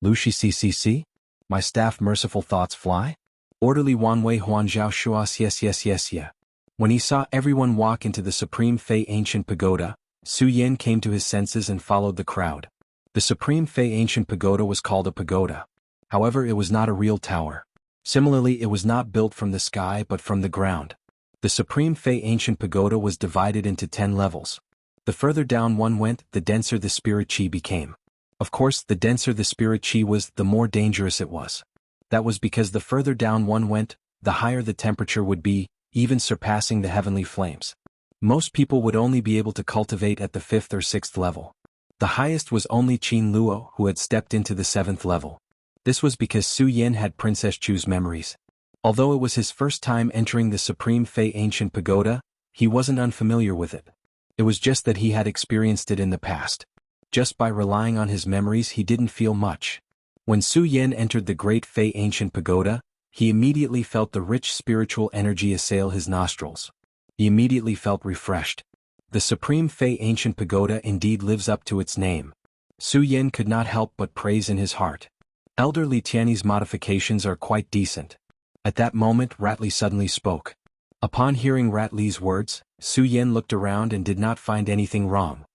Lushi CCC? My staff merciful thoughts fly? Orderly Wanwei Huanzhao Shuas yes. When he saw everyone walk into the Supreme Fei Ancient Pagoda, Su Yin came to his senses and followed the crowd. The Supreme Fei Ancient Pagoda was called a pagoda. However, it was not a real tower. Similarly, it was not built from the sky but from the ground. The Supreme Fei Ancient Pagoda was divided into 10 levels. The further down one went, the denser the spirit chi became. Of course, the denser the spirit chi was, the more dangerous it was. That was because the further down one went, the higher the temperature would be, even surpassing the heavenly flames. Most people would only be able to cultivate at the 5th or 6th level. The highest was only Qin Luo, who had stepped into the 7th level. This was because Su Yin had Princess Chu's memories. Although it was his first time entering the Supreme Fei Ancient Pagoda, he wasn't unfamiliar with it. It was just that he had experienced it in the past. Just by relying on his memories he didn't feel much. When Su Yin entered the Great Fei Ancient Pagoda, he immediately felt the rich spiritual energy assail his nostrils. He immediately felt refreshed. The Supreme Fei Ancient Pagoda indeed lives up to its name. Su Yin could not help but praise in his heart. Elder Li Tianyi's modifications are quite decent. At that moment Rat Li suddenly spoke. Upon hearing Rat Li's words, Su Yin looked around and did not find anything wrong.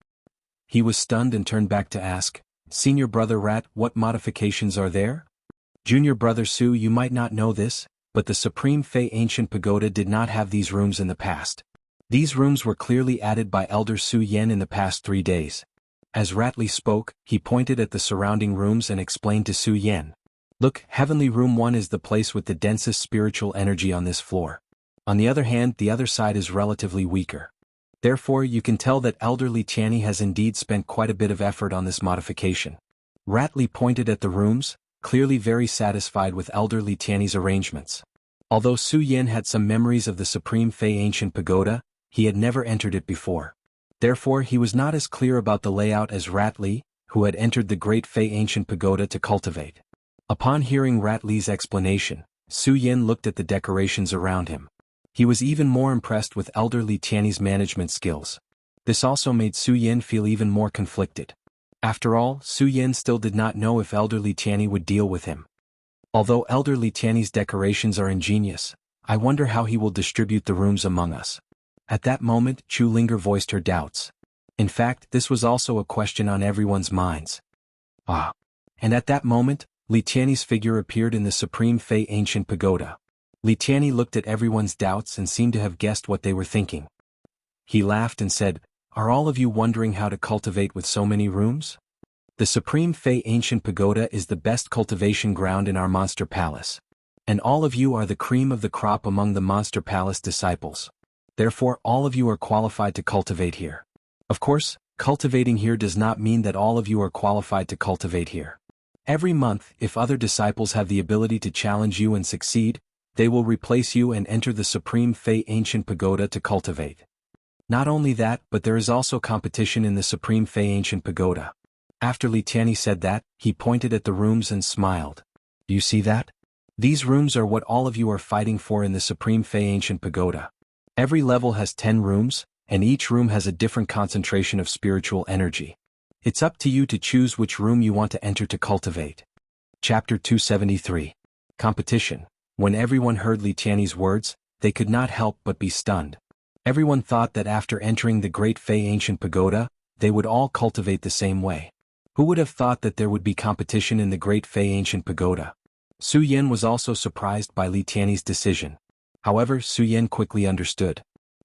He was stunned and turned back to ask, Senior Brother Rat, what modifications are there? Junior Brother Su, you might not know this, but the Supreme Fei Ancient Pagoda did not have these rooms in the past. These rooms were clearly added by Elder Su Yin in the past 3 days. As Rat Li spoke, he pointed at the surrounding rooms and explained to Su Yin. Look, Heavenly Room 1 is the place with the densest spiritual energy on this floor. On the other hand, the other side is relatively weaker. Therefore, you can tell that Elder Li Tianyi has indeed spent quite a bit of effort on this modification. Rat Li pointed at the rooms, clearly very satisfied with Elder Li Tianyi's arrangements. Although Su Yin had some memories of the Supreme Fei Ancient Pagoda, he had never entered it before. Therefore, he was not as clear about the layout as Rat Li, who had entered the Great Fei Ancient Pagoda to cultivate. Upon hearing Rat Li's explanation, Su Yin looked at the decorations around him. He was even more impressed with Elder Li Tianyi's management skills. This also made Su Yin feel even more conflicted. After all, Su Yin still did not know if Elder Li Tianyi would deal with him. Although Elder Li Tianyi's decorations are ingenious, I wonder how he will distribute the rooms among us. At that moment, Chu Linger voiced her doubts. In fact, this was also a question on everyone's minds. And at that moment, Li Tianyi's figure appeared in the Supreme Fei Ancient Pagoda. Li Tianyi looked at everyone's doubts and seemed to have guessed what they were thinking. He laughed and said, Are all of you wondering how to cultivate with so many rooms? The Supreme Fei Ancient Pagoda is the best cultivation ground in our Monster Palace. And all of you are the cream of the crop among the Monster Palace disciples. Therefore, all of you are qualified to cultivate here. Of course, cultivating here does not mean that all of you are qualified to cultivate here. Every month, if other disciples have the ability to challenge you and succeed, they will replace you and enter the Supreme Fei Ancient Pagoda to cultivate. Not only that, but there is also competition in the Supreme Fei Ancient Pagoda. After Li Tianyi said that, he pointed at the rooms and smiled. You see that? These rooms are what all of you are fighting for in the Supreme Fei Ancient Pagoda. Every level has 10 rooms, and each room has a different concentration of spiritual energy. It's up to you to choose which room you want to enter to cultivate. Chapter 273. Competition. When everyone heard Li Tianyi's words, they could not help but be stunned. Everyone thought that after entering the Great Fei Ancient Pagoda, they would all cultivate the same way. Who would have thought that there would be competition in the Great Fei Ancient Pagoda? Su Yin was also surprised by Li Tianyi's decision. However, Su Yin quickly understood.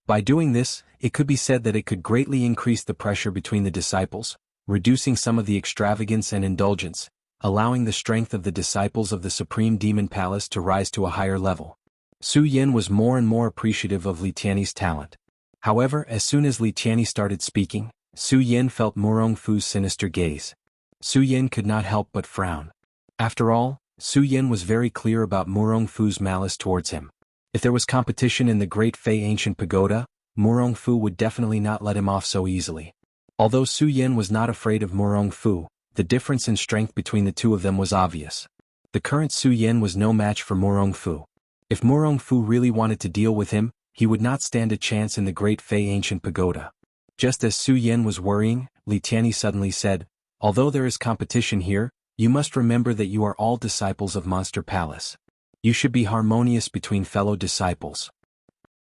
By doing this, it could be said that it could greatly increase the pressure between the disciples, reducing some of the extravagance and indulgence, allowing the strength of the disciples of the Supreme Demon Palace to rise to a higher level. Su Yin was more and more appreciative of Li Tianyi's talent. However, as soon as Li Tianyi started speaking, Su Yin felt Murong Fu's sinister gaze. Su Yin could not help but frown. After all, Su Yin was very clear about Murong Fu's malice towards him. If there was competition in the Great Fei Ancient Pagoda, Murong Fu would definitely not let him off so easily. Although Su Yin was not afraid of Murong Fu, the difference in strength between the two of them was obvious. The current Su Yin was no match for Murong Fu. If Murong Fu really wanted to deal with him, he would not stand a chance in the Great Fei Ancient Pagoda. Just as Su Yin was worrying, Li Tianyi suddenly said, Although there is competition here, You must remember that you are all disciples of Monster Palace. You should be harmonious between fellow disciples.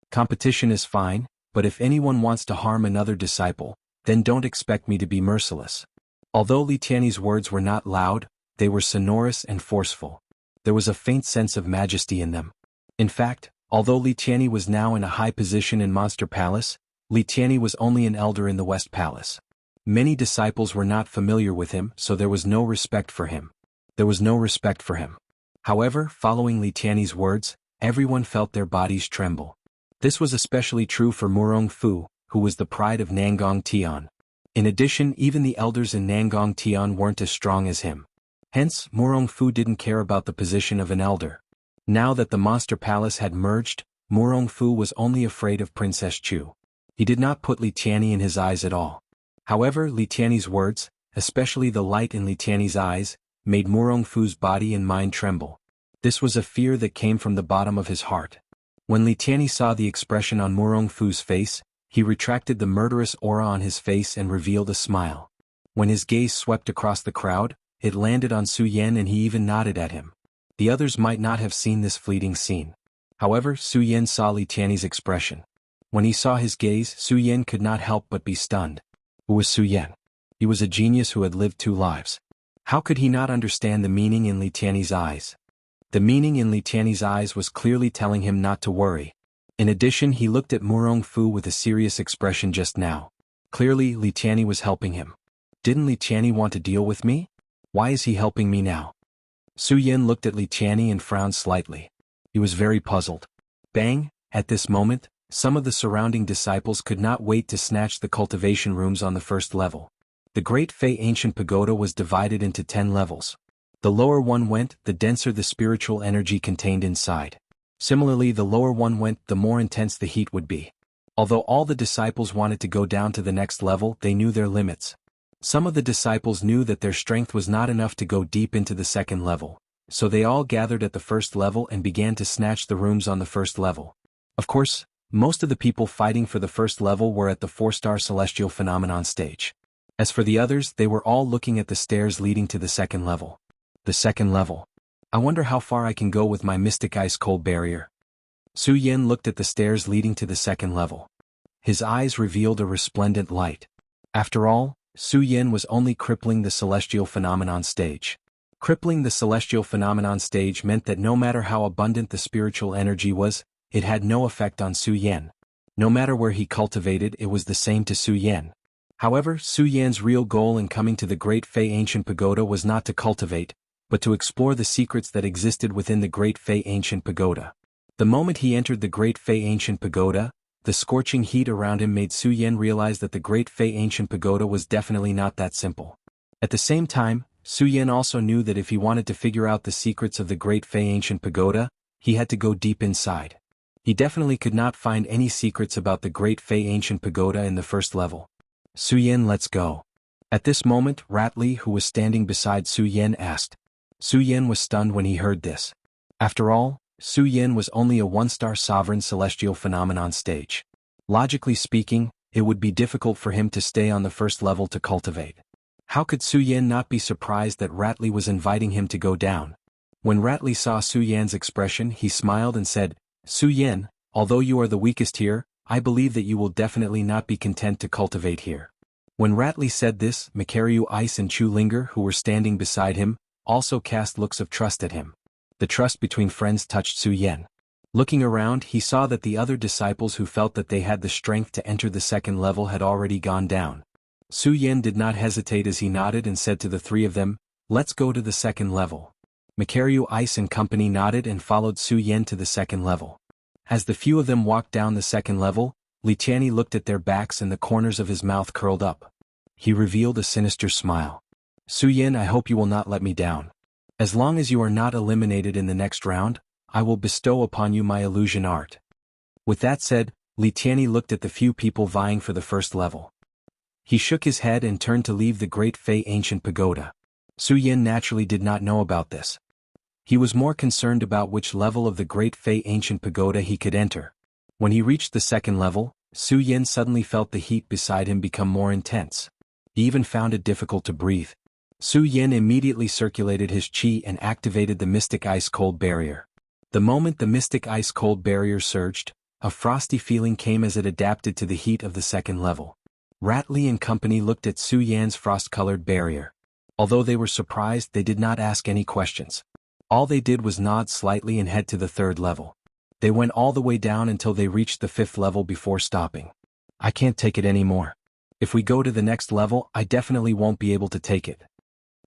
Competition is fine, but if anyone wants to harm another disciple, then don't expect me to be merciless. Although Li Tiany's words were not loud, they were sonorous and forceful. There was a faint sense of majesty in them. In fact, although Li Tiany was now in a high position in Monster Palace, Li Tiany was only an elder in the West Palace. Many disciples were not familiar with him, so there was no respect for him. However, following Li Tiany's words, everyone felt their bodies tremble. This was especially true for Murong Fu, who was the pride of Nangong Tian. In addition, even the elders in Nangong Tian weren't as strong as him. Hence, Murong Fu didn't care about the position of an elder. Now that the Monster Palace had merged, Murong Fu was only afraid of Princess Chu. He did not put Li Tiany in his eyes at all. However, Li Tiany's words, especially the light in Li Tiany's eyes, made Murong Fu's body and mind tremble. This was a fear that came from the bottom of his heart. When Li Tiany saw the expression on Murong Fu's face, he retracted the murderous aura on his face and revealed a smile. When his gaze swept across the crowd, it landed on Su Yan and he even nodded at him. The others might not have seen this fleeting scene. However, Su Yan saw Li Tiany's expression. When he saw his gaze, Su Yan could not help but be stunned. Who was Su Yan? He was a genius who had lived 2 lives. How could he not understand the meaning in Li Tiany's eyes? The meaning in Li Tiany's eyes was clearly telling him not to worry. In addition, he looked at Murong Fu with a serious expression just now. Clearly, Li Tiany was helping him. Didn't Li Tiany want to deal with me? Why is he helping me now? Su Yan looked at Li Tiany and frowned slightly. He was very puzzled. Bang! At this moment, some of the surrounding disciples could not wait to snatch the cultivation rooms on the first level. The Great Fei Ancient Pagoda was divided into 10 levels. The lower one went, the denser the spiritual energy contained inside. Similarly, the lower one went, the more intense the heat would be. Although all the disciples wanted to go down to the next level, they knew their limits. Some of the disciples knew that their strength was not enough to go deep into the second level, so they all gathered at the first level and began to snatch the rooms on the first level. Of course, most of the people fighting for the first level were at the 4-star celestial phenomenon stage. As for the others, they were all looking at the stairs leading to the second level. The second level. I wonder how far I can go with my mystic ice-cold barrier. Su Yan looked at the stairs leading to the second level. His eyes revealed a resplendent light. After all, Su Yan was only crippling the celestial phenomenon stage. Crippling the celestial phenomenon stage meant that no matter how abundant the spiritual energy was, it had no effect on Su Yan. No matter where he cultivated, it was the same to Su Yan. However, Su Yan's real goal in coming to the Great Fei Ancient Pagoda was not to cultivate, but to explore the secrets that existed within the Great Fei Ancient Pagoda. The moment he entered the Great Fei Ancient Pagoda, the scorching heat around him made Su Yan realize that the Great Fei Ancient Pagoda was definitely not that simple. At the same time, Su Yan also knew that if he wanted to figure out the secrets of the Great Fei Ancient Pagoda, he had to go deep inside. He definitely could not find any secrets about the Great Fei Ancient Pagoda in the first level. Su Yan, let's go. At this moment, Ratli, who was standing beside Su Yan, asked. Su Yan was stunned when he heard this. After all, Su Yan was only a 1-star sovereign celestial phenomenon stage. Logically speaking, it would be difficult for him to stay on the first level to cultivate. How could Su Yan not be surprised that Ratli was inviting him to go down? When Ratli saw Su Yan's expression, he smiled and said, Su Yan, although you are the weakest here, I believe that you will definitely not be content to cultivate here. When Ratli said this, Makaryu Ice and Chu Linger, who were standing beside him, also cast looks of trust at him. The trust between friends touched Su Yan. Looking around, he saw that the other disciples who felt that they had the strength to enter the second level had already gone down. Su Yan did not hesitate as he nodded and said to the 3 of them, let's go to the second level. Makaryu Ice and company nodded and followed Su Yan to the second level. As the few of them walked down the second level, Li Tiany looked at their backs and the corners of his mouth curled up. He revealed a sinister smile. Su Yan, I hope you will not let me down. As long as you are not eliminated in the next round, I will bestow upon you my illusion art. With that said, Li Tiany looked at the few people vying for the first level. He shook his head and turned to leave the Great Fei Ancient Pagoda. Su Yan naturally did not know about this. He was more concerned about which level of the Great Fei Ancient Pagoda he could enter. When he reached the second level, Su Yan suddenly felt the heat beside him become more intense. He even found it difficult to breathe. Su Yin immediately circulated his qi and activated the mystic ice-cold barrier. The moment the mystic ice-cold barrier surged, a frosty feeling came as it adapted to the heat of the second level. Ratley and company looked at Su Yan's frost-colored barrier. Although they were surprised, they did not ask any questions. All they did was nod slightly and head to the third level. They went all the way down until they reached the fifth level before stopping. I can't take it anymore. If we go to the next level, I definitely won't be able to take it.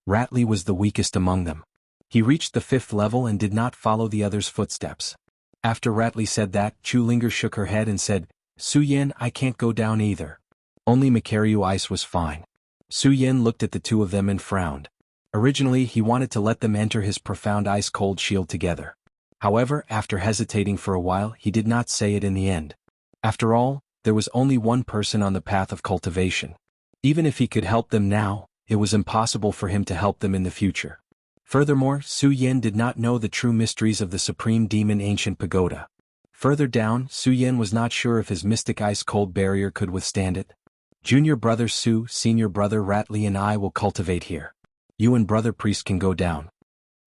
Ratley was the weakest among them. He reached the fifth level and did not follow the others' footsteps. After Ratley said that, Chu Linger shook her head and said, Su Yin, I can't go down either. Only Makaryu Ice was fine. Su Yin looked at the two of them and frowned. Originally, he wanted to let them enter his profound ice-cold shield together. However, after hesitating for a while, he did not say it in the end. After all, there was only one person on the path of cultivation. Even if he could help them now, it was impossible for him to help them in the future. Furthermore, Su Yin did not know the true mysteries of the Supreme Demon Ancient Pagoda. Further down, Su Yin was not sure if his mystic ice-cold barrier could withstand it. Junior brother Su, senior brother Ratley and I will cultivate here. You and brother priest can go down.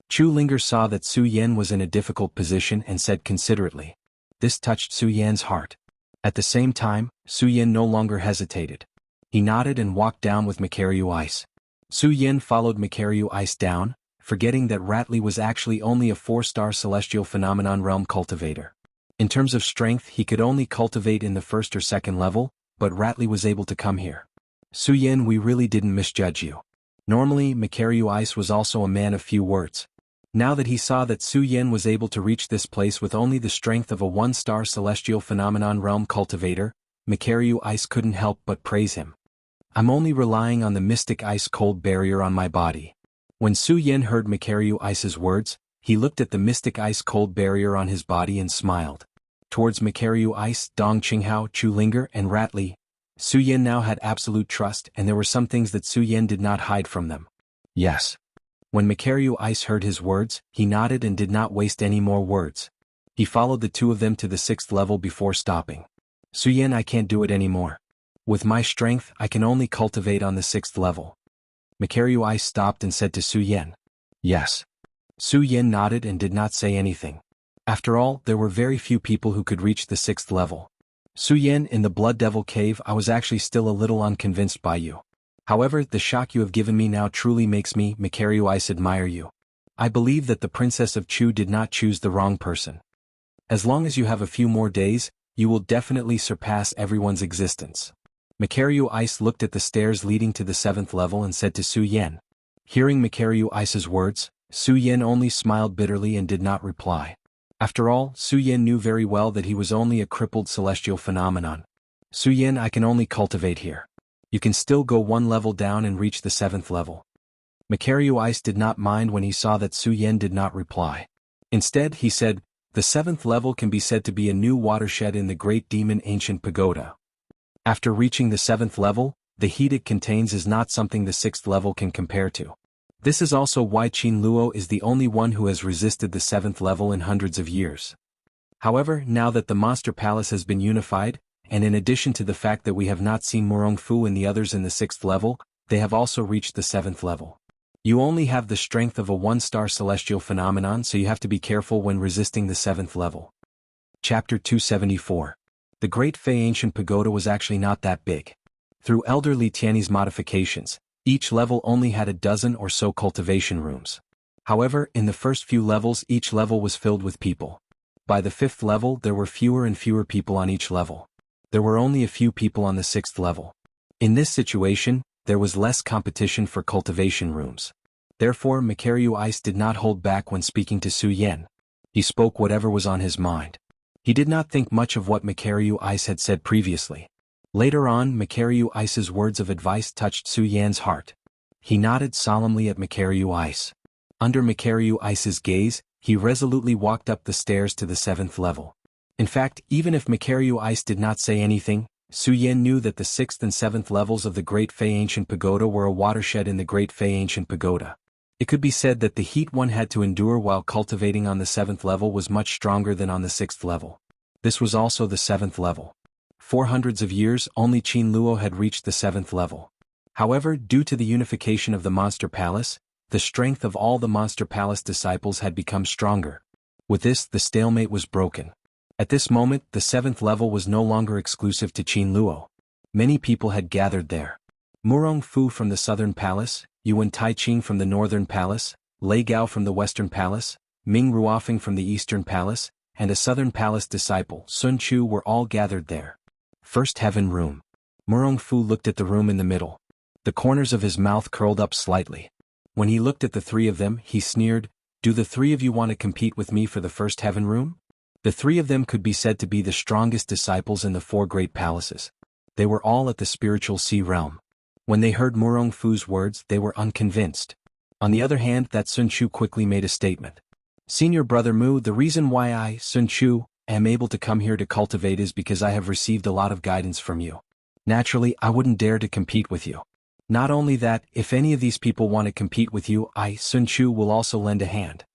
Chu Linger saw that Su Yin was in a difficult position and said considerately. This touched Su Yan's heart. At the same time, Su Yin no longer hesitated. He nodded and walked down with Makaryu Ice. Su Yin followed Makaryu Ice down, forgetting that Ratley was actually only a 4-star celestial phenomenon realm cultivator. In terms of strength, he could only cultivate in the first or second level, but Ratley was able to come here. Su Yin, we really didn't misjudge you. Normally, Makaryu Ice was also a man of few words. Now that he saw that Su Yin was able to reach this place with only the strength of a 1-star celestial phenomenon realm cultivator, Makaryu Ice couldn't help but praise him. I'm only relying on the mystic ice-cold barrier on my body. When Su Yin heard Makaryu Ice's words, he looked at the mystic ice-cold barrier on his body and smiled. Towards Makaryu Ice, Dong Qinghao, Chu Linger, and Ratley, Su Yin now had absolute trust, and there were some things that Su Yin did not hide from them. Yes. When Makaryu Ice heard his words, he nodded and did not waste any more words. He followed the two of them to the 6th level before stopping. Su Yin, I can't do it anymore. With my strength, I can only cultivate on the 6th level. Makaryu Ice stopped and said to Su Yin. Yes. Su Yin nodded and did not say anything. After all, there were very few people who could reach the 6th level. Su Yin, in the Blood Devil Cave, I was actually still a little unconvinced by you. However, the shock you have given me now truly makes me, Makaryu Ice, admire you. I believe that the Princess of Chu did not choose the wrong person. As long as you have a few more days, you will definitely surpass everyone's existence. Makaryu Ice looked at the stairs leading to the 7th level and said to Su Yin. Hearing Makaryu Ice's words, Su Yin only smiled bitterly and did not reply. After all, Su Yin knew very well that he was only a crippled celestial phenomenon. Su Yin, I can only cultivate here. You can still go 1 level down and reach the 7th level. Makaryu Ice did not mind when he saw that Su Yin did not reply. Instead, he said, the 7th level can be said to be a new watershed in the Great Demon Ancient Pagoda. After reaching the 7th level, the heat it contains is not something the 6th level can compare to. This is also why Qin Luo is the only one who has resisted the 7th level in hundreds of years. However, now that the Monster Palace has been unified, and in addition to the fact that we have not seen Murong Fu and the others in the 6th level, they have also reached the 7th level. You only have the strength of a 1-star celestial phenomenon, so you have to be careful when resisting the 7th level. Chapter 274. The Great Fei Ancient Pagoda was actually not that big. Through Elder Li Tianyi's modifications, each level only had a dozen or so cultivation rooms. However, in the first few levels each level was filled with people. By the 5th level there were fewer and fewer people on each level. There were only a few people on the 6th level. In this situation, there was less competition for cultivation rooms. Therefore, Makaryu Ice did not hold back when speaking to Su Yin. He spoke whatever was on his mind. He did not think much of what Makaryu Ice had said previously. Later on, Makaryu Ice's words of advice touched Su Yan's heart. He nodded solemnly at Makaryu Ice. Under Makaryu Ice's gaze, he resolutely walked up the stairs to the 7th level. In fact, even if Makaryu Ice did not say anything, Su Yin knew that the 6th and 7th levels of the Great Fei Ancient Pagoda were a watershed in the Great Fei Ancient Pagoda. It could be said that the heat one had to endure while cultivating on the 7th level was much stronger than on the 6th level. This was also the 7th level. For hundreds of years, only Qin Luo had reached the 7th level. However, due to the unification of the Monster Palace, the strength of all the Monster Palace disciples had become stronger. With this, the stalemate was broken. At this moment, the 7th level was no longer exclusive to Qin Luo. Many people had gathered there. Murong Fu from the Southern Palace, Yuan Taiqing from the Northern Palace, Lei Gao from the Western Palace, Ming Ruofeng from the Eastern Palace, and a Southern Palace disciple, Sun Chu, were all gathered there. First Heaven Room. Murong Fu looked at the room in the middle. The corners of his mouth curled up slightly. When he looked at the three of them, he sneered, "Do the three of you want to compete with me for the First Heaven Room?" The three of them could be said to be the strongest disciples in the 4 great palaces. They were all at the spiritual sea realm. When they heard Murong Fu's words, they were unconvinced. On the other hand, that Sun Chu quickly made a statement. "Senior Brother Mu, the reason why I, Sun Chu, am able to come here to cultivate is because I have received a lot of guidance from you. Naturally, I wouldn't dare to compete with you. Not only that, if any of these people want to compete with you, I, Sun Chu, will also lend a hand."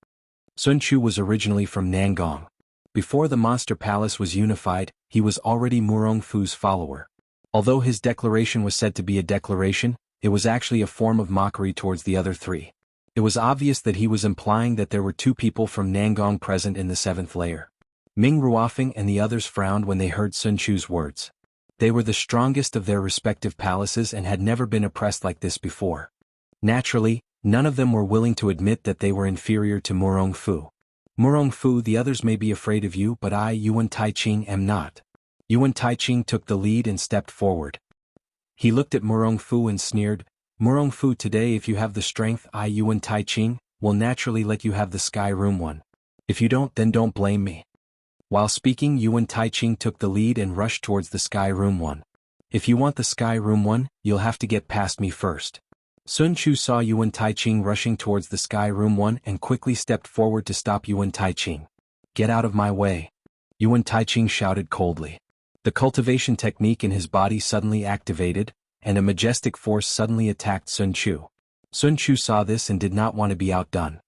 Sun Chu was originally from Nangong. Before the Monster Palace was unified, he was already Murong Fu's follower. Although his declaration was said to be a declaration, it was actually a form of mockery towards the other three. It was obvious that he was implying that there were 2 people from Nangong present in the 7th layer. Ming Ruofeng and the others frowned when they heard Sun Chu's words. They were the strongest of their respective palaces and had never been oppressed like this before. Naturally, none of them were willing to admit that they were inferior to Murong Fu. "Murong Fu, the others may be afraid of you, but I, Yuan Taiqing, am not." Yuan Taiqing took the lead and stepped forward. He looked at Murong Fu and sneered, "Murong Fu, today if you have the strength, I, Yuan Taiqing, will naturally let you have the Sky Room one. If you don't, then don't blame me." While speaking, Yuan Taiqing took the lead and rushed towards the Sky Room one. "If you want the Sky Room one, you'll have to get past me first." Sun Chu saw Yuan Taiqing rushing towards the Sky Room one and quickly stepped forward to stop Yuan Taiqing. "Get out of my way!" Yuan Taiqing shouted coldly. The cultivation technique in his body suddenly activated, and a majestic force suddenly attacked Sun Chu. Sun Chu saw this and did not want to be outdone.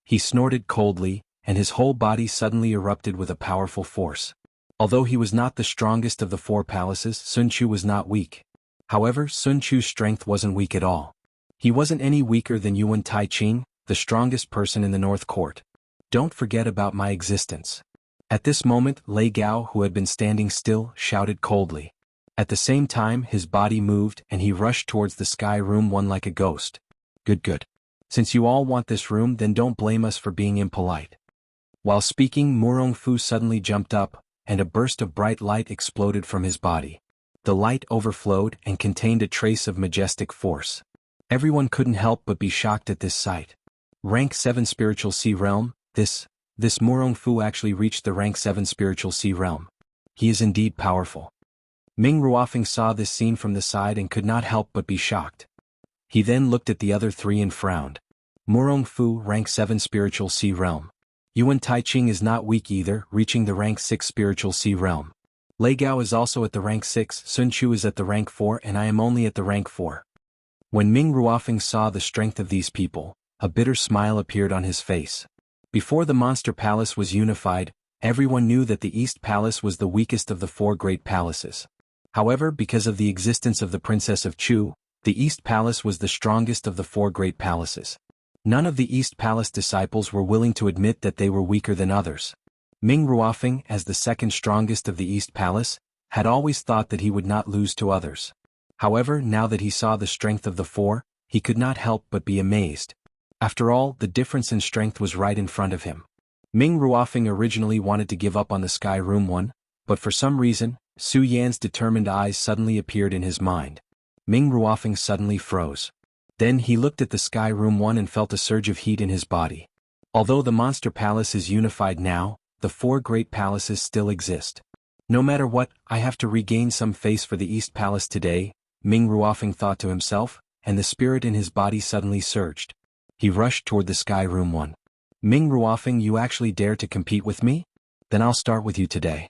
He snorted coldly, and his whole body suddenly erupted with a powerful force. Although he was not the strongest of the 4 palaces, Sun Chu was not weak. However, Sun Chu's strength wasn't weak at all. He wasn't any weaker than Yuan Taiqing, the strongest person in the North Court. "Don't forget about my existence." At this moment, Lei Gao, who had been standing still, shouted coldly. At the same time, his body moved and he rushed towards the Sky Room one like a ghost. Good. Since you all want this room, then don't blame us for being impolite." While speaking, Murong Fu suddenly jumped up, and a burst of bright light exploded from his body. The light overflowed and contained a trace of majestic force. Everyone couldn't help but be shocked at this sight. Rank 7 Spiritual Sea Realm, this Murong Fu actually reached the rank 7 Spiritual Sea Realm. He is indeed powerful. Ming Ruofeng saw this scene from the side and could not help but be shocked. He then looked at the other 3 and frowned. Murong Fu, rank 7 Spiritual Sea Realm. Yuan Taiqing is not weak either, reaching the rank 6 Spiritual Sea Realm. Lei Gao is also at the rank 6, Sun Chu is at the rank 4, and I am only at the rank 4. When Ming Ruofeng saw the strength of these people, a bitter smile appeared on his face. Before the Monster Palace was unified, everyone knew that the East Palace was the weakest of the 4 great palaces. However, because of the existence of the Princess of Chu, the East Palace was the strongest of the 4 great palaces. None of the East Palace disciples were willing to admit that they were weaker than others. Ming Ruofeng, as the second strongest of the East Palace, had always thought that he would not lose to others. However, now that he saw the strength of the 4, he could not help but be amazed. After all, the difference in strength was right in front of him. Ming Ruofeng originally wanted to give up on the Sky Room one, but for some reason, Su Yan's determined eyes suddenly appeared in his mind. Ming Ruofeng suddenly froze. Then he looked at the Sky Room one and felt a surge of heat in his body. Although the Monster Palace is unified now, the 4 great palaces still exist. No matter what, I have to regain some face for the East Palace today, Ming Ruofeng thought to himself, and the spirit in his body suddenly surged. He rushed toward the Sky Room one. "Ming Ruofeng, you actually dare to compete with me? Then I'll start with you today."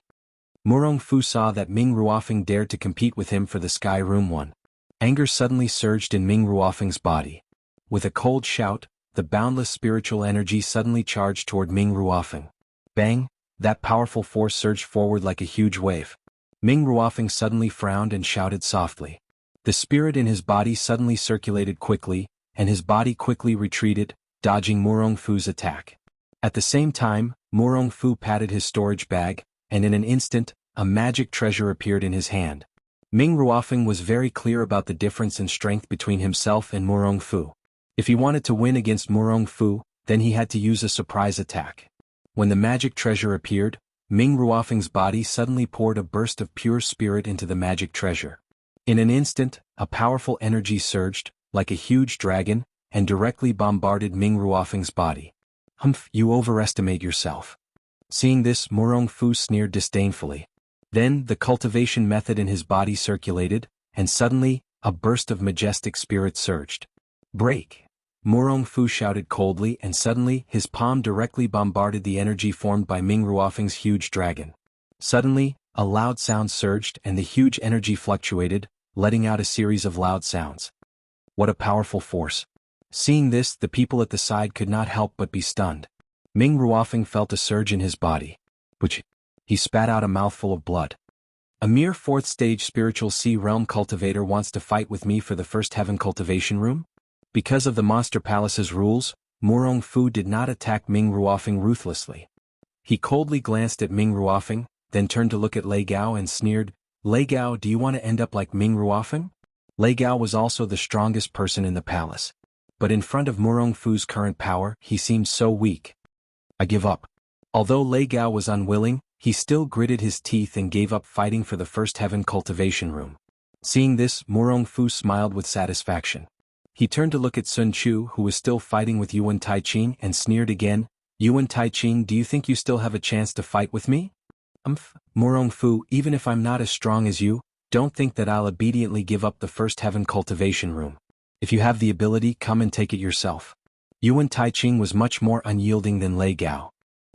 Murong Fu saw that Ming Ruofeng dared to compete with him for the Sky Room one. Anger suddenly surged in Ming Ruofeng's body. With a cold shout, the boundless spiritual energy suddenly charged toward Ming Ruofeng. Bang! That powerful force surged forward like a huge wave. Ming Ruofeng suddenly frowned and shouted softly. The spirit in his body suddenly circulated quickly, and his body quickly retreated, dodging Murong Fu's attack. At the same time, Murong Fu patted his storage bag, and in an instant, a magic treasure appeared in his hand. Ming Ruofeng was very clear about the difference in strength between himself and Murong Fu. If he wanted to win against Murong Fu, then he had to use a surprise attack. When the magic treasure appeared, Ming Ruofeng's body suddenly poured a burst of pure spirit into the magic treasure. In an instant, a powerful energy surged, like a huge dragon, and directly bombarded Ming Ruofeng's body. "Humph, you overestimate yourself." Seeing this, Murong Fu sneered disdainfully. Then, the cultivation method in his body circulated, and suddenly, a burst of majestic spirit surged. "Break!" Murong Fu shouted coldly, and suddenly, his palm directly bombarded the energy formed by Ming Ruofeng's huge dragon. Suddenly, a loud sound surged and the huge energy fluctuated, letting out a series of loud sounds. What a powerful force. Seeing this, the people at the side could not help but be stunned. Ming Ruofeng felt a surge in his body. Which, he spat out a mouthful of blood. "A mere 4th stage spiritual sea realm cultivator wants to fight with me for the first heaven cultivation room?" Because of the Monster Palace's rules, Murong Fu did not attack Ming Ruofeng ruthlessly. He coldly glanced at Ming Ruofeng, then turned to look at Lei Gao and sneered, "Lei Gao, do you want to end up like Ming Ruofeng?" Lei Gao was also the strongest person in the palace. But in front of Murong Fu's current power, he seemed so weak. "I give up." Although Lei Gao was unwilling, he still gritted his teeth and gave up fighting for the first heaven cultivation room. Seeing this, Murong Fu smiled with satisfaction. He turned to look at Sun Chu, who was still fighting with Yuan Taiqing, and sneered again, "Yuan Taiqing, do you think you still have a chance to fight with me?" Murong Fu, even if I'm not as strong as you, don't think that I'll obediently give up the first heaven cultivation room. If you have the ability, come and take it yourself." Yuan Taiqing was much more unyielding than Lei Gao.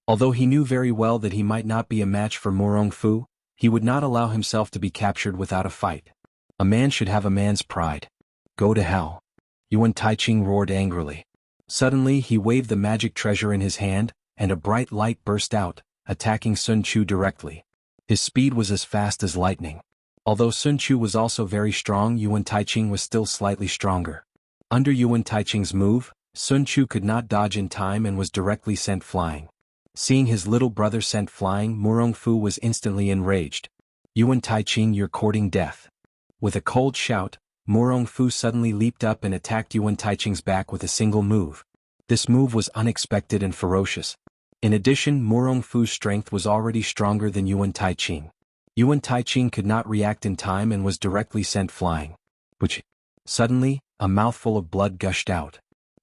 Although he knew very well that he might not be a match for Murong Fu, he would not allow himself to be captured without a fight. A man should have a man's pride. "Go to hell." Yuan Taiqing roared angrily. Suddenly he waved the magic treasure in his hand, and a bright light burst out, attacking Sun Chu directly. His speed was as fast as lightning. Although Sun Chu was also very strong, Yuan Taiqing was still slightly stronger. Under Yuan Taiqing's move, Sun Chu could not dodge in time and was directly sent flying. Seeing his little brother sent flying, Murong Fu was instantly enraged. "Yuan Taiqing, you're courting death." With a cold shout, Murong Fu suddenly leaped up and attacked Yuan Taiqing's back with a single move. This move was unexpected and ferocious. In addition, Murong Fu's strength was already stronger than Yuan Taiqing. Yuan Taiqing could not react in time and was directly sent flying. Which, suddenly, a mouthful of blood gushed out.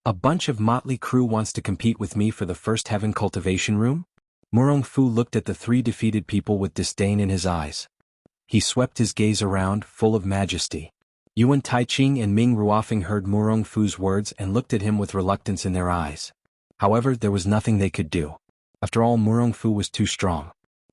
"A bunch of motley crew wants to compete with me for the first heaven cultivation room?" Murong Fu looked at the 3 defeated people with disdain in his eyes. He swept his gaze around, full of majesty. Yuan Taiqing and Ming Ruofeng heard Murong Fu's words and looked at him with reluctance in their eyes. However, there was nothing they could do. After all, Murong Fu was too strong.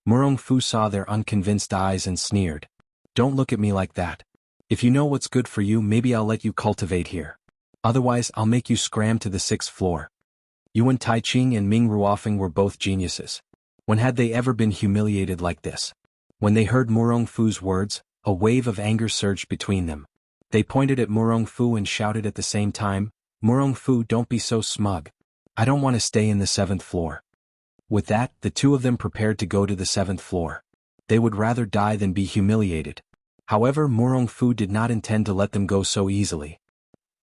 Murong Fu saw their unconvinced eyes and sneered. "Don't look at me like that. If you know what's good for you, maybe I'll let you cultivate here. Otherwise, I'll make you scram to the 6th floor." Yuan Taiqing and Ming Ruofeng were both geniuses. When had they ever been humiliated like this? When they heard Murong Fu's words, a wave of anger surged between them. They pointed at Murong Fu and shouted at the same time, "Murong Fu, don't be so smug. I don't want to stay in the 7th floor." With that, the 2 of them prepared to go to the 7th floor. They would rather die than be humiliated. However, Murong Fu did not intend to let them go so easily.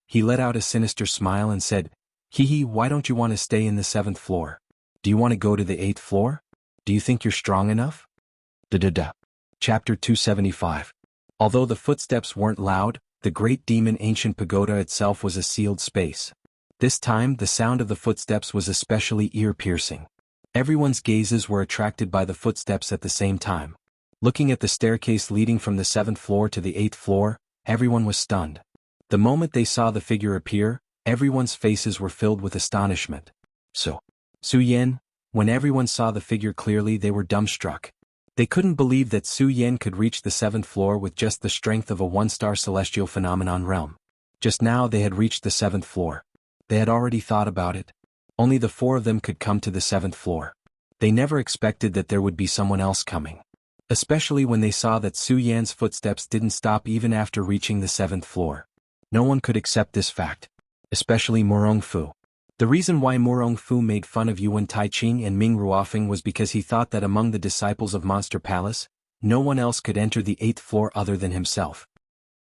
He let out a sinister smile and said, "Hee, why don't you want to stay in the 7th floor? Do you want to go to the 8th floor? Do you think you're strong enough?" Chapter 275. Although the footsteps weren't loud, the great demon ancient pagoda itself was a sealed space. This time, the sound of the footsteps was especially ear-piercing. Everyone's gazes were attracted by the footsteps at the same time. Looking at the staircase leading from the 7th floor to the 8th floor, everyone was stunned. The moment they saw the figure appear, everyone's faces were filled with astonishment. Su Yan, when everyone saw the figure clearly, they were dumbstruck. They couldn't believe that Su Yan could reach the 7th floor with just the strength of a 1-star celestial phenomenon realm. Just now they had reached the 7th floor. They had already thought about it. Only the 4 of them could come to the 7th floor. They never expected that there would be someone else coming. especially when they saw that Su Yan's footsteps didn't stop even after reaching the 7th floor. No one could accept this fact, especially Morong Fu. The reason why Morong Fu made fun of Yuan Taiching and Ming Ruofeng was because he thought that among the disciples of Monster Palace, no one else could enter the 8th floor other than himself.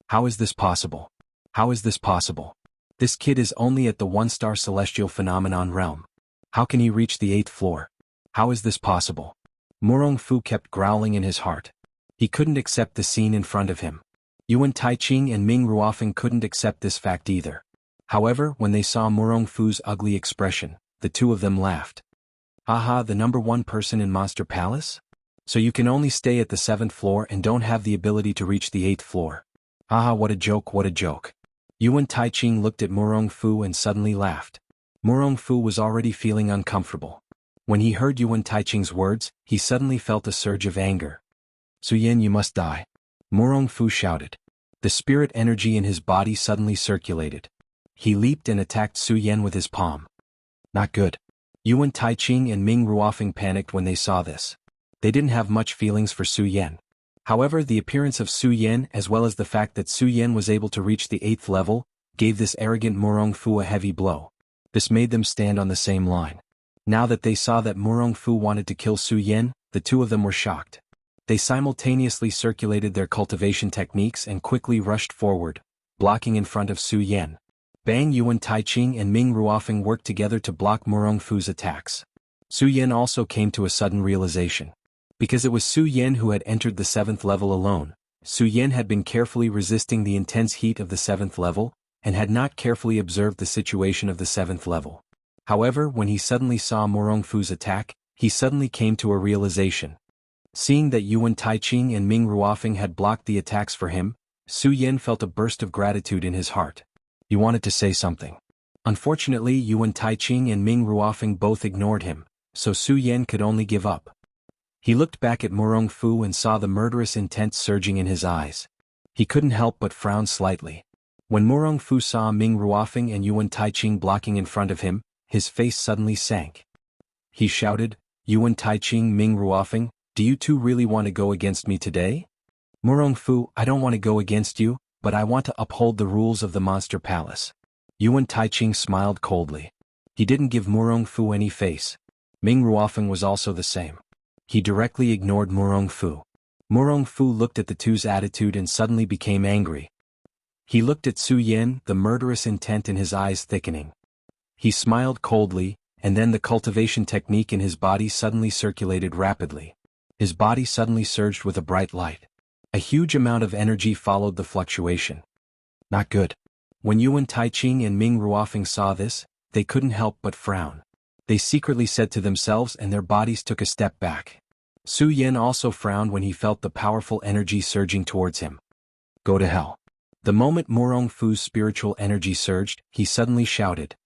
How is this possible? How is this possible? This kid is only at the 1-star celestial phenomenon realm. How can he reach the 8th floor? How is this possible? Morong Fu kept growling in his heart. He couldn't accept the scene in front of him. Yuan Taiching and Ming Ruofeng couldn't accept this fact either. However, when they saw Morong Fu's ugly expression, the two of them laughed. Haha, the number 1 person in Monster Palace? So you can only stay at the 7th floor and don't have the ability to reach the 8th floor. Haha, what a joke, what a joke. Yuan Taiching looked at Morong Fu and suddenly laughed. Morong Fu was already feeling uncomfortable. When he heard Yuan Taiching's words, he suddenly felt a surge of anger. Su Yan, you must die. Morong Fu shouted. The spirit energy in his body suddenly circulated. He leaped and attacked Su Yan with his palm. Not good. Yuan Taiching and Ming Ruofeng panicked when they saw this. They didn't have much feelings for Su Yan. However, the appearance of Su Yan as well as the fact that Su Yan was able to reach the 8th level, gave this arrogant Morong Fu a heavy blow. This made them stand on the same line. Now that they saw that Morong Fu wanted to kill Su Yan, the two of them were shocked. They simultaneously circulated their cultivation techniques and quickly rushed forward, blocking in front of Su Yan. Bang! Yuan Taiching and Ming Ruofeng worked together to block Morong Fu's attacks. Su Yan also came to a sudden realization. Because it was Su Yan who had entered the 7th level alone, Su Yan had been carefully resisting the intense heat of the 7th level, and had not carefully observed the situation of the 7th level. However, when he suddenly saw Morong Fu's attack, he suddenly came to a realization. Seeing that Yuan Taiching and Ming Ruofeng had blocked the attacks for him, Su Yan felt a burst of gratitude in his heart. He wanted to say something. Unfortunately, Yuan Taiching and Ming Ruofeng both ignored him, so Su Yan could only give up. He looked back at Morong Fu and saw the murderous intent surging in his eyes. He couldn't help but frown slightly. When Morong Fu saw Ming Ruofeng and Yuan Taiching blocking in front of him, his face suddenly sank. He shouted, Yuan Taiching, Ming Ruofeng, do you two really want to go against me today? Morong Fu, I don't want to go against you, but I want to uphold the rules of the Monster Palace. Yuan Taiching smiled coldly. He didn't give Morong Fu any face. Ming Ruofeng was also the same. He directly ignored Morong Fu. Morong Fu looked at the two's attitude and suddenly became angry. He looked at Su Yan, the murderous intent in his eyes thickening. He smiled coldly, and then the cultivation technique in his body suddenly circulated rapidly. His body suddenly surged with a bright light. A huge amount of energy followed the fluctuation. Not good. When Yuan Taiching and Ming Ruofeng saw this, they couldn't help but frown. They secretly said to themselves and their bodies took a step back. Su Yan also frowned when he felt the powerful energy surging towards him. Go to hell. The moment Morong Fu's spiritual energy surged, he suddenly shouted.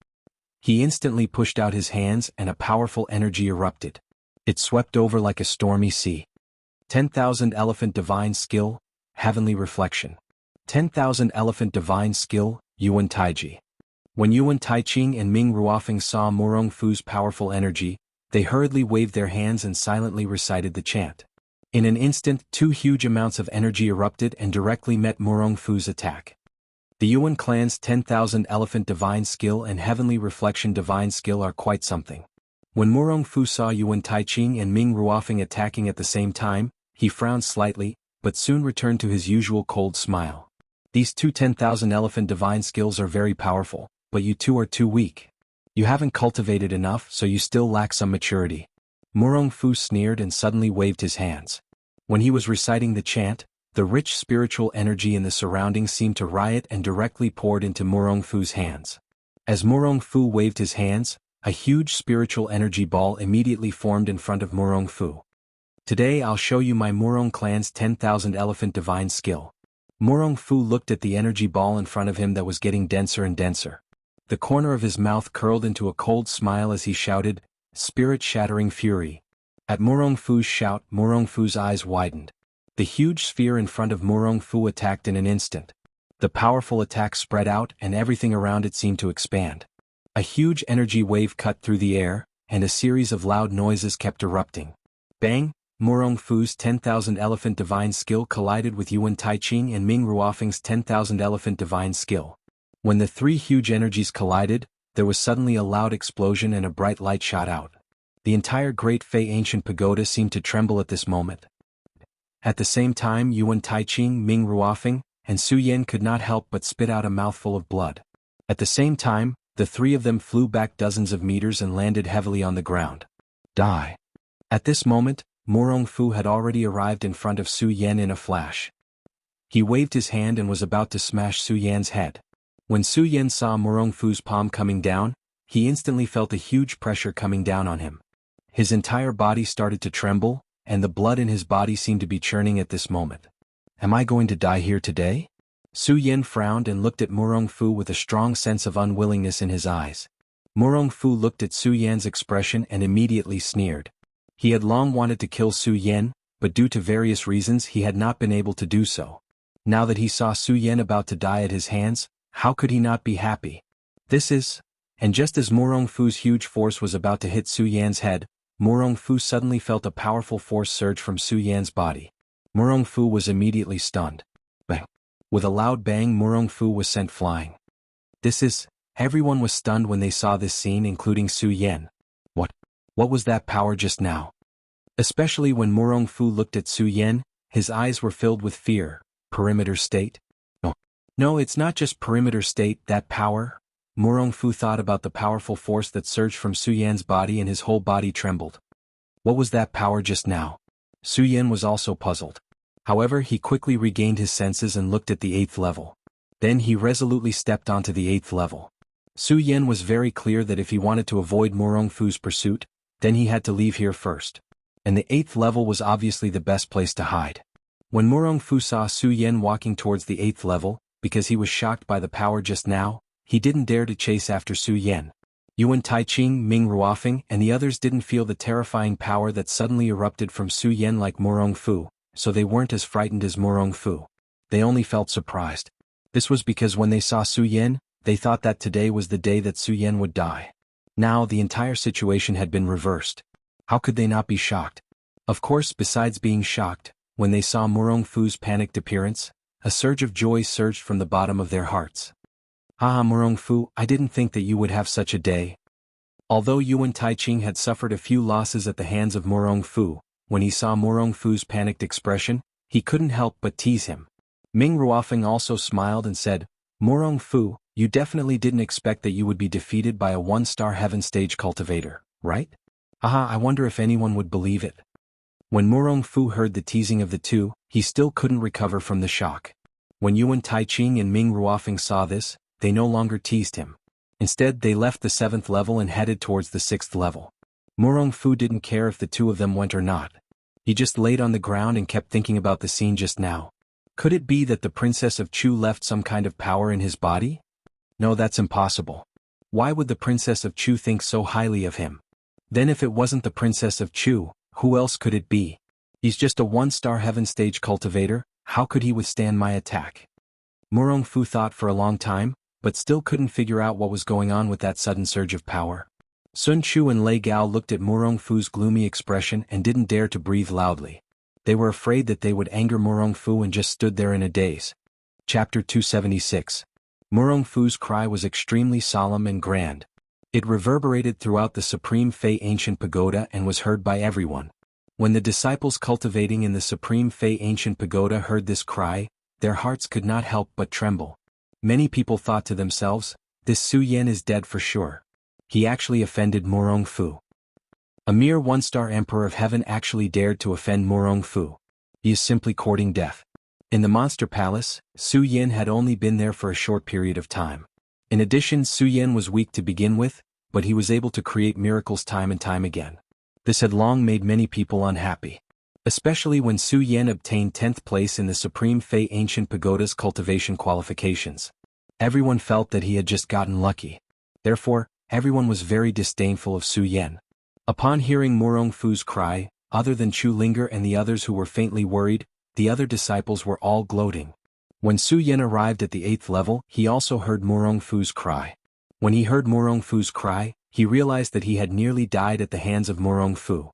He instantly pushed out his hands and a powerful energy erupted. It swept over like a stormy sea. 10,000 Elephant Divine Skill, Heavenly Reflection. 10,000 Elephant Divine Skill, Yuan Taiji. When Yuan Taiching and Ming Ruofeng saw Morong Fu's powerful energy, they hurriedly waved their hands and silently recited the chant. In an instant, 2 huge amounts of energy erupted and directly met Morong Fu's attack. The Yuan clan's 10,000 Elephant Divine Skill and Heavenly Reflection Divine Skill are quite something. When Morong Fu saw Yuan Taiching and Ming Ruofeng attacking at the same time, he frowned slightly, but soon returned to his usual cold smile. These 10,000 Elephant Divine Skills are very powerful, but you two are too weak. You haven't cultivated enough, so you still lack some maturity. Morong Fu sneered and suddenly waved his hands. When he was reciting the chant, the rich spiritual energy in the surroundings seemed to riot and directly poured into Morong Fu's hands. As Morong Fu waved his hands, a huge spiritual energy ball immediately formed in front of Morong Fu. Today I'll show you my Morong clan's 10,000 Elephant Divine Skill. Morong Fu looked at the energy ball in front of him that was getting denser and denser. The corner of his mouth curled into a cold smile as he shouted, Spirit-shattering fury. At Morong Fu's shout, Morong Fu's eyes widened. The huge sphere in front of Morong Fu attacked in an instant. The powerful attack spread out and everything around it seemed to expand. A huge energy wave cut through the air, and a series of loud noises kept erupting. Bang! Morong Fu's 10,000 Elephant Divine Skill collided with Yuan Taiqing and Ming Ruofeng's 10,000 Elephant Divine Skill. When the three huge energies collided, there was suddenly a loud explosion and a bright light shot out. The entire Great Fei Ancient Pagoda seemed to tremble at this moment. At the same time, Yuan Taiqing, Ming Ruofeng, and Su Yan could not help but spit out a mouthful of blood. At the same time, the three of them flew back dozens of meters and landed heavily on the ground. Die. At this moment, Morong Fu had already arrived in front of Su Yan in a flash. He waved his hand and was about to smash Su Yan's head. When Su Yan saw Morong Fu's palm coming down, he instantly felt a huge pressure coming down on him. His entire body started to tremble, and the blood in his body seemed to be churning at this moment. Am I going to die here today? Su Yan frowned and looked at Morong Fu with a strong sense of unwillingness in his eyes. Morong Fu looked at Su Yan's expression and immediately sneered. He had long wanted to kill Su Yan, but due to various reasons he had not been able to do so. Now that he saw Su Yan about to die at his hands, how could he not be happy? And just as Morong Fu's huge force was about to hit Su Yan's head, Morong Fu suddenly felt a powerful force surge from Su Yan's body. Morong Fu was immediately stunned. Bang! With a loud bang, Morong Fu was sent flying. Everyone was stunned when they saw this scene, including Su Yan. What was that power just now? Especially when Morong Fu looked at Su Yan, his eyes were filled with fear. Perimeter state? No, it's not just perimeter state, that power. Morong Fu thought about the powerful force that surged from Su Yan's body and his whole body trembled. What was that power just now? Su Yan was also puzzled. However, he quickly regained his senses and looked at the 8th level. Then he resolutely stepped onto the 8th level. Su Yan was very clear that if he wanted to avoid Morong Fu's pursuit, then he had to leave here first. And the 8th level was obviously the best place to hide. When Morong Fu saw Su Yan walking towards the 8th level, because he was shocked by the power just now, he didn't dare to chase after Su Yan. Yuan Taiqing, Ming Ruofeng, and the others didn't feel the terrifying power that suddenly erupted from Su Yan like Morong Fu, so they weren't as frightened as Morong Fu. They only felt surprised. This was because when they saw Su Yan, they thought that today was the day that Su Yan would die. Now the entire situation had been reversed. How could they not be shocked? Of course, besides being shocked, when they saw Morong Fu's panicked appearance, a surge of joy surged from the bottom of their hearts. Ah, Morong Fu, I didn't think that you would have such a day. Although Yuan Taiqing had suffered a few losses at the hands of Morong Fu, when he saw Morong Fu's panicked expression, he couldn't help but tease him. Ming Ruofeng also smiled and said, Morong Fu, you definitely didn't expect that you would be defeated by a 1-star heaven stage cultivator, right? I wonder if anyone would believe it. When Morong Fu heard the teasing of the two, he still couldn't recover from the shock. When Yuan Taiqing and Ming Ruofeng saw this, they no longer teased him. Instead, they left the 7th level and headed towards the 6th level. Morong Fu didn't care if the two of them went or not. He just laid on the ground and kept thinking about the scene just now. Could it be that the Princess of Chu left some kind of power in his body? No, that's impossible. Why would the Princess of Chu think so highly of him? Then if it wasn't the Princess of Chu, who else could it be? He's just a 1-star heaven stage cultivator, how could he withstand my attack? Morong Fu thought for a long time, but still couldn't figure out what was going on with that sudden surge of power. Sun Chu and Lei Gao looked at Morong Fu's gloomy expression and didn't dare to breathe loudly. They were afraid that they would anger Morong Fu and just stood there in a daze. Chapter 276. Morong Fu's cry was extremely solemn and grand. It reverberated throughout the Supreme Fei Ancient Pagoda and was heard by everyone. When the disciples cultivating in the Supreme Fei Ancient Pagoda heard this cry, their hearts could not help but tremble. Many people thought to themselves, this Su Yan is dead for sure. He actually offended Morong Fu. A mere 1-star Emperor of Heaven actually dared to offend Morong Fu. He is simply courting death. In the Monster Palace, Su Yan had only been there for a short period of time. In addition, Su Yan was weak to begin with, but he was able to create miracles time and time again. This had long made many people unhappy. Especially when Su Yan obtained 10th place in the Supreme Fei Ancient Pagoda's cultivation qualifications. Everyone felt that he had just gotten lucky. Therefore, everyone was very disdainful of Su Yan. Upon hearing Morong Fu's cry, other than Chu Linger and the others who were faintly worried, the other disciples were all gloating. When Su Yan arrived at the 8th level, he also heard Morong Fu's cry. When he heard Morong Fu's cry, he realized that he had nearly died at the hands of Morong Fu.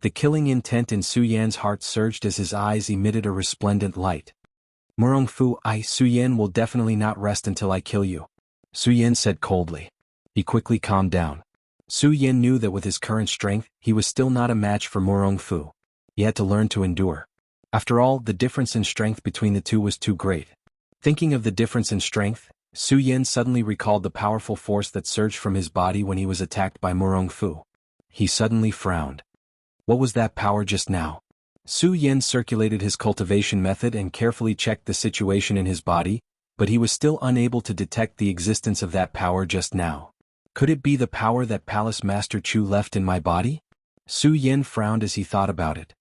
The killing intent in Su Yan's heart surged as his eyes emitted a resplendent light. Murong Fu, Su Yan will definitely not rest until I kill you, Su Yan said coldly. He quickly calmed down. Su Yan knew that with his current strength, he was still not a match for Murong Fu. He had to learn to endure. After all, the difference in strength between the two was too great. Thinking of the difference in strength, Su Yan suddenly recalled the powerful force that surged from his body when he was attacked by Murong Fu. He suddenly frowned. What was that power just now? Su Yan circulated his cultivation method and carefully checked the situation in his body, but he was still unable to detect the existence of that power just now. Could it be the power that Palace Master Chu left in my body? Su Yan frowned as he thought about it.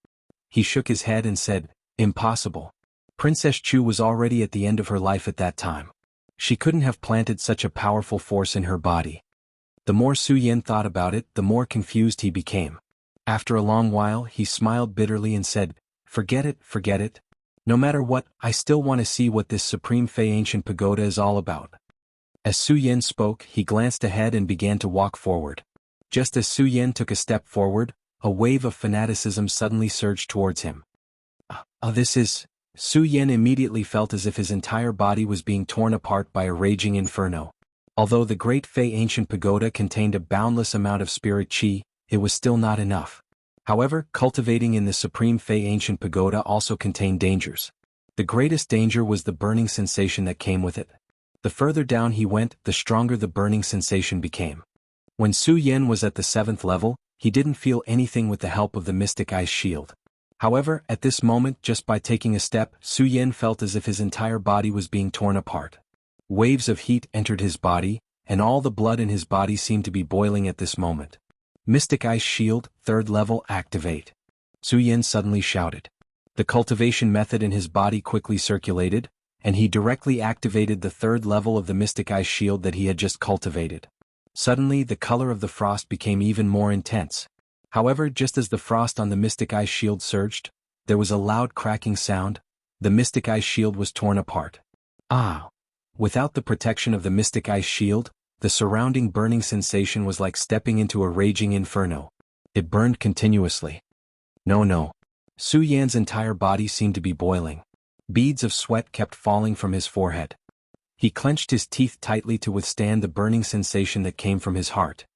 He shook his head and said, impossible. Princess Chu was already at the end of her life at that time. She couldn't have planted such a powerful force in her body. The more Su Yan thought about it, the more confused he became. After a long while, he smiled bitterly and said, forget it, forget it. No matter what, I still want to see what this Supreme Fey Ancient Pagoda is all about. As Su Yan spoke, he glanced ahead and began to walk forward. Just as Su Yan took a step forward, a wave of fanaticism suddenly surged towards him. This is... Su Yan immediately felt as if his entire body was being torn apart by a raging inferno. Although the Great Fey Ancient Pagoda contained a boundless amount of spirit qi, it was still not enough. However, cultivating in the Supreme Fey Ancient Pagoda also contained dangers. The greatest danger was the burning sensation that came with it. The further down he went, the stronger the burning sensation became. When Su Yan was at the 7th level, he didn't feel anything with the help of the Mystic Ice Shield. However, at this moment, just by taking a step, Su Yan felt as if his entire body was being torn apart. Waves of heat entered his body, and all the blood in his body seemed to be boiling at this moment. Mystic Ice Shield, 3rd level, activate. Su Yan suddenly shouted. The cultivation method in his body quickly circulated, and he directly activated the 3rd level of the Mystic Ice Shield that he had just cultivated. Suddenly, the color of the frost became even more intense. However, just as the frost on the Mystic Ice Shield surged, there was a loud cracking sound. The Mystic Ice Shield was torn apart. Without the protection of the Mystic Ice Shield, the surrounding burning sensation was like stepping into a raging inferno. It burned continuously. No. Su Yan's entire body seemed to be boiling. Beads of sweat kept falling from his forehead. He clenched his teeth tightly to withstand the burning sensation that came from his heart.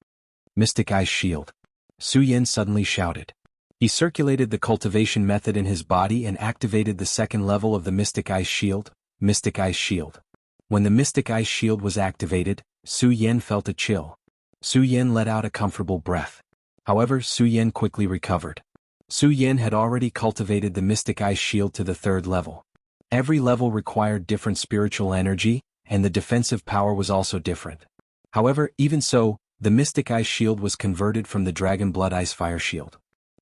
Mystic Ice Shield. Su Yan suddenly shouted. He circulated the cultivation method in his body and activated the 2nd level of the Mystic Ice Shield, Mystic Ice Shield. When the Mystic Ice Shield was activated, Su Yan felt a chill. Su Yan let out a comfortable breath. However, Su Yan quickly recovered. Su Yan had already cultivated the Mystic Ice Shield to the 3rd level. Every level required different spiritual energy, and the defensive power was also different. However, even so, the Mystic Ice Shield was converted from the Dragon Blood Ice Fire Shield.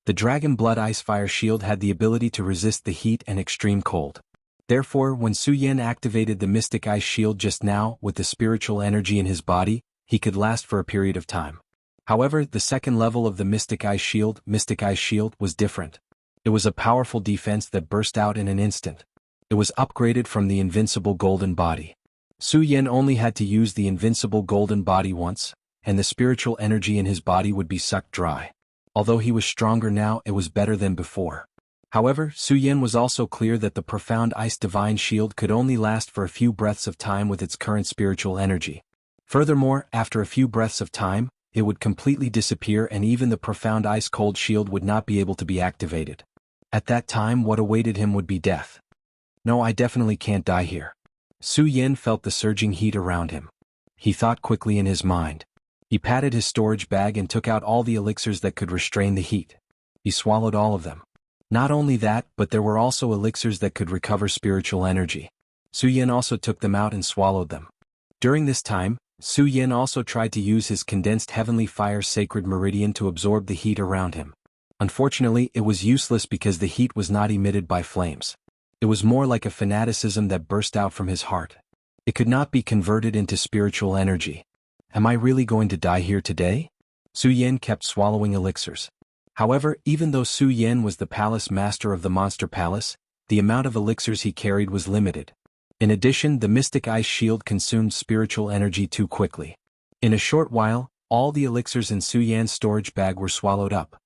The Dragon Blood Ice Fire Shield had the ability to resist the heat and extreme cold. Therefore, when Su Yan activated the Mystic Ice Shield just now with the spiritual energy in his body, he could last for a period of time. However, the 2nd level of the Mystic Ice Shield, was different. It was a powerful defense that burst out in an instant. It was upgraded from the Invincible Golden Body. Su Yan only had to use the Invincible Golden Body once, and the spiritual energy in his body would be sucked dry. Although he was stronger now, it was better than before. However, Su Yan was also clear that the Profound Ice Divine Shield could only last for a few breaths of time with its current spiritual energy. Furthermore, after a few breaths of time, it would completely disappear and even the Profound Ice Cold Shield would not be able to be activated. At that time, what awaited him would be death. No, I definitely can't die here. Su Yan felt the surging heat around him. He thought quickly in his mind. He patted his storage bag and took out all the elixirs that could restrain the heat. He swallowed all of them. Not only that, but there were also elixirs that could recover spiritual energy. Su Yan also took them out and swallowed them. During this time, Su Yan also tried to use his condensed heavenly fire sacred meridian to absorb the heat around him. Unfortunately, it was useless because the heat was not emitted by flames. It was more like a fanaticism that burst out from his heart. It could not be converted into spiritual energy. Am I really going to die here today? Su Yan kept swallowing elixirs. However, even though Su Yan was the palace master of the Monster Palace, the amount of elixirs he carried was limited. In addition, the Mystic Ice Shield consumed spiritual energy too quickly. In a short while, all the elixirs in Su Yan's storage bag were swallowed up.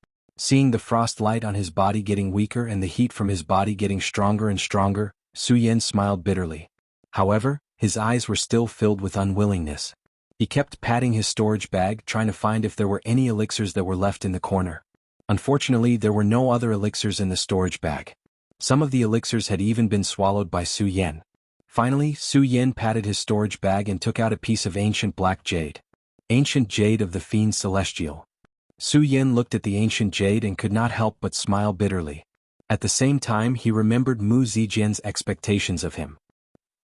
Seeing the frost light on his body getting weaker and the heat from his body getting stronger and stronger, Su Yan smiled bitterly. However, his eyes were still filled with unwillingness. He kept patting his storage bag, trying to find if there were any elixirs that were left in the corner. Unfortunately, there were no other elixirs in the storage bag. Some of the elixirs had even been swallowed by Su Yan. Finally, Su Yan patted his storage bag and took out a piece of ancient black jade. Ancient jade of the fiend celestial. Su Yan looked at the ancient jade and could not help but smile bitterly. At the same time, he remembered Mu Zijian's expectations of him.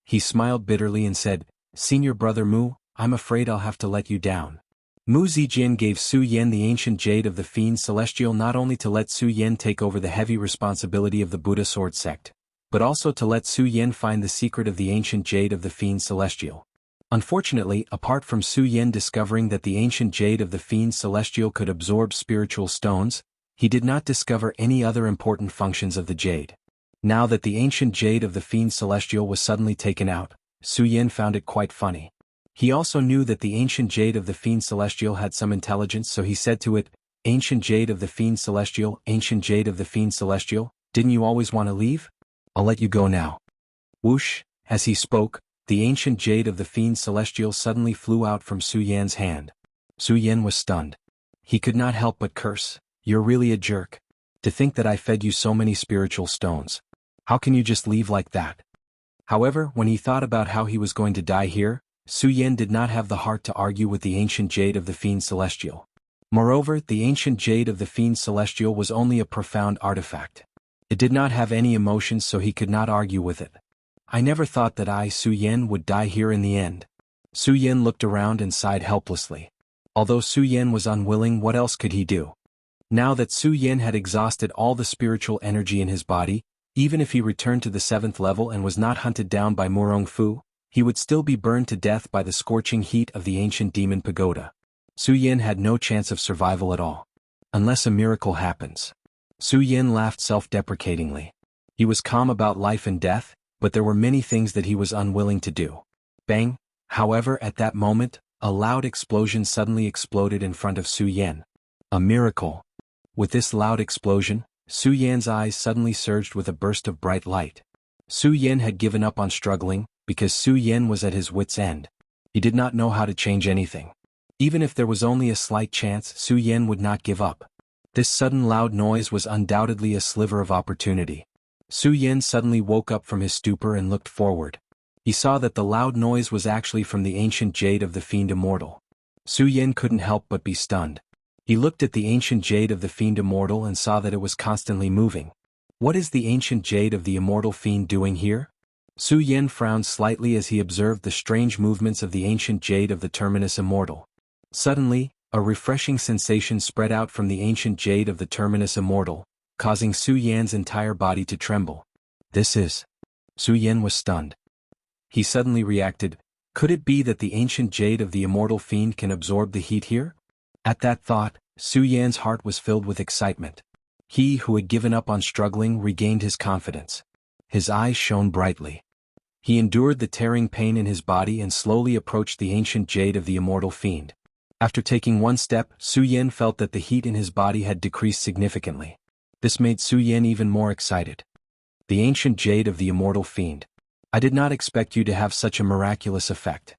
He smiled bitterly and said, "Senior brother Mu, I'm afraid I'll have to let you down." Mu Zijian gave Su Yan the ancient jade of the fiend celestial not only to let Su Yan take over the heavy responsibility of the Buddha sword sect, but also to let Su Yan find the secret of the ancient jade of the fiend celestial. Unfortunately, apart from Su Yan discovering that the ancient jade of the fiend celestial could absorb spiritual stones, he did not discover any other important functions of the jade. Now that the ancient jade of the fiend celestial was suddenly taken out, Su Yan found it quite funny. He also knew that the ancient jade of the fiend celestial had some intelligence, so he said to it, "Ancient jade of the fiend celestial, ancient jade of the fiend celestial, didn't you always want to leave? I'll let you go now." Whoosh, as he spoke, the ancient jade of the fiend celestial suddenly flew out from Su Yan's hand. Su Yan was stunned. He could not help but curse, "You're really a jerk. To think that I fed you so many spiritual stones. How can you just leave like that?" However, when he thought about how he was going to die here, Su Yan did not have the heart to argue with the ancient jade of the fiend celestial. Moreover, the ancient jade of the fiend celestial was only a profound artifact. It did not have any emotions, so he could not argue with it. "I never thought that I, Su Yan, would die here in the end." Su Yan looked around and sighed helplessly. Although Su Yan was unwilling, what else could he do? Now that Su Yan had exhausted all the spiritual energy in his body, even if he returned to the 7th level and was not hunted down by Murong Fu, he would still be burned to death by the scorching heat of the ancient demon pagoda. Su Yan had no chance of survival at all. Unless a miracle happens. Su Yan laughed self-deprecatingly. He was calm about life and death, but there were many things that he was unwilling to do. Bang! However, at that moment, a loud explosion suddenly exploded in front of Su Yan. A miracle. With this loud explosion, Su Yan's eyes suddenly surged with a burst of bright light. Su Yan had given up on struggling, because Su Yan was at his wit's end. He did not know how to change anything. Even if there was only a slight chance, Su Yan would not give up. This sudden loud noise was undoubtedly a sliver of opportunity. Su Yan suddenly woke up from his stupor and looked forward. He saw that the loud noise was actually from the ancient jade of the fiend immortal. Su Yan couldn't help but be stunned. He looked at the ancient jade of the fiend immortal and saw that it was constantly moving. What is the ancient jade of the immortal fiend doing here? Su Yan frowned slightly as he observed the strange movements of the ancient jade of the terminus immortal. Suddenly, a refreshing sensation spread out from the ancient jade of the terminus immortal, causing Su Yan's entire body to tremble. This is... Su Yan was stunned. He suddenly reacted, could it be that the ancient jade of the immortal fiend can absorb the heat here? At that thought, Su Yan's heart was filled with excitement. He who had given up on struggling regained his confidence. His eyes shone brightly. He endured the tearing pain in his body and slowly approached the ancient jade of the immortal fiend. After taking one step, Su Yan felt that the heat in his body had decreased significantly. This made Su Yan even more excited. The ancient jade of the immortal fiend. I did not expect you to have such a miraculous effect.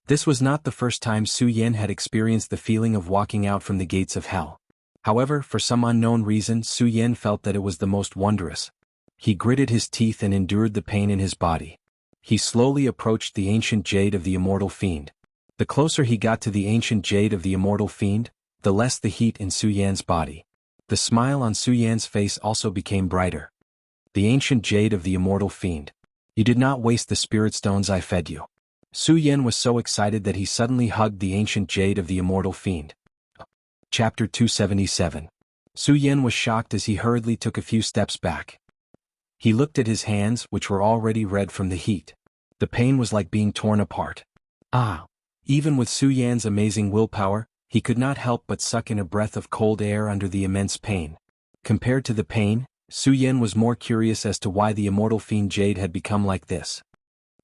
This was not the first time Su Yan had experienced the feeling of walking out from the gates of hell. However, for some unknown reason, Su Yan felt that it was the most wondrous. He gritted his teeth and endured the pain in his body. He slowly approached the ancient jade of the immortal fiend. The closer he got to the ancient jade of the immortal fiend, the less the heat in Su Yan's body. The smile on Su Yan's face also became brighter. The ancient jade of the immortal fiend. You did not waste the spirit stones I fed you. Su Yan was so excited that he suddenly hugged the ancient jade of the immortal fiend. Chapter 277. Su Yan was shocked as he hurriedly took a few steps back. He looked at his hands, which were already red from the heat. The pain was like being torn apart. Even with Su Yan's amazing willpower, he could not help but suck in a breath of cold air under the immense pain. Compared to the pain, Su Yan was more curious as to why the immortal fiend jade had become like this.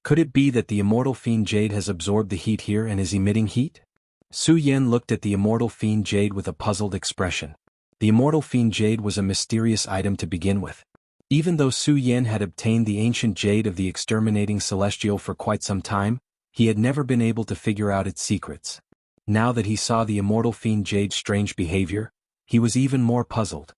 Could it be that the immortal fiend jade has absorbed the heat here and is emitting heat? Su Yan looked at the immortal fiend jade with a puzzled expression. The Immortal Fiend Jade was a mysterious item to begin with. Even though Su Yan had obtained the ancient jade of the exterminating celestial for quite some time, he had never been able to figure out its secrets. Now that he saw the Immortal Fiend Jade's strange behavior, he was even more puzzled.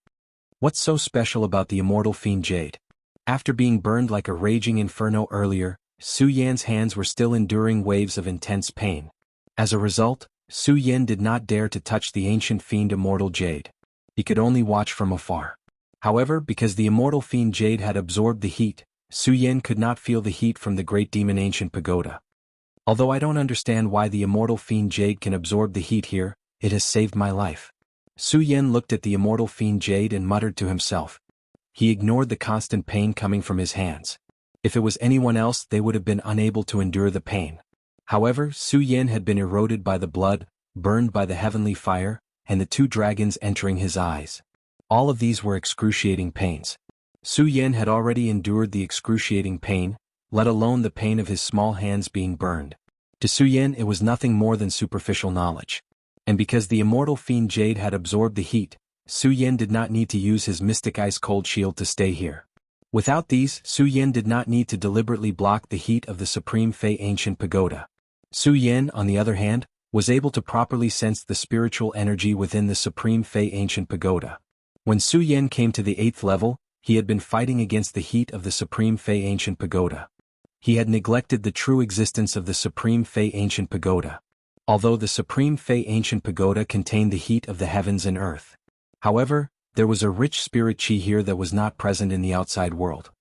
What's so special about the Immortal Fiend Jade? After being burned like a raging inferno earlier, Su Yan's hands were still enduring waves of intense pain. As a result, Su Yan did not dare to touch the ancient fiend Immortal Jade. He could only watch from afar. However, because the Immortal Fiend Jade had absorbed the heat, Su Yan could not feel the heat from the Great Demon Ancient Pagoda. Although I don't understand why the Immortal Fiend Jade can absorb the heat here, it has saved my life. Su Yan looked at the Immortal Fiend Jade and muttered to himself. He ignored the constant pain coming from his hands. If it was anyone else, they would have been unable to endure the pain. However, Su Yan had been eroded by the blood, burned by the heavenly fire, and the two dragons entering his eyes. All of these were excruciating pains. Su Yan had already endured the excruciating pain, let alone the pain of his small hands being burned. To Su Yan it was nothing more than superficial knowledge. And because the Immortal Fiend Jade had absorbed the heat, Su Yan did not need to use his mystic ice-cold shield to stay here. Without these, Su Yan did not need to deliberately block the heat of the Supreme Fey Ancient Pagoda. Su Yan, on the other hand, was able to properly sense the spiritual energy within the Supreme Fey Ancient Pagoda. When Su Yan came to the 8th level, he had been fighting against the heat of the Supreme Fey Ancient Pagoda. He had neglected the true existence of the Supreme Fey Ancient Pagoda. Although the Supreme Fey Ancient Pagoda contained the heat of the heavens and earth. However, there was a rich spirit chi here that was not present in the outside world.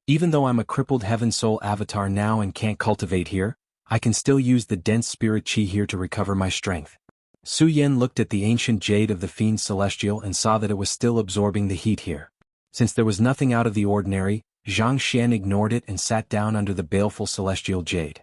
Even though I'm a crippled heaven soul avatar now and can't cultivate here, I can still use the dense spirit chi here to recover my strength. Su Yan looked at the ancient jade of the Fiend Celestial and saw that it was still absorbing the heat here. Since there was nothing out of the ordinary, Zhang Xian ignored it and sat down under the baleful celestial jade.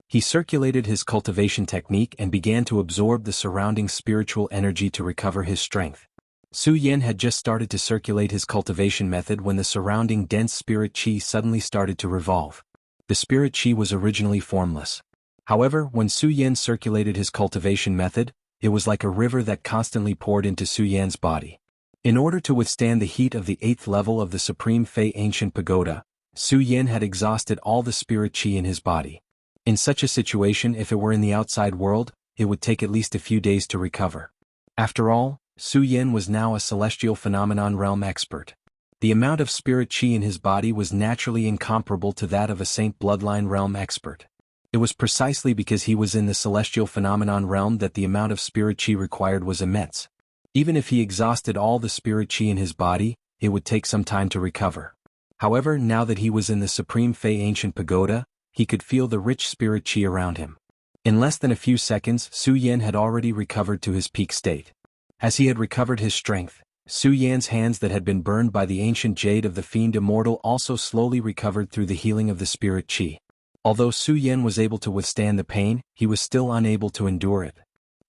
He circulated his cultivation technique and began to absorb the surrounding spiritual energy to recover his strength. Su Yan had just started to circulate his cultivation method when the surrounding dense spirit chi suddenly started to revolve. The spirit chi was originally formless. However, when Su Yan circulated his cultivation method, it was like a river that constantly poured into Su Yan's body. In order to withstand the heat of the 8th level of the Supreme Fey Ancient Pagoda, Su Yan had exhausted all the spirit chi in his body. In such a situation, if it were in the outside world, it would take at least a few days to recover. After all, Su Yan was now a celestial phenomenon realm expert. The amount of spirit chi in his body was naturally incomparable to that of a saint bloodline realm expert. It was precisely because he was in the celestial phenomenon realm that the amount of spirit chi required was immense. Even if he exhausted all the spirit chi in his body, it would take some time to recover. However, now that he was in the Supreme Fey Ancient Pagoda, he could feel the rich spirit chi around him. In less than a few seconds, Su Yan had already recovered to his peak state. As he had recovered his strength, Su Yan's hands that had been burned by the ancient jade of the Fiend Immortal also slowly recovered through the healing of the spirit chi. Although Su Yan was able to withstand the pain, he was still unable to endure it.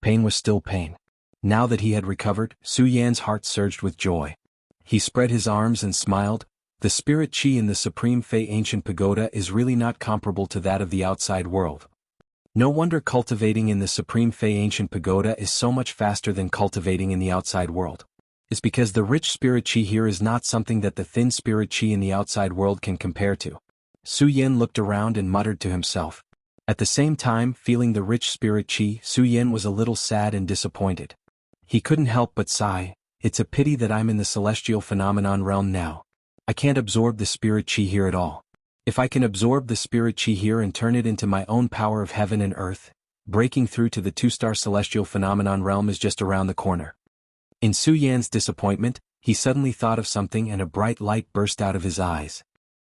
Pain was still pain. Now that he had recovered, Su Yan's heart surged with joy. He spread his arms and smiled. The spirit chi in the Supreme Fey Ancient Pagoda is really not comparable to that of the outside world. No wonder cultivating in the Supreme Fey Ancient Pagoda is so much faster than cultivating in the outside world. It's because the rich spirit chi here is not something that the thin spirit chi in the outside world can compare to. Su Yan looked around and muttered to himself. At the same time, feeling the rich spirit chi, Su Yan was a little sad and disappointed. He couldn't help but sigh. It's a pity that I'm in the celestial phenomenon realm now. I can't absorb the spirit chi here at all. If I can absorb the spirit chi here and turn it into my own power of heaven and earth, breaking through to the 2-star celestial phenomenon realm is just around the corner. In Su Yan's disappointment, he suddenly thought of something and a bright light burst out of his eyes.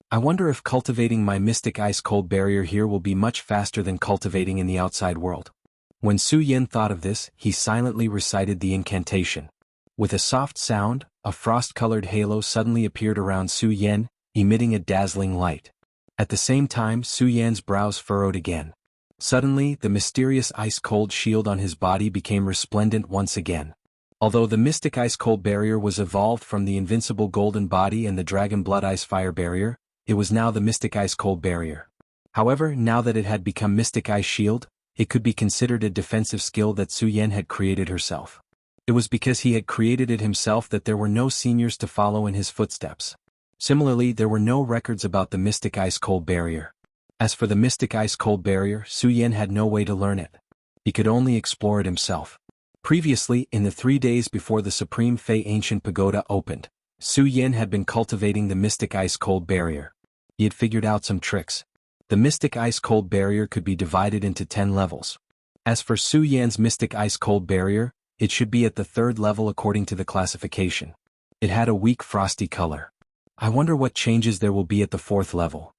I wonder if cultivating my mystic ice-cold barrier here will be much faster than cultivating in the outside world. When Su Yan thought of this, he silently recited the incantation. With a soft sound, a frost-colored halo suddenly appeared around Su Yan, emitting a dazzling light. At the same time, Su Yan's brows furrowed again. Suddenly, the mysterious ice-cold shield on his body became resplendent once again. Although the mystic ice-cold barrier was evolved from the invincible golden body and the dragon blood ice-fire barrier, it was now the mystic ice-cold barrier. However, now that it had become mystic ice shield, it could be considered a defensive skill that Su Yan had created herself. It was because he had created it himself that there were no seniors to follow in his footsteps. Similarly, there were no records about the mystic ice-cold barrier. As for the mystic ice-cold barrier, Su Yan had no way to learn it. He could only explore it himself. Previously, in the 3 days before the Supreme Fey Ancient Pagoda opened, Su Yan had been cultivating the mystic ice-cold barrier. He had figured out some tricks. The mystic ice-cold barrier could be divided into 10 levels. As for Su Yan's mystic ice-cold barrier, it should be at the 3rd level according to the classification. It had a weak frosty color. I wonder what changes there will be at the 4th level.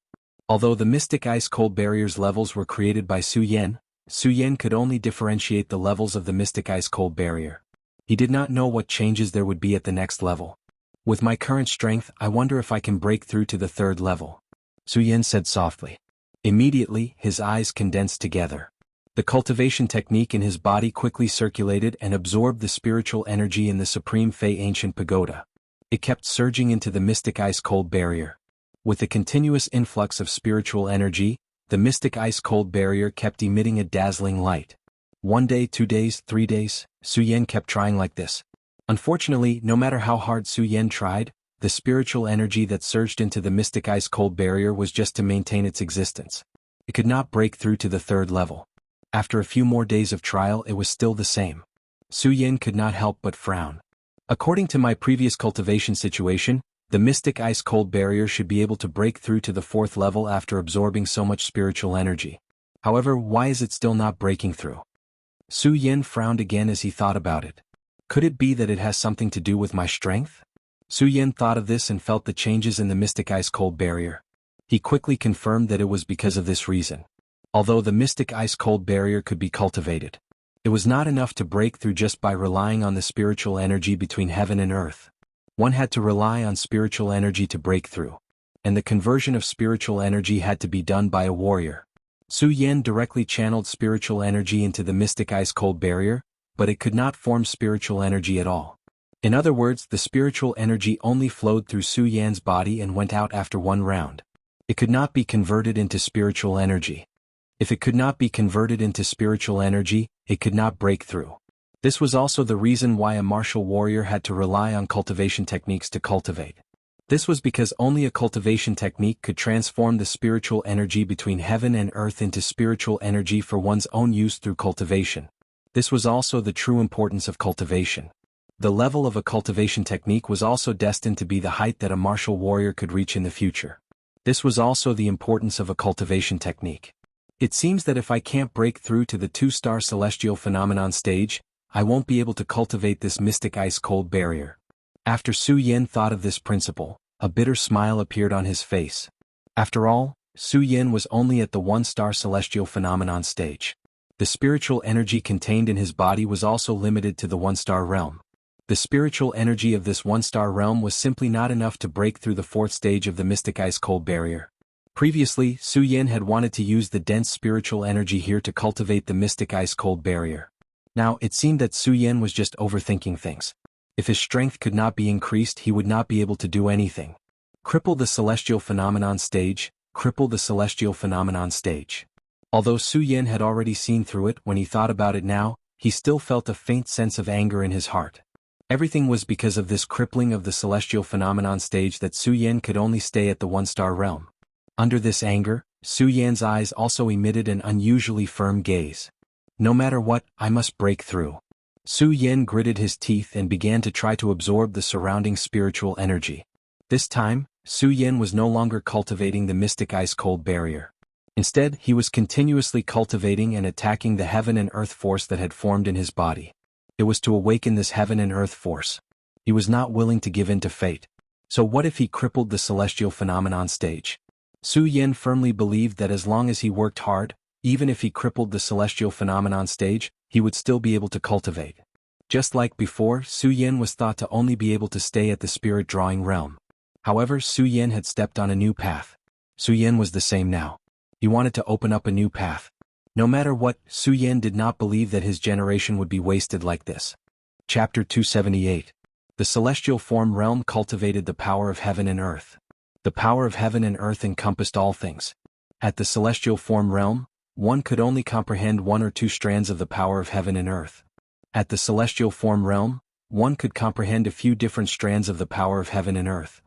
Although the mystic ice-cold barrier's levels were created by Su Yan could only differentiate the levels of the mystic ice-cold barrier. He did not know what changes there would be at the next level. With my current strength, I wonder if I can break through to the 3rd level, Su Yan said softly. Immediately, his eyes condensed together. The cultivation technique in his body quickly circulated and absorbed the spiritual energy in the Supreme Fey Ancient Pagoda. It kept surging into the mystic ice-cold barrier. With the continuous influx of spiritual energy, the mystic ice-cold barrier kept emitting a dazzling light. 1 day, 2 days, 3 days, Su Yan kept trying like this. Unfortunately, no matter how hard Su Yan tried, the spiritual energy that surged into the mystic ice-cold barrier was just to maintain its existence. It could not break through to the 3rd level. After a few more days of trial, it was still the same. Su Yan could not help but frown. According to my previous cultivation situation, the mystic ice-cold barrier should be able to break through to the 4th level after absorbing so much spiritual energy. However, why is it still not breaking through? Su Yan frowned again as he thought about it. Could it be that it has something to do with my strength? Su Yan thought of this and felt the changes in the mystic ice-cold barrier. He quickly confirmed that it was because of this reason. Although the mystic ice-cold barrier could be cultivated, it was not enough to break through just by relying on the spiritual energy between heaven and earth. One had to rely on spiritual energy to break through. And the conversion of spiritual energy had to be done by a warrior. Su Yan directly channeled spiritual energy into the mystic ice-cold barrier, but it could not form spiritual energy at all. In other words, the spiritual energy only flowed through Su Yan's body and went out after 1 round. It could not be converted into spiritual energy. If it could not be converted into spiritual energy, it could not break through. This was also the reason why a martial warrior had to rely on cultivation techniques to cultivate. This was because only a cultivation technique could transform the spiritual energy between heaven and earth into spiritual energy for one's own use through cultivation. This was also the true importance of cultivation. The level of a cultivation technique was also destined to be the height that a martial warrior could reach in the future. This was also the importance of a cultivation technique. It seems that if I can't break through to the 2-star celestial phenomenon stage, I won't be able to cultivate this mystic ice-cold barrier. After Su Yan thought of this principle, a bitter smile appeared on his face. After all, Su Yan was only at the 1-star celestial phenomenon stage. The spiritual energy contained in his body was also limited to the 1-star realm. The spiritual energy of this 1-star realm was simply not enough to break through the 4th stage of the mystic ice-cold barrier. Previously, Su Yan had wanted to use the dense spiritual energy here to cultivate the mystic ice-cold barrier. Now, it seemed that Su Yan was just overthinking things. If his strength could not be increased, he would not be able to do anything. Cripple the celestial phenomenon stage, cripple the celestial phenomenon stage. Although Su Yan had already seen through it when he thought about it now, he still felt a faint sense of anger in his heart. Everything was because of this crippling of the celestial phenomenon stage that Su Yan could only stay at the 1-star realm. Under this anger, Su Yan's eyes also emitted an unusually firm gaze. No matter what, I must break through. Su Yan gritted his teeth and began to try to absorb the surrounding spiritual energy. This time, Su Yan was no longer cultivating the mystic ice-cold barrier. Instead, he was continuously cultivating and attacking the heaven and earth force that had formed in his body. It was to awaken this heaven and earth force. He was not willing to give in to fate. So what if he crippled the celestial phenomenon stage? Su Yan firmly believed that as long as he worked hard, even if he crippled the celestial phenomenon stage, he would still be able to cultivate. Just like before, Su Yan was thought to only be able to stay at the spirit-drawing realm. However, Su Yan had stepped on a new path. Su Yan was the same now. He wanted to open up a new path. No matter what, Su Yan did not believe that his generation would be wasted like this. Chapter 278. The celestial form realm cultivated the power of heaven and earth. The power of heaven and earth encompassed all things. At the celestial form realm, one could only comprehend 1 or 2 strands of the power of heaven and earth. At the celestial form realm, one could comprehend a few different strands of the power of heaven and earth.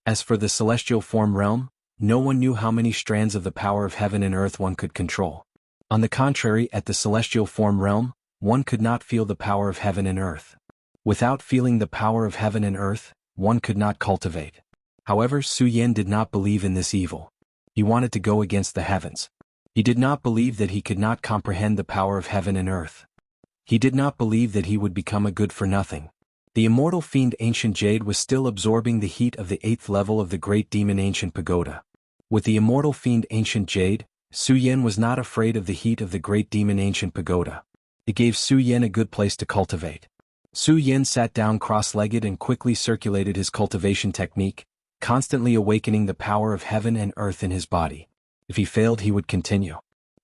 As for the celestial form realm, no one knew how many strands of the power of heaven and earth one could control. On the contrary, at the celestial form realm, one could not feel the power of heaven and earth. Without feeling the power of heaven and earth, one could not cultivate. However, Su Yan did not believe in this evil. He wanted to go against the heavens. He did not believe that he could not comprehend the power of heaven and earth. He did not believe that he would become a good-for-nothing. The immortal fiend Ancient Jade was still absorbing the heat of the 8th level of the great demon Ancient Pagoda. With the immortal fiend Ancient Jade, Su Yan was not afraid of the heat of the great demon Ancient Pagoda. It gave Su Yan a good place to cultivate. Su Yan sat down cross-legged and quickly circulated his cultivation technique, constantly awakening the power of heaven and earth in his body. If he failed, he would continue.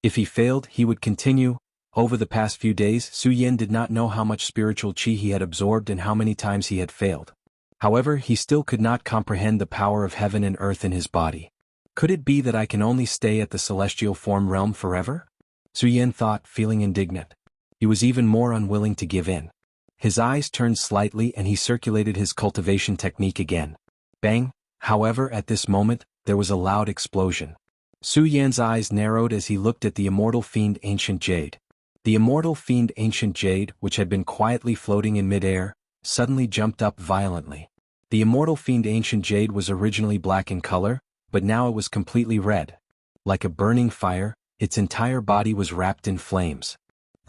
If he failed, he would continue. Over the past few days, Su Yan did not know how much spiritual qi he had absorbed and how many times he had failed. However, he still could not comprehend the power of heaven and earth in his body. Could it be that I can only stay at the celestial form realm forever? Su Yan thought, feeling indignant. He was even more unwilling to give in. His eyes turned slightly and he circulated his cultivation technique again. Bang! However, at this moment, there was a loud explosion. Su Yan's eyes narrowed as he looked at the immortal fiend Ancient Jade. The immortal fiend Ancient Jade, which had been quietly floating in mid-air, suddenly jumped up violently. The immortal fiend Ancient Jade was originally black in color, but now it was completely red. Like a burning fire, its entire body was wrapped in flames.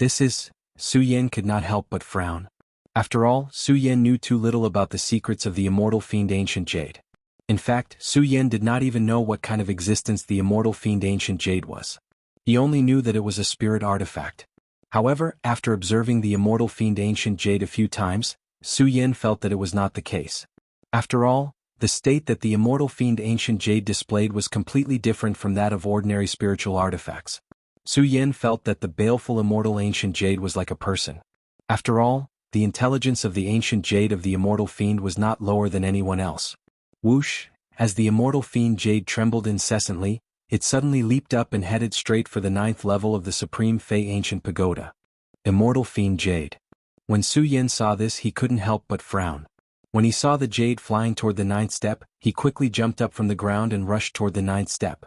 Su Yan could not help but frown. After all, Su Yan knew too little about the secrets of the immortal fiend Ancient Jade. In fact, Su Yan did not even know what kind of existence the immortal fiend Ancient Jade was. He only knew that it was a spirit artifact. However, after observing the immortal fiend Ancient Jade a few times, Su Yan felt that it was not the case. After all, the state that the immortal fiend Ancient Jade displayed was completely different from that of ordinary spiritual artifacts. Su Yan felt that the baleful immortal Ancient Jade was like a person. After all, the intelligence of the Ancient Jade of the immortal fiend was not lower than anyone else. Whoosh! As the immortal fiend Jade trembled incessantly, it suddenly leaped up and headed straight for the 9th level of the Supreme Fey Ancient Pagoda. Immortal Fiend Jade. When Su Yan saw this, he couldn't help but frown. When he saw the jade flying toward the 9th step, he quickly jumped up from the ground and rushed toward the 9th step.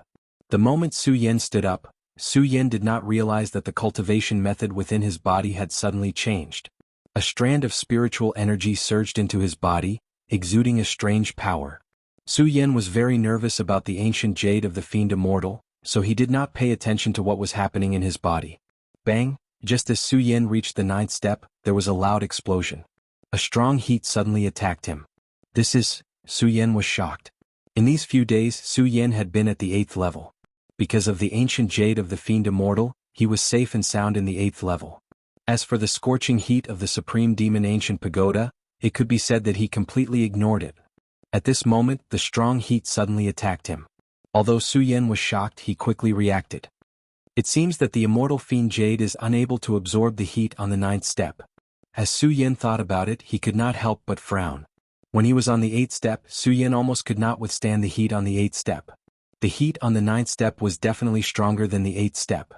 The moment Su Yan stood up, Su Yan did not realize that the cultivation method within his body had suddenly changed. A strand of spiritual energy surged into his body, exuding a strange power. Su Yan was very nervous about the Ancient Jade of the Fiend Immortal, so he did not pay attention to what was happening in his body. Bang! Just as Su Yan reached the 9th step, there was a loud explosion. A strong heat suddenly attacked him. Su Yan was shocked. In these few days, Su Yan had been at the 8th level. Because of the Ancient Jade of the Fiend Immortal, he was safe and sound in the 8th level. As for the scorching heat of the Supreme Demon Ancient Pagoda, it could be said that he completely ignored it. At this moment, the strong heat suddenly attacked him. Although Su Yan was shocked, he quickly reacted. It seems that the immortal fiend Jade is unable to absorb the heat on the 9th step. As Su Yan thought about it, he could not help but frown. When he was on the 8th step, Su Yan almost could not withstand the heat on the 8th step. The heat on the 9th step was definitely stronger than the 8th step.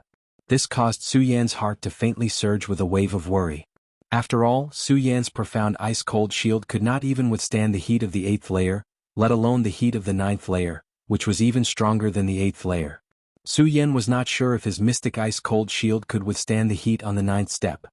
This caused Su Yan's heart to faintly surge with a wave of worry. After all, Su Yan's profound ice-cold shield could not even withstand the heat of the 8th layer, let alone the heat of the 9th layer, which was even stronger than the 8th layer. Su Yan was not sure if his mystic ice-cold shield could withstand the heat on the 9th step.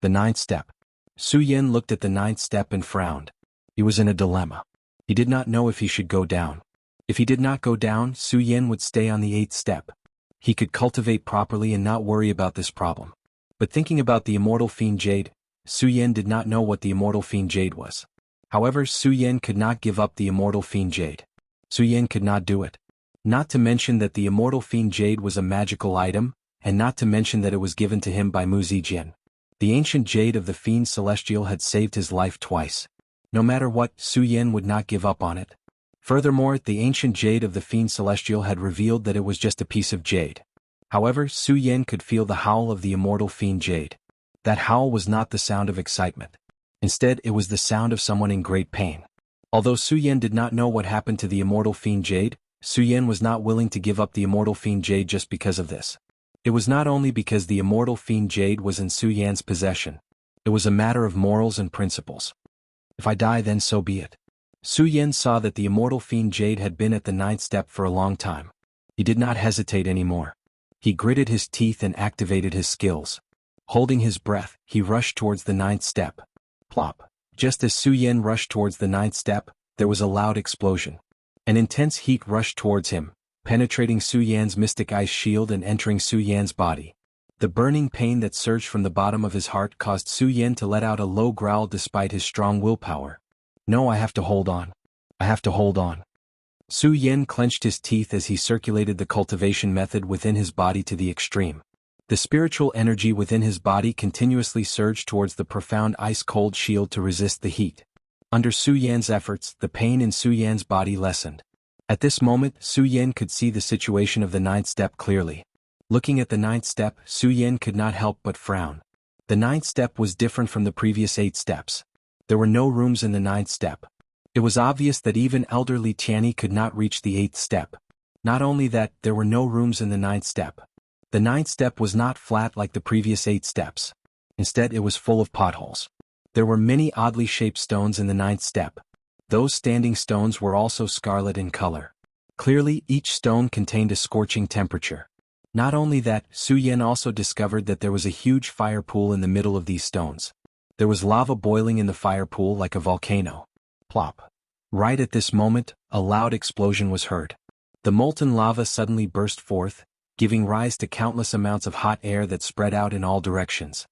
The 9th step. Su Yan looked at the 9th step and frowned. He was in a dilemma. He did not know if he should go down. If he did not go down, Su Yan would stay on the 8th step. He could cultivate properly and not worry about this problem. But thinking about the immortal fiend Jade, Su Yan did not know what the immortal fiend Jade was. However, Su Yan could not give up the immortal fiend Jade. Su Yan could not do it. Not to mention that the immortal fiend Jade was a magical item, and not to mention that it was given to him by Mu Zijian. The ancient Jade of the Fiend Celestial had saved his life twice. No matter what, Su Yan would not give up on it. Furthermore, the ancient Jade of the Fiend Celestial had revealed that it was just a piece of jade. However, Su Yan could feel the howl of the immortal fiend Jade. That howl was not the sound of excitement. Instead, it was the sound of someone in great pain. Although Su Yan did not know what happened to the immortal fiend Jade, Su Yan was not willing to give up the immortal fiend Jade just because of this. It was not only because the immortal fiend Jade was in Su Yan's possession. It was a matter of morals and principles. If I die, then so be it. Su Yan saw that the immortal fiend Jade had been at the ninth step for a long time. He did not hesitate anymore. He gritted his teeth and activated his skills. Holding his breath, he rushed towards the ninth step. Plop. Just as Su Yan rushed towards the ninth step, there was a loud explosion. An intense heat rushed towards him, penetrating Su Yan's mystic ice shield and entering Su Yan's body. The burning pain that surged from the bottom of his heart caused Su Yan to let out a low growl despite his strong willpower. No, I have to hold on. I have to hold on. Su Yan clenched his teeth as he circulated the cultivation method within his body to the extreme. The spiritual energy within his body continuously surged towards the profound ice-cold shield to resist the heat. Under Su Yan's efforts, the pain in Su Yan's body lessened. At this moment, Su Yan could see the situation of the ninth step clearly. Looking at the ninth step, Su Yan could not help but frown. The ninth step was different from the previous 8 steps. There were no rooms in the ninth step. It was obvious that even elderly Tianyi could not reach the 8th step. Not only that, there were no rooms in the ninth step. The ninth step was not flat like the previous 8 steps. Instead, it was full of potholes. There were many oddly shaped stones in the ninth step. Those standing stones were also scarlet in color. Clearly, each stone contained a scorching temperature. Not only that, Su Yan also discovered that there was a huge fire pool in the middle of these stones. There was lava boiling in the fire pool like a volcano. Plop. Right at this moment, a loud explosion was heard. The molten lava suddenly burst forth, giving rise to countless amounts of hot air that spread out in all directions.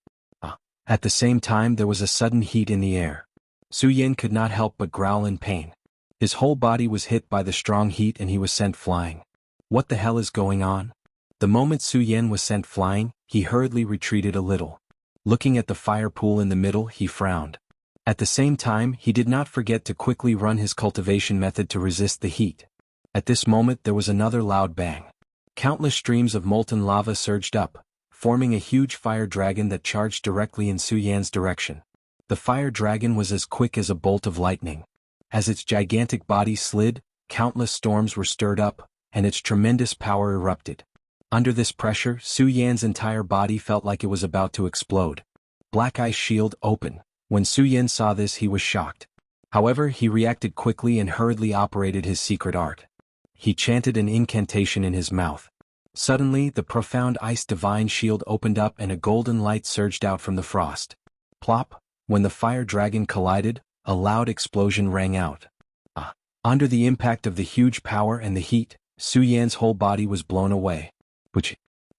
At the same time, there was a sudden heat in the air. Su Yan could not help but growl in pain. His whole body was hit by the strong heat and he was sent flying. What the hell is going on? The moment Su Yan was sent flying, he hurriedly retreated a little. Looking at the fire pool in the middle, he frowned. At the same time, he did not forget to quickly run his cultivation method to resist the heat. At this moment, there was another loud bang. Countless streams of molten lava surged up, forming a huge fire dragon that charged directly in Su Yan's direction. The fire dragon was as quick as a bolt of lightning. As its gigantic body slid, countless storms were stirred up, and its tremendous power erupted. Under this pressure, Su Yan's entire body felt like it was about to explode. Black Ice Shield open. When Su Yan saw this, he was shocked. However, he reacted quickly and hurriedly operated his secret art. He chanted an incantation in his mouth. Suddenly, the profound ice divine shield opened up and a golden light surged out from the frost. Plop! When the fire dragon collided, a loud explosion rang out. Under the impact of the huge power and the heat, Su Yan's whole body was blown away.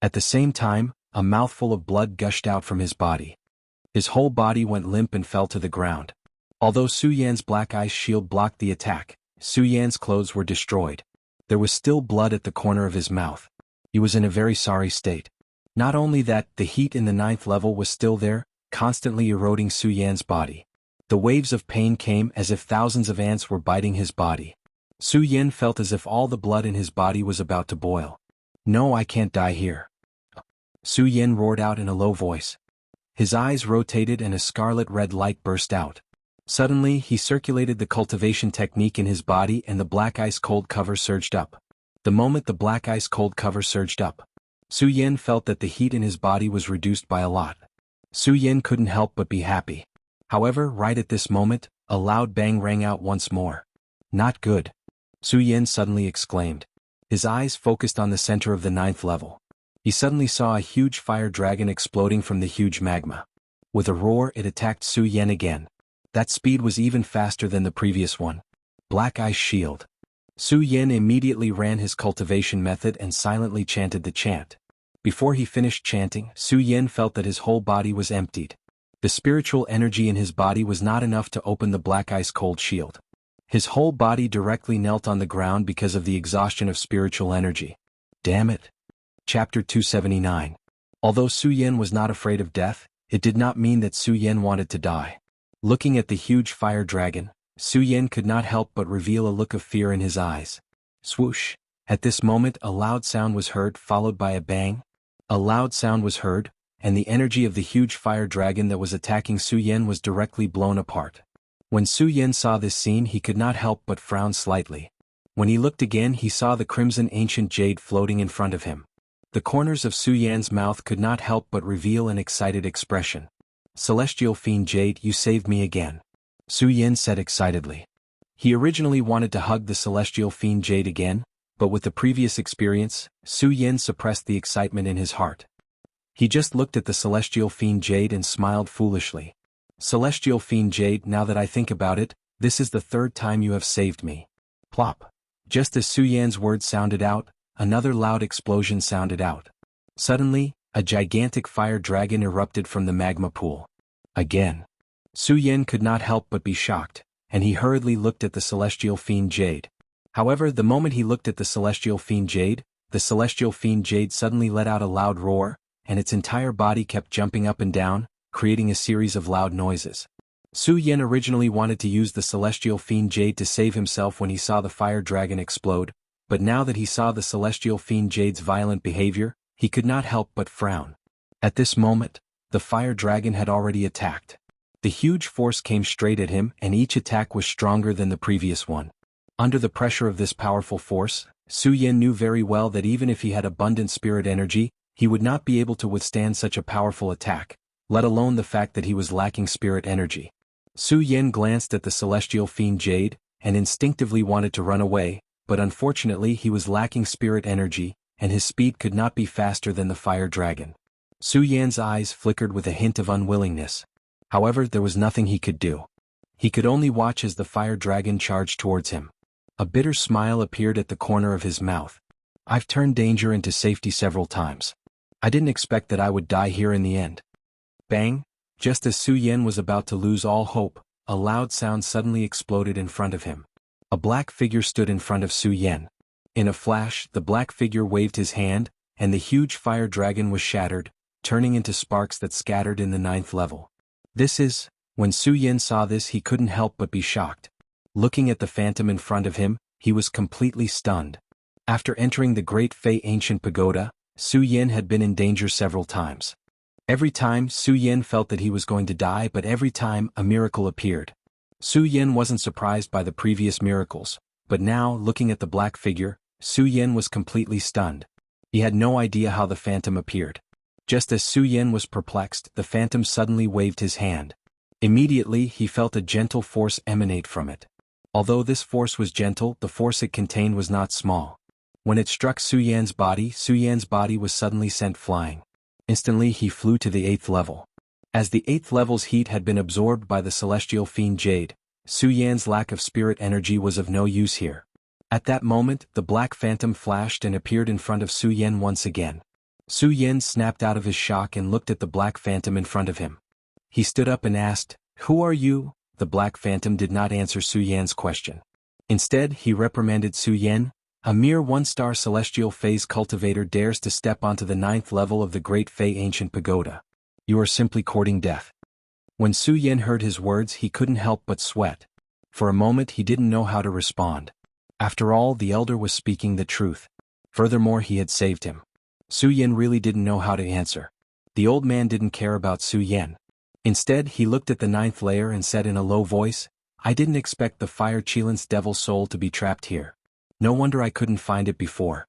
At the same time, a mouthful of blood gushed out from his body. His whole body went limp and fell to the ground. Although Su Yan's black ice shield blocked the attack, Su Yan's clothes were destroyed. There was still blood at the corner of his mouth. He was in a very sorry state. Not only that, the heat in the 9th level was still there, constantly eroding Su Yan's body. The waves of pain came as if thousands of ants were biting his body. Su Yan felt as if all the blood in his body was about to boil. No, I can't die here. Su Yan roared out in a low voice. His eyes rotated and a scarlet-red light burst out. Suddenly, he circulated the cultivation technique in his body and the black ice cold cover surged up. The moment the black ice cold cover surged up, Su Yan felt that the heat in his body was reduced by a lot. Su Yan couldn't help but be happy. However, right at this moment, a loud bang rang out once more. Not good. Su Yan suddenly exclaimed. His eyes focused on the center of the 9th level. He suddenly saw a huge fire dragon exploding from the huge magma. With a roar, it attacked Su Yan again. That speed was even faster than the previous one. Black Ice Shield. Su Yan immediately ran his cultivation method and silently chanted the chant. Before he finished chanting, Su Yan felt that his whole body was emptied. The spiritual energy in his body was not enough to open the black ice cold shield. His whole body directly knelt on the ground because of the exhaustion of spiritual energy. Damn it. Chapter 279. Although Su Yan was not afraid of death, it did not mean that Su Yan wanted to die. Looking at the huge fire dragon, Su Yan could not help but reveal a look of fear in his eyes. Swoosh! At this moment a loud sound was heard followed by a bang. A loud sound was heard, and the energy of the huge fire dragon that was attacking Su Yan was directly blown apart. When Su Yan saw this scene he could not help but frown slightly. When he looked again he saw the crimson ancient jade floating in front of him. The corners of Su Yan's mouth could not help but reveal an excited expression. Celestial Fiend Jade, you saved me again. Su Yin said excitedly. He originally wanted to hug the Celestial Fiend Jade again, but with the previous experience, Su Yin suppressed the excitement in his heart. He just looked at the Celestial Fiend Jade and smiled foolishly. Celestial Fiend Jade, now that I think about it, this is the third time you have saved me. Plop. Just as Su Yan's words sounded out, another loud explosion sounded out. Suddenly, a gigantic fire dragon erupted from the magma pool. Again. Su Yan could not help but be shocked, and he hurriedly looked at the Celestial Fiend Jade. However, the moment he looked at the Celestial Fiend Jade suddenly let out a loud roar, and its entire body kept jumping up and down, creating a series of loud noises. Su Yan originally wanted to use the Celestial Fiend Jade to save himself when he saw the fire dragon explode, but now that he saw the Celestial Fiend Jade's violent behavior, he could not help but frown. At this moment, the fire dragon had already attacked. The huge force came straight at him, and each attack was stronger than the previous one. Under the pressure of this powerful force, Su Yan knew very well that even if he had abundant spirit energy, he would not be able to withstand such a powerful attack, let alone the fact that he was lacking spirit energy. Su Yan glanced at the Celestial Fiend Jade, and instinctively wanted to run away, but unfortunately he was lacking spirit energy, and his speed could not be faster than the fire dragon. Su Yan's eyes flickered with a hint of unwillingness. However, there was nothing he could do. He could only watch as the fire dragon charged towards him. A bitter smile appeared at the corner of his mouth. I've turned danger into safety several times. I didn't expect that I would die here in the end. Bang! Just as Su Yan was about to lose all hope, a loud sound suddenly exploded in front of him. A black figure stood in front of Su Yan. In a flash, the black figure waved his hand, and the huge fire dragon was shattered, turning into sparks that scattered in the 9th level. When Su Yan saw this, he couldn't help but be shocked. Looking at the phantom in front of him, he was completely stunned. After entering the Great Fei Ancient Pagoda, Su Yan had been in danger several times. Every time, Su Yan felt that he was going to die, but every time, a miracle appeared. Su Yan wasn't surprised by the previous miracles, but now, looking at the black figure, Su Yan was completely stunned. He had no idea how the phantom appeared. Just as Su Yan was perplexed, the phantom suddenly waved his hand. Immediately, he felt a gentle force emanate from it. Although this force was gentle, the force it contained was not small. When it struck Su Yan's body was suddenly sent flying. Instantly he flew to the 8th level. As the 8th level's heat had been absorbed by the Celestial Fiend Jade, Su Yan's lack of spirit energy was of no use here. At that moment, the black phantom flashed and appeared in front of Su Yan once again. Su Yan snapped out of his shock and looked at the black phantom in front of him. He stood up and asked, "Who are you?" The black phantom did not answer Su Yan's question. Instead, he reprimanded Su Yan. "A mere 1-star celestial phase cultivator dares to step onto the 9th level of the Great Fei Ancient Pagoda. You are simply courting death." When Su Yan heard his words, he couldn't help but sweat. For a moment he didn't know how to respond. After all, the elder was speaking the truth. Furthermore, he had saved him. Su Yan really didn't know how to answer. The old man didn't care about Su Yan. Instead, he looked at the 9th layer and said in a low voice, "I didn't expect the Fire Chilin's devil soul to be trapped here. No wonder I couldn't find it before.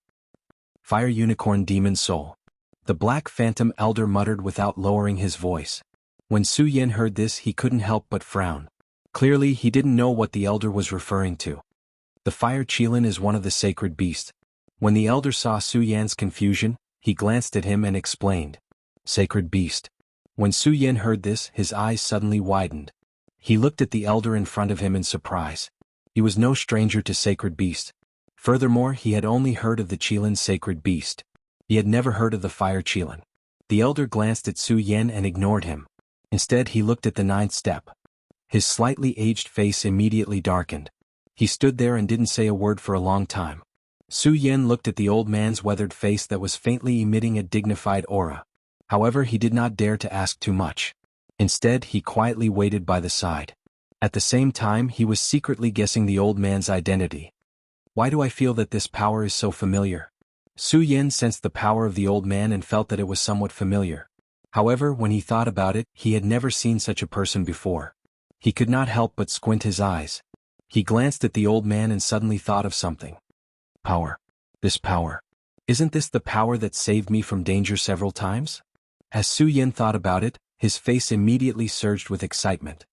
Fire Unicorn Demon Soul." The Black Phantom Elder muttered without lowering his voice. When Su Yan heard this, he couldn't help but frown. Clearly, he didn't know what the Elder was referring to. The Fire Chilin is one of the sacred beasts. When the Elder saw Su Yan's confusion, he glanced at him and explained, "Sacred beast." When Su Yan heard this, his eyes suddenly widened. He looked at the Elder in front of him in surprise. He was no stranger to sacred beasts. Furthermore, he had only heard of the Chilin's sacred beast. He had never heard of the Fire Chilin. The Elder glanced at Su Yan and ignored him. Instead, he looked at the 9th step. His slightly aged face immediately darkened. He stood there and didn't say a word for a long time. Su Yan looked at the old man's weathered face that was faintly emitting a dignified aura. However, he did not dare to ask too much. Instead, he quietly waited by the side. At the same time, he was secretly guessing the old man's identity. Why do I feel that this power is so familiar? Su Yan sensed the power of the old man and felt that it was somewhat familiar. However, when he thought about it, he had never seen such a person before. He could not help but squint his eyes. He glanced at the old man and suddenly thought of something. Power. This power. Isn't this the power that saved me from danger several times? As Su Yan thought about it, his face immediately surged with excitement.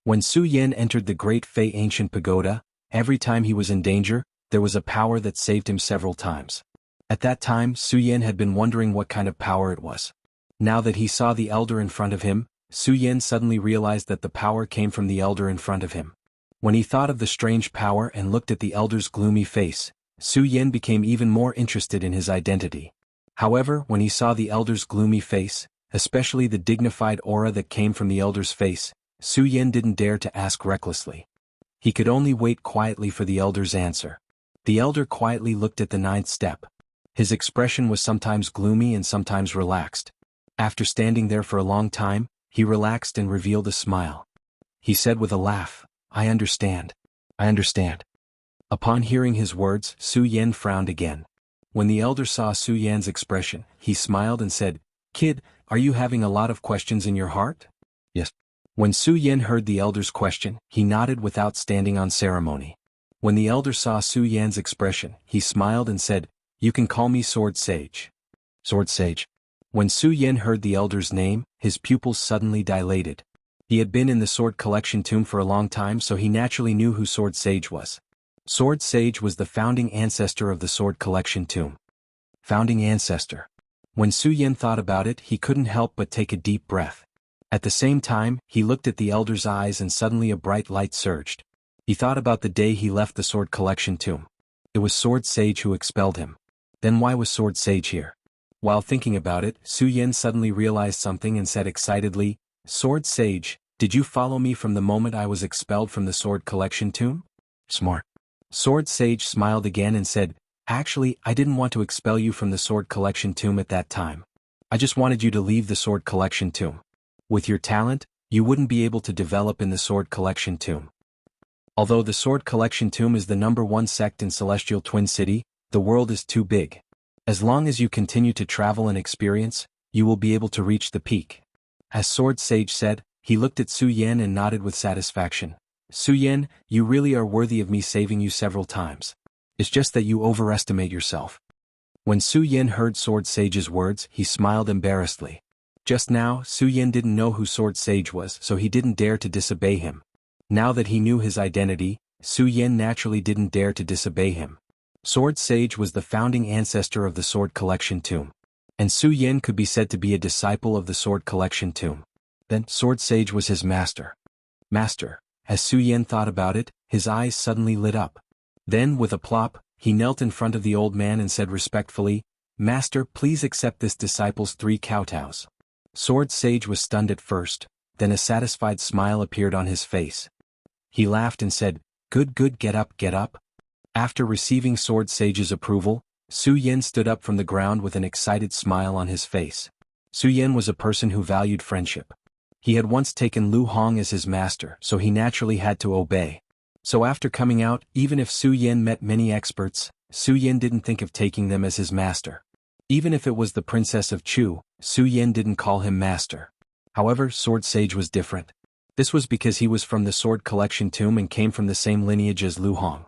When Su Yan entered the Great Fei Ancient Pagoda, every time he was in danger, there was a power that saved him several times. At that time, Su Yan had been wondering what kind of power it was. Now that he saw the elder in front of him, Su Yan suddenly realized that the power came from the elder in front of him. When he thought of the strange power and looked at the elder's gloomy face, Su Yan became even more interested in his identity. However, when he saw the elder's gloomy face, especially the dignified aura that came from the elder's face, Su Yan didn't dare to ask recklessly. He could only wait quietly for the elder's answer. The elder quietly looked at the ninth step. His expression was sometimes gloomy and sometimes relaxed. After standing there for a long time, he relaxed and revealed a smile. He said with a laugh, "I understand. I understand." Upon hearing his words, Su Yan frowned again. When the elder saw Su Yan's expression, he smiled and said, "Kid, are you having a lot of questions in your heart?" "Yes." When Su Yan heard the elder's question, he nodded without standing on ceremony. When the elder saw Su Yan's expression, he smiled and said, "You can call me Sword Sage." Sword Sage. When Su Yan heard the elder's name, his pupils suddenly dilated. He had been in the sword collection tomb for a long time, so he naturally knew who Sword Sage was. Sword Sage was the founding ancestor of the sword collection tomb. Founding ancestor. When Su Yan thought about it, he couldn't help but take a deep breath. At the same time, he looked at the elder's eyes and suddenly a bright light surged. He thought about the day he left the sword collection tomb. It was Sword Sage who expelled him. Then why was Sword Sage here? While thinking about it, Su Yan suddenly realized something and said excitedly, "Sword Sage, did you follow me from the moment I was expelled from the sword collection tomb?" Smart. Sword Sage smiled again and said, "Actually, I didn't want to expel you from the sword collection tomb at that time. I just wanted you to leave the sword collection tomb. With your talent, you wouldn't be able to develop in the sword collection tomb. Although the sword collection tomb is the #1 sect in Celestial Twin City, the world is too big. As long as you continue to travel and experience, you will be able to reach the peak." As Sword Sage said, he looked at Su Yan and nodded with satisfaction. "Su Yan, you really are worthy of me saving you several times. It's just that you overestimate yourself." When Su Yan heard Sword Sage's words, he smiled embarrassedly. Just now, Su Yan didn't know who Sword Sage was, so he didn't dare to disobey him. Now that he knew his identity, Su Yan naturally didn't dare to disobey him. Sword Sage was the founding ancestor of the sword collection tomb. And Su Yan could be said to be a disciple of the sword collection tomb. Then, Sword Sage was his master. Master. As Su Yan thought about it, his eyes suddenly lit up. Then, with a plop, he knelt in front of the old man and said respectfully, "Master, please accept this disciple's 3 kowtows." Sword Sage was stunned at first, then a satisfied smile appeared on his face. He laughed and said, Good, get up, get up." After receiving Sword Sage's approval, Su Yan stood up from the ground with an excited smile on his face. Su Yan was a person who valued friendship. He had once taken Lu Hong as his master, so he naturally had to obey. So after coming out, even if Su Yan met many experts, Su Yan didn't think of taking them as his master. Even if it was the Princess of Chu, Su Yan didn't call him master. However, Sword Sage was different. This was because he was from the sword collection tomb and came from the same lineage as Lu Hong.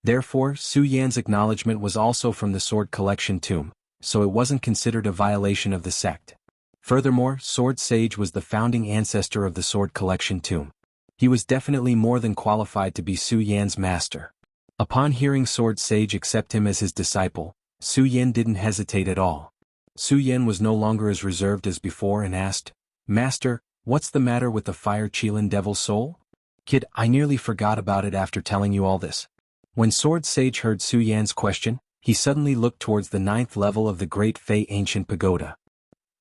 Therefore, Su Yan's acknowledgement was also from the sword collection tomb, so it wasn't considered a violation of the sect. Furthermore, Sword Sage was the founding ancestor of the sword collection tomb. He was definitely more than qualified to be Su Yan's master. Upon hearing Sword Sage accept him as his disciple, Su Yan didn't hesitate at all. Su Yan was no longer as reserved as before and asked, "Master, what's the matter with the Fire Qilin Devil's Soul?" "Kid, I nearly forgot about it after telling you all this." When Sword Sage heard Su Yan's question, he suddenly looked towards the 9th level of the Great Fei Ancient Pagoda.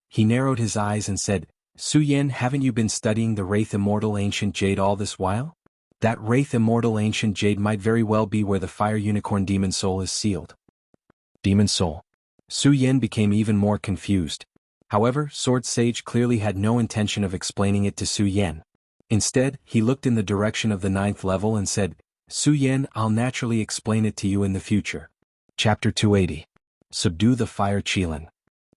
He narrowed his eyes and said, "Su Yan, haven't you been studying the Wraith Immortal Ancient Jade all this while? That Wraith Immortal Ancient Jade might very well be where the Fire Unicorn Demon Soul is sealed." Demon Soul. Su Yan became even more confused. However, Sword Sage clearly had no intention of explaining it to Su Yan. Instead, he looked in the direction of the 9th level and said, "Su Yan, I'll naturally explain it to you in the future." Chapter 280. Subdue the Fire Qilin.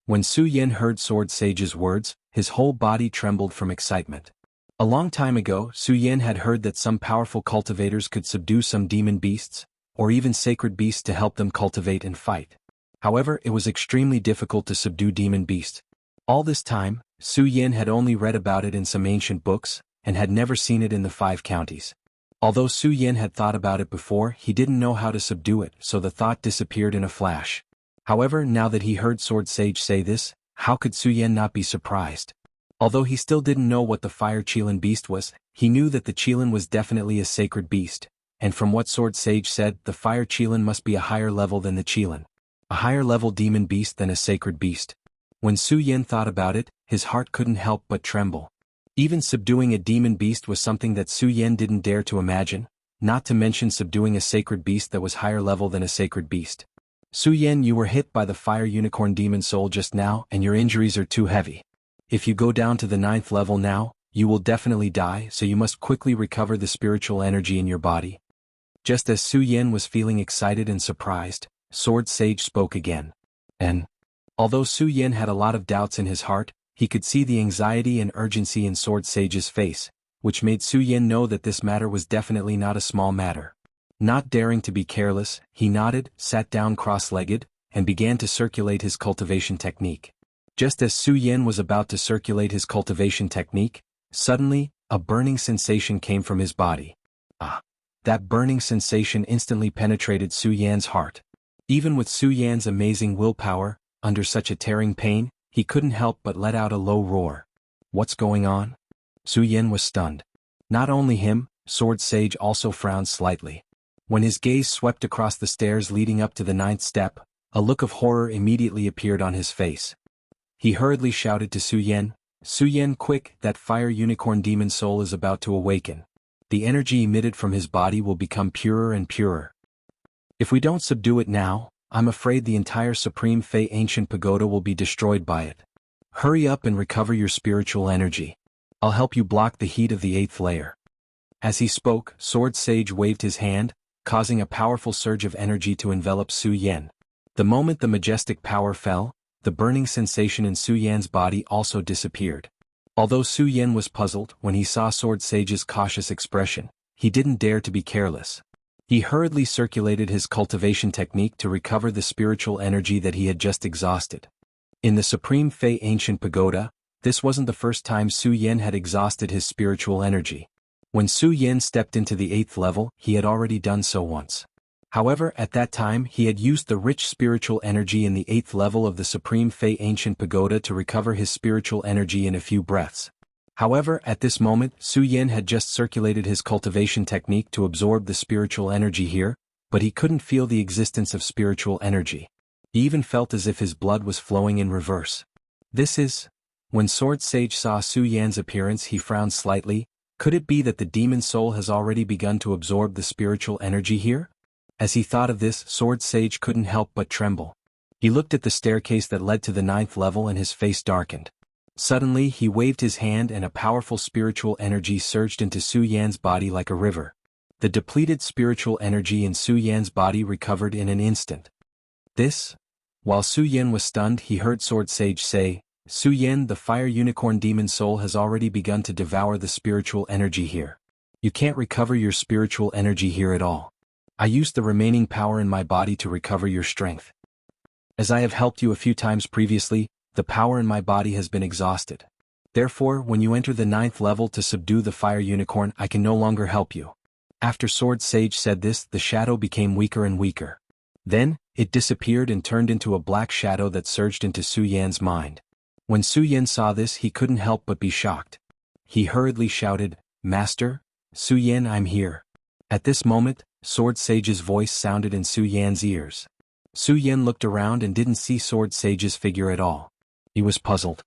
When Su Yan heard Sword Sage's words, his whole body trembled from excitement. A long time ago, Su Yan had heard that some powerful cultivators could subdue some demon beasts, or even sacred beasts to help them cultivate and fight. However, it was extremely difficult to subdue demon beasts. All this time, Su Yin had only read about it in some ancient books, and had never seen it in the 5 counties. Although Su Yin had thought about it before, he didn't know how to subdue it, so the thought disappeared in a flash. However, now that he heard Sword Sage say this, how could Su Yin not be surprised? Although he still didn't know what the fire Qilin beast was, he knew that the Qilin was definitely a sacred beast, and from what Sword Sage said, the fire Qilin must be a higher level than the Qilin. A higher level demon beast than a sacred beast. When Su Yin thought about it, his heart couldn't help but tremble. Even subduing a demon beast was something that Su Yin didn't dare to imagine, not to mention subduing a sacred beast that was higher level than a sacred beast. Su Yin, you were hit by the fire unicorn demon soul just now and your injuries are too heavy. If you go down to the 9th level now, you will definitely die, so you must quickly recover the spiritual energy in your body. Just as Su Yin was feeling excited and surprised, Sword Sage spoke again. And although Su Yin had a lot of doubts in his heart, he could see the anxiety and urgency in Sword Sage's face, which made Su Yin know that this matter was definitely not a small matter. Not daring to be careless, he nodded, sat down cross-legged, and began to circulate his cultivation technique. Just as Su Yin was about to circulate his cultivation technique, suddenly, a burning sensation came from his body. That burning sensation instantly penetrated Su Yan's heart. Even with Su Yan's amazing willpower, under such a tearing pain, he couldn't help but let out a low roar. What's going on? Su Yin was stunned. Not only him, Sword Sage also frowned slightly. When his gaze swept across the stairs leading up to the 9th step, a look of horror immediately appeared on his face. He hurriedly shouted to Su Yin, "Su Yin, quick, that fire unicorn demon soul is about to awaken. The energy emitted from his body will become purer and purer. If we don't subdue it now, I'm afraid the entire Supreme Fey Ancient Pagoda will be destroyed by it. Hurry up and recover your spiritual energy. I'll help you block the heat of the 8th layer." As he spoke, Sword Sage waved his hand, causing a powerful surge of energy to envelop Su Yin. The moment the majestic power fell, the burning sensation in Su Yan's body also disappeared. Although Su Yin was puzzled when he saw Sword Sage's cautious expression, he didn't dare to be careless. He hurriedly circulated his cultivation technique to recover the spiritual energy that he had just exhausted. In the Supreme Fey Ancient Pagoda, this wasn't the first time Su Yin had exhausted his spiritual energy. When Su Yin stepped into the 8th level, he had already done so once. However, at that time he had used the rich spiritual energy in the 8th level of the Supreme Fey Ancient Pagoda to recover his spiritual energy in a few breaths. However, at this moment, Su Yin had just circulated his cultivation technique to absorb the spiritual energy here, but he couldn't feel the existence of spiritual energy. He even felt as if his blood was flowing in reverse. When Sword Sage saw Su Yan's appearance, he frowned slightly. Could it be that the demon soul has already begun to absorb the spiritual energy here? As he thought of this, Sword Sage couldn't help but tremble. He looked at the staircase that led to the 9th level and his face darkened. Suddenly, he waved his hand and a powerful spiritual energy surged into Su Yan's body like a river. The depleted spiritual energy in Su Yan's body recovered in an instant. While Su Yin was stunned, he heard Sword Sage say, "Su Yin, the fire unicorn demon soul has already begun to devour the spiritual energy here. You can't recover your spiritual energy here at all. I used the remaining power in my body to recover your strength. As I have helped you a few times previously, the power in my body has been exhausted. Therefore, when you enter the 9th level to subdue the fire unicorn, I can no longer help you." After Sword Sage said this, the shadow became weaker and weaker. Then, it disappeared and turned into a black shadow that surged into Su Yan's mind. When Su Yan saw this, he couldn't help but be shocked. He hurriedly shouted, "Master, Su Yan, I'm here." At this moment, Sword Sage's voice sounded in Su Yan's ears. Su Yan looked around and didn't see Sword Sage's figure at all. He was puzzled.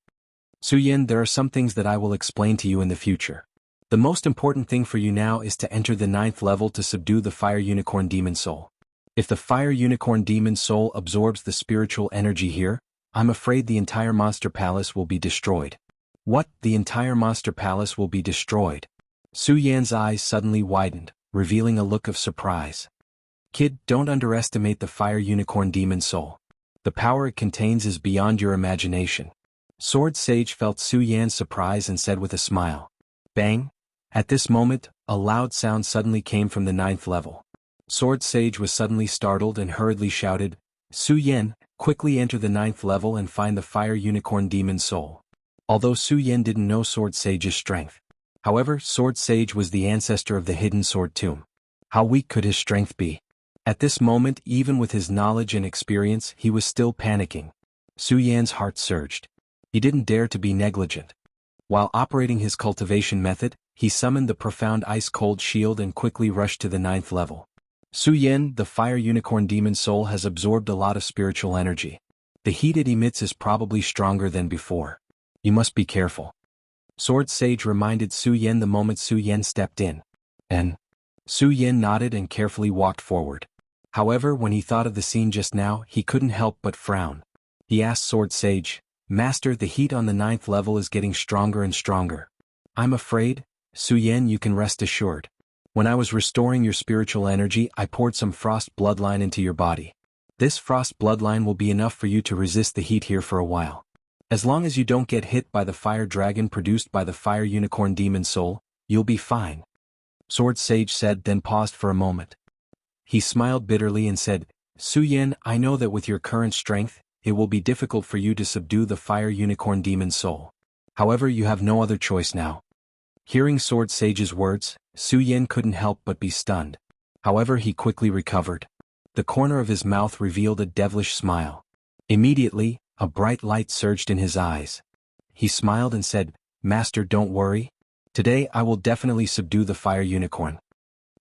"Su Yan, there are some things that I will explain to you in the future. The most important thing for you now is to enter the 9th level to subdue the fire unicorn demon soul. If the fire unicorn demon soul absorbs the spiritual energy here, I'm afraid the entire monster palace will be destroyed." "What? The entire monster palace will be destroyed?" Su Yan's eyes suddenly widened, revealing a look of surprise. "Kid, don't underestimate the fire unicorn demon soul. The power it contains is beyond your imagination." Sword Sage felt Su Yan's surprise and said with a smile. Bang! At this moment, a loud sound suddenly came from the 9th level. Sword Sage was suddenly startled and hurriedly shouted, "Su Yan, quickly enter the 9th level and find the fire unicorn demon soul." although Su Yan didn't know Sword Sage's strength. However, Sword Sage was the ancestor of the hidden sword tomb. How weak could his strength be? At this moment, even with his knowledge and experience, he was still panicking. Su Yan's heart surged. He didn't dare to be negligent. While operating his cultivation method, he summoned the profound ice-cold shield and quickly rushed to the 9th level. Su Yan, the fire unicorn demon soul, has absorbed a lot of spiritual energy. The heat it emits is probably stronger than before. You must be careful. Sword Sage reminded Su Yan the moment Su Yan stepped in. And Su Yan nodded and carefully walked forward. However, when he thought of the scene just now, he couldn't help but frown. He asked Sword Sage, "Master, the heat on the 9th level is getting stronger and stronger." "I'm afraid, Su Yan, you can rest assured. When I was restoring your spiritual energy, I poured some frost bloodline into your body. This frost bloodline will be enough for you to resist the heat here for a while. As long as you don't get hit by the fire dragon produced by the fire unicorn demon soul, you'll be fine." Sword Sage said, then paused for a moment. He smiled bitterly and said, "Su Yan, I know that with your current strength, it will be difficult for you to subdue the fire unicorn demon soul. However, you have no other choice now." Hearing Sword Sage's words, Su Yan couldn't help but be stunned. However, he quickly recovered. The corner of his mouth revealed a devilish smile. Immediately, a bright light surged in his eyes. He smiled and said, "Master, don't worry. Today I will definitely subdue the fire unicorn."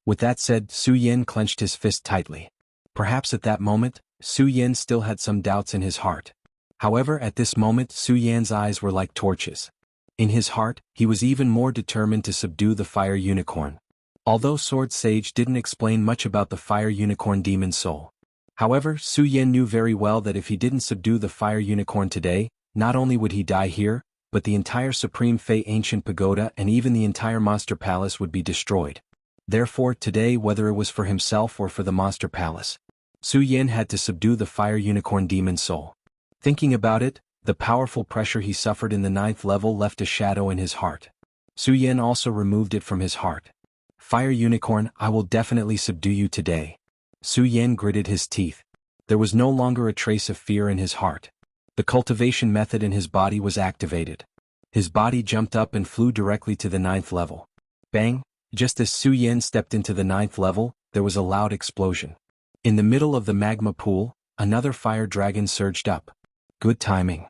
With that said, Su Yan clenched his fist tightly. Perhaps at that moment, Su Yan still had some doubts in his heart. However, at this moment, Su Yan's eyes were like torches. In his heart, he was even more determined to subdue the fire unicorn. Although Sword Sage didn't explain much about the fire unicorn demon soul. However, Su Yan knew very well that if he didn't subdue the fire unicorn today, not only would he die here, but the entire Supreme Fey Ancient Pagoda and even the entire Monster Palace would be destroyed. Therefore, today, whether it was for himself or for the Monster Palace, Su Yan had to subdue the fire unicorn demon soul. Thinking about it, the powerful pressure he suffered in the 9th level left a shadow in his heart. Su Yan also removed it from his heart. "Fire unicorn, I will definitely subdue you today." Su Yan gritted his teeth. There was no longer a trace of fear in his heart. The cultivation method in his body was activated. His body jumped up and flew directly to the 9th level. Bang! Just as Su Yan stepped into the 9th level, there was a loud explosion. In the middle of the magma pool, another fire dragon surged up. Good timing.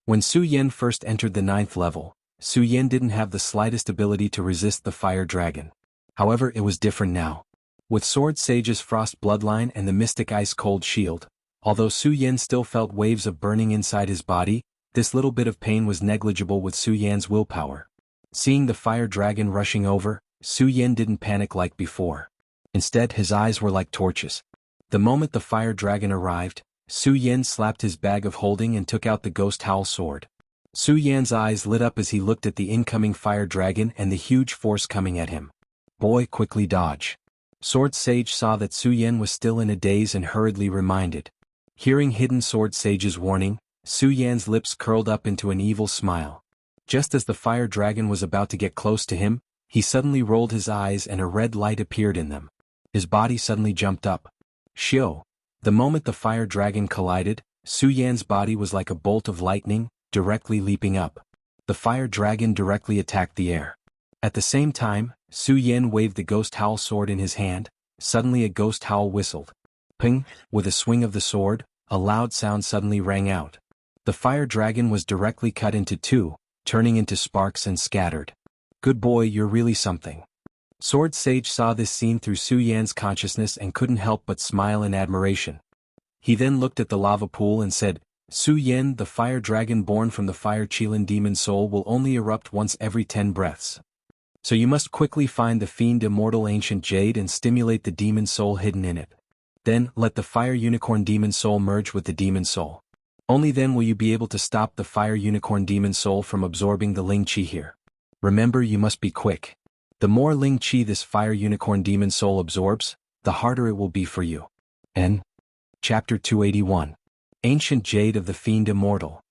When Su Yan first entered the 9th level, Su Yan didn't have the slightest ability to resist the fire dragon. However, it was different now. With Sword Sage's frost bloodline and the mystic ice-cold shield, although Su Yan still felt waves of burning inside his body, this little bit of pain was negligible with Su Yan's willpower. Seeing the fire dragon rushing over, Su Yan didn't panic like before. Instead, his eyes were like torches. The moment the fire dragon arrived, Su Yan slapped his bag of holding and took out the ghost howl sword. Su Yan's eyes lit up as he looked at the incoming fire dragon and the huge force coming at him. "Boy, quickly dodge." Sword Sage saw that Su Yan was still in a daze and hurriedly reminded. Hearing Hidden Sword Sage's warning, Su Yan's lips curled up into an evil smile. Just as the fire dragon was about to get close to him, he suddenly rolled his eyes and a red light appeared in them. His body suddenly jumped up. Shio! The moment the fire dragon collided, Su Yan's body was like a bolt of lightning, directly leaping up. The fire dragon directly attacked the air. At the same time, Su Yan waved the ghost howl sword in his hand. Suddenly a ghost howl whistled. Ping! With a swing of the sword, a loud sound suddenly rang out. The fire dragon was directly cut into two, turning into sparks and scattered. "Good boy, you're really something." Sword Sage saw this scene through Su Yan's consciousness and couldn't help but smile in admiration. He then looked at the lava pool and said, "Su Yan, the fire dragon born from the fire Qilin demon soul will only erupt once every 10 breaths. So you must quickly find the fiend immortal ancient jade and stimulate the demon soul hidden in it. Then, let the fire unicorn demon soul merge with the demon soul. Only then will you be able to stop the fire unicorn demon soul from absorbing the Ling Qi here. Remember, you must be quick. The more Ling Qi this fire unicorn demon soul absorbs, the harder it will be for you." N. Chapter 281. Ancient Jade of the Fiend Immortal.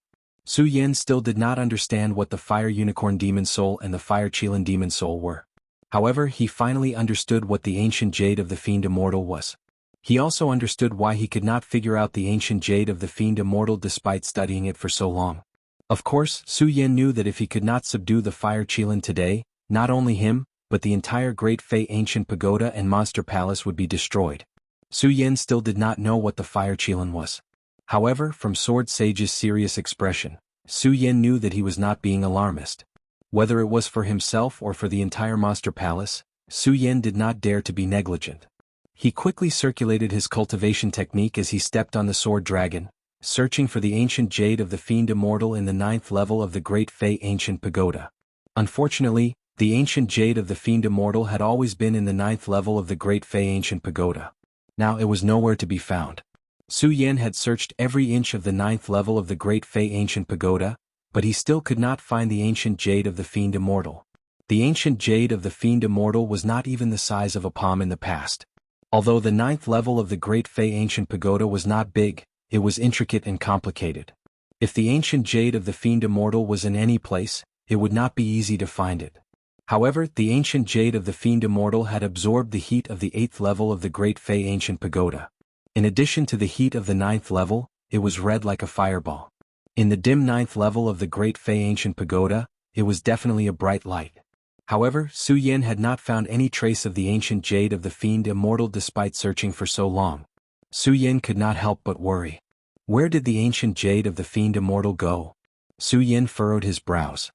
Su Yan still did not understand what the fire unicorn demon soul and the fire Qilin demon soul were. However, he finally understood what the ancient jade of the fiend immortal was. He also understood why he could not figure out the ancient jade of the fiend immortal despite studying it for so long. Of course, Su Yan knew that if he could not subdue the Fire Qilin today, not only him, but the entire Great Fey Ancient Pagoda and Monster Palace would be destroyed. Su Yan still did not know what the Fire Qilin was. However, from Sword Sage's serious expression, Su Yan knew that he was not being alarmist. Whether it was for himself or for the entire Monster Palace, Su Yan did not dare to be negligent. He quickly circulated his cultivation technique as he stepped on the Sword Dragon, searching for the ancient jade of the Fiend Immortal in the 9th level of the Great Fey Ancient Pagoda. Unfortunately, the ancient jade of the Fiend Immortal had always been in the 9th level of the Great Fey Ancient Pagoda. Now it was nowhere to be found. Su Yan had searched every inch of the 9th level of the Great Fey Ancient Pagoda, but he still could not find the ancient jade of the Fiend Immortal. The ancient jade of the Fiend Immortal was not even the size of a palm in the past. Although the 9th level of the Great Fey Ancient Pagoda was not big, it was intricate and complicated. If the ancient jade of the Fiend Immortal was in any place, it would not be easy to find it. However, the ancient jade of the Fiend Immortal had absorbed the heat of the 8th level of the Great Fey Ancient Pagoda. In addition to the heat of the 9th level, it was red like a fireball. In the dim 9th level of the Great Fey Ancient Pagoda, it was definitely a bright light. However, Su Yan had not found any trace of the ancient jade of the Fiend Immortal despite searching for so long. Su Yan could not help but worry. Where did the ancient jade of the Fiend Immortal go? Su Yan furrowed his brows.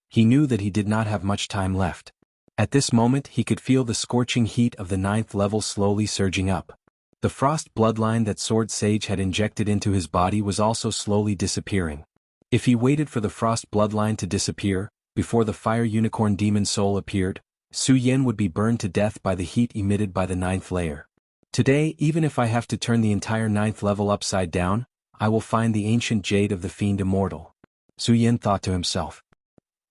He knew that he did not have much time left. At this moment he could feel the scorching heat of the 9th level slowly surging up. The frost bloodline that Sword Sage had injected into his body was also slowly disappearing. If he waited for the frost bloodline to disappear, before the Fire Unicorn Demon Soul appeared, Su Yan would be burned to death by the heat emitted by the 9th layer. Today, even if I have to turn the entire 9th level upside down, I will find the ancient jade of the Fiend Immortal. Su Yan thought to himself.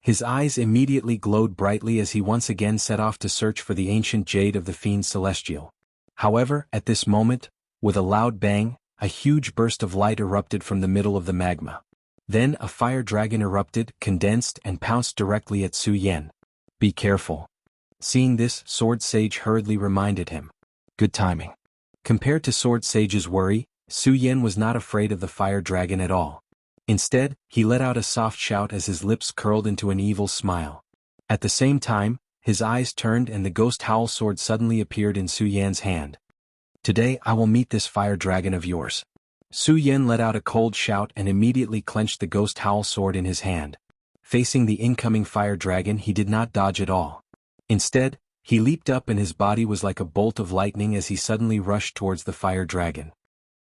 His eyes immediately glowed brightly as he once again set off to search for the ancient jade of the Fiend Celestial. However, at this moment, with a loud bang, a huge burst of light erupted from the middle of the magma. Then a fire dragon erupted, condensed, and pounced directly at Su Yan. Be careful. Seeing this, Sword Sage hurriedly reminded him. Good timing. Compared to Sword Sage's worry, Su Yan was not afraid of the fire dragon at all. Instead, he let out a soft shout as his lips curled into an evil smile. At the same time, his eyes turned and the ghost howl sword suddenly appeared in Su Yan's hand. Today I will meet this fire dragon of yours. Su Yan let out a cold shout and immediately clenched the ghost howl sword in his hand. Facing the incoming fire dragon, he did not dodge at all. Instead, he leaped up and his body was like a bolt of lightning as he suddenly rushed towards the fire dragon.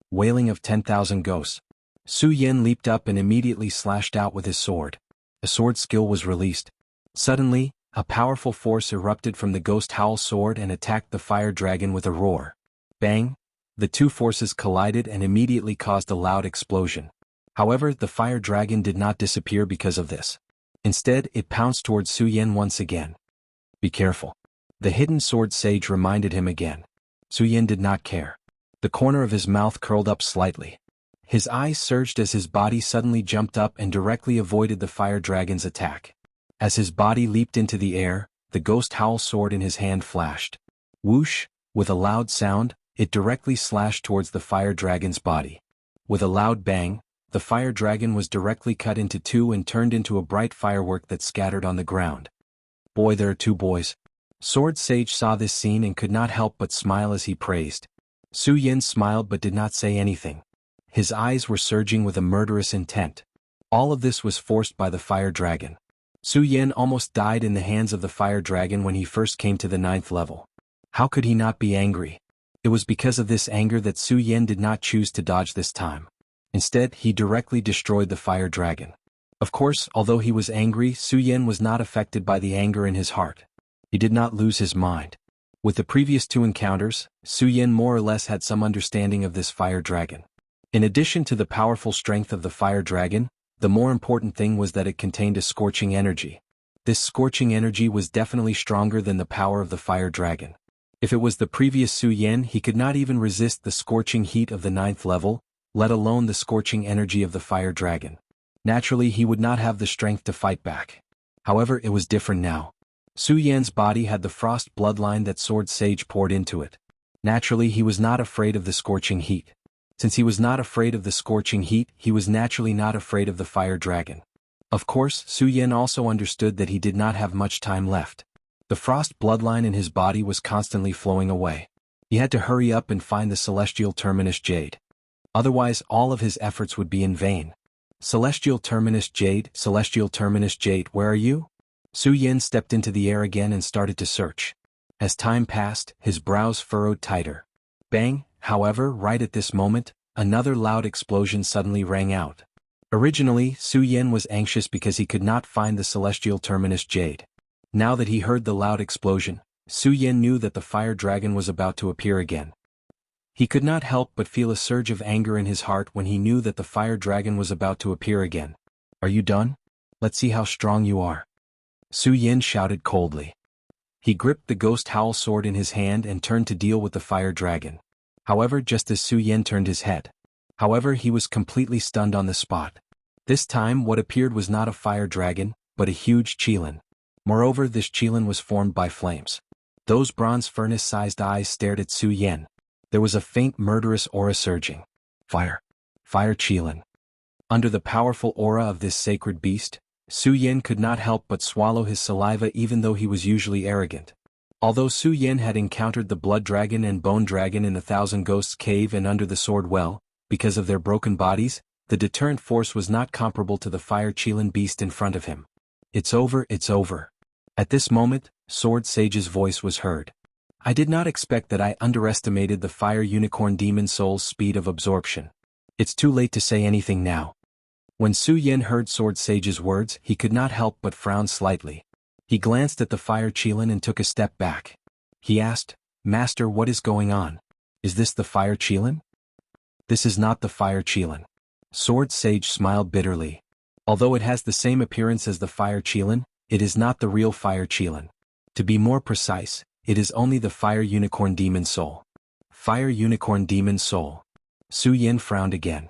Wailing of 10,000 ghosts. Su Yan leaped up and immediately slashed out with his sword. A sword skill was released. Suddenly, a powerful force erupted from the ghost howl sword and attacked the fire dragon with a roar. Bang! The two forces collided and immediately caused a loud explosion. However, the fire dragon did not disappear because of this. Instead, it pounced towards Su Yan once again. Be careful. The hidden Sword Sage reminded him again. Su Yan did not care. The corner of his mouth curled up slightly. His eyes surged as his body suddenly jumped up and directly avoided the fire dragon's attack. As his body leaped into the air, the ghost howl sword in his hand flashed. Whoosh! With a loud sound, it directly slashed towards the fire dragon's body. With a loud bang, the fire dragon was directly cut into two and turned into a bright firework that scattered on the ground. Boy, there are two boys. Sword Sage saw this scene and could not help but smile as he praised. Su Yan smiled but did not say anything. His eyes were surging with a murderous intent. All of this was forced by the fire dragon. Su Yan almost died in the hands of the fire dragon when he first came to the 9th level. How could he not be angry? It was because of this anger that Su Yan did not choose to dodge this time. Instead, he directly destroyed the fire dragon. Of course, although he was angry, Su Yan was not affected by the anger in his heart. He did not lose his mind. With the previous two encounters, Su Yan more or less had some understanding of this fire dragon. In addition to the powerful strength of the fire dragon, the more important thing was that it contained a scorching energy. This scorching energy was definitely stronger than the power of the fire dragon. If it was the previous Su Yan, he could not even resist the scorching heat of the 9th level, let alone the scorching energy of the fire dragon. Naturally, he would not have the strength to fight back. However, it was different now. Su Yan's body had the frost bloodline that Sword Sage poured into it. Naturally, he was not afraid of the scorching heat. Since he was not afraid of the scorching heat, he was naturally not afraid of the fire dragon. Of course, Su Yan also understood that he did not have much time left. The frost bloodline in his body was constantly flowing away. He had to hurry up and find the celestial terminus jade. Otherwise, all of his efforts would be in vain. Celestial terminus jade, where are you? Su Yan stepped into the air again and started to search. As time passed, his brows furrowed tighter. Bang! However, right at this moment, another loud explosion suddenly rang out. Originally, Su Yan was anxious because he could not find the celestial terminus jade. Now that he heard the loud explosion, Su Yan knew that the fire dragon was about to appear again. He could not help but feel a surge of anger in his heart when he knew that the fire dragon was about to appear again. Are you done? Let's see how strong you are. Su Yan shouted coldly. He gripped the ghost howl sword in his hand and turned to deal with the fire dragon. However, just as Su Yan turned his head. He was completely stunned on the spot. This time what appeared was not a fire dragon, but a huge qilin. Moreover, this qilin was formed by flames. Those bronze furnace-sized eyes stared at Su Yan. There was a faint murderous aura surging. Fire. Fire qilin. Under the powerful aura of this sacred beast, Su Yan could not help but swallow his saliva even though he was usually arrogant. Although Su Yan had encountered the blood dragon and bone dragon in the Thousand Ghosts cave and under the sword well, because of their broken bodies, the deterrent force was not comparable to the fire qilin beast in front of him. It's over, it's over. At this moment, Sword Sage's voice was heard. I did not expect that. I underestimated the fire unicorn demon soul's speed of absorption. It's too late to say anything now. When Su Yan heard Sword Sage's words, he could not help but frown slightly. He glanced at the fire qilin and took a step back. He asked, Master, what is going on? Is this the fire qilin? This is not the fire qilin. Sword Sage smiled bitterly. Although it has the same appearance as the fire qilin, it is not the real fire qilin. To be more precise, it is only the fire unicorn demon soul. Fire unicorn demon soul. Su Yan frowned again.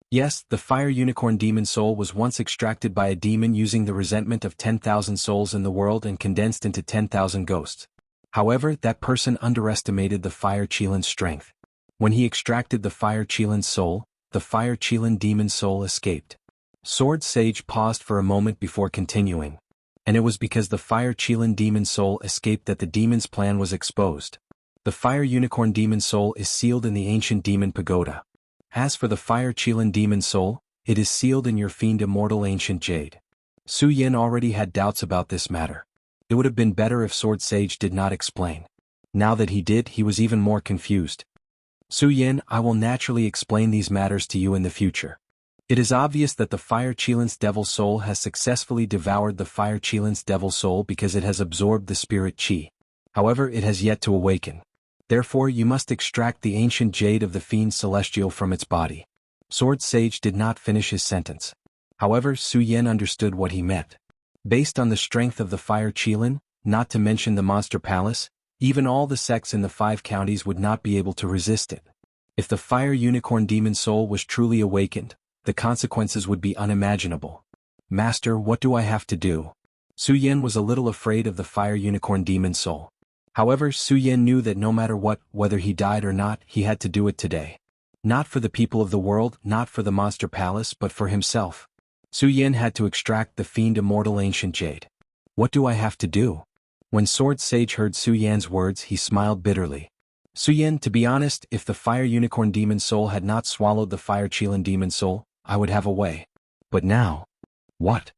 Yes, the fire unicorn demon soul was once extracted by a demon using the resentment of 10,000 souls in the world and condensed into 10,000 ghosts. However, that person underestimated the fire qilin's strength. When he extracted the fire qilin's soul, the fire qilin demon soul escaped. Sword Sage paused for a moment before continuing. And it was because the fire qilin demon soul escaped that the demon's plan was exposed. The fire unicorn demon soul is sealed in the ancient demon pagoda. As for the fire qilin demon soul, it is sealed in your fiend immortal ancient jade. Su Yan already had doubts about this matter. It would have been better if Sword Sage did not explain. Now that he did, he was even more confused. Su Yan, I will naturally explain these matters to you in the future. It is obvious that the fire qilin's devil soul has successfully devoured the fire qilin's devil soul because it has absorbed the spirit qi. However, it has yet to awaken. Therefore, you must extract the ancient jade of the fiend celestial from its body. Sword Sage did not finish his sentence. However, Su Yan understood what he meant. Based on the strength of the fire qilin, not to mention the monster palace, even all the sects in the 5 counties would not be able to resist it. If the fire unicorn demon soul was truly awakened, the consequences would be unimaginable. Master, what do I have to do? Su Yan was a little afraid of the fire unicorn demon soul. However, Su Yan knew that no matter what, whether he died or not, he had to do it today. Not for the people of the world, not for the monster palace, but for himself. Su Yan had to extract the fiend immortal ancient jade. What do I have to do? When Sword Sage heard Su Yan's words, he smiled bitterly. Su Yan, to be honest, if the fire unicorn demon soul had not swallowed the fire qilin demon soul, I would have a way. But now... What?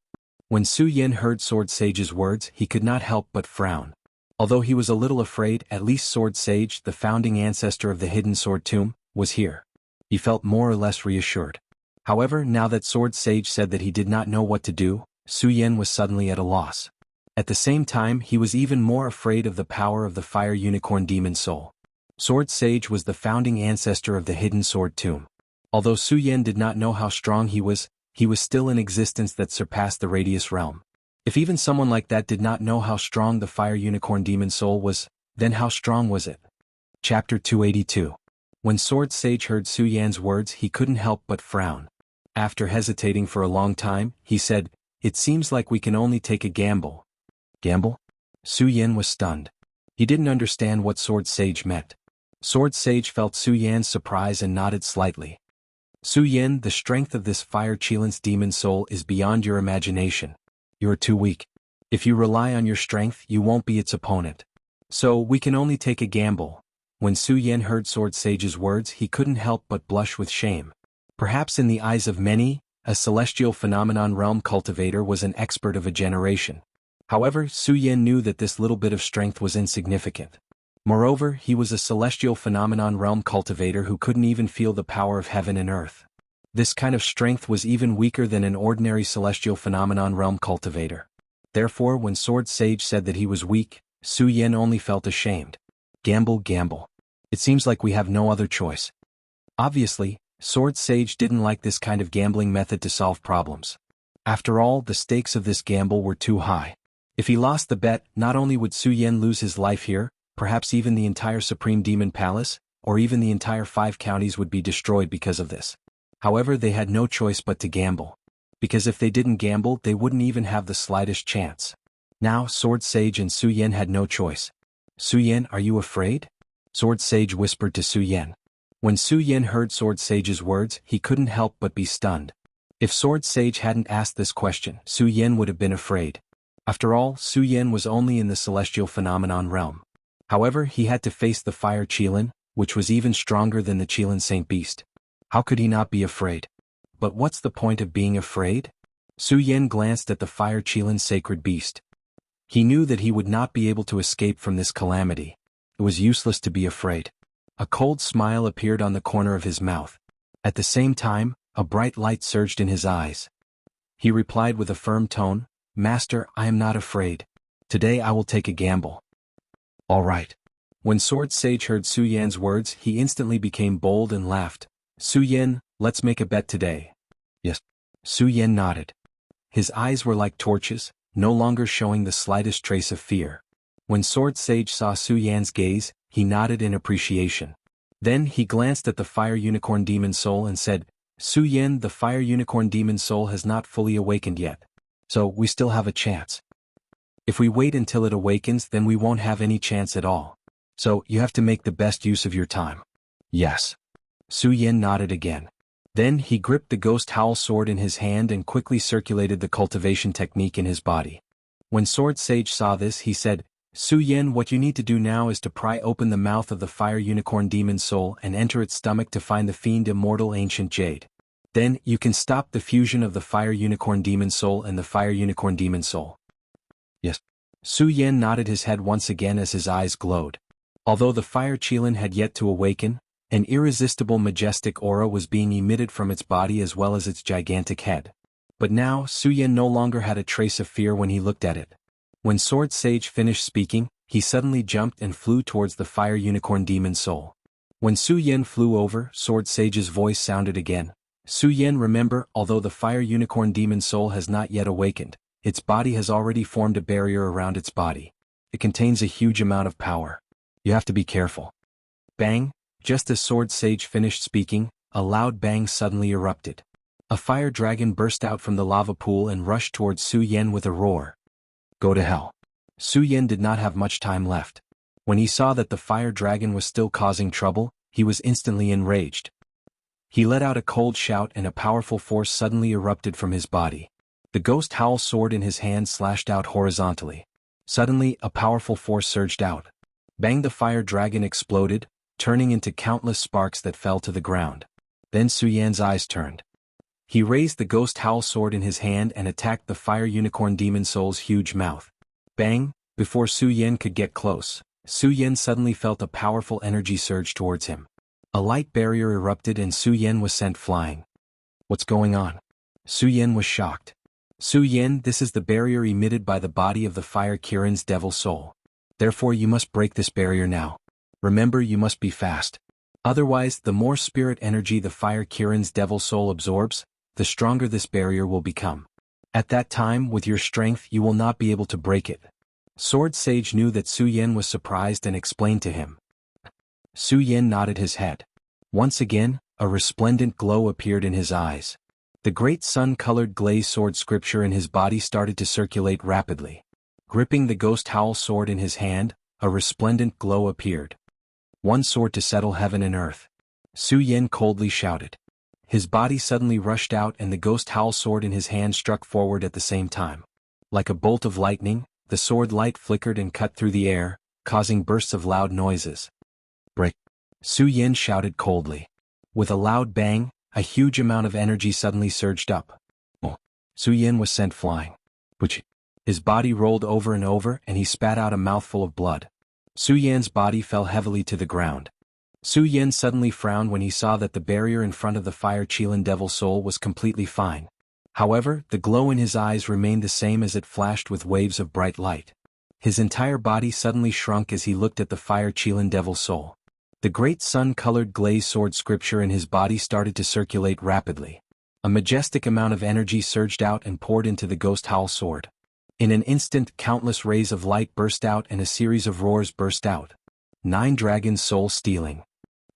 When Su Yan heard Sword Sage's words, he could not help but frown. Although he was a little afraid, at least Sword Sage, the founding ancestor of the hidden sword tomb, was here. He felt more or less reassured. However, now that Sword Sage said that he did not know what to do, Su Yan was suddenly at a loss. At the same time, he was even more afraid of the power of the fire unicorn demon soul. Sword Sage was the founding ancestor of the hidden sword tomb. Although Su Yan did not know how strong he was still in existence that surpassed the radius realm. If even someone like that did not know how strong the fire unicorn demon soul was, then how strong was it? Chapter 282. When Sword Sage heard Su Yan's words, he couldn't help but frown. After hesitating for a long time, he said, It seems like we can only take a gamble. Gamble? Su Yan was stunned. He didn't understand what Sword Sage meant. Sword Sage felt Su Yan's surprise and nodded slightly. Su Yin, the strength of this fire Qilin demon soul is beyond your imagination. You're too weak. If you rely on your strength, you won't be its opponent. So we can only take a gamble. When Su Yin heard Sword Sage's words, he couldn't help but blush with shame. Perhaps in the eyes of many, a celestial phenomenon realm cultivator was an expert of a generation. However, Su Yin knew that this little bit of strength was insignificant. Moreover, he was a celestial phenomenon realm cultivator who couldn't even feel the power of heaven and earth. This kind of strength was even weaker than an ordinary celestial phenomenon realm cultivator. Therefore, when Sword Sage said that he was weak, Su Yin only felt ashamed. Gamble, gamble. It seems like we have no other choice. Obviously, Sword Sage didn't like this kind of gambling method to solve problems. After all, the stakes of this gamble were too high. If he lost the bet, not only would Su Yin lose his life here, perhaps even the entire Supreme Demon Palace, or even the entire 5 counties would be destroyed because of this. However, they had no choice but to gamble. Because if they didn't gamble, they wouldn't even have the slightest chance. Now, Sword Sage and Su Yin had no choice. Su Yin, are you afraid? Sword Sage whispered to Su Yin. When Su Yin heard Sword Sage's words, he couldn't help but be stunned. If Sword Sage hadn't asked this question, Su Yin would have been afraid. After all, Su Yin was only in the celestial phenomenon realm. However, he had to face the fire Qilin, which was even stronger than the Qilin Saint Beast. How could he not be afraid? But what's the point of being afraid? Su Yin glanced at the fire Qilin sacred beast. He knew that he would not be able to escape from this calamity. It was useless to be afraid. A cold smile appeared on the corner of his mouth. At the same time, a bright light surged in his eyes. He replied with a firm tone, "Master, I am not afraid. Today I will take a gamble." All right. When Sword Sage heard Su Yin's words, he instantly became bold and laughed. Su Yin, let's make a bet today. Yes. Su Yin nodded. His eyes were like torches, no longer showing the slightest trace of fear. When Sword Sage saw Su Yin's gaze, he nodded in appreciation. Then he glanced at the Fire Unicorn Demon Soul and said, Su Yin, the Fire Unicorn Demon Soul has not fully awakened yet. So we still have a chance. If we wait until it awakens, then we won't have any chance at all. So you have to make the best use of your time. Yes. Su Yin nodded again. Then he gripped the Ghost Howl sword in his hand and quickly circulated the cultivation technique in his body. When Sword Sage saw this, he said, Su Yin, what you need to do now is to pry open the mouth of the Fire Unicorn Demon Soul and enter its stomach to find the fiend Immortal Ancient Jade. Then, you can stop the fusion of the Fire Unicorn Demon Soul and the Fire Unicorn Demon Soul. Yes. Su Yin nodded his head once again as his eyes glowed. Although the Fire Qilin had yet to awaken, an irresistible majestic aura was being emitted from its body as well as its gigantic head. But now, Su Yin no longer had a trace of fear when he looked at it. When Sword Sage finished speaking, he suddenly jumped and flew towards the Fire Unicorn Demon Soul. When Su Yin flew over, Sword Sage's voice sounded again. Su Yin, remember, although the Fire Unicorn Demon Soul has not yet awakened, its body has already formed a barrier around its body. It contains a huge amount of power. You have to be careful. Bang! Just as Sword Sage finished speaking, a loud bang suddenly erupted. A fire dragon burst out from the lava pool and rushed towards Su Yin with a roar. Go to hell. Su Yin did not have much time left. When he saw that the fire dragon was still causing trouble, he was instantly enraged. He let out a cold shout and a powerful force suddenly erupted from his body. The Ghost Howl sword in his hand slashed out horizontally. Suddenly, a powerful force surged out. Bang! The fire dragon exploded, turning into countless sparks that fell to the ground. Then Su Yin's eyes turned. He raised the Ghost Howl sword in his hand and attacked the Fire Unicorn Demon Soul's huge mouth. Bang! Before Su Yin could get close, Su Yin suddenly felt a powerful energy surge towards him. A light barrier erupted and Su Yin was sent flying. What's going on? Su Yin was shocked. Su Yin, this is the barrier emitted by the body of the Fire Kirin's Devil Soul. Therefore you must break this barrier now. Remember, you must be fast. Otherwise, the more spirit energy the Fire Kirin's Devil Soul absorbs, the stronger this barrier will become. At that time, with your strength, you will not be able to break it. Sword Sage knew that Su Yin was surprised and explained to him. Su Yin nodded his head. Once again, a resplendent glow appeared in his eyes. The great sun-colored glaze sword scripture in his body started to circulate rapidly. Gripping the Ghost Howl sword in his hand, a resplendent glow appeared. One sword to settle heaven and earth. Su Yin coldly shouted. His body suddenly rushed out and the ghost howl sword in his hand struck forward at the same time. Like a bolt of lightning, the sword light flickered and cut through the air, causing bursts of loud noises. Break! Su Yin shouted coldly. With a loud bang, a huge amount of energy suddenly surged up. Oh! Su Yin was sent flying. Which? His body rolled over and over and he spat out a mouthful of blood. Su Yan's body fell heavily to the ground. Su Yin suddenly frowned when he saw that the barrier in front of the fire Qilin Devil Soul was completely fine. However, the glow in his eyes remained the same as it flashed with waves of bright light. His entire body suddenly shrunk as he looked at the fire Qilin Devil Soul. The great sun-colored glazed sword scripture in his body started to circulate rapidly. A majestic amount of energy surged out and poured into the ghost howl sword. In an instant, countless rays of light burst out and a series of roars burst out. 9 dragons soul stealing.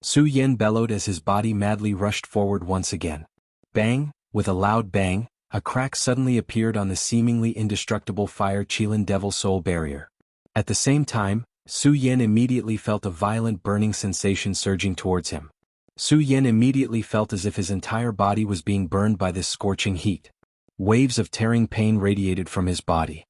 Su Yin bellowed as his body madly rushed forward once again. Bang! With a loud bang, a crack suddenly appeared on the seemingly indestructible fire Qilin Devil Soul barrier. At the same time, Su Yin immediately felt a violent burning sensation surging towards him. Su Yin immediately felt as if his entire body was being burned by this scorching heat. Waves of tearing pain radiated from his body.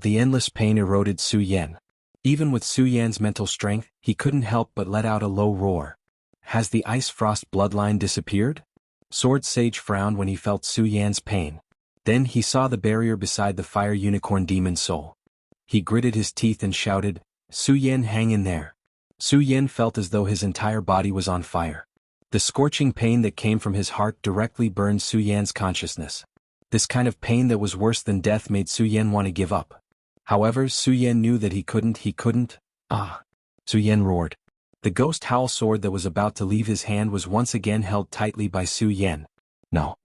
The endless pain eroded Su Yin. Even with Su Yan's mental strength, he couldn't help but let out a low roar. Has the Ice Frost bloodline disappeared? Sword Sage frowned when he felt Su Yan's pain. Then he saw the barrier beside the Fire Unicorn Demon Soul. He gritted his teeth and shouted, "Su Yin, hang in there." Su Yin felt as though his entire body was on fire. The scorching pain that came from his heart directly burned Su Yan's consciousness. This kind of pain that was worse than death made Su Yin want to give up. However, Su Yin knew that he couldn't. Su Yin roared. The ghost howl sword that was about to leave his hand was once again held tightly by Su Yin. No,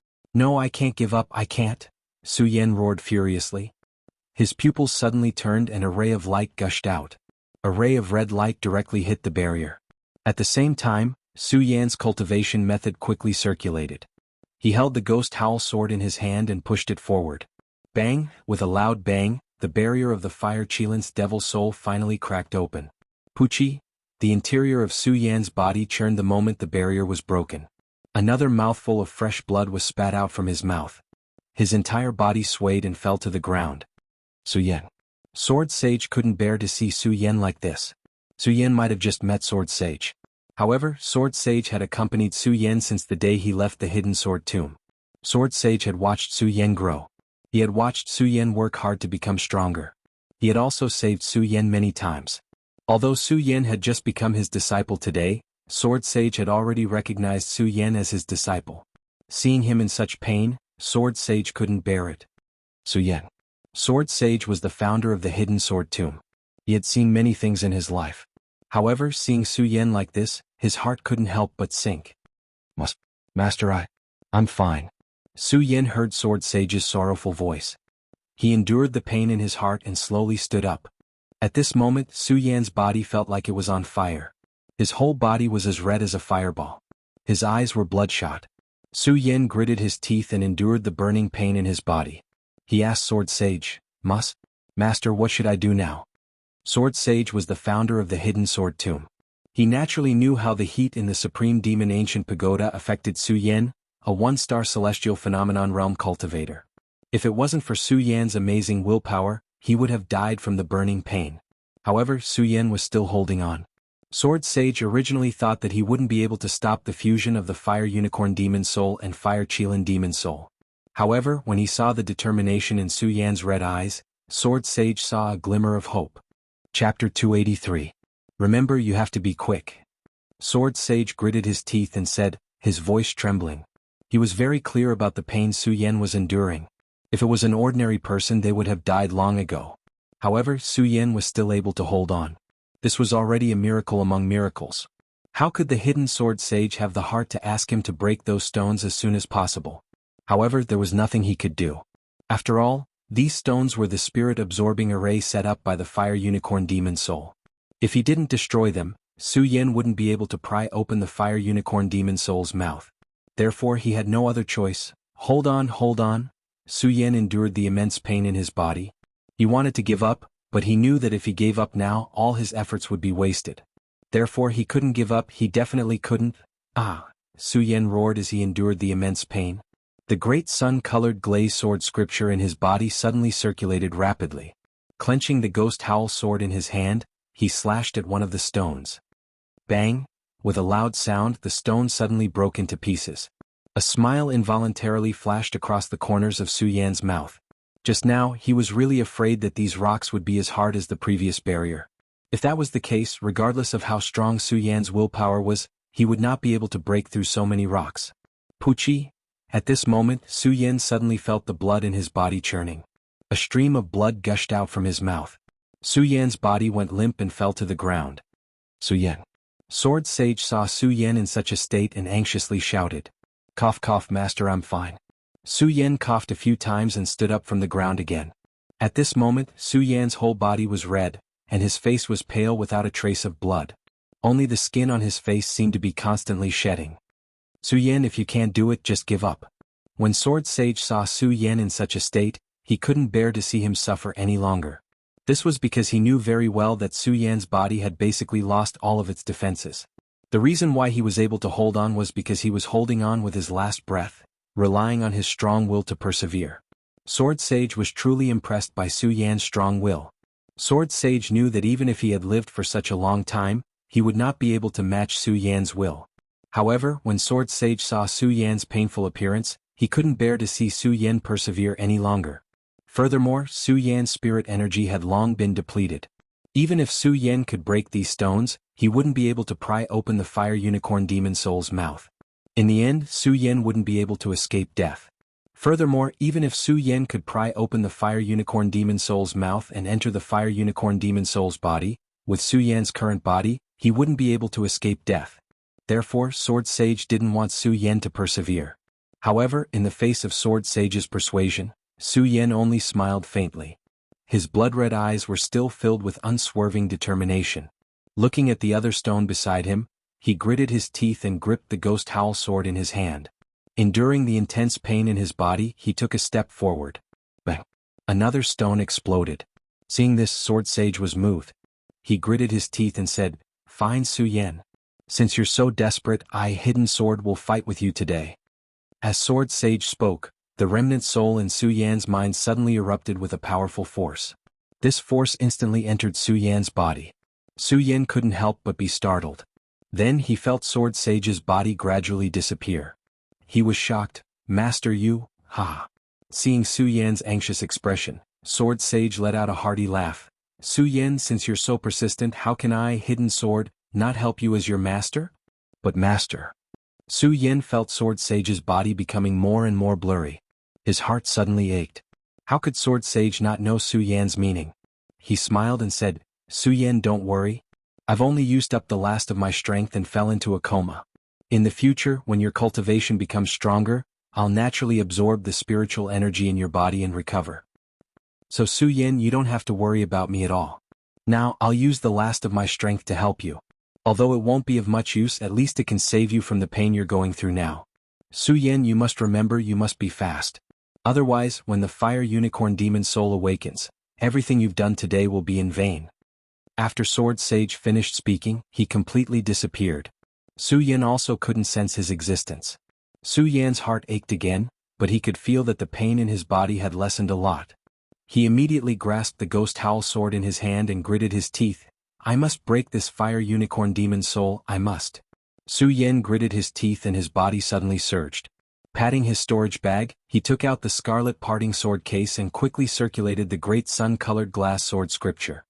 I can't give up, I can't. Su Yin roared furiously. His pupils suddenly turned and a ray of light gushed out. A ray of red light directly hit the barrier. At the same time, Su Yan's cultivation method quickly circulated. He held the ghost howl sword in his hand and pushed it forward. Bang! With a loud bang, the barrier of the fire Qilin's devil soul finally cracked open. Puchi! The interior of Su Yan's body churned the moment the barrier was broken. Another mouthful of fresh blood was spat out from his mouth. His entire body swayed and fell to the ground. Su Yin. Sword Sage couldn't bear to see Su Yin like this. Su Yin might have just met Sword Sage. However, Sword Sage had accompanied Su Yin since the day he left the hidden sword tomb. Sword Sage had watched Su Yin grow. He had watched Su Yin work hard to become stronger. He had also saved Su Yin many times. Although Su Yin had just become his disciple today, Sword Sage had already recognized Su Yin as his disciple. Seeing him in such pain, Sword Sage couldn't bear it. Su Yin. Sword Sage was the founder of the hidden sword tomb. He had seen many things in his life. However, seeing Su Yin like this, his heart couldn't help but sink. Master, I'm fine. Su Yin heard Sword Sage's sorrowful voice. He endured the pain in his heart and slowly stood up. At this moment, Su Yan's body felt like it was on fire. His whole body was as red as a fireball. His eyes were bloodshot. Su Yin gritted his teeth and endured the burning pain in his body. He asked Sword Sage, Master, what should I do now? Sword Sage was the founder of the hidden sword tomb. He naturally knew how the heat in the Supreme Demon Ancient Pagoda affected Su Yin, a one-star celestial phenomenon realm cultivator. If it wasn't for Su Yan's amazing willpower, he would have died from the burning pain. However, Su Yin was still holding on. Sword Sage originally thought that he wouldn't be able to stop the fusion of the Fire Unicorn Demon Soul and Fire Qilin Demon Soul. However, when he saw the determination in Su Yan's red eyes, Sword Sage saw a glimmer of hope. Chapter 283. Remember, you have to be quick. Sword Sage gritted his teeth and said, his voice trembling. He was very clear about the pain Su Yin was enduring. If it was an ordinary person, they would have died long ago. However, Su Yin was still able to hold on. This was already a miracle among miracles. How could the hidden Sword Sage have the heart to ask him to break those stones as soon as possible? However, there was nothing he could do. After all, these stones were the spirit-absorbing array set up by the Fire Unicorn Demon Soul. If he didn't destroy them, Su Yin wouldn't be able to pry open the Fire Unicorn Demon Soul's mouth. Therefore, he had no other choice. Hold on. Su Yin endured the immense pain in his body. He wanted to give up, but he knew that if he gave up now, all his efforts would be wasted. Therefore, he couldn't give up, he definitely couldn't. Su Yan roared as he endured the immense pain. The great sun-colored glazed sword scripture in his body suddenly circulated rapidly. Clenching the ghost howl sword in his hand, he slashed at one of the stones. Bang! With a loud sound, the stone suddenly broke into pieces. A smile involuntarily flashed across the corners of Su Yan's mouth. Just now, he was really afraid that these rocks would be as hard as the previous barrier. If that was the case, regardless of how strong Su Yan's willpower was, he would not be able to break through so many rocks. Puchi! At this moment, Su Yan suddenly felt the blood in his body churning. A stream of blood gushed out from his mouth. Su Yan's body went limp and fell to the ground. Su Yan. Sword Sage saw Su Yan in such a state and anxiously shouted. Cough cough master, I'm fine. Su Yan coughed a few times and stood up from the ground again. At this moment, Su Yan's whole body was red, and his face was pale without a trace of blood. Only the skin on his face seemed to be constantly shedding. Su Yan, if you can't do it, just give up. When Sword Sage saw Su Yan in such a state, he couldn't bear to see him suffer any longer. This was because he knew very well that Su Yan's body had basically lost all of its defenses. The reason why he was able to hold on was because he was holding on with his last breath, relying on his strong will to persevere. Sword Sage was truly impressed by Su Yan's strong will. Sword Sage knew that even if he had lived for such a long time, he would not be able to match Su Yan's will. However, when Sword Sage saw Su Yan's painful appearance, he couldn't bear to see Su Yan persevere any longer. Furthermore, Su Yan's spirit energy had long been depleted. Even if Su Yan could break these stones, he wouldn't be able to pry open the Fire Unicorn Demon Soul's mouth. In the end, Su Yan wouldn't be able to escape death. Furthermore, even if Su Yan could pry open the Fire Unicorn Demon Soul's mouth and enter the Fire Unicorn Demon Soul's body, with Su Yan's current body, he wouldn't be able to escape death. Therefore, Sword Sage didn't want Su Yan to persevere. However, in the face of Sword Sage's persuasion, Su Yan only smiled faintly. His blood-red eyes were still filled with unswerving determination. Looking at the other stone beside him, he gritted his teeth and gripped the ghost howl sword in his hand. Enduring the intense pain in his body, he took a step forward. Bang! Another stone exploded. Seeing this, Sword Sage was moved. He gritted his teeth and said, Fine, Su Yan. Since you're so desperate, I, Hidden Sword, will fight with you today. As Sword Sage spoke, the remnant soul in Su Yan's mind suddenly erupted with a powerful force. This force instantly entered Su Yan's body. Su Yan couldn't help but be startled. Then he felt Sword Sage's body gradually disappear. He was shocked. Master, you, ha. Seeing Su Yan's anxious expression, Sword Sage let out a hearty laugh. Su Yan, since you're so persistent, how can I, Hidden Sword, not help you as your master? But master. Su Yan felt Sword Sage's body becoming more and more blurry. His heart suddenly ached. How could Sword Sage not know Su Yan's meaning? He smiled and said, Su Yan, don't worry. I've only used up the last of my strength and fell into a coma. In the future, when your cultivation becomes stronger, I'll naturally absorb the spiritual energy in your body and recover. So Su Yan, you don't have to worry about me at all. Now, I'll use the last of my strength to help you. Although it won't be of much use, at least it can save you from the pain you're going through now. Su Yan, you must remember, you must be fast. Otherwise, when the Fire Unicorn Demon Soul awakens, everything you've done today will be in vain. After Sword Sage finished speaking, he completely disappeared. Su Yan also couldn't sense his existence. Su Yan's heart ached again, but he could feel that the pain in his body had lessened a lot. He immediately grasped the ghost howl sword in his hand and gritted his teeth. I must break this Fire Unicorn Demon Soul, I must. Su Yan gritted his teeth and his body suddenly surged. Patting his storage bag, he took out the scarlet parting sword case and quickly circulated the great sun-colored glass sword scripture.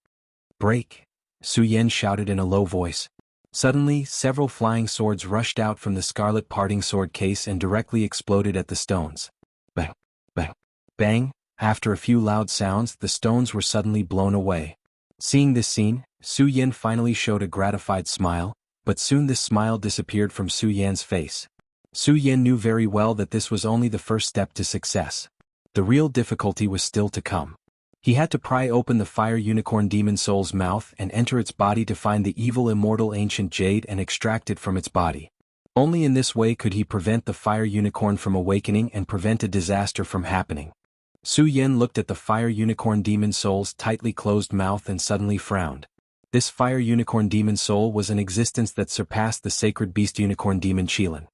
Break! Su Yan shouted in a low voice. Suddenly, several flying swords rushed out from the scarlet parting sword case and directly exploded at the stones. Bang! Bang! Bang! After a few loud sounds, the stones were suddenly blown away. Seeing this scene, Su Yan finally showed a gratified smile, but soon this smile disappeared from Su Yan's face. Su Yan knew very well that this was only the first step to success. The real difficulty was still to come. He had to pry open the Fire Unicorn Demon Soul's mouth and enter its body to find the evil immortal ancient jade and extract it from its body. Only in this way could he prevent the Fire Unicorn from awakening and prevent a disaster from happening. Su Yan looked at the Fire Unicorn Demon Soul's tightly closed mouth and suddenly frowned. This Fire Unicorn Demon Soul was an existence that surpassed the sacred beast Unicorn Demon Qilin.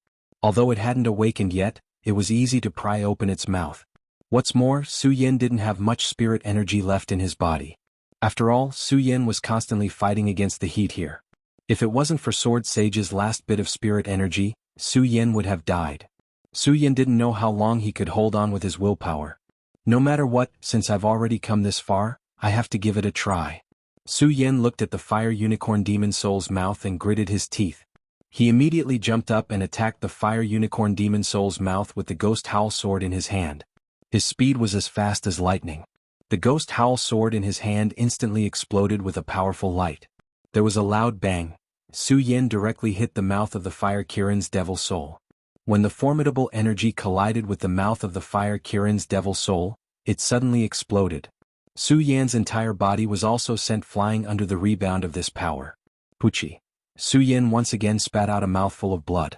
Although it hadn't awakened yet, it was easy to pry open its mouth. What's more, Su Yin didn't have much spirit energy left in his body. After all, Su Yin was constantly fighting against the heat here. If it wasn't for Sword Sage's last bit of spirit energy, Su Yin would have died. Su Yin didn't know how long he could hold on with his willpower. No matter what, since I've already come this far, I have to give it a try. Su Yin looked at the Fire Unicorn Demon Soul's mouth and gritted his teeth. He immediately jumped up and attacked the Fire Unicorn Demon Soul's mouth with the Ghost Howl Sword in his hand. His speed was as fast as lightning. The Ghost Howl Sword in his hand instantly exploded with a powerful light. There was a loud bang. Su Yin directly hit the mouth of the Fire Kirin's Devil Soul. When the formidable energy collided with the mouth of the Fire Kirin's Devil Soul, it suddenly exploded. Su Yan's entire body was also sent flying under the rebound of this power. Puchi. Su Yin once again spat out a mouthful of blood.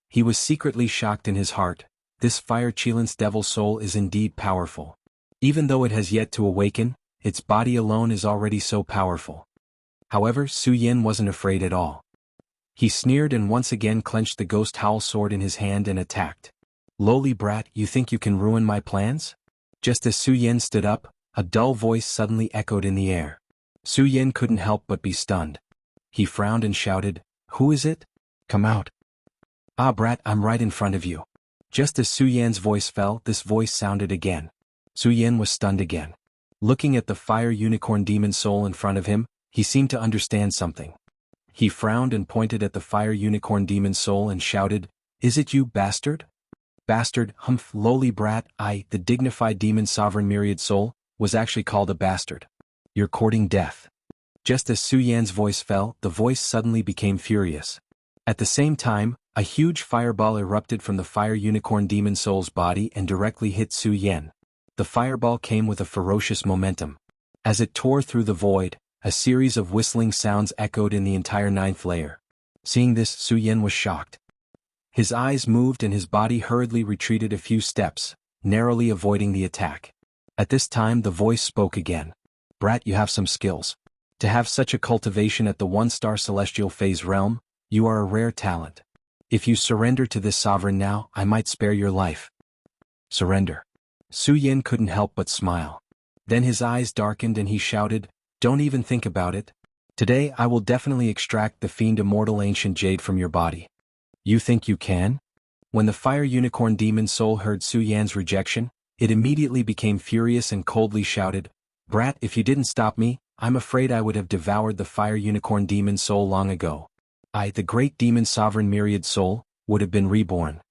He was secretly shocked in his heart. This Fire Chilin's Devil Soul is indeed powerful. Even though it has yet to awaken, its body alone is already so powerful. However, Su Yin wasn't afraid at all. He sneered and once again clenched the Ghost Howl Sword in his hand and attacked. Lowly brat, you think you can ruin my plans? Just as Su Yin stood up, a dull voice suddenly echoed in the air. Su Yin couldn't help but be stunned. He frowned and shouted, "Who is it? Come out." "Ah brat, I'm right in front of you." Just as Su Yan's voice fell, this voice sounded again. Su Yin was stunned again. Looking at the Fire Unicorn Demon Soul in front of him, he seemed to understand something. He frowned and pointed at the Fire Unicorn Demon Soul and shouted, "Is it you, bastard?" Bastard, humph, lowly brat, the dignified Demon Sovereign Myriad Soul, was actually called a bastard. You're courting death. Just as Su Yan's voice fell, the voice suddenly became furious. At the same time, a huge fireball erupted from the Fire Unicorn Demon Soul's body and directly hit Su Yan. The fireball came with a ferocious momentum. As it tore through the void, a series of whistling sounds echoed in the entire ninth layer. Seeing this, Su Yan was shocked. His eyes moved and his body hurriedly retreated a few steps, narrowly avoiding the attack. At this time the voice spoke again. "Brat, you have some skills. To have such a cultivation at the one-star celestial phase realm, you are a rare talent. If you surrender to this sovereign now, I might spare your life." Surrender. Su Yin couldn't help but smile. Then his eyes darkened and he shouted, "Don't even think about it. Today I will definitely extract the fiend immortal ancient jade from your body." "You think you can?" When the Fire Unicorn Demon Soul heard Su Yan's rejection, it immediately became furious and coldly shouted, "Brat, if you didn't stop me, I'm afraid I would have devoured the Fire Unicorn Demon Soul long ago. The great Demon Sovereign Myriad Soul, would have been reborn.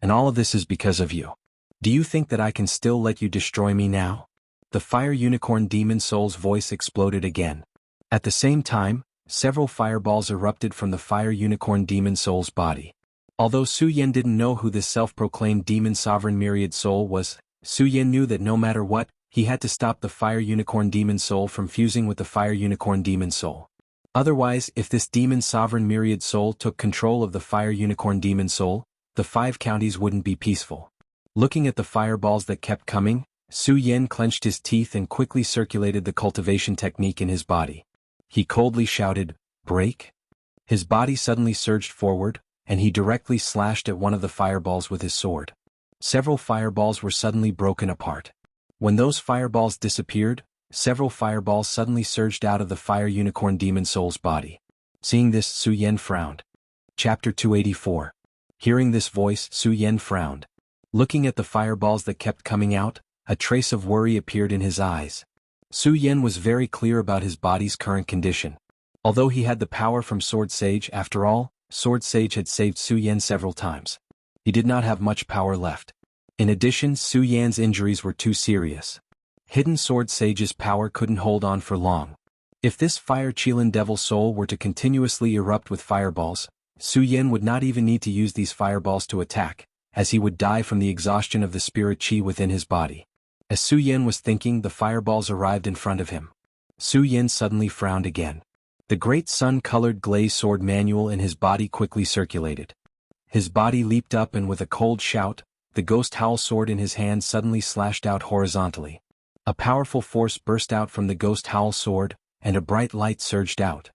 And all of this is because of you. Do you think that I can still let you destroy me now?" The Fire Unicorn Demon Soul's voice exploded again. At the same time, several fireballs erupted from the Fire Unicorn Demon Soul's body. Although Su Yin didn't know who this self-proclaimed Demon Sovereign Myriad Soul was, Su Yin knew that no matter what, he had to stop the Fire Unicorn Demon Soul from fusing with the Fire Unicorn Demon Soul. Otherwise, if this Demon Sovereign Myriad Soul took control of the Fire Unicorn Demon Soul, the 5 counties wouldn't be peaceful. Looking at the fireballs that kept coming, Su Yin clenched his teeth and quickly circulated the cultivation technique in his body. He coldly shouted, "Break?" His body suddenly surged forward, and he directly slashed at one of the fireballs with his sword. Several fireballs were suddenly broken apart. When those fireballs disappeared, several fireballs suddenly surged out of the Fire Unicorn Demon Soul's body. Seeing this, Su Yin frowned. Chapter 284. Hearing this voice, Su Yin frowned. Looking at the fireballs that kept coming out, a trace of worry appeared in his eyes. Su Yin was very clear about his body's current condition. Although he had the power from Sword Sage, after all, Sword Sage had saved Su Yin several times. He did not have much power left. In addition, Su Yan's injuries were too serious. Hidden Sword Sage's power couldn't hold on for long. If this Fire Qilin Devil Soul were to continuously erupt with fireballs, Su Yin would not even need to use these fireballs to attack, as he would die from the exhaustion of the spirit qi within his body. As Su Yin was thinking, the fireballs arrived in front of him. Su Yin suddenly frowned again. The great sun-colored glaze sword manual in his body quickly circulated. His body leaped up and with a cold shout, the Ghost Howl sword in his hand suddenly slashed out horizontally. A powerful force burst out from the Ghost Howl sword, and a bright light surged out.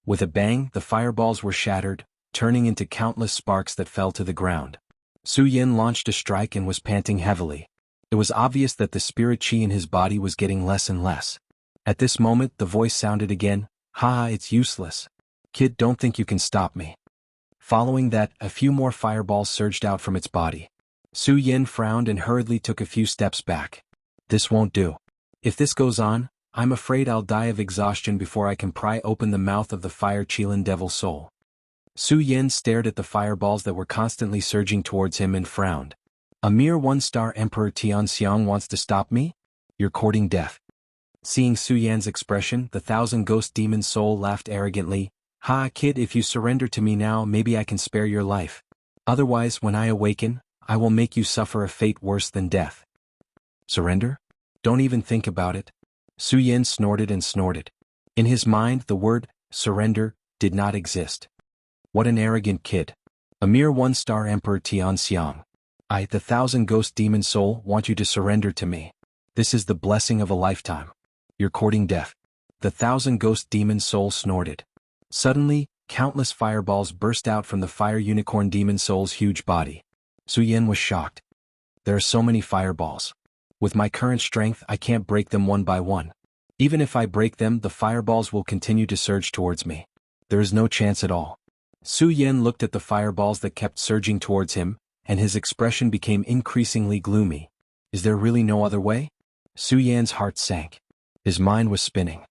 With a bang, the fireballs were shattered, turning into countless sparks that fell to the ground. Su Yin launched a strike and was panting heavily. It was obvious that the spirit qi in his body was getting less and less. At this moment the voice sounded again, "Ha, it's useless. Kid, don't think you can stop me." Following that, a few more fireballs surged out from its body. Su Yin frowned and hurriedly took a few steps back. This won't do. If this goes on, I'm afraid I'll die of exhaustion before I can pry open the mouth of the fire Qilin devil soul. Su Yin stared at the fireballs that were constantly surging towards him and frowned. A mere one-star Emperor Tianxiang wants to stop me? You're courting death. Seeing Su Yan's expression, the thousand-ghost demon soul laughed arrogantly. "Ha, kid, if you surrender to me now, maybe I can spare your life. Otherwise, when I awaken, I will make you suffer a fate worse than death." Surrender? Don't even think about it. Su Yin snorted and snorted. In his mind, the word surrender did not exist. What an arrogant kid. A mere one-star Emperor Tianxiang. I, the thousand-ghost demon soul, want you to surrender to me. This is the blessing of a lifetime. You're courting death. The thousand-ghost demon soul snorted. Suddenly, countless fireballs burst out from the fire unicorn demon soul's huge body. Su Yin was shocked. There are so many fireballs. With my current strength, I can't break them one by one. Even if I break them, the fireballs will continue to surge towards me. There is no chance at all. Su Yin looked at the fireballs that kept surging towards him, and his expression became increasingly gloomy. Is there really no other way? Su Yan's heart sank. His mind was spinning.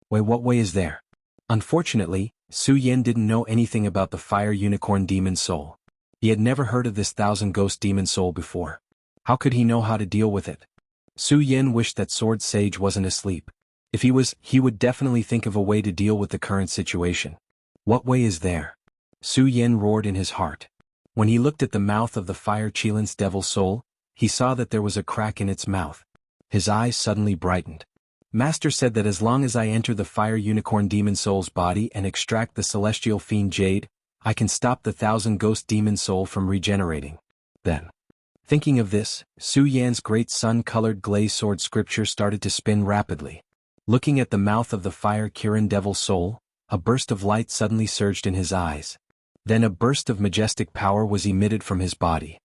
Wait, what way is there? Unfortunately, Su Yin didn't know anything about the fire unicorn demon soul. He had never heard of this thousand-ghost demon soul before. How could he know how to deal with it? Su Yin wished that Sword Sage wasn't asleep. If he was, he would definitely think of a way to deal with the current situation. What way is there? Su Yin roared in his heart. When he looked at the mouth of the fire Qilin's devil soul, he saw that there was a crack in its mouth. His eyes suddenly brightened. Master said that as long as I enter the fire unicorn demon soul's body and extract the celestial fiend jade, I can stop the thousand-ghost demon soul from regenerating. Then, thinking of this, Su Yan's great sun-colored glaze sword scripture started to spin rapidly. Looking at the mouth of the fire Kirin devil soul, a burst of light suddenly surged in his eyes. Then a burst of majestic power was emitted from his body.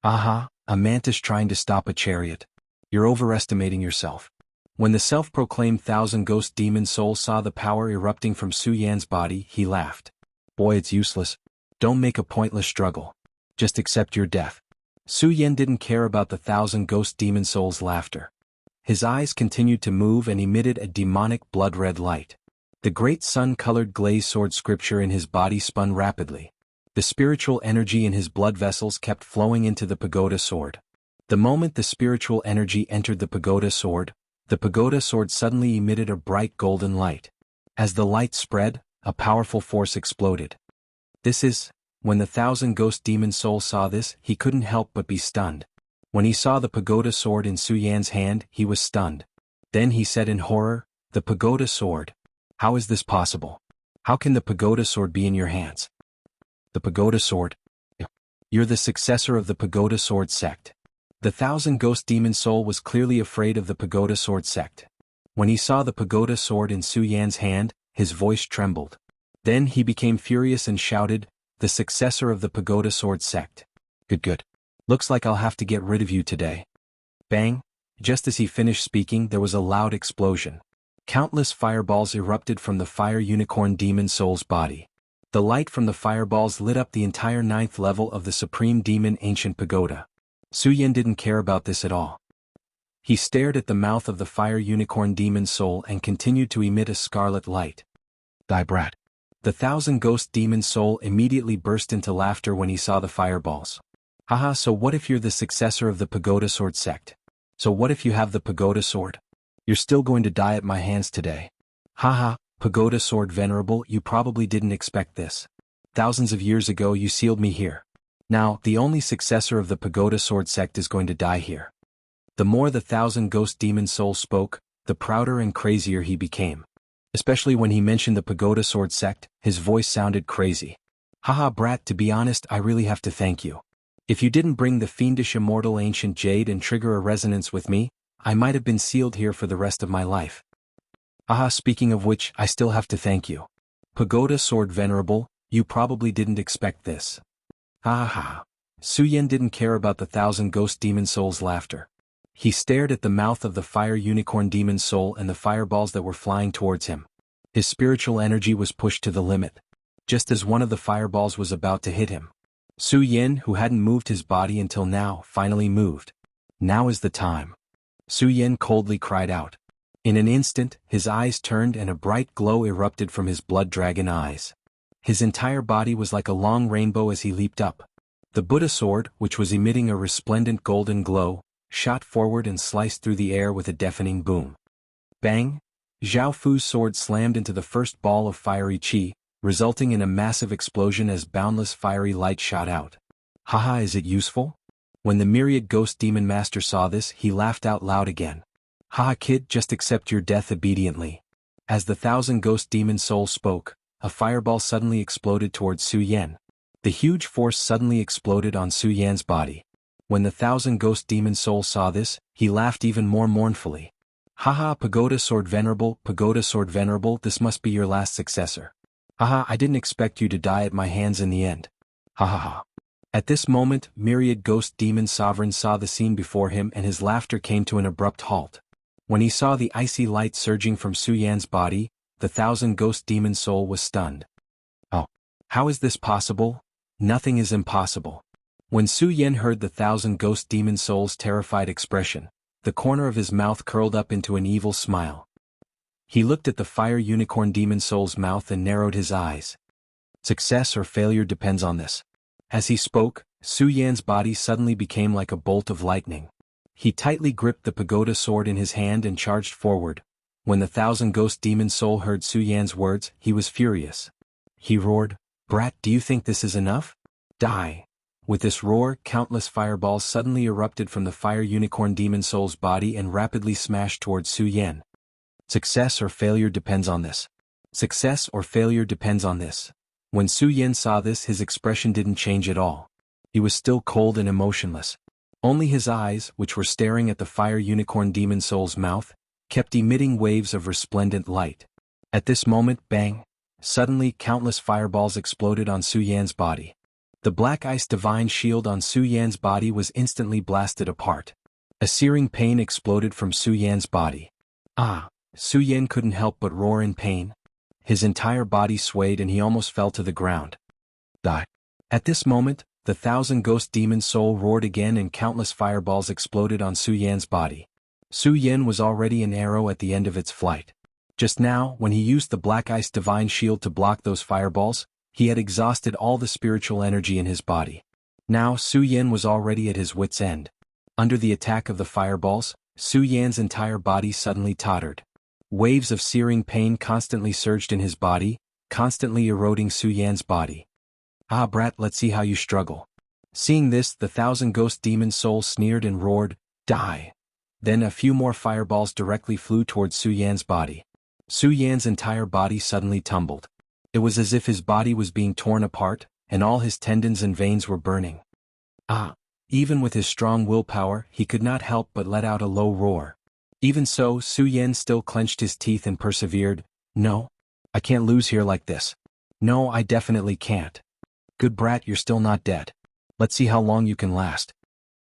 Aha, a mantis trying to stop a chariot. You're overestimating yourself. When the self-proclaimed thousand-ghost demon soul saw the power erupting from Su Yan's body, he laughed. Boy, it's useless. Don't make a pointless struggle. Just accept your death. Su Yan didn't care about the thousand-ghost demon soul's laughter. His eyes continued to move and emitted a demonic blood-red light. The great sun-colored glaze sword scripture in his body spun rapidly. The spiritual energy in his blood vessels kept flowing into the pagoda sword. The moment the spiritual energy entered the pagoda sword suddenly emitted a bright golden light. As the light spread, a powerful force exploded. When the thousand-ghost demon soul saw this, he couldn't help but be stunned. When he saw the pagoda sword in Su Yan's hand, he was stunned. Then he said in horror, "The pagoda sword? How is this possible? How can the pagoda sword be in your hands?" The pagoda sword? You're the successor of the pagoda sword sect. The thousand-ghost demon soul was clearly afraid of the pagoda sword sect. When he saw the pagoda sword in Su Yan's hand, his voice trembled. Then he became furious and shouted, "The successor of the pagoda sword sect. Good. Looks like I'll have to get rid of you today." Bang! Just as he finished speaking, there was a loud explosion. Countless fireballs erupted from the fire unicorn demon soul's body. The light from the fireballs lit up the entire 9th level of the Supreme Demon Ancient Pagoda. Su Yin didn't care about this at all. He stared at the mouth of the fire unicorn demon soul and continued to emit a scarlet light. Die brat. The thousand-ghost demon soul immediately burst into laughter when he saw the fireballs. Haha, so what if you're the successor of the pagoda sword sect? So what if you have the pagoda sword? You're still going to die at my hands today. Haha, pagoda sword venerable, you probably didn't expect this. Thousands of years ago you sealed me here. Now, the only successor of the pagoda sword sect is going to die here. The more the thousand-ghost demon soul spoke, the prouder and crazier he became. Especially when he mentioned the pagoda sword sect, his voice sounded crazy. Haha brat, to be honest, I really have to thank you. If you didn't bring the fiendish immortal ancient jade and trigger a resonance with me, I might have been sealed here for the rest of my life. Haha, speaking of which, I still have to thank you. Pagoda sword venerable, You probably didn't expect this. Ha ha ha. Su Yan didn't care about the 1,000 ghost demon souls' laughter. He stared at the mouth of the fire unicorn demon soul and the fireballs that were flying towards him. His spiritual energy was pushed to the limit. Just as one of the fireballs was about to hit him, Su Yan, who hadn't moved his body until now, finally moved. Now is the time. Su Yan coldly cried out. In an instant, his eyes turned and a bright glow erupted from his blood dragon eyes. His entire body was like a long rainbow as he leaped up. The Buddha sword, which was emitting a resplendent golden glow, shot forward and sliced through the air with a deafening boom. Bang! Zhao Fu's sword slammed into the first ball of fiery qi, resulting in a massive explosion as boundless fiery light shot out. Haha, is it useful? When the myriad ghost demon master saw this, he laughed out loud again. Haha kid, just accept your death obediently. As the 1,000 ghost demon soul spoke, a fireball suddenly exploded towards Su Yan. The huge force suddenly exploded on Su Yan's body. When the 1,000 ghost demon soul saw this, he laughed even more mournfully. Haha, Pagoda Sword Venerable, this must be your last successor. Haha, I didn't expect you to die at my hands in the end. Haha ha. At this moment, myriad ghost demon sovereign saw the scene before him and his laughter came to an abrupt halt. When he saw the icy light surging from Su Yan's body, the 1,000 ghost demon soul was stunned. Oh, how is this possible? Nothing is impossible. When Su Yan heard the 1,000 ghost demon soul's terrified expression, the corner of his mouth curled up into an evil smile. He looked at the fire unicorn demon soul's mouth and narrowed his eyes. Success or failure depends on this. As he spoke, Su Yan's body suddenly became like a bolt of lightning. He tightly gripped the pagoda sword in his hand and charged forward. When the 1,000 ghost demon soul heard Su Yan's words, he was furious. He roared, "Brat, do you think this is enough? Die!" With this roar, countless fireballs suddenly erupted from the fire unicorn demon soul's body and rapidly smashed towards Su Yan. Success or failure depends on this. Success or failure depends on this. When Su Yan saw this, his expression didn't change at all. He was still cold and emotionless. Only his eyes, which were staring at the fire unicorn demon soul's mouth, kept emitting waves of resplendent light. At this moment, bang! Suddenly, countless fireballs exploded on Su Yan's body. The black ice divine shield on Su Yan's body was instantly blasted apart. A searing pain exploded from Su Yan's body. Ah! Su Yan couldn't help but roar in pain. His entire body swayed and he almost fell to the ground. Die. At this moment, the 1,000 ghost demon soul roared again and countless fireballs exploded on Su Yan's body. Su Yan was already an arrow at the end of its flight. Just now, when he used the black ice divine shield to block those fireballs, he had exhausted all the spiritual energy in his body. Now Su Yan was already at his wit's end. Under the attack of the fireballs, Su Yan's entire body suddenly tottered. Waves of searing pain constantly surged in his body, constantly eroding Su Yan's body. Ah brat, let's see how you struggle. Seeing this, the 1,000 ghost demon soul sneered and roared, "Die!" Then a few more fireballs directly flew towards Su Yan's body. Su Yan's entire body suddenly tumbled. It was as if his body was being torn apart, and all his tendons and veins were burning. Ah! Even with his strong willpower, he could not help but let out a low roar. Even so, Su Yan still clenched his teeth and persevered. "No, I can't lose here like this. No, I definitely can't. Good brat, you're still not dead. Let's see how long you can last."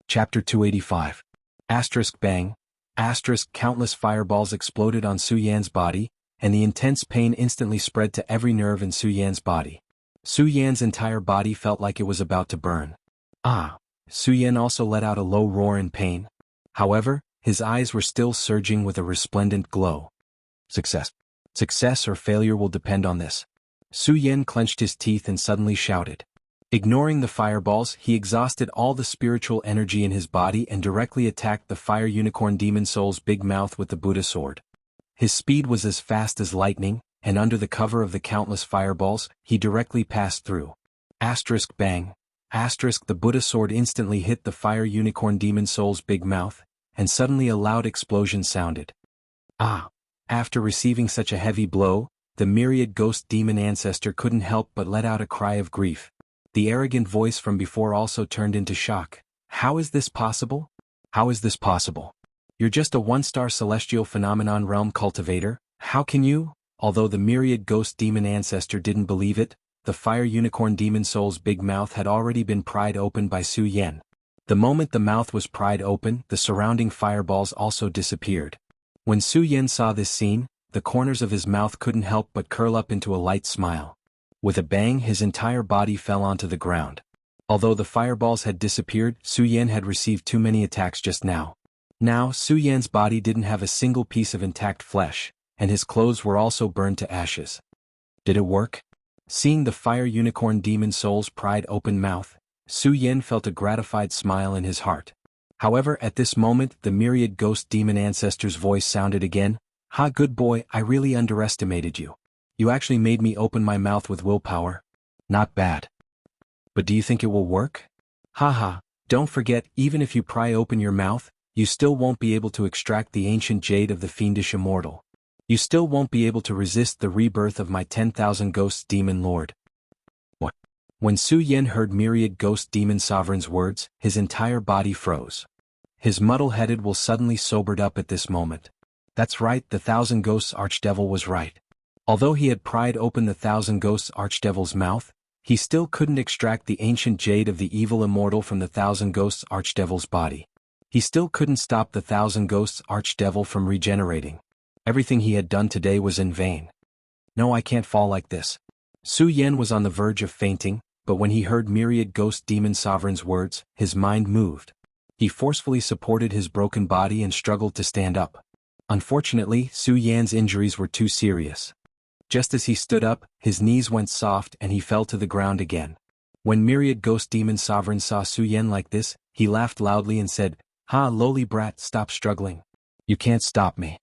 Chapter 285. Asterisk bang. Asterisk countless fireballs exploded on Su Yan's body, and the intense pain instantly spread to every nerve in Su Yan's body. Su Yan's entire body felt like it was about to burn. Ah! Su Yan also let out a low roar in pain. However, his eyes were still surging with a resplendent glow. Success. Success or failure will depend on this. Su Yan clenched his teeth and suddenly shouted. Ignoring the fireballs, he exhausted all the spiritual energy in his body and directly attacked the fire unicorn demon soul's big mouth with the Buddha sword. His speed was as fast as lightning, and under the cover of the countless fireballs, he directly passed through. Asterisk bang. Asterisk the Buddha sword instantly hit the fire unicorn demon soul's big mouth, and suddenly a loud explosion sounded. Ah! After receiving such a heavy blow, the myriad ghost demon ancestor couldn't help but let out a cry of grief. The arrogant voice from before also turned into shock. How is this possible? How is this possible? You're just a one-star celestial phenomenon realm cultivator, how can you? Although the myriad ghost demon ancestor didn't believe it, the fire unicorn demon soul's big mouth had already been pried open by Su Yan. The moment the mouth was pried open, the surrounding fireballs also disappeared. When Su Yan saw this scene, the corners of his mouth couldn't help but curl up into a light smile. With a bang, his entire body fell onto the ground. Although the fireballs had disappeared, Su Yan had received too many attacks just now. Now, Su Yan's body didn't have a single piece of intact flesh, and his clothes were also burned to ashes. Did it work? Seeing the fire unicorn demon soul's pried open mouth, Su Yan felt a gratified smile in his heart. However, at this moment, the myriad ghost demon ancestor's voice sounded again. "Ha, good boy, I really underestimated you. You actually made me open my mouth with willpower. Not bad. But do you think it will work? Haha, don't forget, even if you pry open your mouth, you still won't be able to extract the ancient jade of the fiendish immortal. You still won't be able to resist the rebirth of my 10,000 ghosts demon lord." What? When Su Yan heard myriad ghost demon sovereign's words, his entire body froze. His muddle-headed will suddenly sobered up at this moment. That's right, the 1,000 ghosts archdevil was right. Although he had pried open the 1,000 ghosts archdevil's mouth, he still couldn't extract the ancient jade of the evil immortal from the 1,000 ghosts archdevil's body. He still couldn't stop the 1,000 ghosts archdevil from regenerating. Everything he had done today was in vain. No, I can't fall like this. Su Yan was on the verge of fainting, but when he heard myriad ghost demon sovereign's words, his mind moved. He forcefully supported his broken body and struggled to stand up. Unfortunately, Su Yan's injuries were too serious. Just as he stood up, his knees went soft and he fell to the ground again. When myriad ghost demon sovereign saw Su Yan like this, he laughed loudly and said, "Ha, lowly brat, stop struggling. You can't stop me."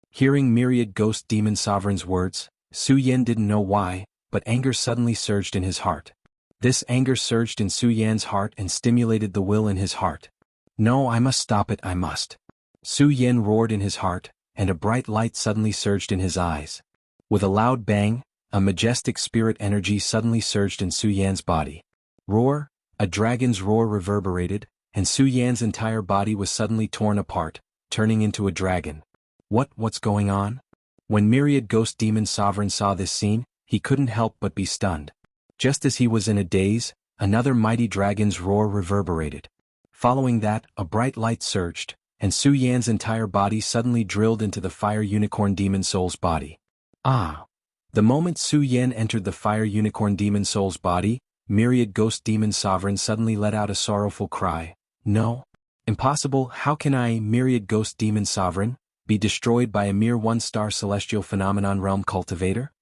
Hearing myriad ghost demon sovereign's words, Su Yan didn't know why, but anger suddenly surged in his heart. This anger surged in Su Yan's heart and stimulated the will in his heart. "No, I must stop it, I must." Su Yan roared in his heart, and a bright light suddenly surged in his eyes. With a loud bang, a majestic spirit energy suddenly surged in Su Yan's body. Roar! A dragon's roar reverberated, and Su Yan's entire body was suddenly torn apart, turning into a dragon. What's going on? When myriad ghost demon sovereign saw this scene, he couldn't help but be stunned. Just as he was in a daze, another mighty dragon's roar reverberated. Following that, a bright light surged, and Su Yan's entire body suddenly drilled into the fire unicorn demon soul's body. Ah! The moment Su Yan entered the fire unicorn demon soul's body, myriad ghost demon sovereign suddenly let out a sorrowful cry. "No? Impossible, how can I, myriad ghost demon sovereign, be destroyed by a mere one-star celestial phenomenon realm cultivator?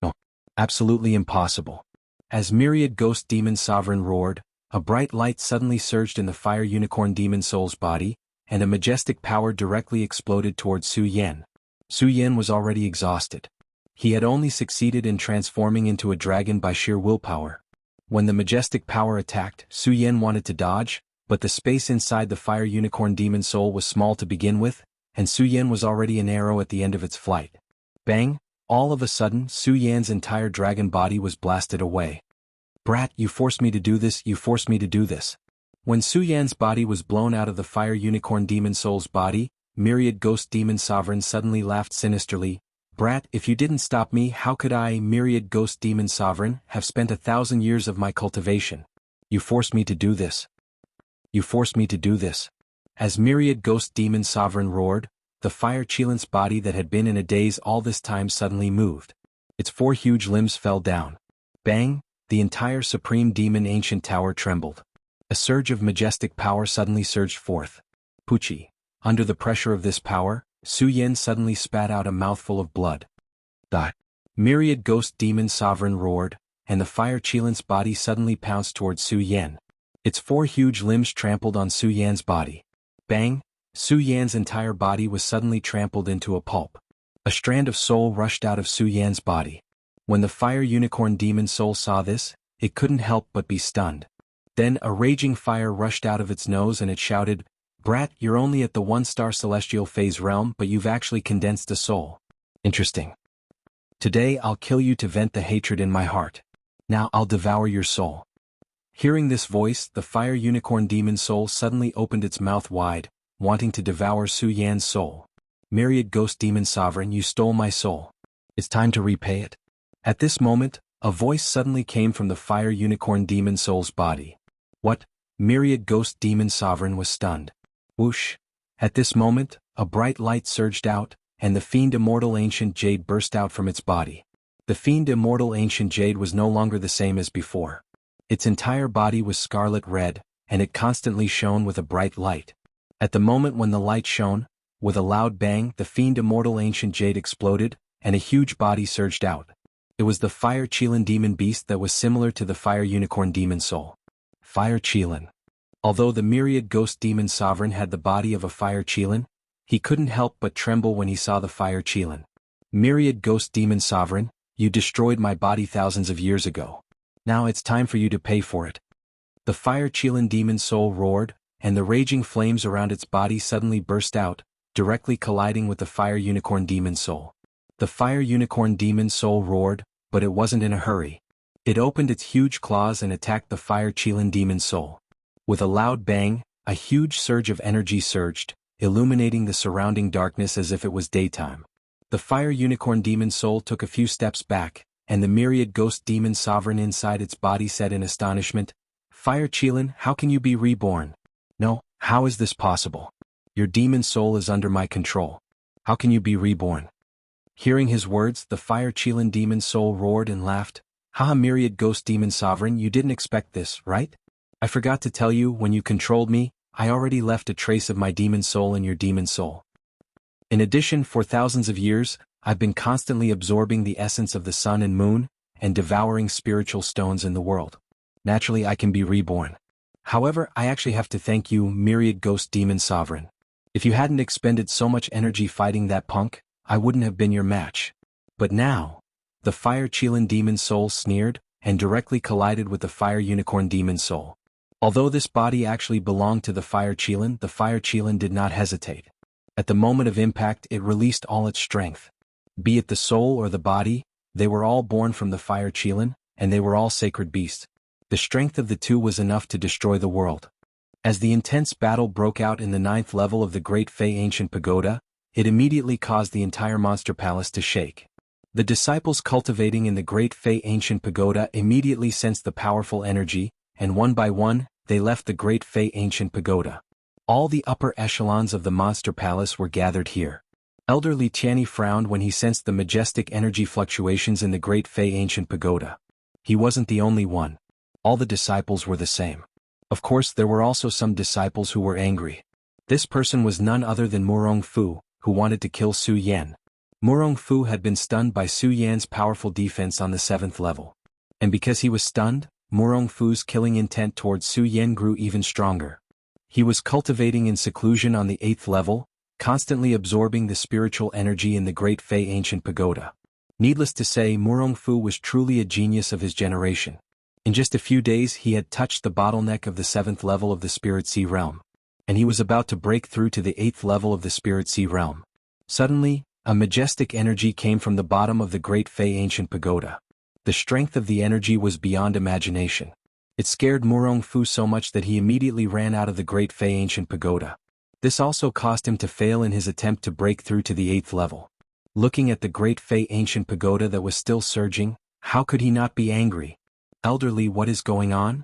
No. Absolutely impossible." As myriad ghost demon sovereign roared, a bright light suddenly surged in the fire unicorn demon soul's body, and a majestic power directly exploded towards Su Yan. Su Yan was already exhausted. He had only succeeded in transforming into a dragon by sheer willpower. When the majestic power attacked, Su Yan wanted to dodge, but the space inside the fire unicorn demon soul was small to begin with, and Su Yan was already an arrow at the end of its flight. Bang! All of a sudden, Su Yan's entire dragon body was blasted away. "Brat, you forced me to do this, you forced me to do this." When Su Yan's body was blown out of the fire unicorn demon soul's body, myriad ghost demon sovereign suddenly laughed sinisterly. "Brat, if you didn't stop me, how could I, myriad ghost demon sovereign, have spent 1,000 years of my cultivation? You forced me to do this. You forced me to do this." As myriad ghost demon sovereign roared, the fire cheelant's body that had been in a daze all this time suddenly moved. Its 4 huge limbs fell down. Bang! The entire supreme demon ancient tower trembled. A surge of majestic power suddenly surged forth. Pucci. Under the pressure of this power, Su Yan suddenly spat out a mouthful of blood. The myriad ghost demon sovereign roared, and the fire cheelant's body suddenly pounced towards Su Yan. Its 4 huge limbs trampled on Su Yan's body. Bang! Su Yan's entire body was suddenly trampled into a pulp. A strand of soul rushed out of Su Yan's body. When the fire unicorn demon soul saw this, it couldn't help but be stunned. Then a raging fire rushed out of its nose and it shouted, "Brat, you're only at the 1-star celestial phase realm, but you've actually condensed a soul. Interesting. Today I'll kill you to vent the hatred in my heart. Now I'll devour your soul." Hearing this voice, the fire unicorn demon soul suddenly opened its mouth wide, wanting to devour Su Yan's soul. "Myriad ghost demon sovereign, you stole my soul. It's time to repay it." At this moment, A voice suddenly came from the fire unicorn demon soul's body. What? Myriad Ghost Demon Sovereign was stunned. Whoosh! At this moment, a bright light surged out, and the fiend Immortal Ancient Jade burst out from its body. The fiend Immortal Ancient Jade was no longer the same as before. Its entire body was scarlet red, and it constantly shone with a bright light. At the moment when the light shone, with a loud bang, the fiend Immortal Ancient Jade exploded, and a huge body surged out. It was the Fire Qilin demon beast that was similar to the Fire Unicorn demon soul. Fire Qilin. Although the Myriad Ghost Demon Sovereign had the body of a Fire Qilin, he couldn't help but tremble when he saw the Fire Qilin. Myriad Ghost Demon Sovereign, you destroyed my body thousands of years ago. Now it's time for you to pay for it. The Fire Qilin demon soul roared, and the raging flames around its body suddenly burst out, directly colliding with the Fire Unicorn demon soul. The Fire Unicorn demon soul roared, but it wasn't in a hurry. It opened its huge claws and attacked the Fire Qilin demon soul. With a loud bang, a huge surge of energy surged, illuminating the surrounding darkness as if it was daytime. The Fire Unicorn demon soul took a few steps back, and the Myriad Ghost Demon Sovereign inside its body said in astonishment, "Fire Qilin, how can you be reborn? No, how is this possible? Your demon soul is under my control. How can you be reborn?" Hearing his words, the Fire Qilin demon soul roared and laughed. "Haha, Myriad Ghost Demon Sovereign, you didn't expect this, right? I forgot to tell you, when you controlled me, I already left a trace of my demon soul in your demon soul. In addition, for thousands of years, I've been constantly absorbing the essence of the sun and moon, and devouring spiritual stones in the world. Naturally, I can be reborn. However, I actually have to thank you, Myriad Ghost Demon Sovereign. If you hadn't expended so much energy fighting that punk, I wouldn't have been your match. But now..." The Fire Qilin demon soul sneered, and directly collided with the Fire Unicorn demon soul. Although this body actually belonged to the Fire Qilin did not hesitate. At the moment of impact, it released all its strength. Be it the soul or the body, they were all born from the Fire Qilin, and they were all sacred beasts. The strength of the two was enough to destroy the world. As the intense battle broke out in the 9th level of the Great Fey Ancient Pagoda, it immediately caused the entire monster palace to shake. The disciples cultivating in the Great Fey Ancient Pagoda immediately sensed the powerful energy, and one by one, they left the Great Fey Ancient Pagoda. All the upper echelons of the monster palace were gathered here. Elder Li Tianyi frowned when he sensed the majestic energy fluctuations in the Great Fey Ancient Pagoda. He wasn't the only one. All the disciples were the same. Of course, there were also some disciples who were angry. This person was none other than Murong Fu, who wanted to kill Su Yan. Murong Fu had been stunned by Su Yan's powerful defense on the 7th level. And because he was stunned, Murong Fu's killing intent towards Su Yan grew even stronger. He was cultivating in seclusion on the 8th level, constantly absorbing the spiritual energy in the Great Fey Ancient Pagoda. Needless to say, Murong Fu was truly a genius of his generation. In just a few days he had touched the bottleneck of the 7th level of the Spirit Sea Realm. And he was about to break through to the 8th level of the Spirit Sea Realm. Suddenly, a majestic energy came from the bottom of the Great Fey Ancient Pagoda. The strength of the energy was beyond imagination. It scared Murong Fu so much that he immediately ran out of the Great Fey Ancient Pagoda. This also caused him to fail in his attempt to break through to the 8th level. Looking at the Great Fey Ancient Pagoda that was still surging, how could he not be angry? "Elderly, what is going on?"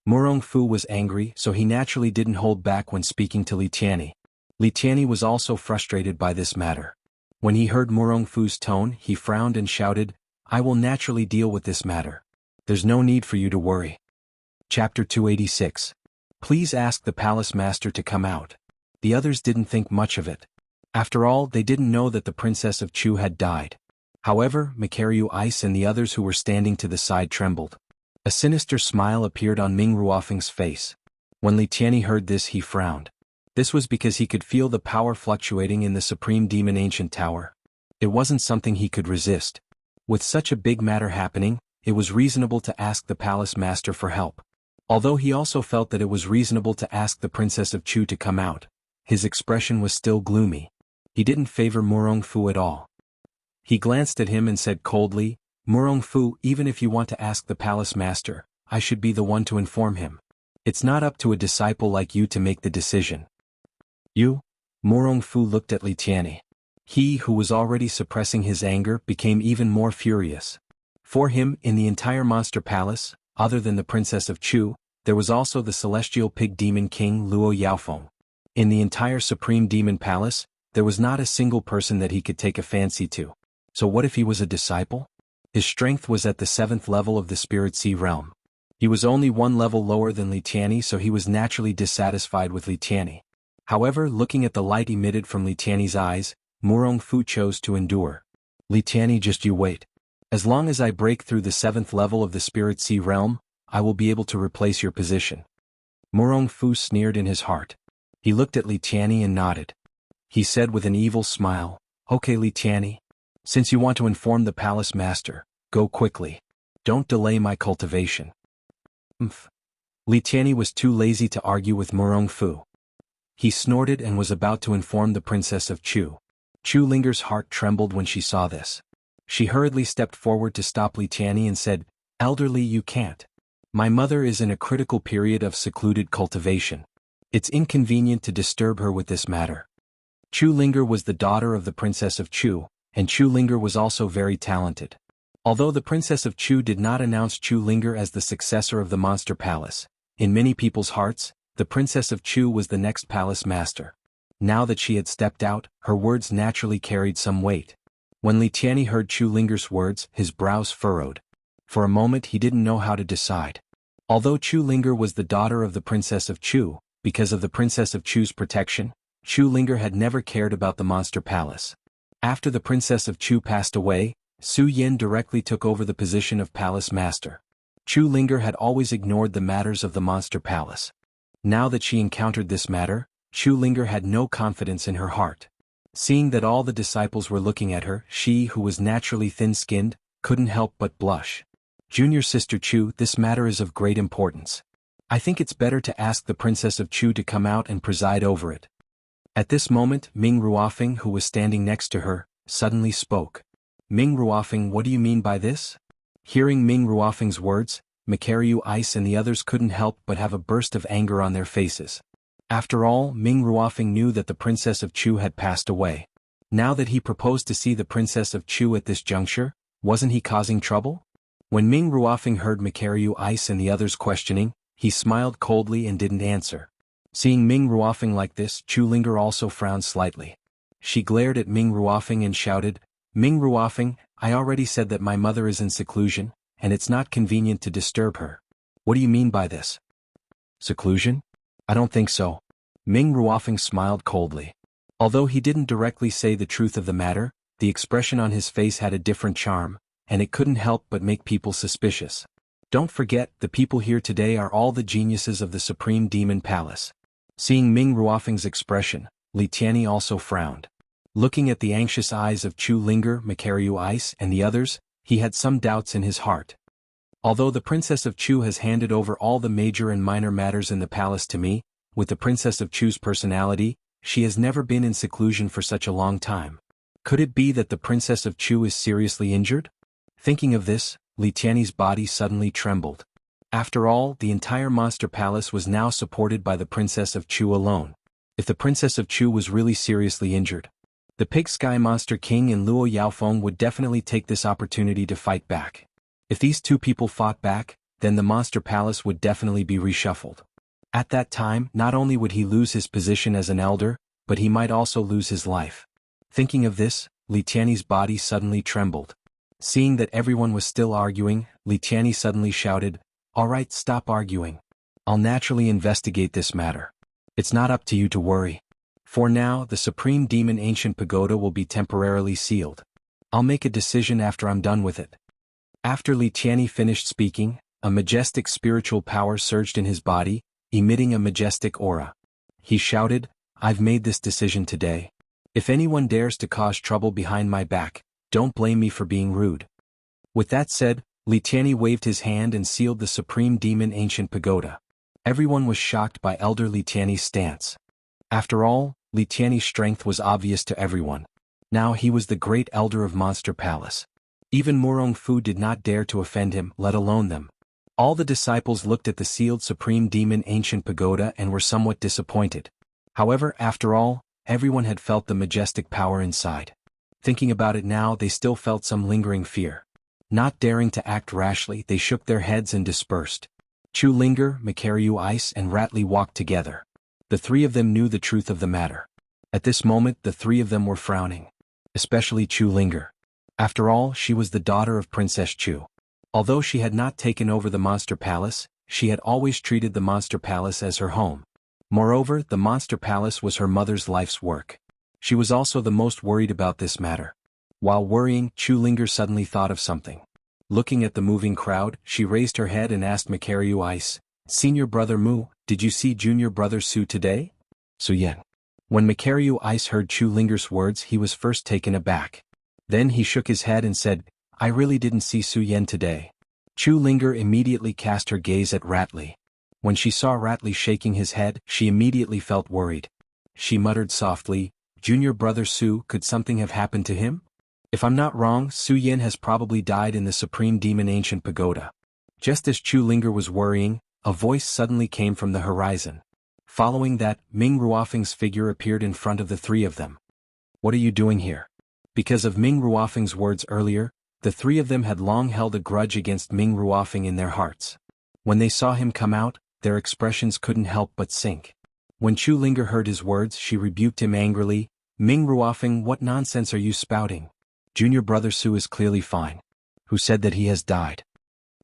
Murong Fu was angry, so he naturally didn't hold back when speaking to Li Tianyi. Li Tianyi was also frustrated by this matter. When he heard Murong Fu's tone, he frowned and shouted, "I will naturally deal with this matter. There's no need for you to worry." Chapter 286. Please ask the palace master to come out. The others didn't think much of it. After all, they didn't know that the Princess of Chu had died. However, Makaryu Ice and the others who were standing to the side trembled. A sinister smile appeared on Ming Ruofeng's face. When Li Tianyi heard this, he frowned. This was because he could feel the power fluctuating in the Supreme Demon Ancient Tower. It wasn't something he could resist. With such a big matter happening, it was reasonable to ask the palace master for help. Although he also felt that it was reasonable to ask the Princess of Chu to come out, his expression was still gloomy. He didn't favor Murong Fu at all. He glanced at him and said coldly, "Murong Fu, even if you want to ask the palace master, I should be the one to inform him. It's not up to a disciple like you to make the decision." "You?" Murong Fu looked at Li Tianyi. He, who was already suppressing his anger, became even more furious. For him, in the entire monster palace, other than the Princess of Chu, there was also the celestial pig demon king Luo Yaofeng. In the entire supreme demon palace, there was not a single person that he could take a fancy to. So what if he was a disciple? His strength was at the 7th level of the Spirit Sea realm. He was only one level lower than Li Tianyi, so he was naturally dissatisfied with Li Tianyi. However, looking at the light emitted from Li Tianyi's eyes, Murong Fu chose to endure. Li Tianyi, just you wait. As long as I break through the 7th level of the Spirit Sea realm, I will be able to replace your position. Murong Fu sneered in his heart. He looked at Li Tianyi and nodded. He said with an evil smile, "Okay, Li Tianyi. Since you want to inform the palace master, go quickly. Don't delay my cultivation." Li Tianyi was too lazy to argue with Murong Fu. He snorted and was about to inform the Princess of Chu. Chu Linger's heart trembled when she saw this. She hurriedly stepped forward to stop Li Tianyi and said, "Elderly, you can't. My mother is in a critical period of secluded cultivation. It's inconvenient to disturb her with this matter." Chu Linger was the daughter of the Princess of Chu, and Chu Linger was also very talented. Although the Princess of Chu did not announce Chu Linger as the successor of the Monster Palace, in many people's hearts, the Princess of Chu was the next palace master. Now that she had stepped out, her words naturally carried some weight. When Li Tianyi heard Chu Linger's words, his brows furrowed. For a moment he didn't know how to decide. Although Chu Linger was the daughter of the Princess of Chu, because of the Princess of Chu's protection, Chu Linger had never cared about the Monster Palace. After the Princess of Chu passed away, Su Yin directly took over the position of palace master. Chu Linger had always ignored the matters of the Monster Palace. Now that she encountered this matter, Chu Linger had no confidence in her heart. Seeing that all the disciples were looking at her, she, who was naturally thin-skinned, couldn't help but blush. "Junior Sister Chu, this matter is of great importance. I think it's better to ask the Princess of Chu to come out and preside over it." At this moment, Ming Ruofeng, who was standing next to her, suddenly spoke. "Ming Ruofeng, what do you mean by this?" Hearing Ming Ruofeng's words, Makaryu Ice and the others couldn't help but have a burst of anger on their faces. After all, Ming Ruofeng knew that the Princess of Chu had passed away. Now that he proposed to see the Princess of Chu at this juncture, wasn't he causing trouble? When Ming Ruofeng heard Makaryu Ice and the others questioning, he smiled coldly and didn't answer. Seeing Ming Ruofeng like this, Chu Linger also frowned slightly. She glared at Ming Ruofeng and shouted, "Ming Ruofeng, I already said that my mother is in seclusion, and it's not convenient to disturb her. What do you mean by this?" "Seclusion? I don't think so." Ming Ruofeng smiled coldly. Although he didn't directly say the truth of the matter, the expression on his face had a different charm, and it couldn't help but make people suspicious. Don't forget, the people here today are all the geniuses of the Supreme Demon Palace. Seeing Ming Ruofeng's expression, Li Tianyi also frowned. Looking at the anxious eyes of Chu Linger, Makaryu Ice, and the others, he had some doubts in his heart. Although the Princess of Chu has handed over all the major and minor matters in the palace to me, with the Princess of Chu's personality, she has never been in seclusion for such a long time. Could it be that the Princess of Chu is seriously injured? Thinking of this, Li Tianyi's body suddenly trembled. After all, the entire Monster Palace was now supported by the Princess of Chu alone. If the Princess of Chu was really seriously injured, the Pig Sky Monster King and Luo Yaofeng would definitely take this opportunity to fight back. If these two people fought back, then the Monster Palace would definitely be reshuffled. At that time, not only would he lose his position as an elder, but he might also lose his life. Thinking of this, Li Tianyi's body suddenly trembled. Seeing that everyone was still arguing, Li Tianyi suddenly shouted, "All right, stop arguing. I'll naturally investigate this matter. It's not up to you to worry. For now, the Supreme Demon Ancient Pagoda will be temporarily sealed. I'll make a decision after I'm done with it." After Li Tianyi finished speaking, a majestic spiritual power surged in his body, emitting a majestic aura. He shouted, "I've made this decision today. If anyone dares to cause trouble behind my back, don't blame me for being rude." With that said, Li Tianyi waved his hand and sealed the Supreme Demon Ancient Pagoda. Everyone was shocked by Elder Li Tianyi's stance. After all, Li Tianyi's strength was obvious to everyone. Now he was the great elder of Monster Palace. Even Murong Fu did not dare to offend him, let alone them. All the disciples looked at the sealed Supreme Demon Ancient Pagoda and were somewhat disappointed. However, after all, everyone had felt the majestic power inside. Thinking about it now, they still felt some lingering fear. Not daring to act rashly, they shook their heads and dispersed. Chu Linger, Makaryu Ice and Ratley walked together. The three of them knew the truth of the matter. At this moment the three of them were frowning. Especially Chu Linger. After all, she was the daughter of Princess Chu. Although she had not taken over the Monster Palace, she had always treated the Monster Palace as her home. Moreover, the Monster Palace was her mother's life's work. She was also the most worried about this matter. While worrying, Chu Linger suddenly thought of something. Looking at the moving crowd, she raised her head and asked Makaryu Ice, "Senior brother Mu, did you see junior brother Su today?" Su Yan. When Makaryu Ice heard Chu Linger's words, he was first taken aback. Then he shook his head and said, "I really didn't see Su Yan today." Chu Linger immediately cast her gaze at Ratley. When she saw Ratley shaking his head, she immediately felt worried. She muttered softly, "Junior brother Su, could something have happened to him? If I'm not wrong, Su Yan has probably died in the Supreme Demon Ancient Pagoda." Just as Chu Linger was worrying, a voice suddenly came from the horizon. Following that, Ming Ruofeng's figure appeared in front of the three of them. "What are you doing here?" Because of Ming Ruofeng's words earlier, the three of them had long held a grudge against Ming Ruofeng in their hearts. When they saw him come out, their expressions couldn't help but sink. When Chu Linger heard his words, she rebuked him angrily, "Ming Ruofeng, what nonsense are you spouting? Junior brother Su is clearly fine. Who said that he has died?"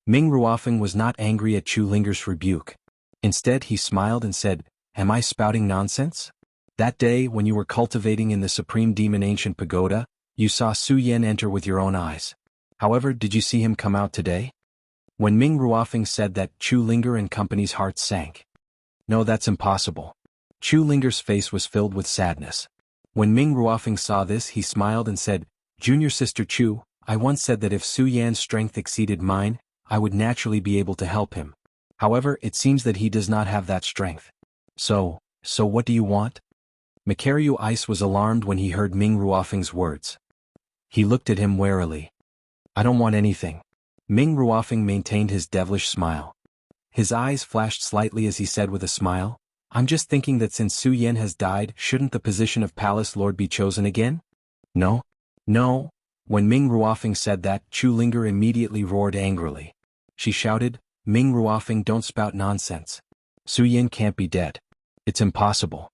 Ming Ruofeng was not angry at Chu Linger's rebuke. Instead he smiled and said, "Am I spouting nonsense? That day when you were cultivating in the Supreme Demon Ancient Pagoda, you saw Su Yan enter with your own eyes. However, did you see him come out today?" When Ming Ruofeng said that, Chu Linger and company's hearts sank. "No, that's impossible." Chu Linger's face was filled with sadness. When Ming Ruofeng saw this, he smiled and said, "Junior sister Chu, I once said that if Su Yan's strength exceeded mine, I would naturally be able to help him. However, it seems that he does not have that strength. So what do you want?" Makaryu Ice was alarmed when he heard Ming Ruofeng's words. He looked at him warily. "I don't want anything." Ming Ruofeng maintained his devilish smile. His eyes flashed slightly as he said with a smile, "I'm just thinking that since Su Yan has died, shouldn't the position of Palace Lord be chosen again?" "No. No." When Ming Ruofeng said that, Chu Linger immediately roared angrily. She shouted, "Ming Ruofeng, don't spout nonsense. Su Yan can't be dead. It's impossible."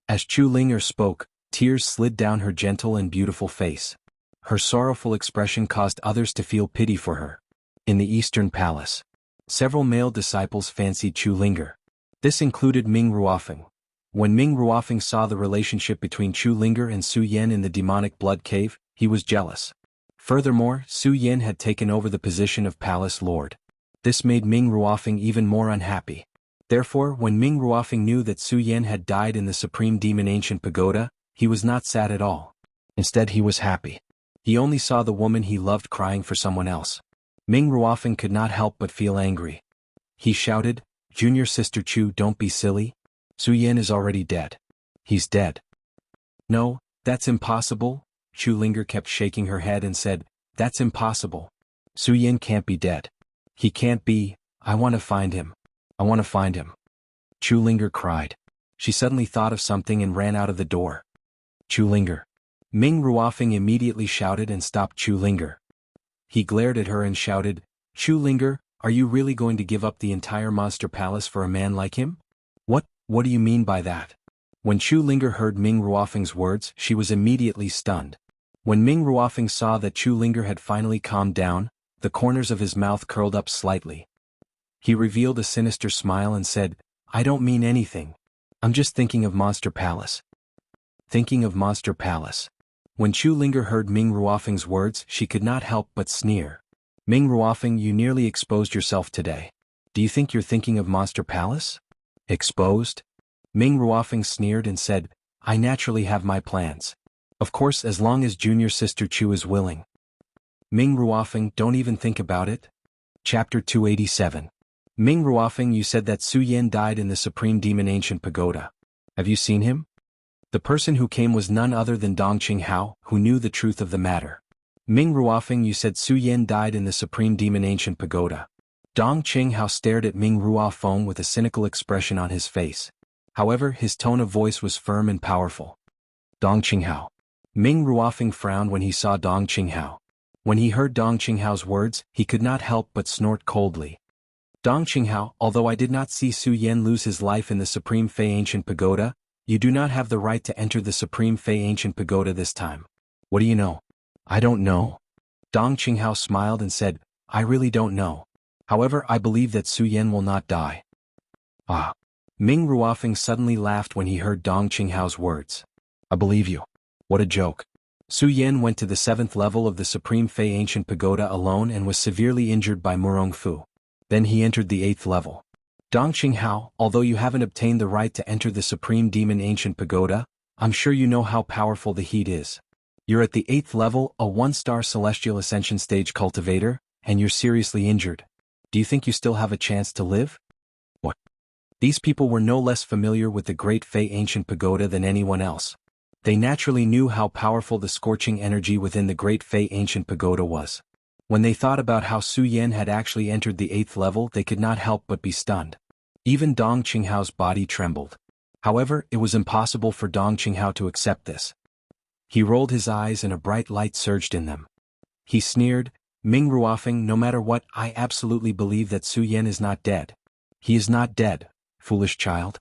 As Chu Linger spoke, tears slid down her gentle and beautiful face. Her sorrowful expression caused others to feel pity for her. In the Eastern Palace, several male disciples fancied Chu Linger. This included Ming Ruofeng. When Ming Ruofeng saw the relationship between Chu Linger and Su Yan in the demonic blood cave, he was jealous. Furthermore, Su Yan had taken over the position of Palace Lord. This made Ming Ruofeng even more unhappy. Therefore, when Ming Ruofeng knew that Su Yan had died in the Supreme Demon Ancient Pagoda, he was not sad at all. Instead, he was happy. He only saw the woman he loved crying for someone else. Ming Ruofeng could not help but feel angry. He shouted, "Junior sister Chu, don't be silly. Su Yan is already dead. He's dead." "No, that's impossible." Chu Linger kept shaking her head and said, "That's impossible. Su Yan can't be dead. He can't be. I want to find him. I want to find him." Chu Linger cried. She suddenly thought of something and ran out of the door. "Chu Linger." Ming Ruofeng immediately shouted and stopped Chu Linger. He glared at her and shouted, "Chu Linger, are you really going to give up the entire Monster Palace for a man like him? What do you mean by that?" When Chu Linger heard Ming Ruofeng's words, she was immediately stunned. When Ming Ruofeng saw that Chu Linger had finally calmed down, the corners of his mouth curled up slightly. He revealed a sinister smile and said, "I don't mean anything. I'm just thinking of Monster Palace." Thinking of Monster Palace. When Chu Linger heard Ming Ruofeng's words, she could not help but sneer. "Ming Ruofeng, you nearly exposed yourself today. Do you think you're thinking of Monster Palace?" "Exposed?" Ming Ruofeng sneered and said, "I naturally have my plans. Of course, as long as junior sister Chu is willing." Ming Ruofeng, don't even think about it. Chapter 287. Ming Ruofeng, you said that Su Yan died in the Supreme Demon Ancient Pagoda. Have you seen him? The person who came was none other than Dong Qinghao, who knew the truth of the matter. Ming Ruofeng, you said Su Yan died in the Supreme Demon Ancient Pagoda. Dong Qinghao stared at Ming Ruofeng with a cynical expression on his face. However, his tone of voice was firm and powerful. "Dong Qinghao." Ming Ruofeng frowned when he saw Dong Qinghao. When he heard Dong Qinghao's words, he could not help but snort coldly. Dong Qinghao, although I did not see Su Yan lose his life in the Supreme Fei Ancient Pagoda, you do not have the right to enter the Supreme Fei Ancient Pagoda this time. What do you know? I don't know. Dong Qinghao smiled and said, I really don't know. However, I believe that Su Yan will not die. Ah. Ming Ruofeng suddenly laughed when he heard Dong Qinghao's words. I believe you. What a joke. Su Yan went to the 7th level of the Supreme Fei Ancient Pagoda alone and was severely injured by Murong Fu. Then he entered the 8th level. Dong Qinghao, although you haven't obtained the right to enter the Supreme Demon Ancient Pagoda, I'm sure you know how powerful the heat is. You're at the 8th level, a 1-star Celestial Ascension Stage cultivator, and you're seriously injured. Do you think you still have a chance to live? What? These people were no less familiar with the Great Fei Ancient Pagoda than anyone else. They naturally knew how powerful the scorching energy within the Great Fei Ancient Pagoda was. When they thought about how Su Yan had actually entered the 8th level, they could not help but be stunned. Even Dong Qinghao's body trembled. However, it was impossible for Dong Qinghao to accept this. He rolled his eyes and a bright light surged in them. He sneered, Ming Ruofeng, no matter what, I absolutely believe that Su Yan is not dead. He is not dead, foolish child.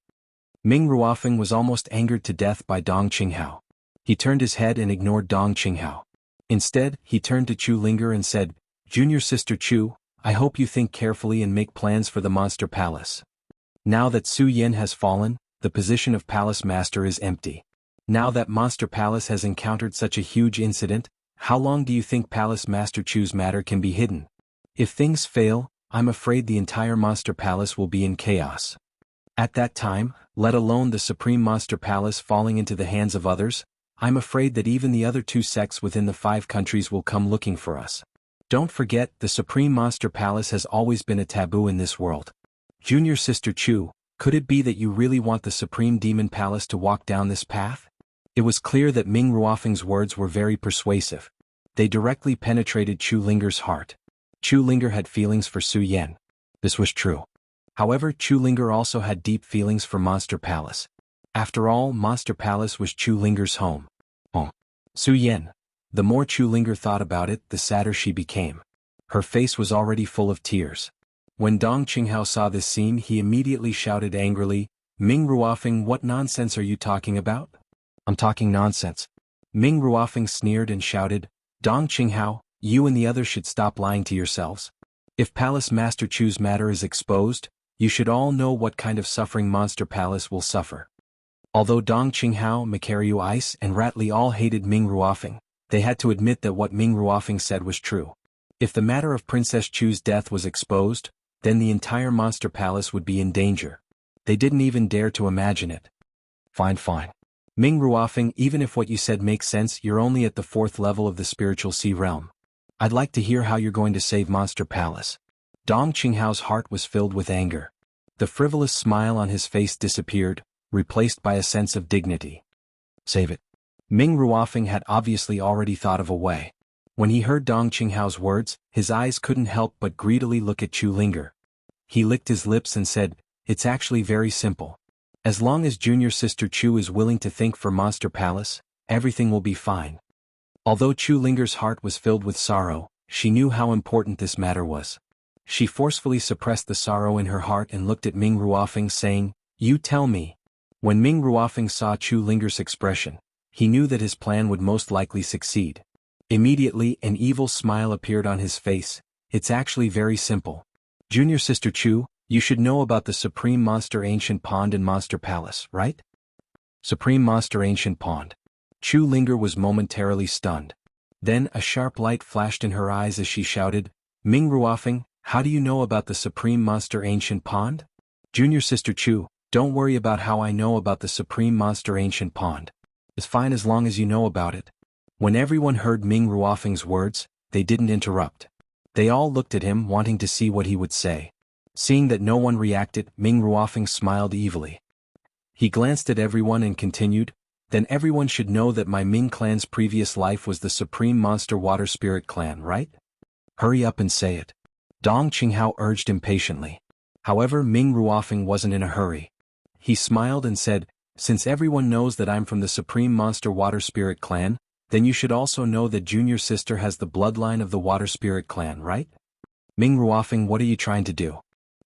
Ming Ruofeng was almost angered to death by Dong Qinghao. He turned his head and ignored Dong Qinghao. Instead, he turned to Chu Linger and said, Junior Sister Chu, I hope you think carefully and make plans for the Monster Palace. Now that Su Yan has fallen, the position of Palace Master is empty. Now that Monster Palace has encountered such a huge incident, how long do you think Palace Master Chu's matter can be hidden? If things fail, I'm afraid the entire Monster Palace will be in chaos. At that time, let alone the Supreme Monster Palace falling into the hands of others, I'm afraid that even the other 2 sects within the 5 countries will come looking for us. Don't forget, the Supreme Monster Palace has always been a taboo in this world. Junior Sister Chu, could it be that you really want the Supreme Demon Palace to walk down this path? It was clear that Ming Ruofeng's words were very persuasive. They directly penetrated Chu Linger's heart. Chu Linger had feelings for Su Yan. This was true. However, Chu Linger also had deep feelings for Monster Palace. After all, Monster Palace was Chu Linger's home. Oh. Su Yan. The more Chu Linger thought about it, the sadder she became. Her face was already full of tears. When Dong Qinghao saw this scene, he immediately shouted angrily, Ming Ruofeng, what nonsense are you talking about? I'm talking nonsense. Ming Ruofeng sneered and shouted, Dong Qinghao, you and the others should stop lying to yourselves. If Palace Master Chu's matter is exposed, you should all know what kind of suffering Monster Palace will suffer. Although Dong Qinghao, Macario Ice, and Ratley all hated Ming Ruofeng, they had to admit that what Ming Ruofeng said was true. If the matter of Princess Chu's death was exposed, then the entire Monster Palace would be in danger. They didn't even dare to imagine it. Fine. Ming Ruofeng, even if what you said makes sense, you're only at the 4th level of the Spiritual Sea Realm. I'd like to hear how you're going to save Monster Palace. Dong Qinghao's heart was filled with anger. The frivolous smile on his face disappeared, replaced by a sense of dignity. Save it. Ming Ruofeng had obviously already thought of a way. When he heard Dong Qinghao's words, his eyes couldn't help but greedily look at Chu Linger. He licked his lips and said, It's actually very simple. As long as Junior Sister Chu is willing to think for Monster Palace, everything will be fine. Although Chu Linger's heart was filled with sorrow, she knew how important this matter was. She forcefully suppressed the sorrow in her heart and looked at Ming Ruofeng saying, You tell me. When Ming Ruofeng saw Chu Linger's expression, he knew that his plan would most likely succeed. Immediately, an evil smile appeared on his face. It's actually very simple. Junior Sister Chu, you should know about the Supreme Monster Ancient Pond in Monster Palace, right? Supreme Monster Ancient Pond. Chu Linger was momentarily stunned. Then a sharp light flashed in her eyes as she shouted, Ming Ruofeng, how do you know about the Supreme Monster Ancient Pond? Junior Sister Chu, don't worry about how I know about the Supreme Monster Ancient Pond. It's fine as long as you know about it. When everyone heard Ming Ruofeng's words, they didn't interrupt. They all looked at him wanting to see what he would say. Seeing that no one reacted, Ming Ruofeng smiled evilly. He glanced at everyone and continued, Then everyone should know that my Ming clan's previous life was the Supreme Monster Water Spirit clan, right? Hurry up and say it. Dong Qinghao urged impatiently. However, Ming Ruofeng wasn't in a hurry. He smiled and said, Since everyone knows that I'm from the Supreme Monster Water Spirit clan, Then you should also know that junior sister has the bloodline of the water spirit clan, right? Ming Ruofeng, what are you trying to do?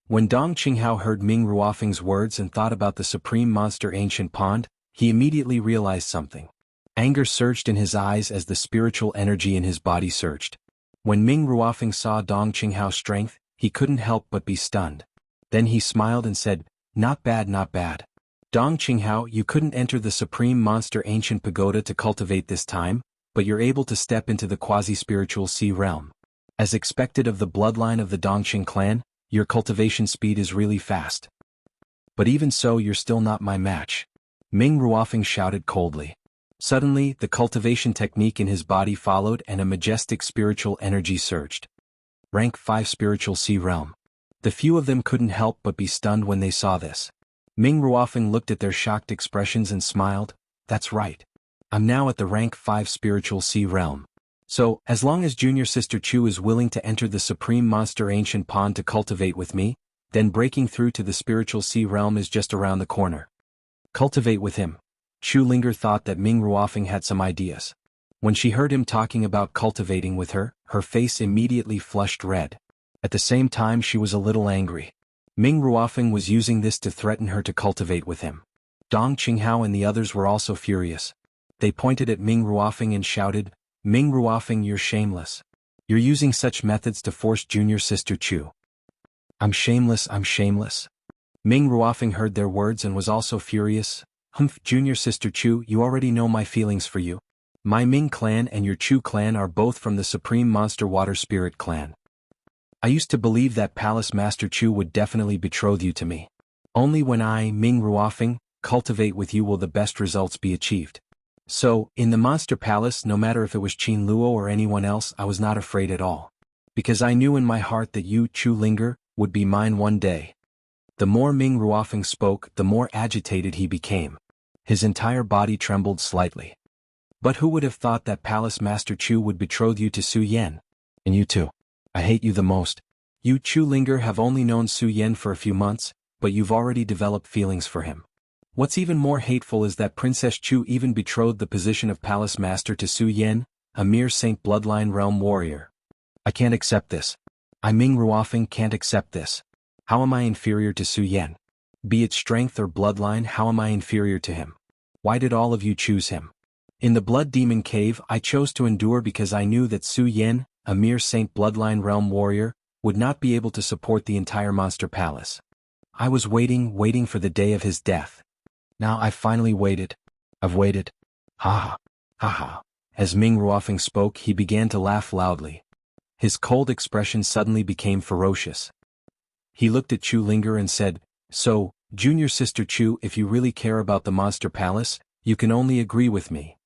When Dong Qinghao heard Ming Ruofeng's words and thought about the supreme monster ancient pond, he immediately realized something. Anger surged in his eyes as the spiritual energy in his body surged. When Ming Ruofeng saw Dong Qinghao's strength, he couldn't help but be stunned. Then he smiled and said, "Not bad, not bad. Dong Qinghao, you couldn't enter the supreme monster ancient pagoda to cultivate this time, but you're able to step into the quasi-spiritual sea realm. As expected of the bloodline of the Dongqing clan, your cultivation speed is really fast. But even so, you're still not my match." Ming Ruofeng shouted coldly. Suddenly, the cultivation technique in his body followed and a majestic spiritual energy surged. Rank 5 Spiritual Sea Realm. The few of them couldn't help but be stunned when they saw this. Ming Ruofeng looked at their shocked expressions and smiled. "That's right. I'm now at the rank 5 Spiritual Sea Realm. So, as long as junior sister Chu is willing to enter the supreme monster ancient pond to cultivate with me, then breaking through to the spiritual sea realm is just around the corner." Cultivate with him. Chu Linger thought that Ming Ruofeng had some ideas. When she heard him talking about cultivating with her, her face immediately flushed red. At the same time, she was a little angry. Ming Ruofeng was using this to threaten her to cultivate with him. Dong Qinghao and the others were also furious. They pointed at Ming Ruofeng and shouted, "Ming Ruofeng, you're shameless. You're using such methods to force junior sister Chu." I'm shameless, I'm shameless." Ming Ruofeng heard their words and was also furious. "Humph, junior sister Chu, you already know my feelings for you. My Ming clan and your Chu clan are both from the Supreme Monster Water Spirit clan. I used to believe that Palace Master Chu would definitely betroth you to me. Only when I, Ming Ruofeng, cultivate with you will the best results be achieved. So, in the Monster Palace, no matter if it was Qin Luo or anyone else, I was not afraid at all. Because I knew in my heart that you, Chu Linger, would be mine one day." The more Ming Ruofeng spoke, the more agitated he became. His entire body trembled slightly. "But who would have thought that Palace Master Chu would betroth you to Su Yan? And you too. I hate you the most. You, Chu Linger, have only known Su Yan for a few months, but you've already developed feelings for him. What's even more hateful is that Princess Chu even betrothed the position of Palace Master to Su Yan, a mere Saint Bloodline Realm warrior. I can't accept this. I, Ming Ruofeng, can't accept this. How am I inferior to Su Yan? Be it strength or bloodline, how am I inferior to him? Why did all of you choose him? In the Blood Demon Cave, I chose to endure because I knew that Su Yan, a mere Saint Bloodline Realm warrior, would not be able to support the entire Monster Palace. I was waiting for the day of his death. Now I've finally waited. I've waited. Ha ha. Ha ha. As Ming Ruofeng spoke, he began to laugh loudly. His cold expression suddenly became ferocious. He looked at Chu Linger and said, "So, junior sister Chu, if you really care about the Monster Palace, you can only agree with me.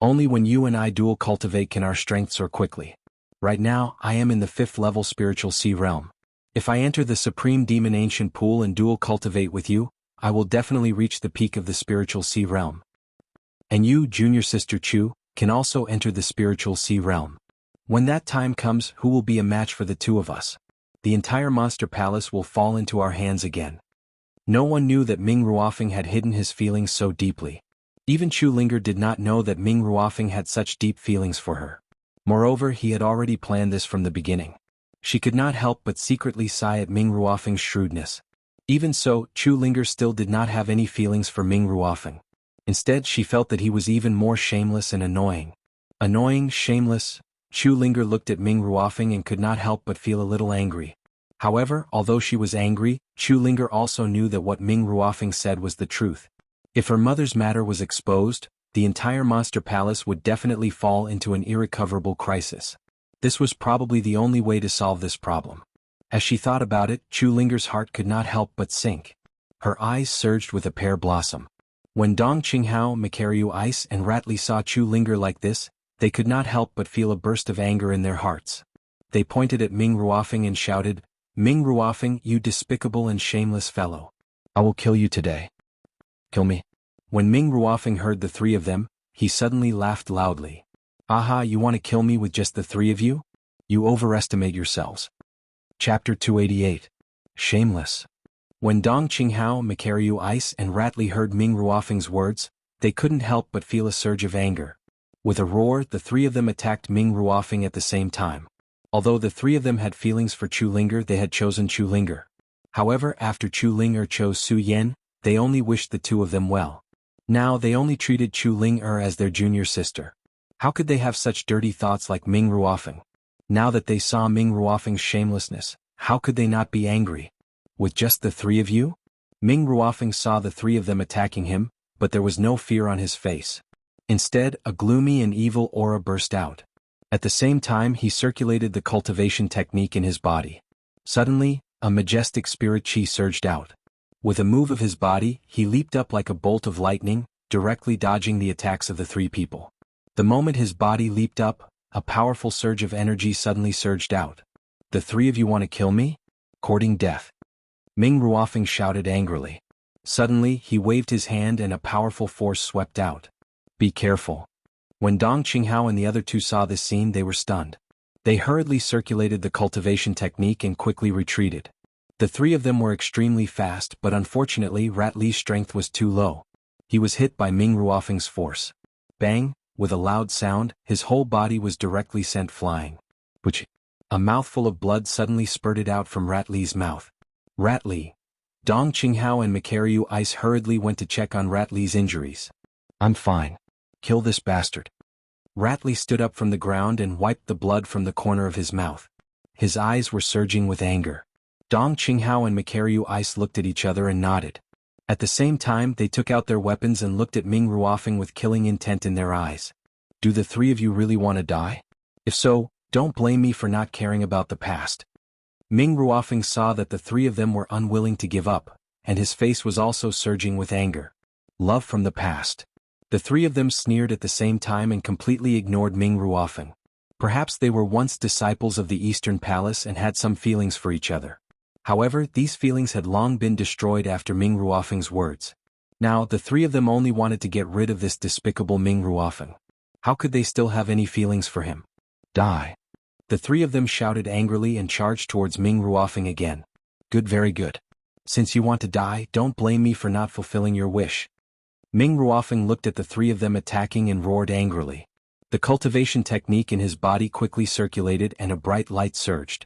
Only when you and I dual cultivate can our strength soar quickly. Right now, I am in the 5th level spiritual sea realm. If I enter the Supreme Demon Ancient Pool and dual cultivate with you, I will definitely reach the peak of the spiritual sea realm. And you, junior sister Chu, can also enter the spiritual sea realm. When that time comes, who will be a match for the two of us? The entire Monster Palace will fall into our hands again." No one knew that Ming Ruofeng had hidden his feelings so deeply. Even Chu Linger did not know that Ming Ruofeng had such deep feelings for her. Moreover, he had already planned this from the beginning. She could not help but secretly sigh at Ming Ruofeng's shrewdness. Even so, Chu Linger still did not have any feelings for Ming Ruofeng. Instead, she felt that he was even more shameless and annoying. Annoying, shameless. Chu Linger looked at Ming Ruofeng and could not help but feel a little angry. However, although she was angry, Chu Linger also knew that what Ming Ruofeng said was the truth. If her mother's matter was exposed, the entire Monster Palace would definitely fall into an irrecoverable crisis. This was probably the only way to solve this problem. As she thought about it, Chu Linger's heart could not help but sink. Her eyes surged with a pear blossom. When Dong Qinghao, Makaryu Ice and Ratli saw Chu Linger like this, they could not help but feel a burst of anger in their hearts. They pointed at Ming Ruofeng and shouted, "Ming Ruofeng, you despicable and shameless fellow. I will kill you today. Kill me." When Ming Ruofeng heard the three of them, he suddenly laughed loudly. "Aha, you want to kill me with just the three of you? You overestimate yourselves." Chapter 288. Shameless. When Dong Qinghao, Makaryu Ice and Ratli heard Ming Ruofeng's words, they couldn't help but feel a surge of anger. With a roar, the three of them attacked Ming Ruofing at the same time. Although the three of them had feelings for Chu Linger, they had chosen Chu Linger. However, after Chu Linger chose Su Yan, they only wished the two of them well. Now they only treated Chu Linger as their junior sister. How could they have such dirty thoughts like Ming Ruofing? Now that they saw Ming Ruofing's shamelessness, how could they not be angry? With just the three of you? Ming Ruofing saw the three of them attacking him, but there was no fear on his face. Instead, a gloomy and evil aura burst out. At the same time, he circulated the cultivation technique in his body. Suddenly, a majestic spirit chi surged out. With a move of his body, he leaped up like a bolt of lightning, directly dodging the attacks of the three people. The moment his body leaped up, a powerful surge of energy suddenly surged out. The three of you want to kill me? Courting death. Ming Ruofing shouted angrily. Suddenly, he waved his hand and a powerful force swept out. Be careful. When Dong Qinghao and the other two saw this scene, they were stunned. They hurriedly circulated the cultivation technique and quickly retreated. The three of them were extremely fast, but unfortunately Rat Li's strength was too low. He was hit by Ming Ruofing's force. Bang! With a loud sound, his whole body was directly sent flying. Which? A mouthful of blood suddenly spurted out from Rat Li's mouth. Rat Li. Dong Qinghao and Makaryu Ice hurriedly went to check on Rat Li's injuries. I'm fine. Kill this bastard. Rat Li stood up from the ground and wiped the blood from the corner of his mouth. His eyes were surging with anger. Dong Qinghao and Makaryu Ice looked at each other and nodded. At the same time, they took out their weapons and looked at Ming Ruofing with killing intent in their eyes. Do the three of you really want to die? If so, don't blame me for not caring about the past. Ming Ruofing saw that the three of them were unwilling to give up, and his face was also surging with anger. Love from the past. The three of them sneered at the same time and completely ignored Ming Ruofing. Perhaps they were once disciples of the Eastern Palace and had some feelings for each other. However, these feelings had long been destroyed after Ming Ruofing's words. Now, the three of them only wanted to get rid of this despicable Ming Ruofing. How could they still have any feelings for him? Die. The three of them shouted angrily and charged towards Ming Ruofing again. Good, very good. Since you want to die, don't blame me for not fulfilling your wish. Ming Ruofing looked at the three of them attacking and roared angrily. The cultivation technique in his body quickly circulated and a bright light surged.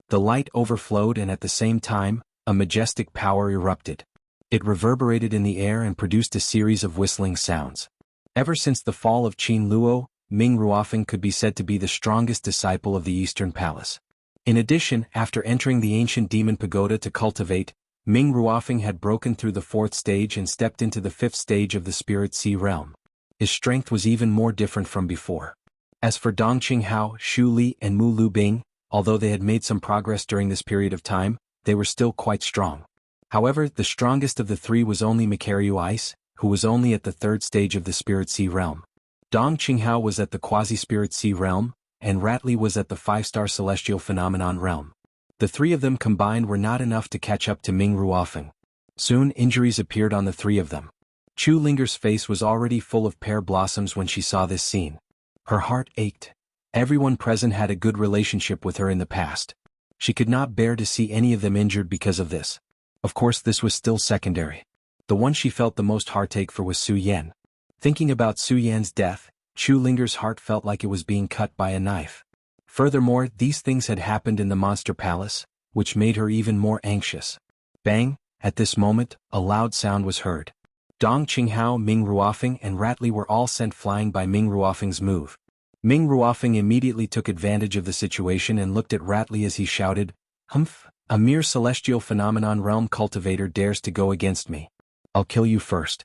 The light overflowed and at the same time, a majestic power erupted. It reverberated in the air and produced a series of whistling sounds. Ever since the fall of Qin Luo, Ming Ruofing could be said to be the strongest disciple of the Eastern Palace. In addition, after entering the ancient demon pagoda to cultivate, Ming Ruofing had broken through the fourth stage and stepped into the fifth stage of the Spirit Sea realm. His strength was even more different from before. As for Dong Qinghao, Xu Li and Mu Lu Bing, although they had made some progress during this period of time, they were still quite strong. However, the strongest of the three was only Makaryu Ice, who was only at the third stage of the Spirit Sea realm. Dong Qinghao was at the Quasi-Spirit Sea realm, and Rat Li was at the 5-star Celestial Phenomenon realm. The three of them combined were not enough to catch up to Ming Ruofing. Soon injuries appeared on the three of them. Chu Linger's face was already full of pear blossoms when she saw this scene. Her heart ached. Everyone present had a good relationship with her in the past. She could not bear to see any of them injured because of this. Of course, this was still secondary. The one she felt the most heartache for was Su Yan. Thinking about Su Yan's death, Chu Linger's heart felt like it was being cut by a knife. Furthermore, these things had happened in the Monster Palace, which made her even more anxious. Bang! At this moment, a loud sound was heard. Dong Qinghao, Ming Ruofing and Rat Li were all sent flying by Ming Ruofing's move. Ming Ruofing immediately took advantage of the situation and looked at Rat Li as he shouted, "Humph! A mere celestial phenomenon realm cultivator dares to go against me. I'll kill you first."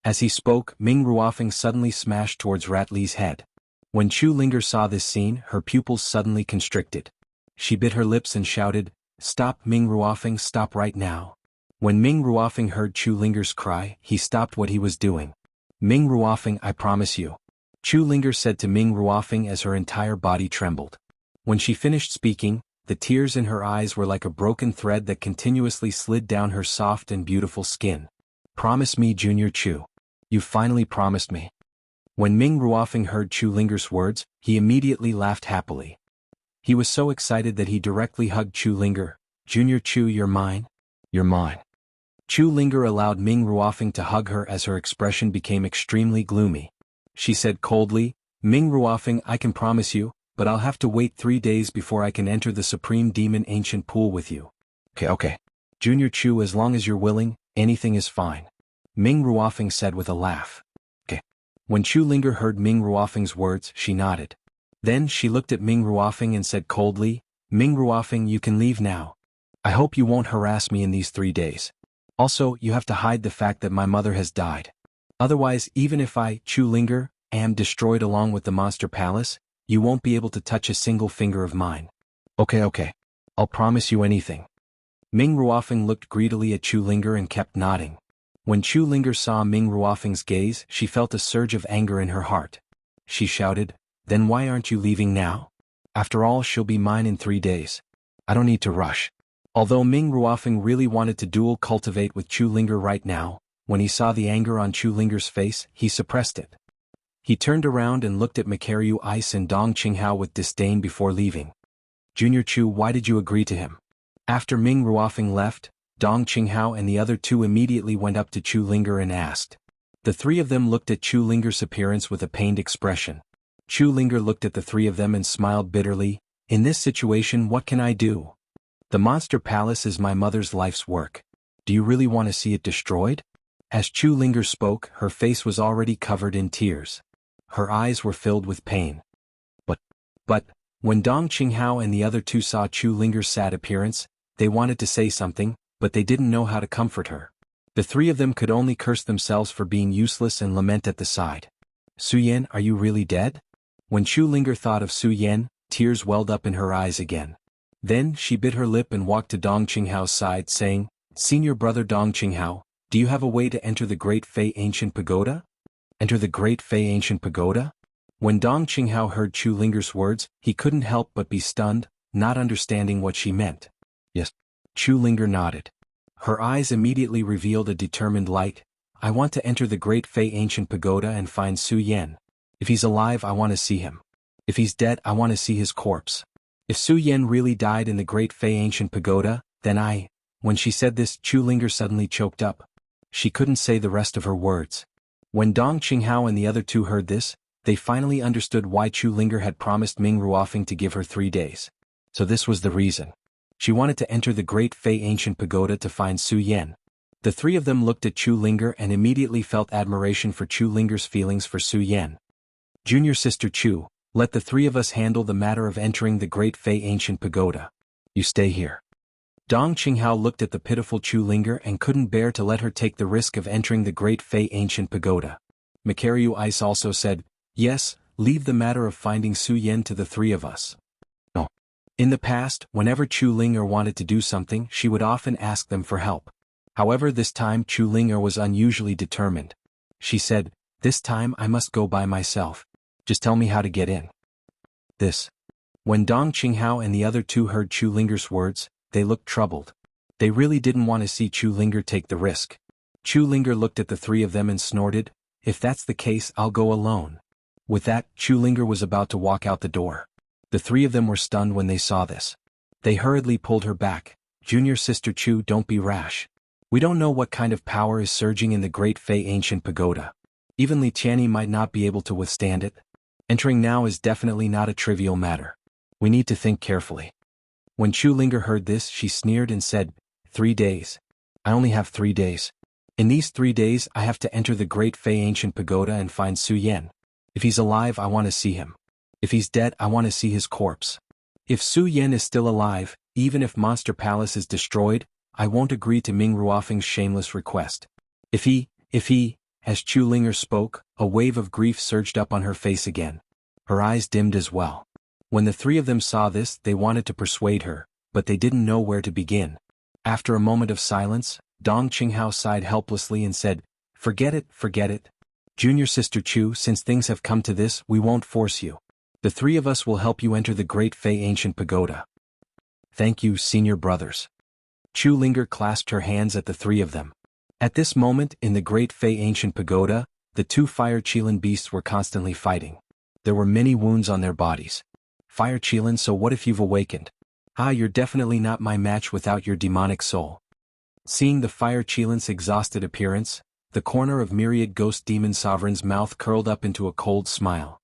As he spoke, Ming Ruofing suddenly smashed towards Rat Li's head. When Chu Linger saw this scene, her pupils suddenly constricted. She bit her lips and shouted, "Stop, Ming Ruofing, stop right now." When Ming Ruofing heard Chu Linger's cry, he stopped what he was doing. "Ming Ruofing, I promise you," Chu Linger said to Ming Ruofing as her entire body trembled. When she finished speaking, the tears in her eyes were like a broken thread that continuously slid down her soft and beautiful skin. "Promise me, Junior Chu. You finally promised me." When Ming Ruofing heard Chu Linger's words, he immediately laughed happily. He was so excited that he directly hugged Chu Linger. "Junior Chu, you're mine. You're mine." Chu Linger allowed Ming Ruofing to hug her as her expression became extremely gloomy. She said coldly, Ming Ruofeng, I can promise you, but I'll have to wait 3 days before I can enter the Supreme Demon Ancient Pool with you. Okay. Junior Chu, as long as you're willing, anything is fine. Ming Ruofeng said with a laugh. Okay. When Chu Linger heard Ming Ruofeng's words, she nodded. Then she looked at Ming Ruofeng and said coldly, Ming Ruofeng, you can leave now. I hope you won't harass me in these 3 days. Also, you have to hide the fact that my mother has died. Otherwise, even if I, Chu Linger, am destroyed along with the Monster Palace, you won't be able to touch a single finger of mine. Okay. I'll promise you anything. Ming Ruofeng looked greedily at Chu Linger and kept nodding. When Chu Linger saw Ming Ruofeng's gaze, she felt a surge of anger in her heart. She shouted, Then why aren't you leaving now? After all, she'll be mine in 3 days. I don't need to rush. Although Ming Ruofeng really wanted to duel cultivate with Chu Linger right now, when he saw the anger on Chu Linger's face, he suppressed it. He turned around and looked at Makaryu Ice and Dong Qinghao with disdain before leaving. Junior Chu, why did you agree to him? After Ming Ruofeng left, Dong Qinghao and the other two immediately went up to Chu Linger and asked. The three of them looked at Chu Linger's appearance with a pained expression. Chu Linger looked at the three of them and smiled bitterly. In this situation, what can I do? The Monster Palace is my mother's life's work. Do you really want to see it destroyed? As Chu Linger spoke, her face was already covered in tears. Her eyes were filled with pain. But, when Dong Qinghao and the other two saw Chu Linger's sad appearance, they wanted to say something, but they didn't know how to comfort her. The three of them could only curse themselves for being useless and lament at the side. Su Yan, are you really dead? When Chu Linger thought of Su Yan, tears welled up in her eyes again. Then she bit her lip and walked to Dong Qinghao's side, saying, Senior brother Dong Qinghao, do you have a way to enter the Great Fei Ancient Pagoda? Enter the Great Fei Ancient Pagoda? When Dong Qinghao heard Chu Linger's words, he couldn't help but be stunned, not understanding what she meant. Yes. Chu Linger nodded. Her eyes immediately revealed a determined light. I want to enter the Great Fei Ancient Pagoda and find Su Yan. If he's alive, I want to see him. If he's dead, I want to see his corpse. If Su Yan really died in the Great Fei Ancient Pagoda, then I... When she said this, Chu Linger suddenly choked up. She couldn't say the rest of her words. When Dong Qinghao and the other two heard this, they finally understood why Chu Linger had promised Ming Ruofeng to give her 3 days. So this was the reason. She wanted to enter the Great Fei Ancient Pagoda to find Su Yan. The three of them looked at Chu Linger and immediately felt admiration for Chu Linger's feelings for Su Yan. Junior sister Chu, let the three of us handle the matter of entering the Great Fei Ancient Pagoda. You stay here. Dong Qinghao looked at the pitiful Chu Linger and couldn't bear to let her take the risk of entering the Great Fei Ancient Pagoda. Makaryu Ice also said, Yes, leave the matter of finding Su Yan to the three of us. No. In the past, whenever Chu Linger wanted to do something, she would often ask them for help. However, this time Chu Linger was unusually determined. She said, This time I must go by myself. Just tell me how to get in. When Dong Qinghao and the other two heard Chu Linger's words, they looked troubled. They really didn't want to see Chu Linger take the risk. Chu Linger looked at the three of them and snorted, If that's the case, I'll go alone. With that, Chu Linger was about to walk out the door. The three of them were stunned when they saw this. They hurriedly pulled her back. Junior sister Chu, don't be rash. We don't know what kind of power is surging in the Great Fei Ancient Pagoda. Even Li Tianyi might not be able to withstand it. Entering now is definitely not a trivial matter. We need to think carefully. When Chu Linger heard this, she sneered and said, 3 days. I only have 3 days. In these 3 days, I have to enter the Great Fei Ancient Pagoda and find Su Yan. If he's alive, I want to see him. If he's dead, I want to see his corpse. If Su Yan is still alive, even if Monster Palace is destroyed, I won't agree to Ming Ruofeng's shameless request. If he, as Chu Linger spoke, a wave of grief surged up on her face again. Her eyes dimmed as well. When the three of them saw this, they wanted to persuade her, but they didn't know where to begin. After a moment of silence, Dong Qinghao sighed helplessly and said, Forget it. Junior sister Chu, since things have come to this, we won't force you. The three of us will help you enter the Great Fei Ancient Pagoda. Thank you, senior brothers. Chu Linger clasped her hands at the three of them. At this moment, in the Great Fei Ancient Pagoda, the two Fire Qilin beasts were constantly fighting. There were many wounds on their bodies. Fire Qilin, so what if you've awakened? You're definitely not my match without your demonic soul. Seeing the Fire Qilin's exhausted appearance, the corner of myriad ghost demon sovereign's mouth curled up into a cold smile.